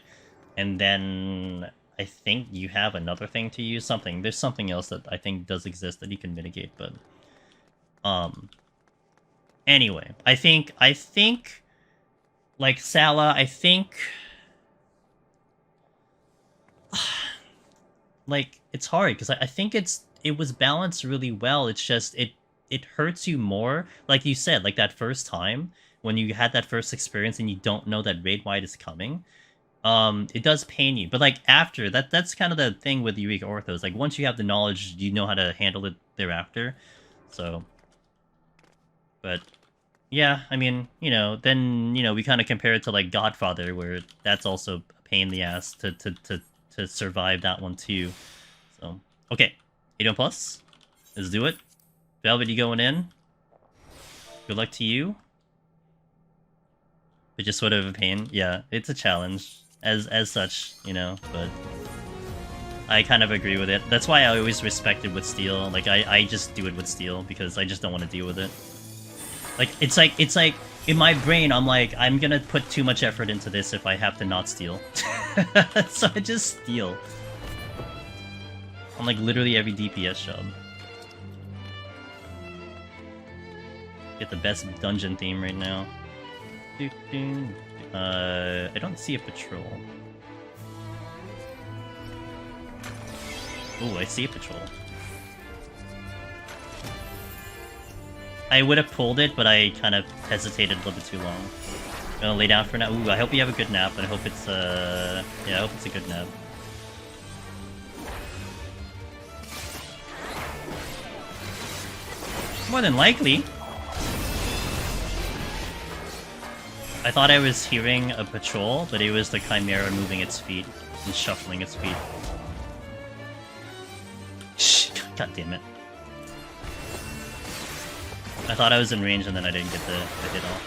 And then I think you have another thing to use. Something. There's something else that I think does exist that you can mitigate, but anyway, I think like Sala, I think like it's hard because I think it was balanced really well. It's just it hurts you more, like you said, like that first time when you had that first experience and you don't know that raid wide is coming. It does pain you, but like after that's kind of the thing with Eureka Orthos. Like once you have the knowledge, you know how to handle it thereafter. So, but yeah, I mean, you know, then you know we kind of compare it to like Godfather, where that's also a pain in the ass to survive that one too. So okay, 81 plus, let's do it. Velvet, you going in? Good luck to you. But just sort of a pain. Yeah, it's a challenge. as such, you know, but I kind of agree with it. That's why I always respect it with steel. Like I just do it with steel because I just don't want to deal with it. Like it's like in my brain I'm like I'm gonna put too much effort into this if I have to not steal. So I just steal. On like literally every DPS job. Get the best dungeon theme right now. I don't see a patrol. Ooh, I see a patrol. I would have pulled it, but I kind of hesitated a little bit too long. I'm gonna lay down for now. Ooh, I hope you have a good nap, and I hope it's yeah, I hope it's a good nap. More than likely. I thought I was hearing a patrol, but it was the Chimera moving its feet and shuffling its feet. Shh! God damn it. I thought I was in range and then I didn't get the hit off.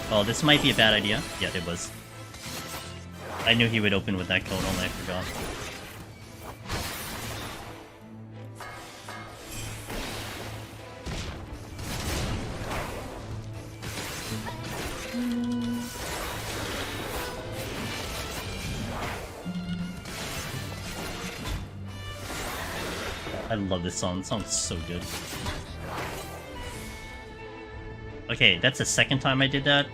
Oh, this might be a bad idea. Yeah, it was. I knew he would open with that code, only I forgot. I love this song. It sounds so good. Okay, that's the second time I did that.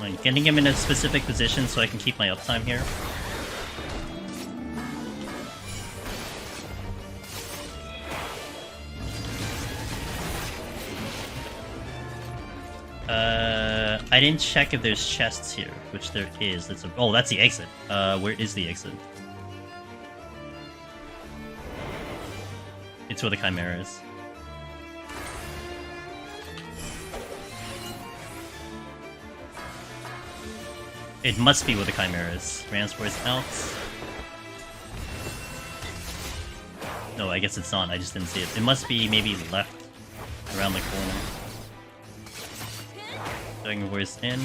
Like, getting him in a specific position so I can keep my uptime here. I didn't check if there's chests here, which there is. That's a oh, that's the exit. Where is the exit? It's where the Chimera is. It must be where the Chimera is. Transport's out. No, I guess it's not. I just didn't see it. It must be maybe left around the corner. Dragon Voice in.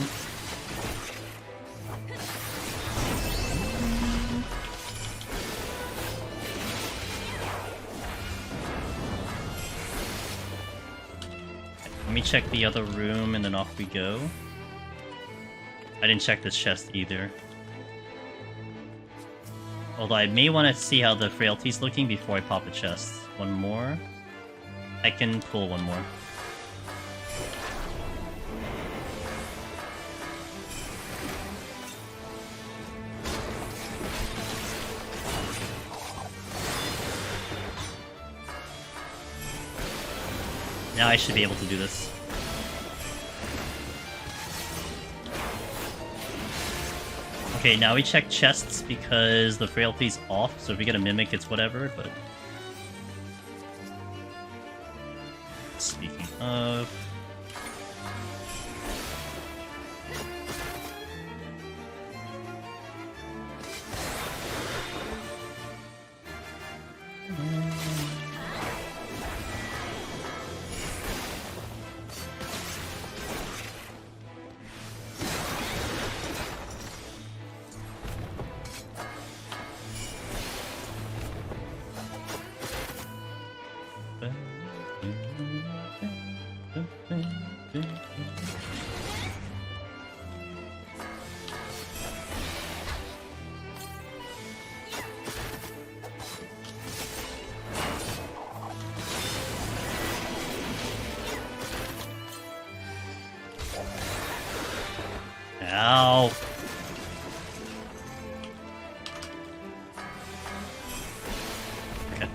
Let me check the other room and then off we go. I didn't check this chest either. Although I may want to see how the frailty's looking before I pop a chest. One more. I can pull one more. Now I should be able to do this. Okay, now we check chests because the frailty's off, so if we get a mimic, it's whatever, but... Speaking of... Ow. Okay.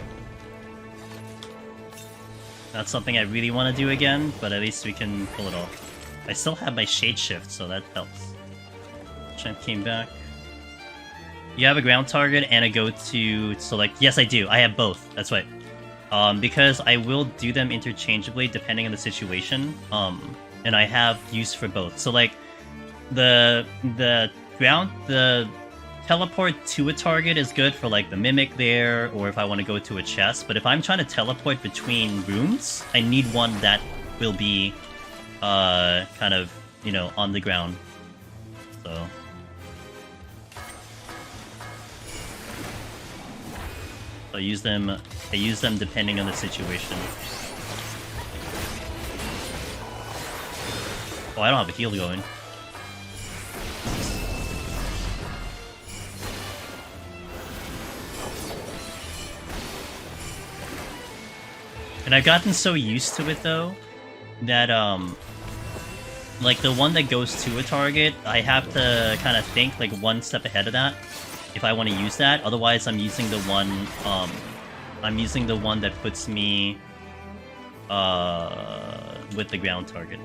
Not something I really want to do again, but at least we can pull it off. I still have my shade shift, so that helps. Champ came back. You have a ground target and a go-to select. Yes, I do. I have both. That's right. because I will do them interchangeably depending on the situation, and I have use for both. So like the teleport to a target is good for like the mimic there, or if I want to go to a chest. But if I'm trying to teleport between rooms, I need one that will be kind of, you know, on the ground. So I use them depending on the situation. Oh, I don't have a heal going. And I've gotten so used to it though that like the one that goes to a target, I have to kind of think like one step ahead of that if I want to use that. Otherwise, I'm using the one that puts me with the ground target.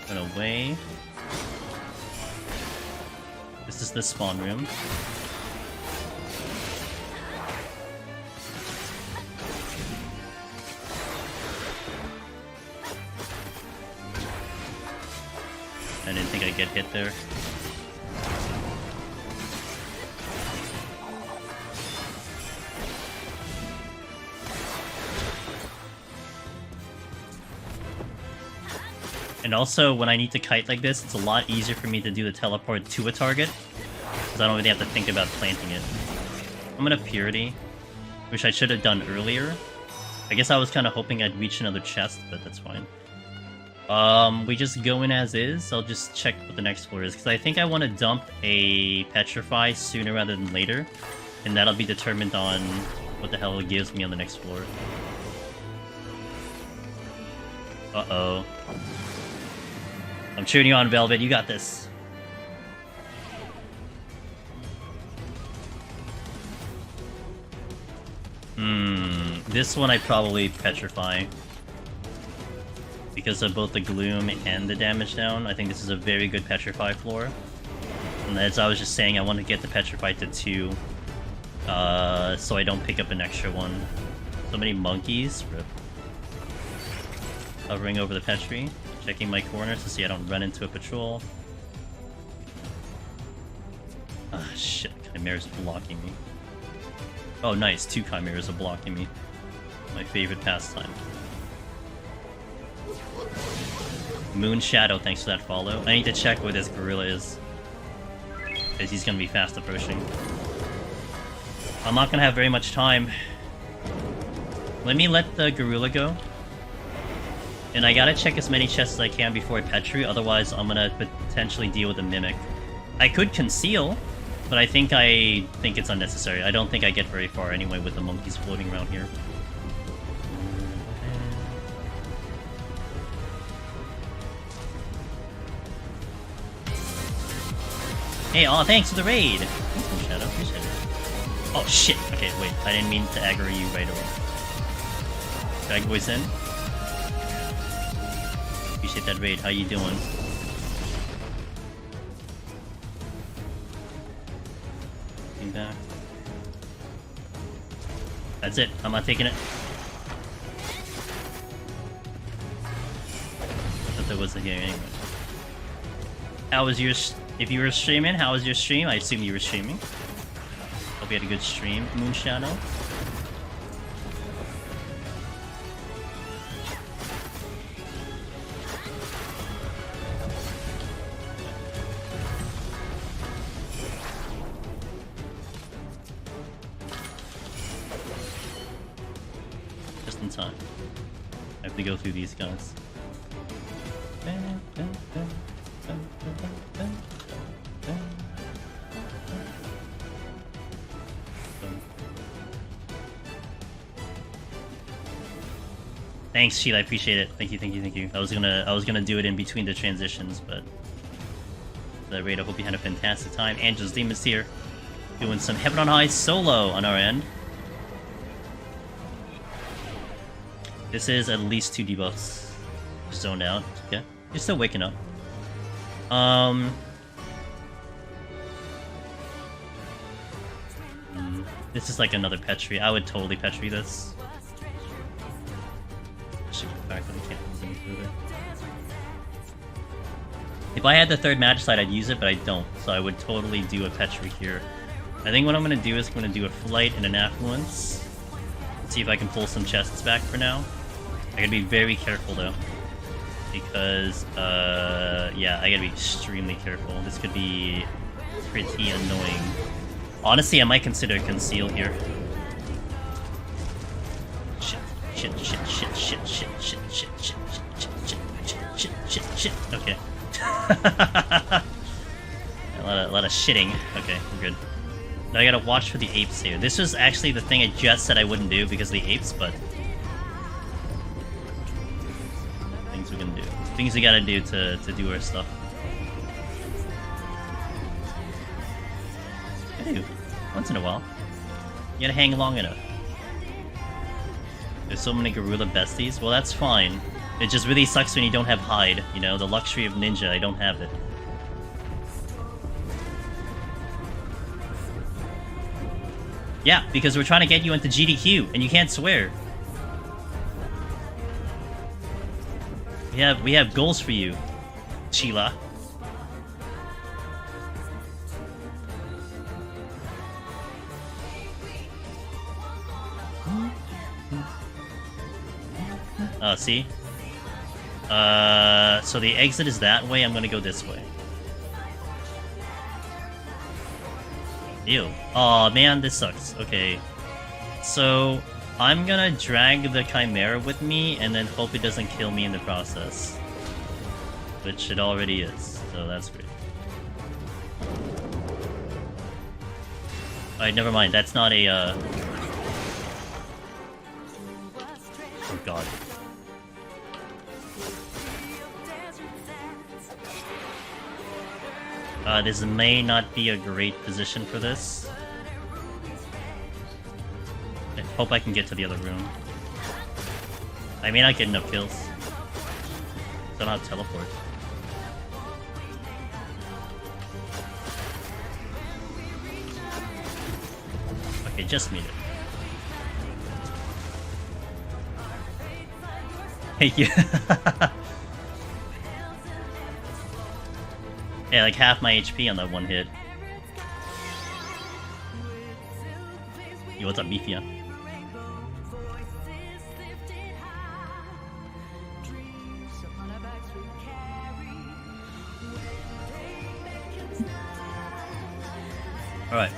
Run away. This is the spawn room. I didn't think I'd get hit there. And also, when I need to kite like this, it's a lot easier for me to do the teleport to a target, because I don't really have to think about planting it. I'm gonna Purity, which I should have done earlier. I guess I was kind of hoping I'd reach another chest, but that's fine. We just go in as is. I'll just check what the next floor is, because I think I want to dump a Petrify sooner rather than later, and that'll be determined on what the hell it gives me on the next floor. Uh-oh. I'm cheering you on, Velvet. You got this. This one I probably Petrify. Because of both the Gloom and the damage down. I think this is a very good Petrify floor. And as I was just saying, I want to get the Petrify to 2. So I don't pick up an extra one. So many monkeys. Rip. Hovering over the Petri. Checking my corners to see I don't run into a patrol. Ah, shit. Chimera's blocking me. Oh, nice. 2 Chimeras are blocking me. My favorite pastime. Moon Shadow, thanks for that follow. I need to check where this gorilla is, because he's going to be fast approaching. I'm not going to have very much time. Let me let the gorilla go. And I gotta check as many chests as I can before I Petri, otherwise I'm gonna potentially deal with a Mimic. I could conceal, but I think it's unnecessary. I don't think I get very far anyway with the monkeys floating around here. Hey, aw, thanks for the raid! Thanks for the shadow, appreciate it. Oh shit! Okay, wait, I didn't mean to aggro you right away. Drag voice in. Appreciate that raid, how you doing? Getting back. That's it, I'm not taking it. Thought there was a here anyway. How was your... If you were streaming, how was your stream? I assume you were streaming. Hope you had a good stream, Moon Shadow. Just in time. I have to go through these guys. Thanks, Sheila. I appreciate it. Thank you, thank you, thank you. I was gonna do it in between the transitions, but the raid. I hope you had a fantastic time. Angel's Demon's here, doing some F1-90 solo on our end. This is at least 2 debuffs. Zoned out. Okay, you're still waking up. This is like another Petri. I would totally Petri this. Especially with the fact that I can't move any further. If I had the third Magicite, I'd use it, but I don't. So I would totally do a Petri here. I think what I'm going to do is I'm going to do a Flight and an Affluence. See if I can pull some chests back for now. I gotta be very careful though. Because, yeah, I gotta be extremely careful. This could be pretty annoying. Honestly, I might consider Conceal here. Shit, shit, shit, shit, shit, shit, shit, shit, shit, shit, shit, shit, shit, shit, okay. a lot of shitting. Okay, we're good. Now I gotta watch for the apes here. This was actually the thing I just said I wouldn't do because of the apes, but... things we can do. Things we gotta do to do our stuff. I do. Once in a while. You gotta hang long enough. There's so many gorilla besties. Well, that's fine. It just really sucks when you don't have hide. You know, the luxury of ninja, I don't have it. Yeah, because we're trying to get you into GDQ, and you can't swear. We have goals for you, Sheila. See? So the exit is that way, I'm gonna go this way. Ew. Aw, man, this sucks. Okay. So, I'm gonna drag the Chimera with me, and then hope it doesn't kill me in the process. Which it already is, so that's great. Alright, never mind, that's not a, Oh god. This may not be a great position for this. I hope I can get to the other room. I may not get enough kills. I don't have teleport. Okay, just made it. Thank you. Yeah, like half my HP on that one hit. Yo, what's up, Beefia? Alright.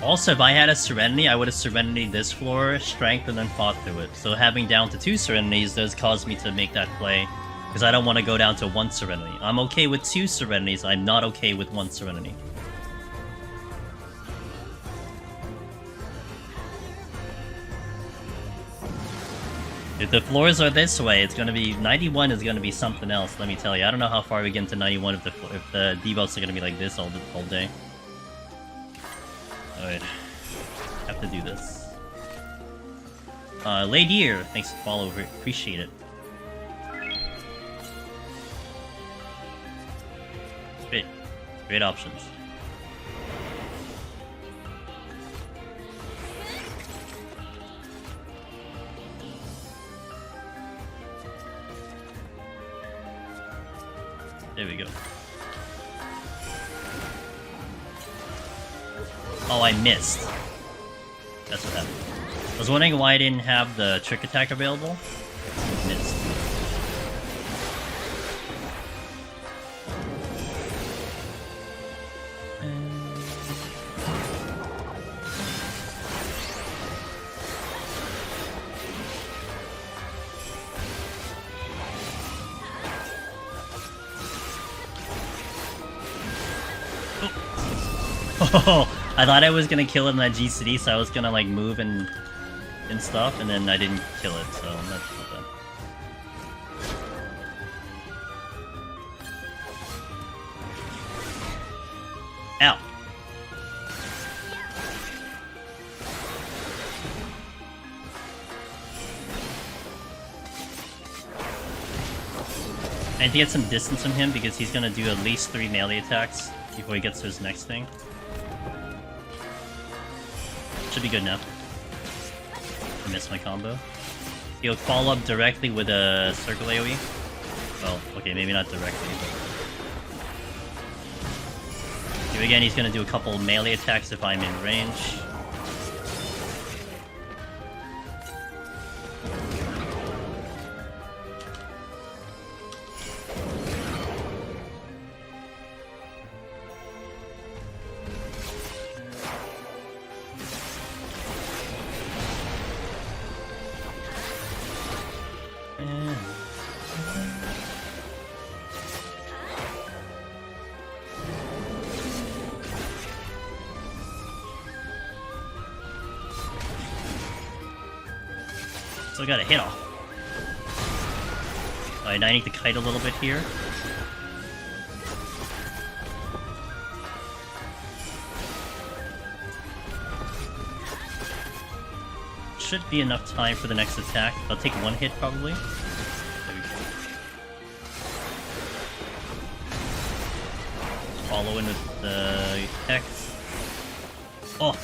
Also, if I had a Serenity, I would have Serenity this floor, Strength, and then fought through it. So having down to 2 Serenities does cause me to make that play. Because I don't want to go down to 1 Serenity. I'm okay with 2 Serenities, I'm not okay with 1 Serenity. If the floors are this way, it's gonna be... 91 is gonna be something else, let me tell you. I don't know how far we get into 91 if the debuffs are gonna be like this all day. Alright. Have to do this. Ladier, thanks for the follow, appreciate it. Great. Great options. There we go. Oh, I missed. That's what happened. I was wondering why I didn't have the trick attack available. Missed. Oh, I thought I was gonna kill him in that GCD, so I was gonna like move and stuff, and then I didn't kill it, so that's not bad. Ow. I need to get some distance from him because he's gonna do at least 3 melee attacks before he gets to his next thing. Should be good now. I missed my combo. He'll follow up directly with a circle AoE. Well, okay, maybe not directly, but... Here again, he's gonna do a couple melee attacks if I'm in range. Still got a hit off. Alright, now I need to kite a little bit here. Should be enough time for the next attack. I'll take 1 hit probably. There we go. Follow in with the X. Oh!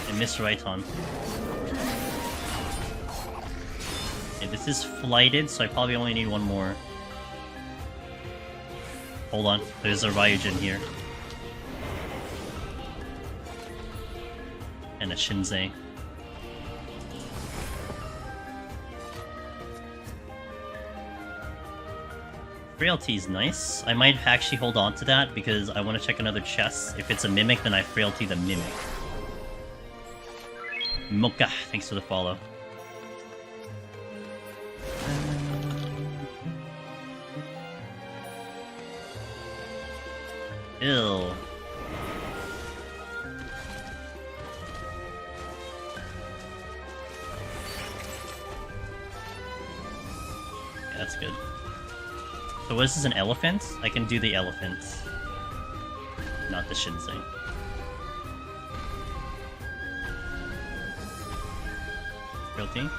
I missed right on. This is flighted, so I probably only need 1 more. Hold on, there's a Ryujin here. And a Shinzei. Frailty is nice. I might actually hold on to that because I want to check another chest. If it's a Mimic, then I Frailty the Mimic. Mocha, thanks for the follow. Ill. Yeah, that's good. So what is this, an elephant? I can do the elephant. Not the Shinsei. Guilty.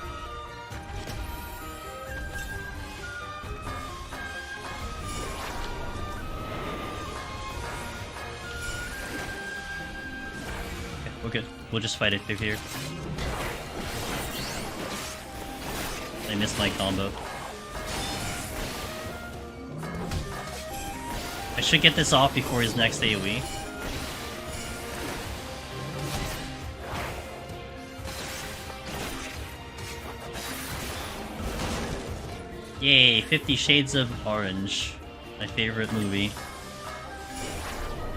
We're good. We'll just fight it through here. I missed my combo. I should get this off before his next AoE. Yay, 50 Shades of Orange. My favorite movie.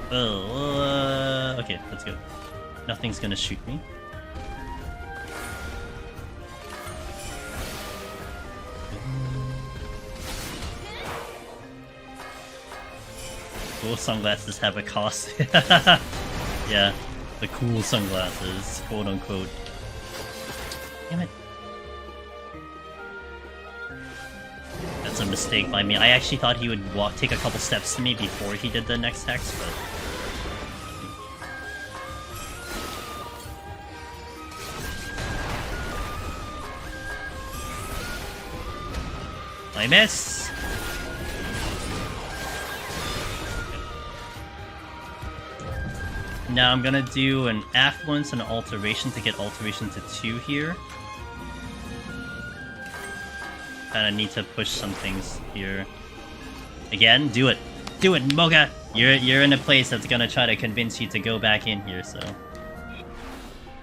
Oh, okay, let's go. Nothing's gonna shoot me. Cool sunglasses have a cost. Yeah, the cool sunglasses, quote unquote. Damn it. That's a mistake by me. I actually thought he would take a couple steps to me before he did the next hex, but... I miss! Now I'm gonna do an Affluence and an Alteration to get Alteration to 2 here. Kinda need to push some things here. Again, do it! Do it, Moga! You're in a place that's gonna try to convince you to go back in here, so...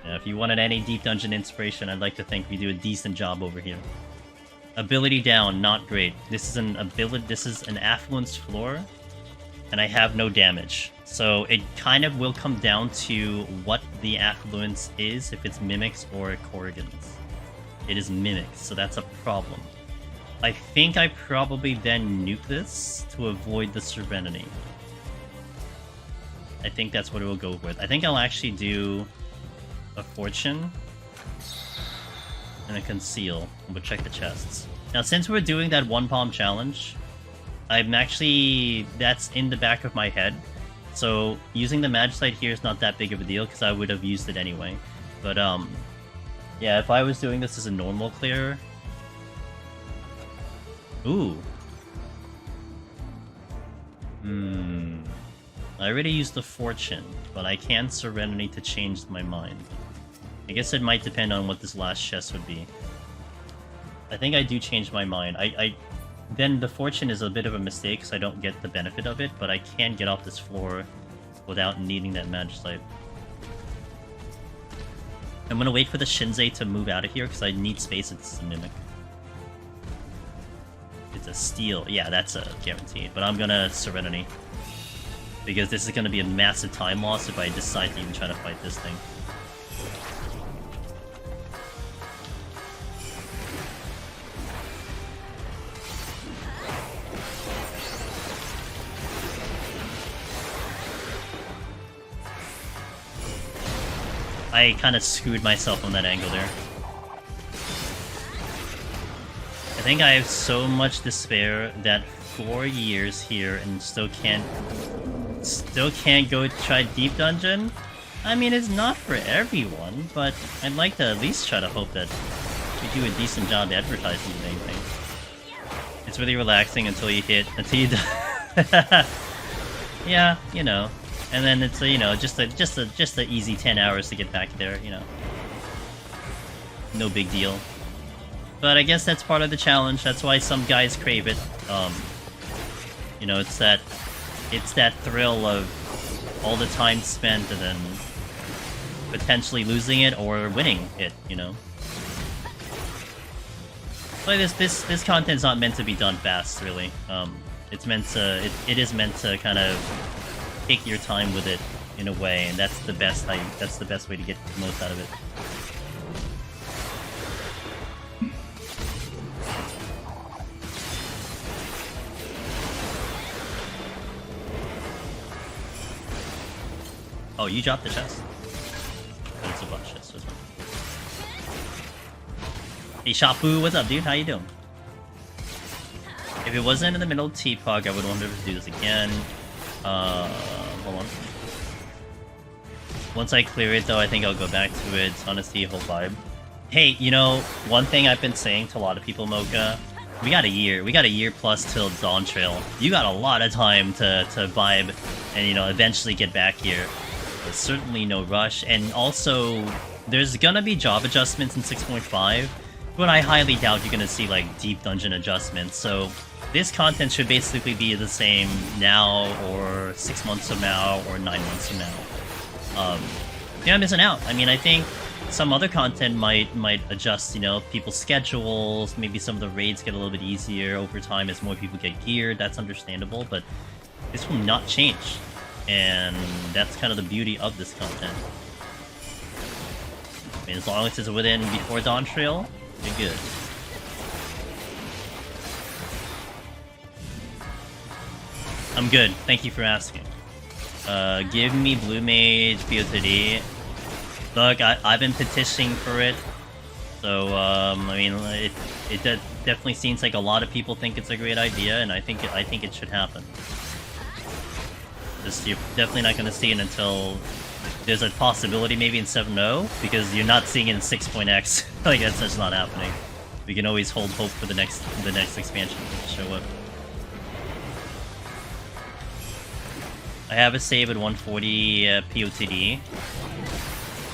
Yeah, if you wanted any Deep Dungeon inspiration, I'd like to think we do a decent job over here. Ability down, not great. This is an Affluence floor, and I have no damage. So it kind of will come down to what the Affluence is, if it's Mimics or Corrigans. It is Mimics, so that's a problem. I think I probably then nuke this to avoid the Serenity. I think that's what it will go with. I think I'll actually do a Fortune and a Conceal. We'll check the chests. Now, since we're doing that 1 palm challenge, I'm actually... that's in the back of my head. So, using the Magicite here is not that big of a deal, because I would have used it anyway. But, yeah, if I was doing this as a normal clear... Ooh. I already used the Fortune, but I can Serenity to change my mind. I guess it might depend on what this last chest would be. I think I do change my mind. Then the Fortune is a bit of a mistake because I don't get the benefit of it, but I can get off this floor without needing that Magicite. I'm gonna wait for the Shinsei to move out of here because I need space. It's a Mimic. It's a steal. Yeah, that's a guarantee. But I'm gonna Serenity. Because this is gonna be a massive time loss if I decide to even try to fight this thing. I kind of screwed myself on that angle there. I think I have so much despair that 4 years here and still can't go try Deep Dungeon. I mean, it's not for everyone, but I'd like to at least try to hope that we do a decent job advertising the dang thing. It's really relaxing until you die. Yeah, you know. And then it's you know, just a easy 10 hours to get back there, you know. No big deal. But I guess that's part of the challenge. That's why some guys crave it. You know, it's that thrill of all the time spent and then potentially losing it or winning it, you know. Like this content's not meant to be done fast, really. It's meant to it is meant to kind of take your time with it in a way, and that's the best way to get the most out of it. Oh, you dropped the chest. Oh, it's a bunch chest. Hey, Shapu, what's up, dude? How you doing? If it wasn't in the middle of T-Pog, I would wonder if to do this again. Hold on. Once I clear it, though, I think I'll go back to it. It's honestly a whole vibe. Hey, you know, one thing I've been saying to a lot of people, Mocha, we got a year plus till Dawn Trail. You got a lot of time to vibe and, you know, eventually get back here. There's certainly no rush, and also, there's gonna be job adjustments in 6.5, but I highly doubt you're gonna see, like, deep dungeon adjustments, so this content should basically be the same now, or 6 months from now, or 9 months from now. You're not missing out. I mean, I think some other content might adjust, you know, people's schedules, maybe some of the raids get a little bit easier over time as more people get geared, that's understandable, but this will not change. And that's kind of the beauty of this content. I mean, as long as it's within before Dawn Trail, you're good. I'm good. Thank you for asking. Give me Blue Mage POTD. Look, I've been petitioning for it. So, I mean, it definitely seems like a lot of people think it's a great idea, and I think it should happen. You're definitely not going to see it until there's a possibility maybe in 7.0, because you're not seeing it in 6.x. Like, that's just not happening. We can always hold hope for the next expansion to show up. I have a save at 140 POTD.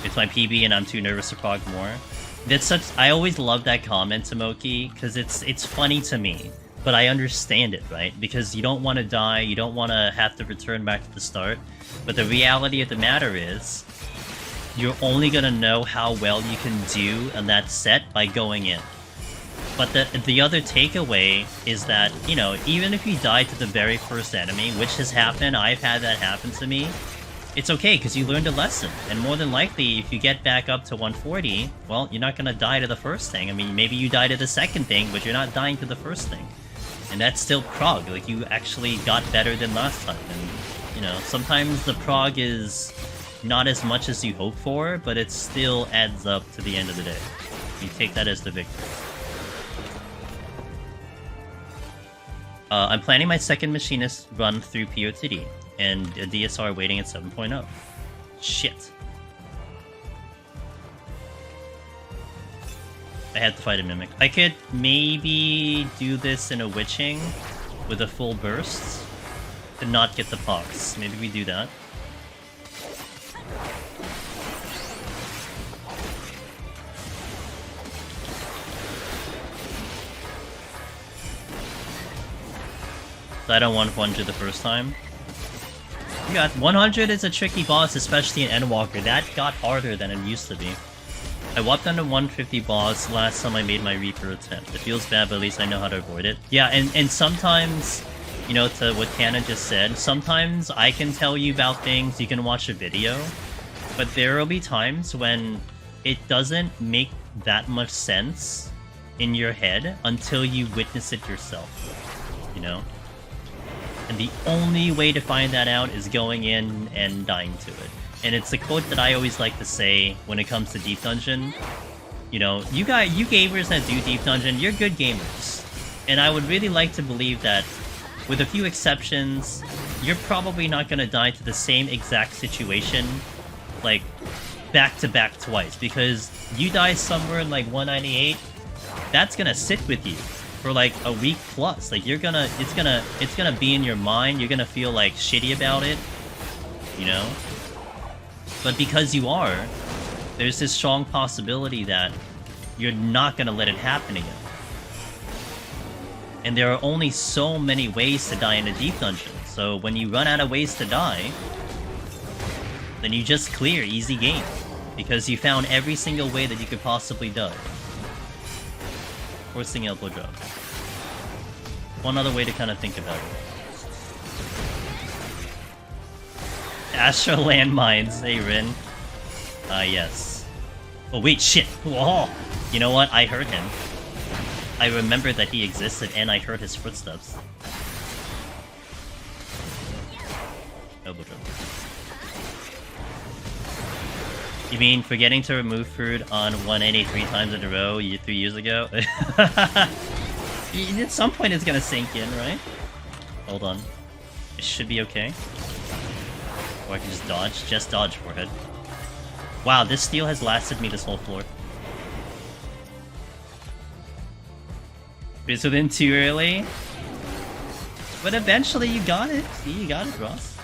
It's my PB and I'm too nervous to prog more. That's such. I always love that comment, Tomoki, because it's funny to me. But I understand it, right? Because you don't want to die, you don't want to have to return back to the start. But the reality of the matter is, you're only going to know how well you can do in that set by going in. But the other takeaway is that, you know, even if you die to the very first enemy, which has happened, I've had that happen to me, it's okay, because you learned a lesson. And more than likely, if you get back up to 140, well, you're not going to die to the first thing. I mean, maybe you die to the second thing, but you're not dying to the first thing. And that's still prog, like, you actually got better than last time. And, you know, sometimes the prog is not as much as you hope for, but it still adds up to the end of the day. You take that as the victory. I'm planning my second machinist run through POTD, and a DSR waiting at 7.0. Shit. I had to fight a Mimic. I could maybe do this in a Witching with a full burst. to not get the pox. Maybe we do that. So I don't want 100 the first time. You got 100 is a tricky boss, especially in Endwalker. That got harder than it used to be. I walked on the 150 boss last time I made my Reaper attempt. It feels bad, but at least I know how to avoid it. Yeah, and sometimes, you know, to what Cannon just said, sometimes I can tell you about things, you can watch a video, but there will be times when it doesn't make that much sense in your head until you witness it yourself, you know? And the only way to find that out is going in and dying to it. And it's a quote that I always like to say when it comes to Deep Dungeon. You know, you gamers that do Deep Dungeon, you're good gamers. And I would really like to believe that, with a few exceptions, you're probably not gonna die to the same exact situation, like, back-to-back twice. Because you die somewhere in, like, 198, that's gonna sit with you for like a week plus. Like it's gonna be in your mind, you're gonna feel like shitty about it, you know? But because you are, there's this strong possibility that you're not gonna let it happen again. And there are only so many ways to die in a Deep Dungeon, so when you run out of ways to die, then you just clear easy game. Because you found every single way that you could possibly die. Forcing elbow drop. One other way to kind of think about it. Astro landmines, hey Rin. Yes. Oh wait, shit! Whoa! You know what? I heard him. I remembered that he existed and I heard his footsteps. Elbow drop. You mean forgetting to remove food on 183 times in a row 3 years ago? At some point it's gonna sink in, right? Hold on. It should be okay. Or I can just dodge forehead. Wow, this steal has lasted me this whole floor. It's within too early. But eventually you got it. See, you got it, Ross.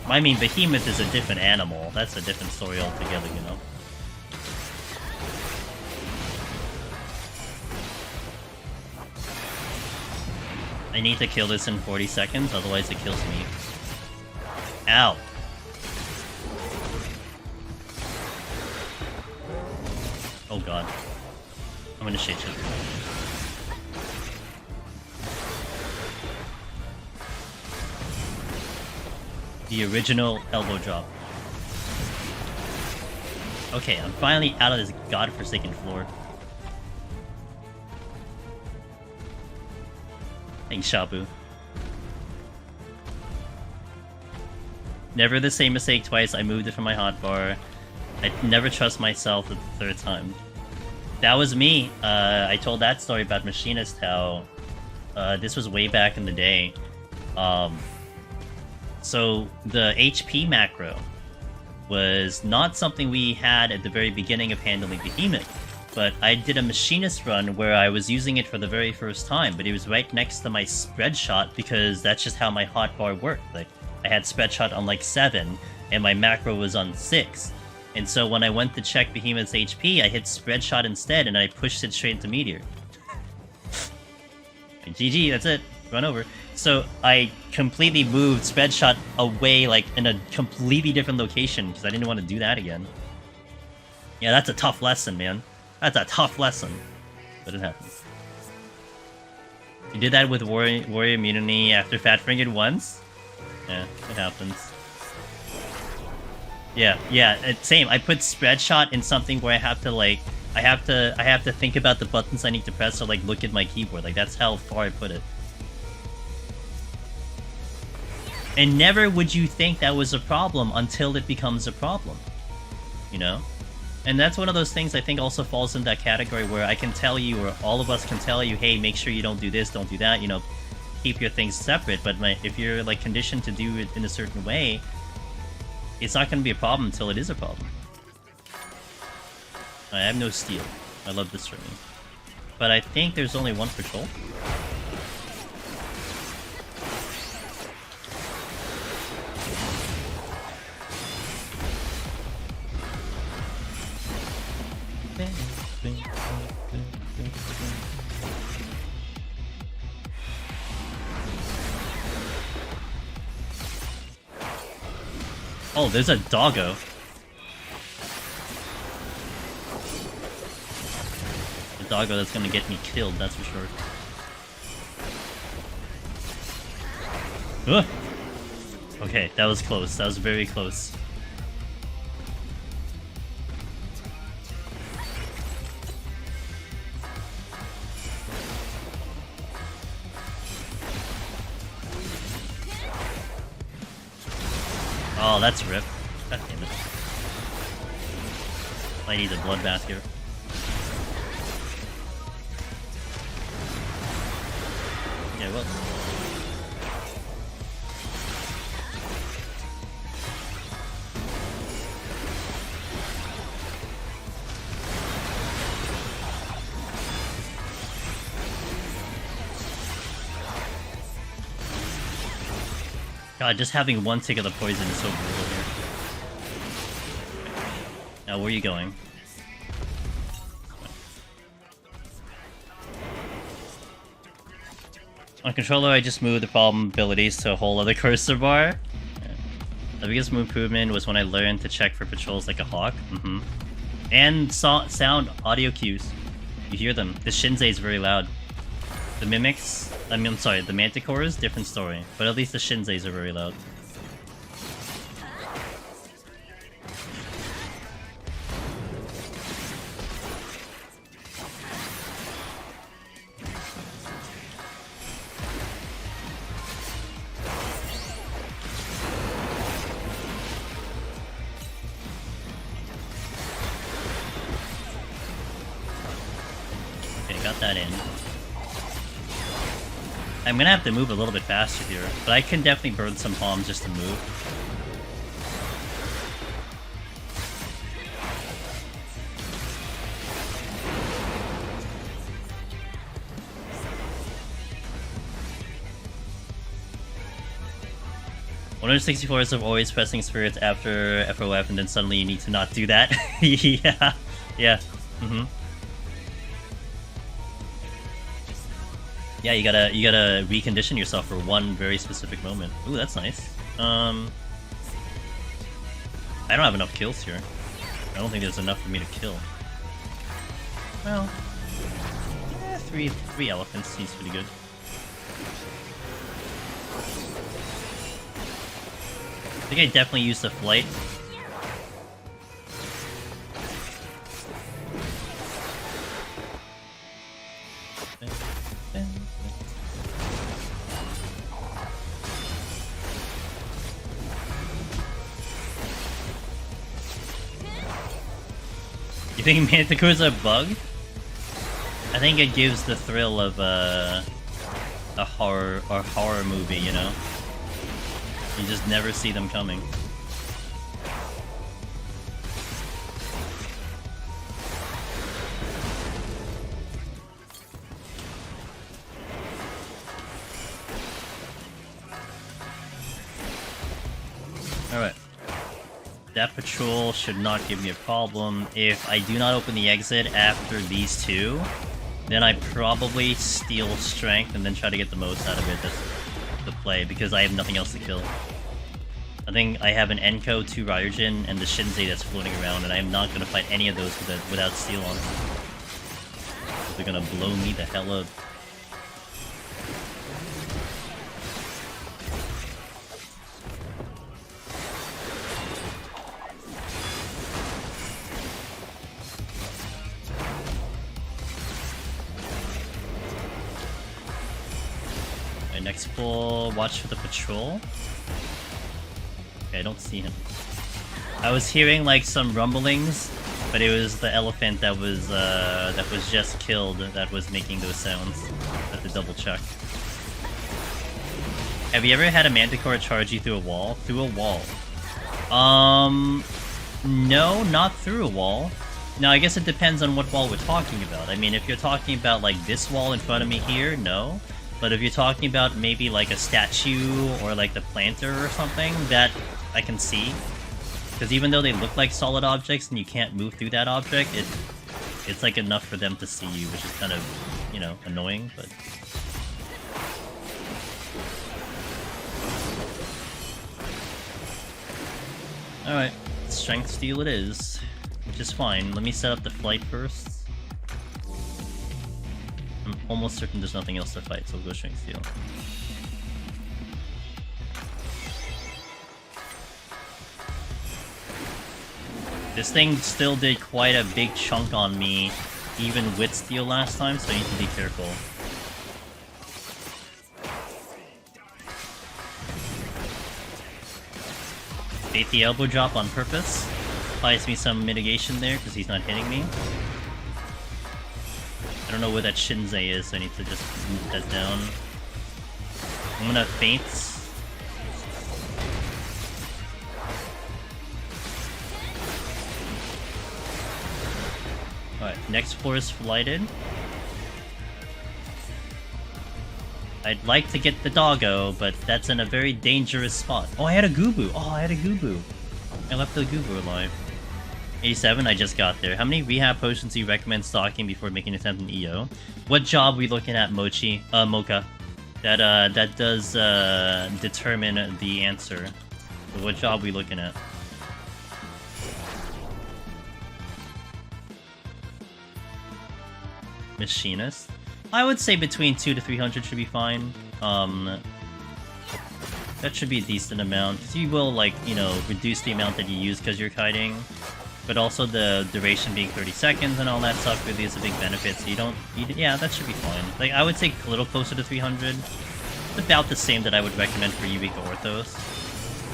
I mean, Behemoth is a different animal. That's a different story altogether, you know? I need to kill this in 40 seconds, otherwise it kills me. Ow! Oh god. I'm gonna shade shit. The original elbow drop. Okay, I'm finally out of this godforsaken floor. Thanks, Shabu. Never the same mistake twice. I moved it from my hotbar. I never trust myself the third time. That was me. I told that story about Machinist, how this was way back in the day. So the HP macro was not something we had at the very beginning of handling Behemoth, but I did a Machinist run where I was using it for the very first time, but it was right next to my spread shot because that's just how my hotbar worked. Like, I had spread shot on like 7, and my macro was on 6. And so when I went to check Behemoth's HP, I hit spread shot instead, and I pushed it straight into Meteor. GG, that's it. Run over. So I completely moved spread shot away, like in a completely different location, because I didn't want to do that again. Yeah, that's a tough lesson, man. That's a tough lesson. But it happens. You did that with Warrior Immunity after Fat Fingered once? Yeah, it happens. Yeah, same. I put spread shot in something where I have to like I have to think about the buttons I need to press or like look at my keyboard. Like that's how far I put it. And never would you think that was a problem until it becomes a problem. You know? And that's one of those things I think also falls in that category where I can tell you, or all of us can tell you, hey, make sure you don't do this, don't do that, you know, keep your things separate. But if you're like conditioned to do it in a certain way, it's not going to be a problem until it is a problem. I have no steel. I love this for me. But I think there's only one patrol. Oh, there's a doggo. A doggo that's gonna get me killed, that's for sure. Ugh. Okay, that was close. That was very close. Oh, that's rip. God damn it. I need a bloodbath here. Yeah, well. God, just having one tick of the poison is so brutal here. Now, where are you going? On controller, I just moved the problem abilities to a whole other cursor bar. Yeah. The biggest improvement was when I learned to check for patrols like a hawk. And sound audio cues. You hear them. The Shinsei is very loud. The mimics, I'm sorry, the manticores, different story. But at least the Shinseis are very loud. Okay, got that in. I'm gonna have to move a little bit faster here, but I can definitely burn some palms just to move. $164 of always pressing spirits after FOF, and then suddenly you need to not do that. Yeah. Yeah, you gotta recondition yourself for one very specific moment. Ooh, that's nice. I don't have enough kills here. I don't think there's enough for me to kill. Well, yeah, three elephants seems pretty good. I think I definitely used the flight. You think Manticore's a bug? I think it gives the thrill of a horror movie, you know? You just never see them coming. Alright. That patrol should not give me a problem. If I do not open the exit after these two, then I probably steal strength and then try to get the most out of it to play, because I have nothing else to kill. I think I have an Enko, 2 Ryujin, and the Shinsei that's floating around, and I am not going to fight any of those without steal on them. They're going to blow me the hell up. Next pull, watch for the patrol. Okay, I don't see him. I was hearing like some rumblings, but it was the elephant that was just killed that was making those sounds. I have to double check. Have you ever had a manticore charge you through a wall? Through a wall? No, not through a wall. Now, I guess it depends on what wall we're talking about. I mean, if you're talking about like this wall in front of me here, no. But if you're talking about maybe like a statue or like the planter or something, that I can see. Because even though they look like solid objects and you can't move through that object, It's like enough for them to see you, which is kind of, you know, annoying, but... Alright, strength steal it is, which is fine. Let me set up the flight first. I'm almost certain there's nothing else to fight, so we'll go strength steal. This thing still did quite a big chunk on me, even with steal last time, so I need to be careful. Bait the elbow drop on purpose. Buys me some mitigation there because he's not hitting me. I don't know where that Shinzei is, so I need to just move that down. I'm gonna feint. Alright, next floor is flighted. I'd like to get the doggo, but that's in a very dangerous spot. Oh, I had a Gubu! Oh, I had a Gubu! I left the Gubu alive. 87, I just got there. How many rehab potions do you recommend stocking before making an attempt in EO? What job we looking at, Mocha? That does determine the answer. So what job we looking at? Machinist? I would say between 200 to 300 should be fine. That should be a decent amount. Because you will, like, you know, reduce the amount that you use because you're kiting. But also the duration being 30 seconds and all that stuff really is a big benefit, so you don't... yeah, that should be fine. Like, I would say a little closer to 300. It's about the same that I would recommend for Eureka Orthos.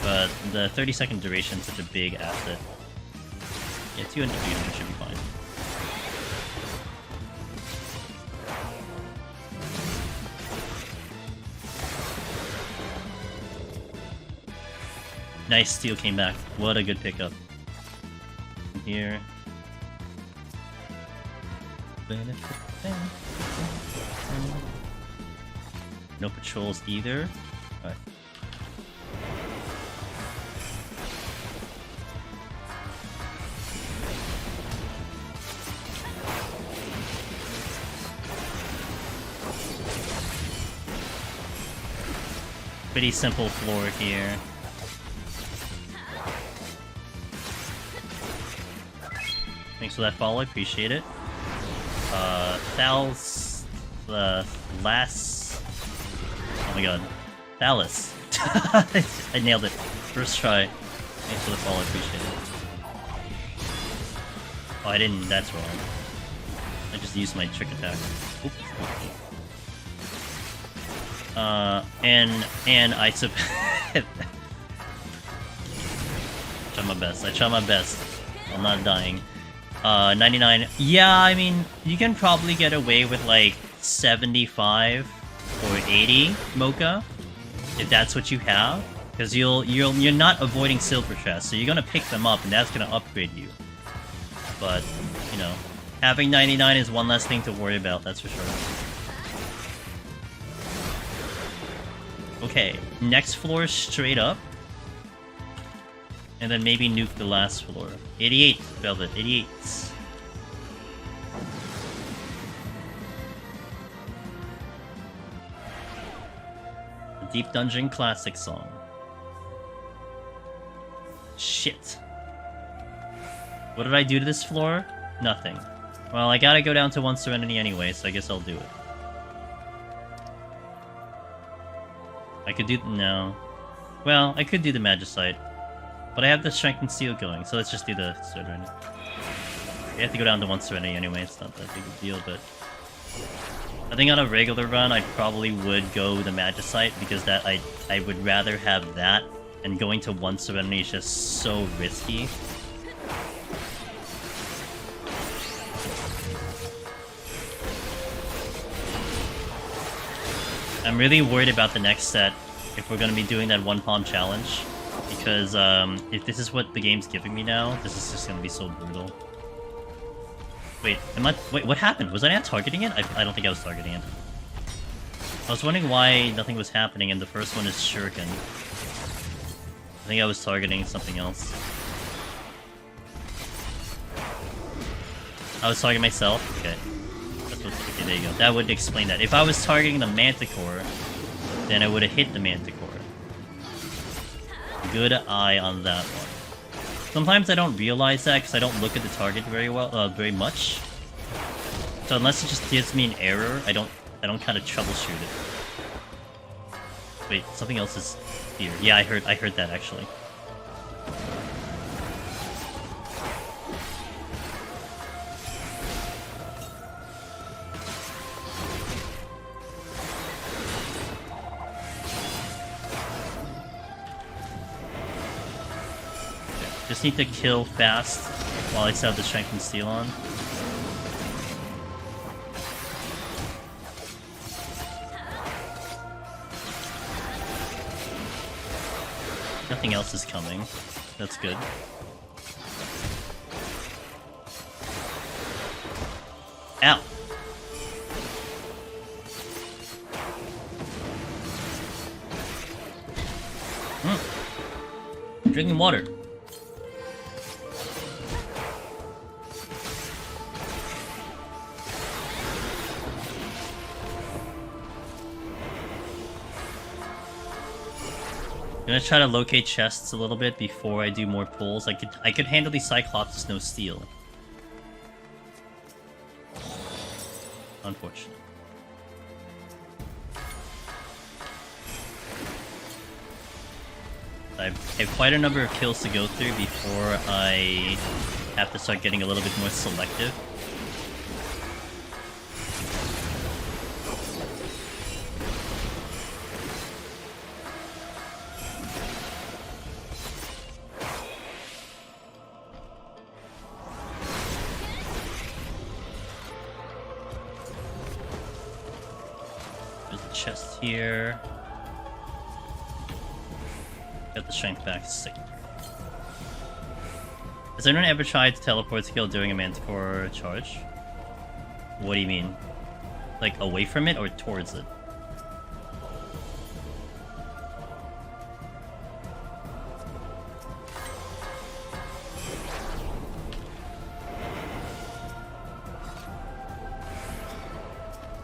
But the 30-second duration is such a big asset. Yeah, 200 to 300 should be fine. Nice, Steel came back. What a good pickup. Here. No patrols either. Alright. Pretty simple floor here. Thanks for that follow, I appreciate it. Thal's... last... Oh my god. Thalys. I nailed it. First try. Thanks for the follow, I appreciate it. Oh, I didn't... that's wrong. I just used my trick attack. Oops. And I I try my best. I'm not dying. 99. Yeah, I mean, you can probably get away with like 75 or 80 Mocha if that's what you have, because you're not avoiding silver chests, so you're gonna pick them up, and that's gonna upgrade you. But you know, having 99 is one less thing to worry about. That's for sure. Okay, next floor straight up. And then maybe nuke the last floor. 88, Velvet, 88. Deep Dungeon classic song. Shit. What did I do to this floor? Nothing. Well, I gotta go down to 1 Serenity anyway, so I guess I'll do it. I could do... no. Well, I could do the Magicite. But I have the Strength and Steel going, so let's just do the Serenity. I have to go down to 1 Serenity anyway, it's not that big a deal, but... I think on a regular run, I probably would go the Magicite, because that I would rather have that, and going to 1 Serenity is just so risky. I'm really worried about the next set, if we're going to be doing that 1 palm challenge. Because if this is what the game's giving me now, this is just going to be so brutal. Wait, wait, what happened? Was I not targeting it? I don't think I was targeting it. I was wondering why nothing was happening, and the first one is Shuriken. I think I was targeting something else. I was targeting myself? Okay. Okay, there you go. That would explain that. If I was targeting the Manticore, then I would have hit the Manticore. Good eye on that one. Sometimes I don't realize that because I don't look at the target very much. So unless it just gives me an error, I don't kind of troubleshoot it. Wait, something else is here. Yeah, I heard that actually. Just need to kill fast while I still have the strength and steel on. Nothing else is coming. That's good. Ow! Drinking water. I'm gonna try to locate chests a little bit before I do more pulls. I could handle these Cyclops with no steel. Unfortunate. I have quite a number of kills to go through before I have to start getting a little bit more selective. Chest here. Got the strength back. Sick. Has anyone ever tried to teleport skill during a Manticore charge? What do you mean? Like away from it or towards it?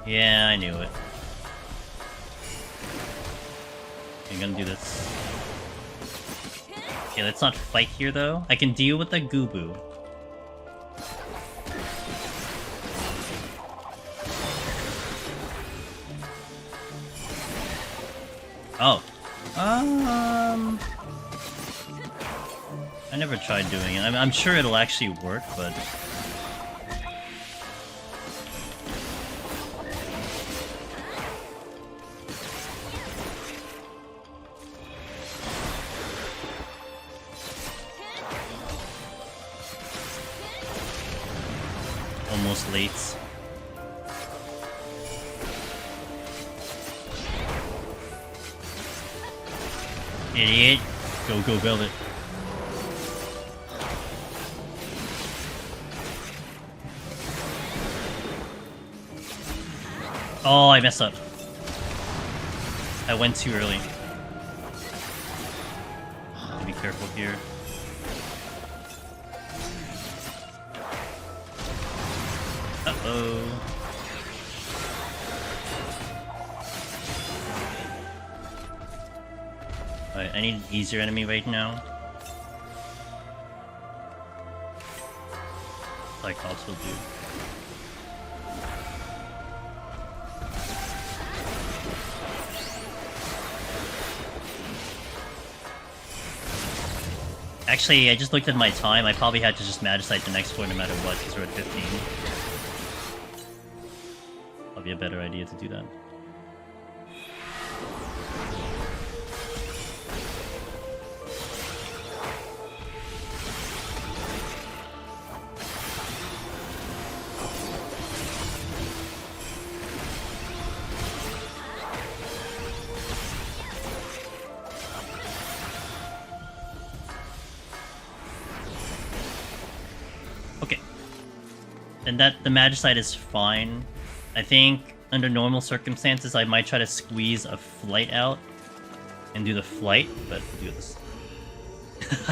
Yeah, I knew it. I'm gonna do this. Okay, let's not fight here though. I can deal with the Gubu. Oh. I never tried doing it. I'm sure it'll actually work, but... almost late. Idiot. Go, build it. Oh, I messed up. I went too early. Be careful here. Uh-oh. Alright, I need an easier enemy right now. Cyclops will do. Actually, I just looked at my time. I probably had to just Magicite the next floor no matter what, because we're at 15. Probably a better idea to do that. And that the Magicite is fine. I think under normal circumstances I might try to squeeze a flight out and do the flight, but do this.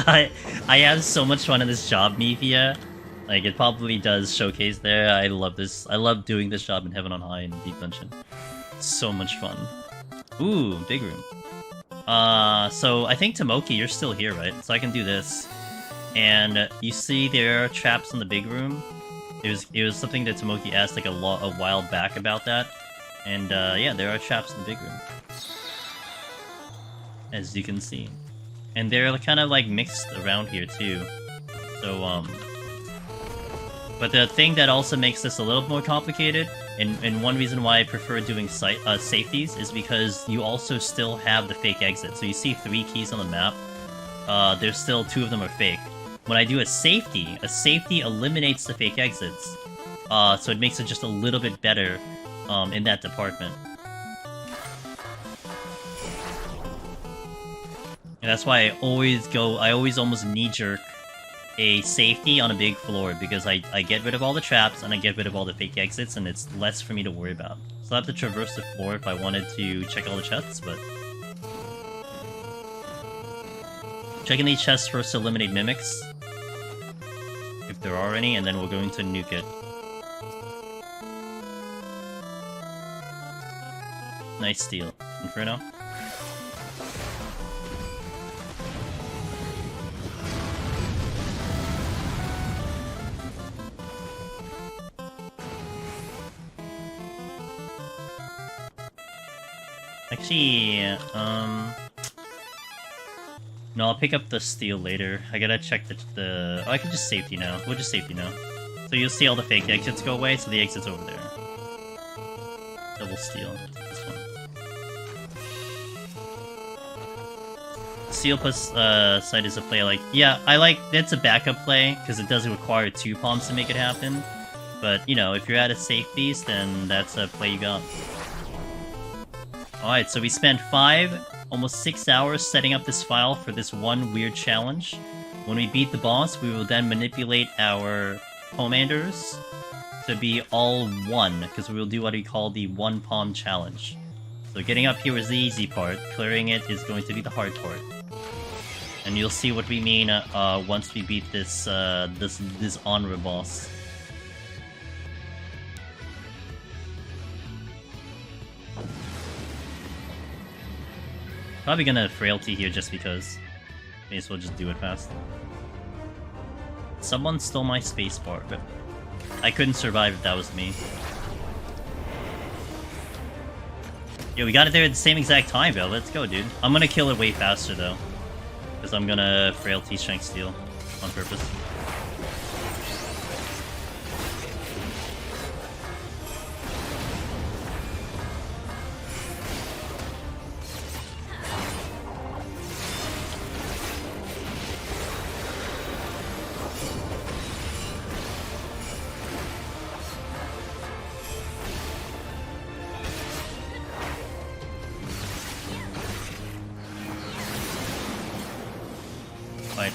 I have so much fun in this job, Mevia. Like, it probably does showcase there. I love this. I love doing this job in Heaven on High and Deep Dungeon. It's so much fun. Ooh, big room. So I think Tomoki, you're still here, right? So I can do this. And you see there are traps in the big room. It was something that Tomoki asked like a while back about that. And yeah, there are traps in the big room. As you can see. And they're kind of like mixed around here too. So, but the thing that also makes this a little more complicated, and one reason why I prefer doing safeties, is because you also still have the fake exit. So you see 3 keys on the map. There's still 2 of them are fake. When I do a safety eliminates the fake exits. So it makes it just a little bit better in that department. And that's why I always almost knee-jerk a safety on a big floor, because I get rid of all the traps and I get rid of all the fake exits, and it's less for me to worry about. So I have to traverse the floor if I wanted to check all the chests, but... Checking these chests first to eliminate mimics, if there are any, and then we're going to nuke it. Nice steal. Inferno? Actually, no, I'll pick up the steel later. I gotta check the... Oh, I can just safety now. We'll just safety now. So you'll see all the fake exits go away, so the exit's over there. Double steal. This one. Steel plus sight is a play I like. Yeah, I like... That's a backup play, because it doesn't require 2 palms to make it happen. But, you know, if you're at a safe piece, then that's a play you got. Alright, so we spent 5, almost 6 hours setting up this file for this one weird challenge. When we beat the boss, we will then manipulate our commanders to be all 1, because we will do what we call the 1 palm challenge. So getting up here is the easy part, clearing it is going to be the hard part. And you'll see what we mean once we beat this this Onra boss. Probably gonna frailty here just because. May as well just do it fast. Someone stole my spacebar, but I couldn't survive if that was me. Yo, we got it there at the same exact time, bro. Let's go, dude. I'm gonna kill it way faster, though. Because I'm gonna frailty strength steal on purpose.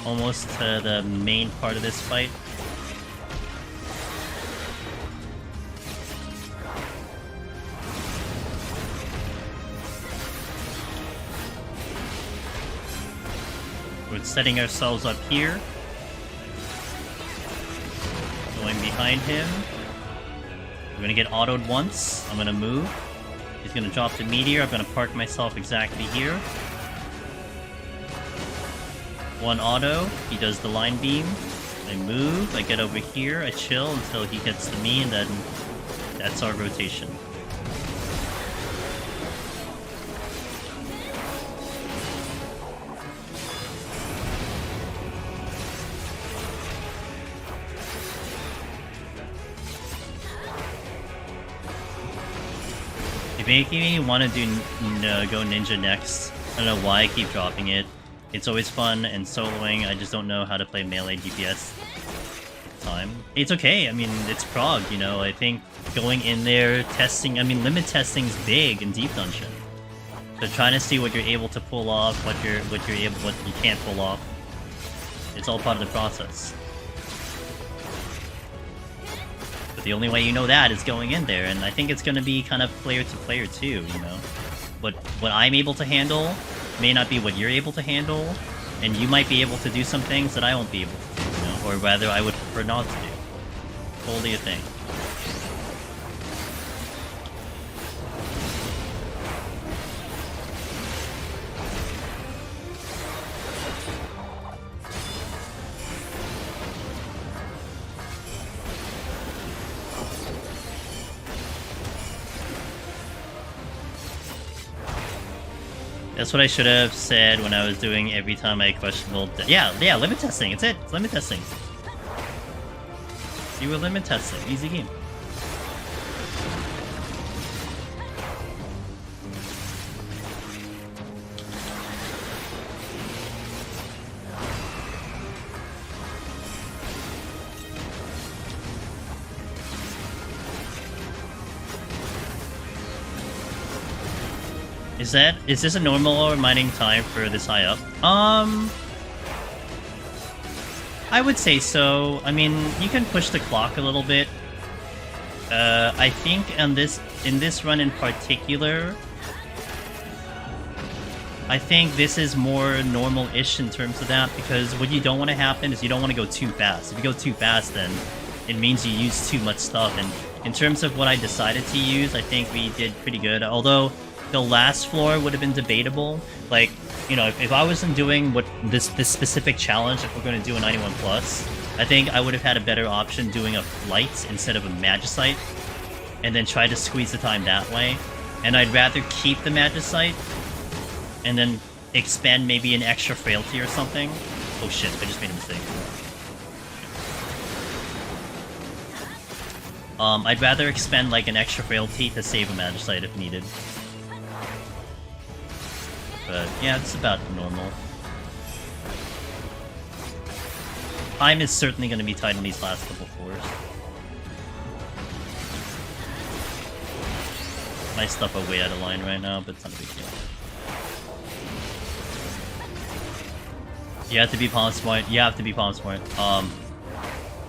Almost to the main part of this fight. We're setting ourselves up here. Going behind him. We're gonna get autoed once. I'm gonna move. He's gonna drop the meteor. I'm gonna park myself exactly here. 1 auto, he does the line beam, I move, I get over here, I chill until he gets to me, and then that's our rotation. You're making me want to go ninja next. I don't know why I keep dropping it. It's always fun and soloing, I just don't know how to play melee DPS at the time. It's okay, I mean, it's prog, you know, I think going in there, testing, I mean, limit testing's big in Deep Dungeon. So trying to see what you're able to pull off, what you can't pull off. It's all part of the process. But the only way you know that is going in there, and I think it's gonna be kind of player to player too, you know? What I'm able to handle may not be what you're able to handle, and you might be able to do some things that I won't be able to do, you know? Or rather, I would prefer not to do. Totally a thing. That's what I should have said when I was doing every time I questionable. Yeah, limit testing. It's it. It's limit testing. You were limit testing. Easy game. Is this a normal mining time for this high up? I would say so. I mean, you can push the clock a little bit. I think in this run in particular, I think this is more normal-ish in terms of that, because what you don't want to happen is you don't want to go too fast. If you go too fast, then it means you use too much stuff. And in terms of what I decided to use, I think we did pretty good. Although the last floor would have been debatable. Like, you know, if I wasn't doing what this specific challenge, if we're going to do a 91 plus, I think I would have had a better option doing a flight instead of a magicite, and then try to squeeze the time that way. And I'd rather keep the magicite and then expend maybe an extra frailty or something. Oh shit, I just made a mistake. I'd rather expend like an extra frailty to save a magicite if needed. But yeah, it's about normal. Time is certainly going to be tight on these last couple floors. My stuff are way out of line right now, but it's not a big deal. You have to be palm smart. You have to be palm smart.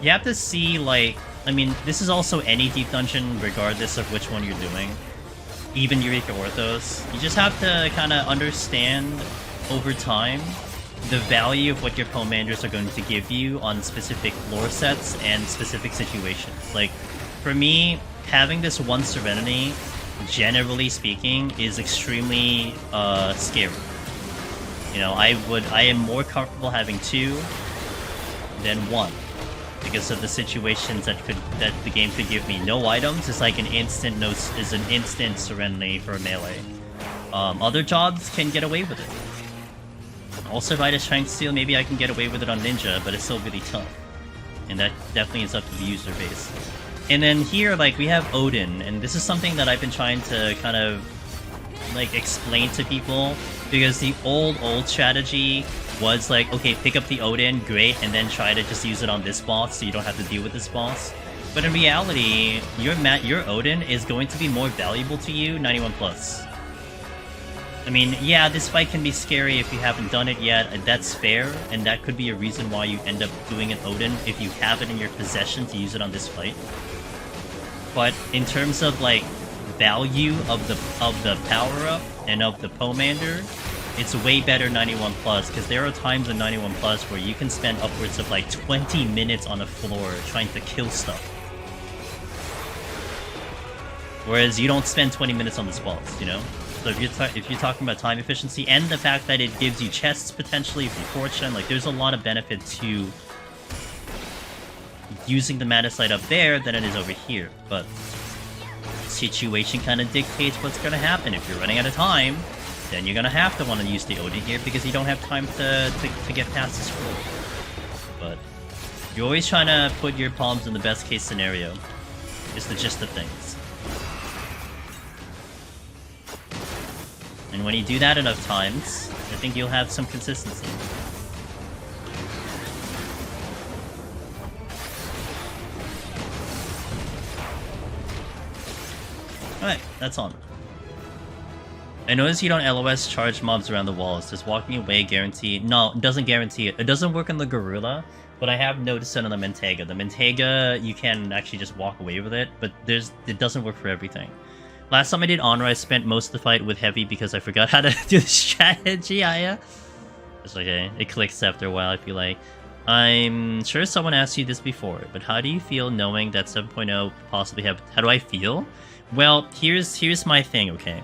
You have to see, like, I mean, this is also any deep dungeon, regardless of which one you're doing. Even Eureka Orthos. You just have to kind of understand over time the value of what your commanders are going to give you on specific floor sets and specific situations. Like, for me, having this one Serenity, generally speaking, is extremely scary. You know, I am more comfortable having two than one, because of the situations that the game could give me. No items is like an instant Serenity for a melee. Other jobs can get away with it. Also, if I just Strength Steal, maybe I can get away with it on Ninja, but it's still really tough. And that definitely is up to the user base. And then here, like, we have Odin, and this is something that I've been trying to kind of, like, explain to people, because the old strategy was like, okay, pick up the Odin, great, and then try to just use it on this boss so you don't have to deal with this boss. But in reality, your Odin is going to be more valuable to you 91 plus. I mean, yeah, this fight can be scary if you haven't done it yet, and that's fair, and that could be a reason why you end up doing an Odin if you have it in your possession to use it on this fight. But in terms of, like, value of the power-up and of the Pomander, it's way better 91 plus, because there are times in 91 plus where you can spend upwards of like 20 minutes on a floor trying to kill stuff. Whereas you don't spend 20 minutes on this boss, you know? So if you're talking about time efficiency and the fact that it gives you chests potentially if you fortune, like, there's a lot of benefit to using the Magicite up there than it is over here. But situation kind of dictates what's going to happen. If you're running out of time, then you're gonna have to want to use the Odin here because you don't have time to get past this floor. But you're always trying to put your palms in the best case scenario. Is the gist of things. And when you do that enough times, I think you'll have some consistency. Alright, that's on. I noticed you don't LOS charge mobs around the walls. Does walking away guarantee? No, it doesn't guarantee it. It doesn't work on the Gorilla, but I have noticed it on the Mentega. The Mentega, you can actually just walk away with it, but it doesn't work for everything. Last time I did Onra, I spent most of the fight with Heavy because I forgot how to do the strategy, Aya. It's okay. It clicks after a while, I feel like. I'm sure someone asked you this before, but how do you feel knowing that 7.0 possibly have? How do I feel? Well, here's my thing. Okay,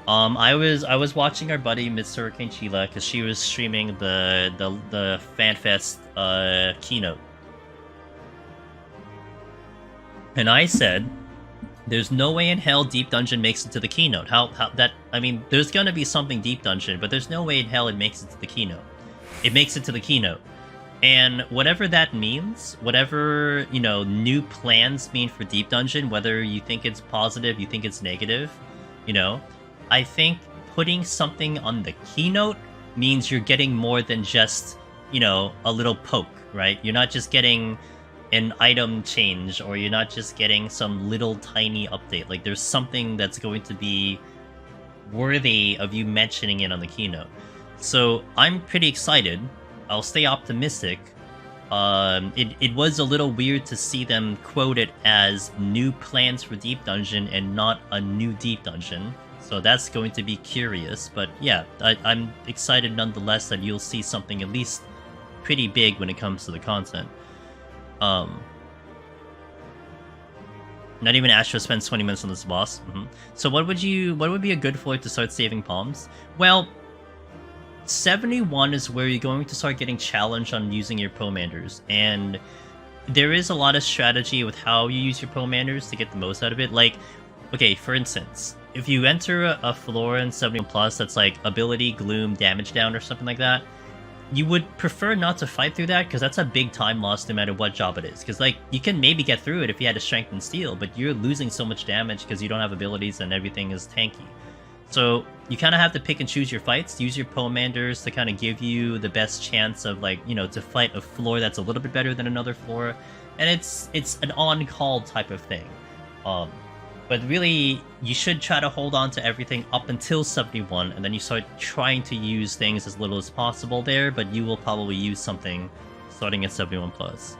I was watching our buddy Miss Hurricane Sheila because she was streaming the FanFest keynote, and I said, "There's no way in hell Deep Dungeon makes it to the keynote. How that? I mean, there's gonna be something Deep Dungeon, but there's no way in hell it makes it to the keynote. It makes it to the keynote." And whatever that means, whatever, you know, new plans mean for Deep Dungeon, whether you think it's positive, you think it's negative, you know, I think putting something on the keynote means you're getting more than just, you know, a little poke, right? You're not just getting an item change, or you're not just getting some little tiny update. Like, there's something that's going to be worthy of you mentioning it on the keynote. So I'm pretty excited. I'll stay optimistic. It was a little weird to see them quote it as new plans for Deep Dungeon and not a new Deep Dungeon. So that's going to be curious. But yeah, I'm excited nonetheless that you'll see something at least pretty big when it comes to the content. Not even Astro spends 20 minutes on this boss. So what would be a good floor to start saving palms? Well, 71 is where you're going to start getting challenged on using your Pomanders, and there is a lot of strategy with how you use your Pomanders to get the most out of it. Like, okay, for instance, if you enter a floor in 71 plus that's like ability, gloom, damage down, or something like that, you would prefer not to fight through that, because that's a big time loss no matter what job it is. Because, like, you can maybe get through it if you had to strength and steel, but you're losing so much damage because you don't have abilities and everything is tanky. So you kind of have to pick and choose your fights, use your Pomanders to kind of give you the best chance of, like, you know, to fight a floor that's a little bit better than another floor. And it's an on-call type of thing. But really, you should try to hold on to everything up until 71, and then you start trying to use things as little as possible there, but you will probably use something starting at 71 plus.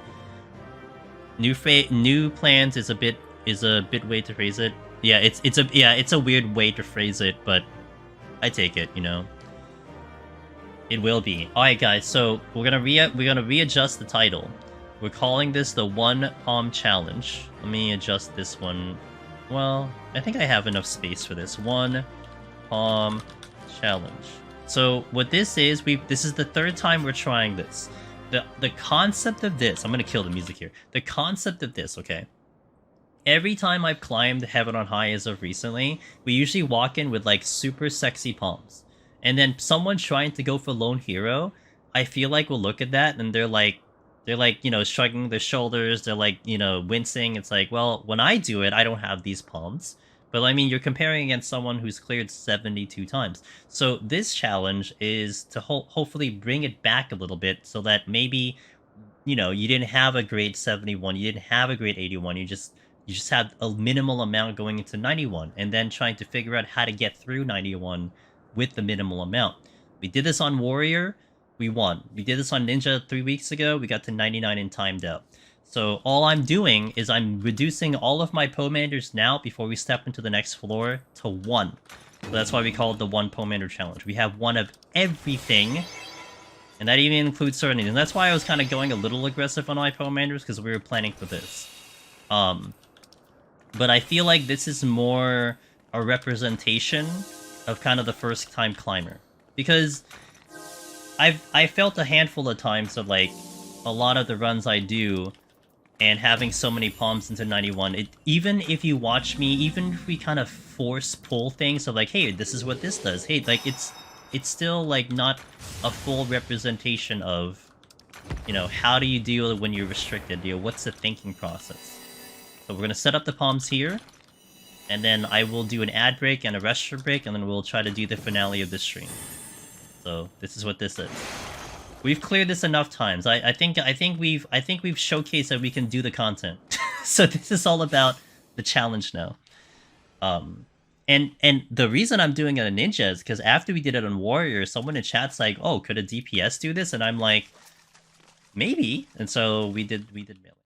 New plans is a bit way to phrase it. Yeah, it's a weird way to phrase it, but I take it, you know. It will be. Alright guys, so we're gonna readjust the title. We're calling this the One Palm Challenge. Let me adjust this one. Well, I think I have enough space for this. One Palm Challenge. So what this is, this is the third time we're trying this. The concept of this, I'm gonna kill the music here. The concept of this, okay? Every time I've climbed Heaven on High as of recently, we usually walk in with like super sexy palms. And then someone trying to go for Lone Hero, I feel like will look at that and they're like, you know, shrugging their shoulders, they're like, you know, wincing. It's like, well, when I do it, I don't have these palms. But I mean, you're comparing against someone who's cleared 72 times. So this challenge is to hopefully bring it back a little bit so that maybe, you know, you didn't have a grade 71, you didn't have a grade 81, you just had a minimal amount going into 91, and then trying to figure out how to get through 91 with the minimal amount. We did this on Warrior, we won. We did this on Ninja 3 weeks ago, we got to 99 and timed out. So all I'm doing is I'm reducing all of my Pomanders now before we step into the next floor to 1. So that's why we call it the One Pomander Challenge. We have one of everything, and that even includes Serenity. And that's why I was kind of going a little aggressive on my Pomanders, because we were planning for this. But I feel like this is more a representation of kind of the first time climber. Because I felt a handful of times of like a lot of the runs I do and having so many palms into 91, even if you watch me, even if we kind of force pull things of like, hey, this is what this does. Hey, like it's still like not a full representation of, you know, how do you deal when you're restricted? You know, what's the thinking process? So we're gonna set up the palms here, and then I will do an ad break and a restroom break, and then we'll try to do the finale of this stream. So this is what this is. We've cleared this enough times. I think we've showcased that we can do the content. So this is all about the challenge now. And the reason I'm doing it on Ninja is because after we did it on Warrior, someone in chat's like, "Oh, could a DPS do this?" And I'm like, maybe. And so we did melee.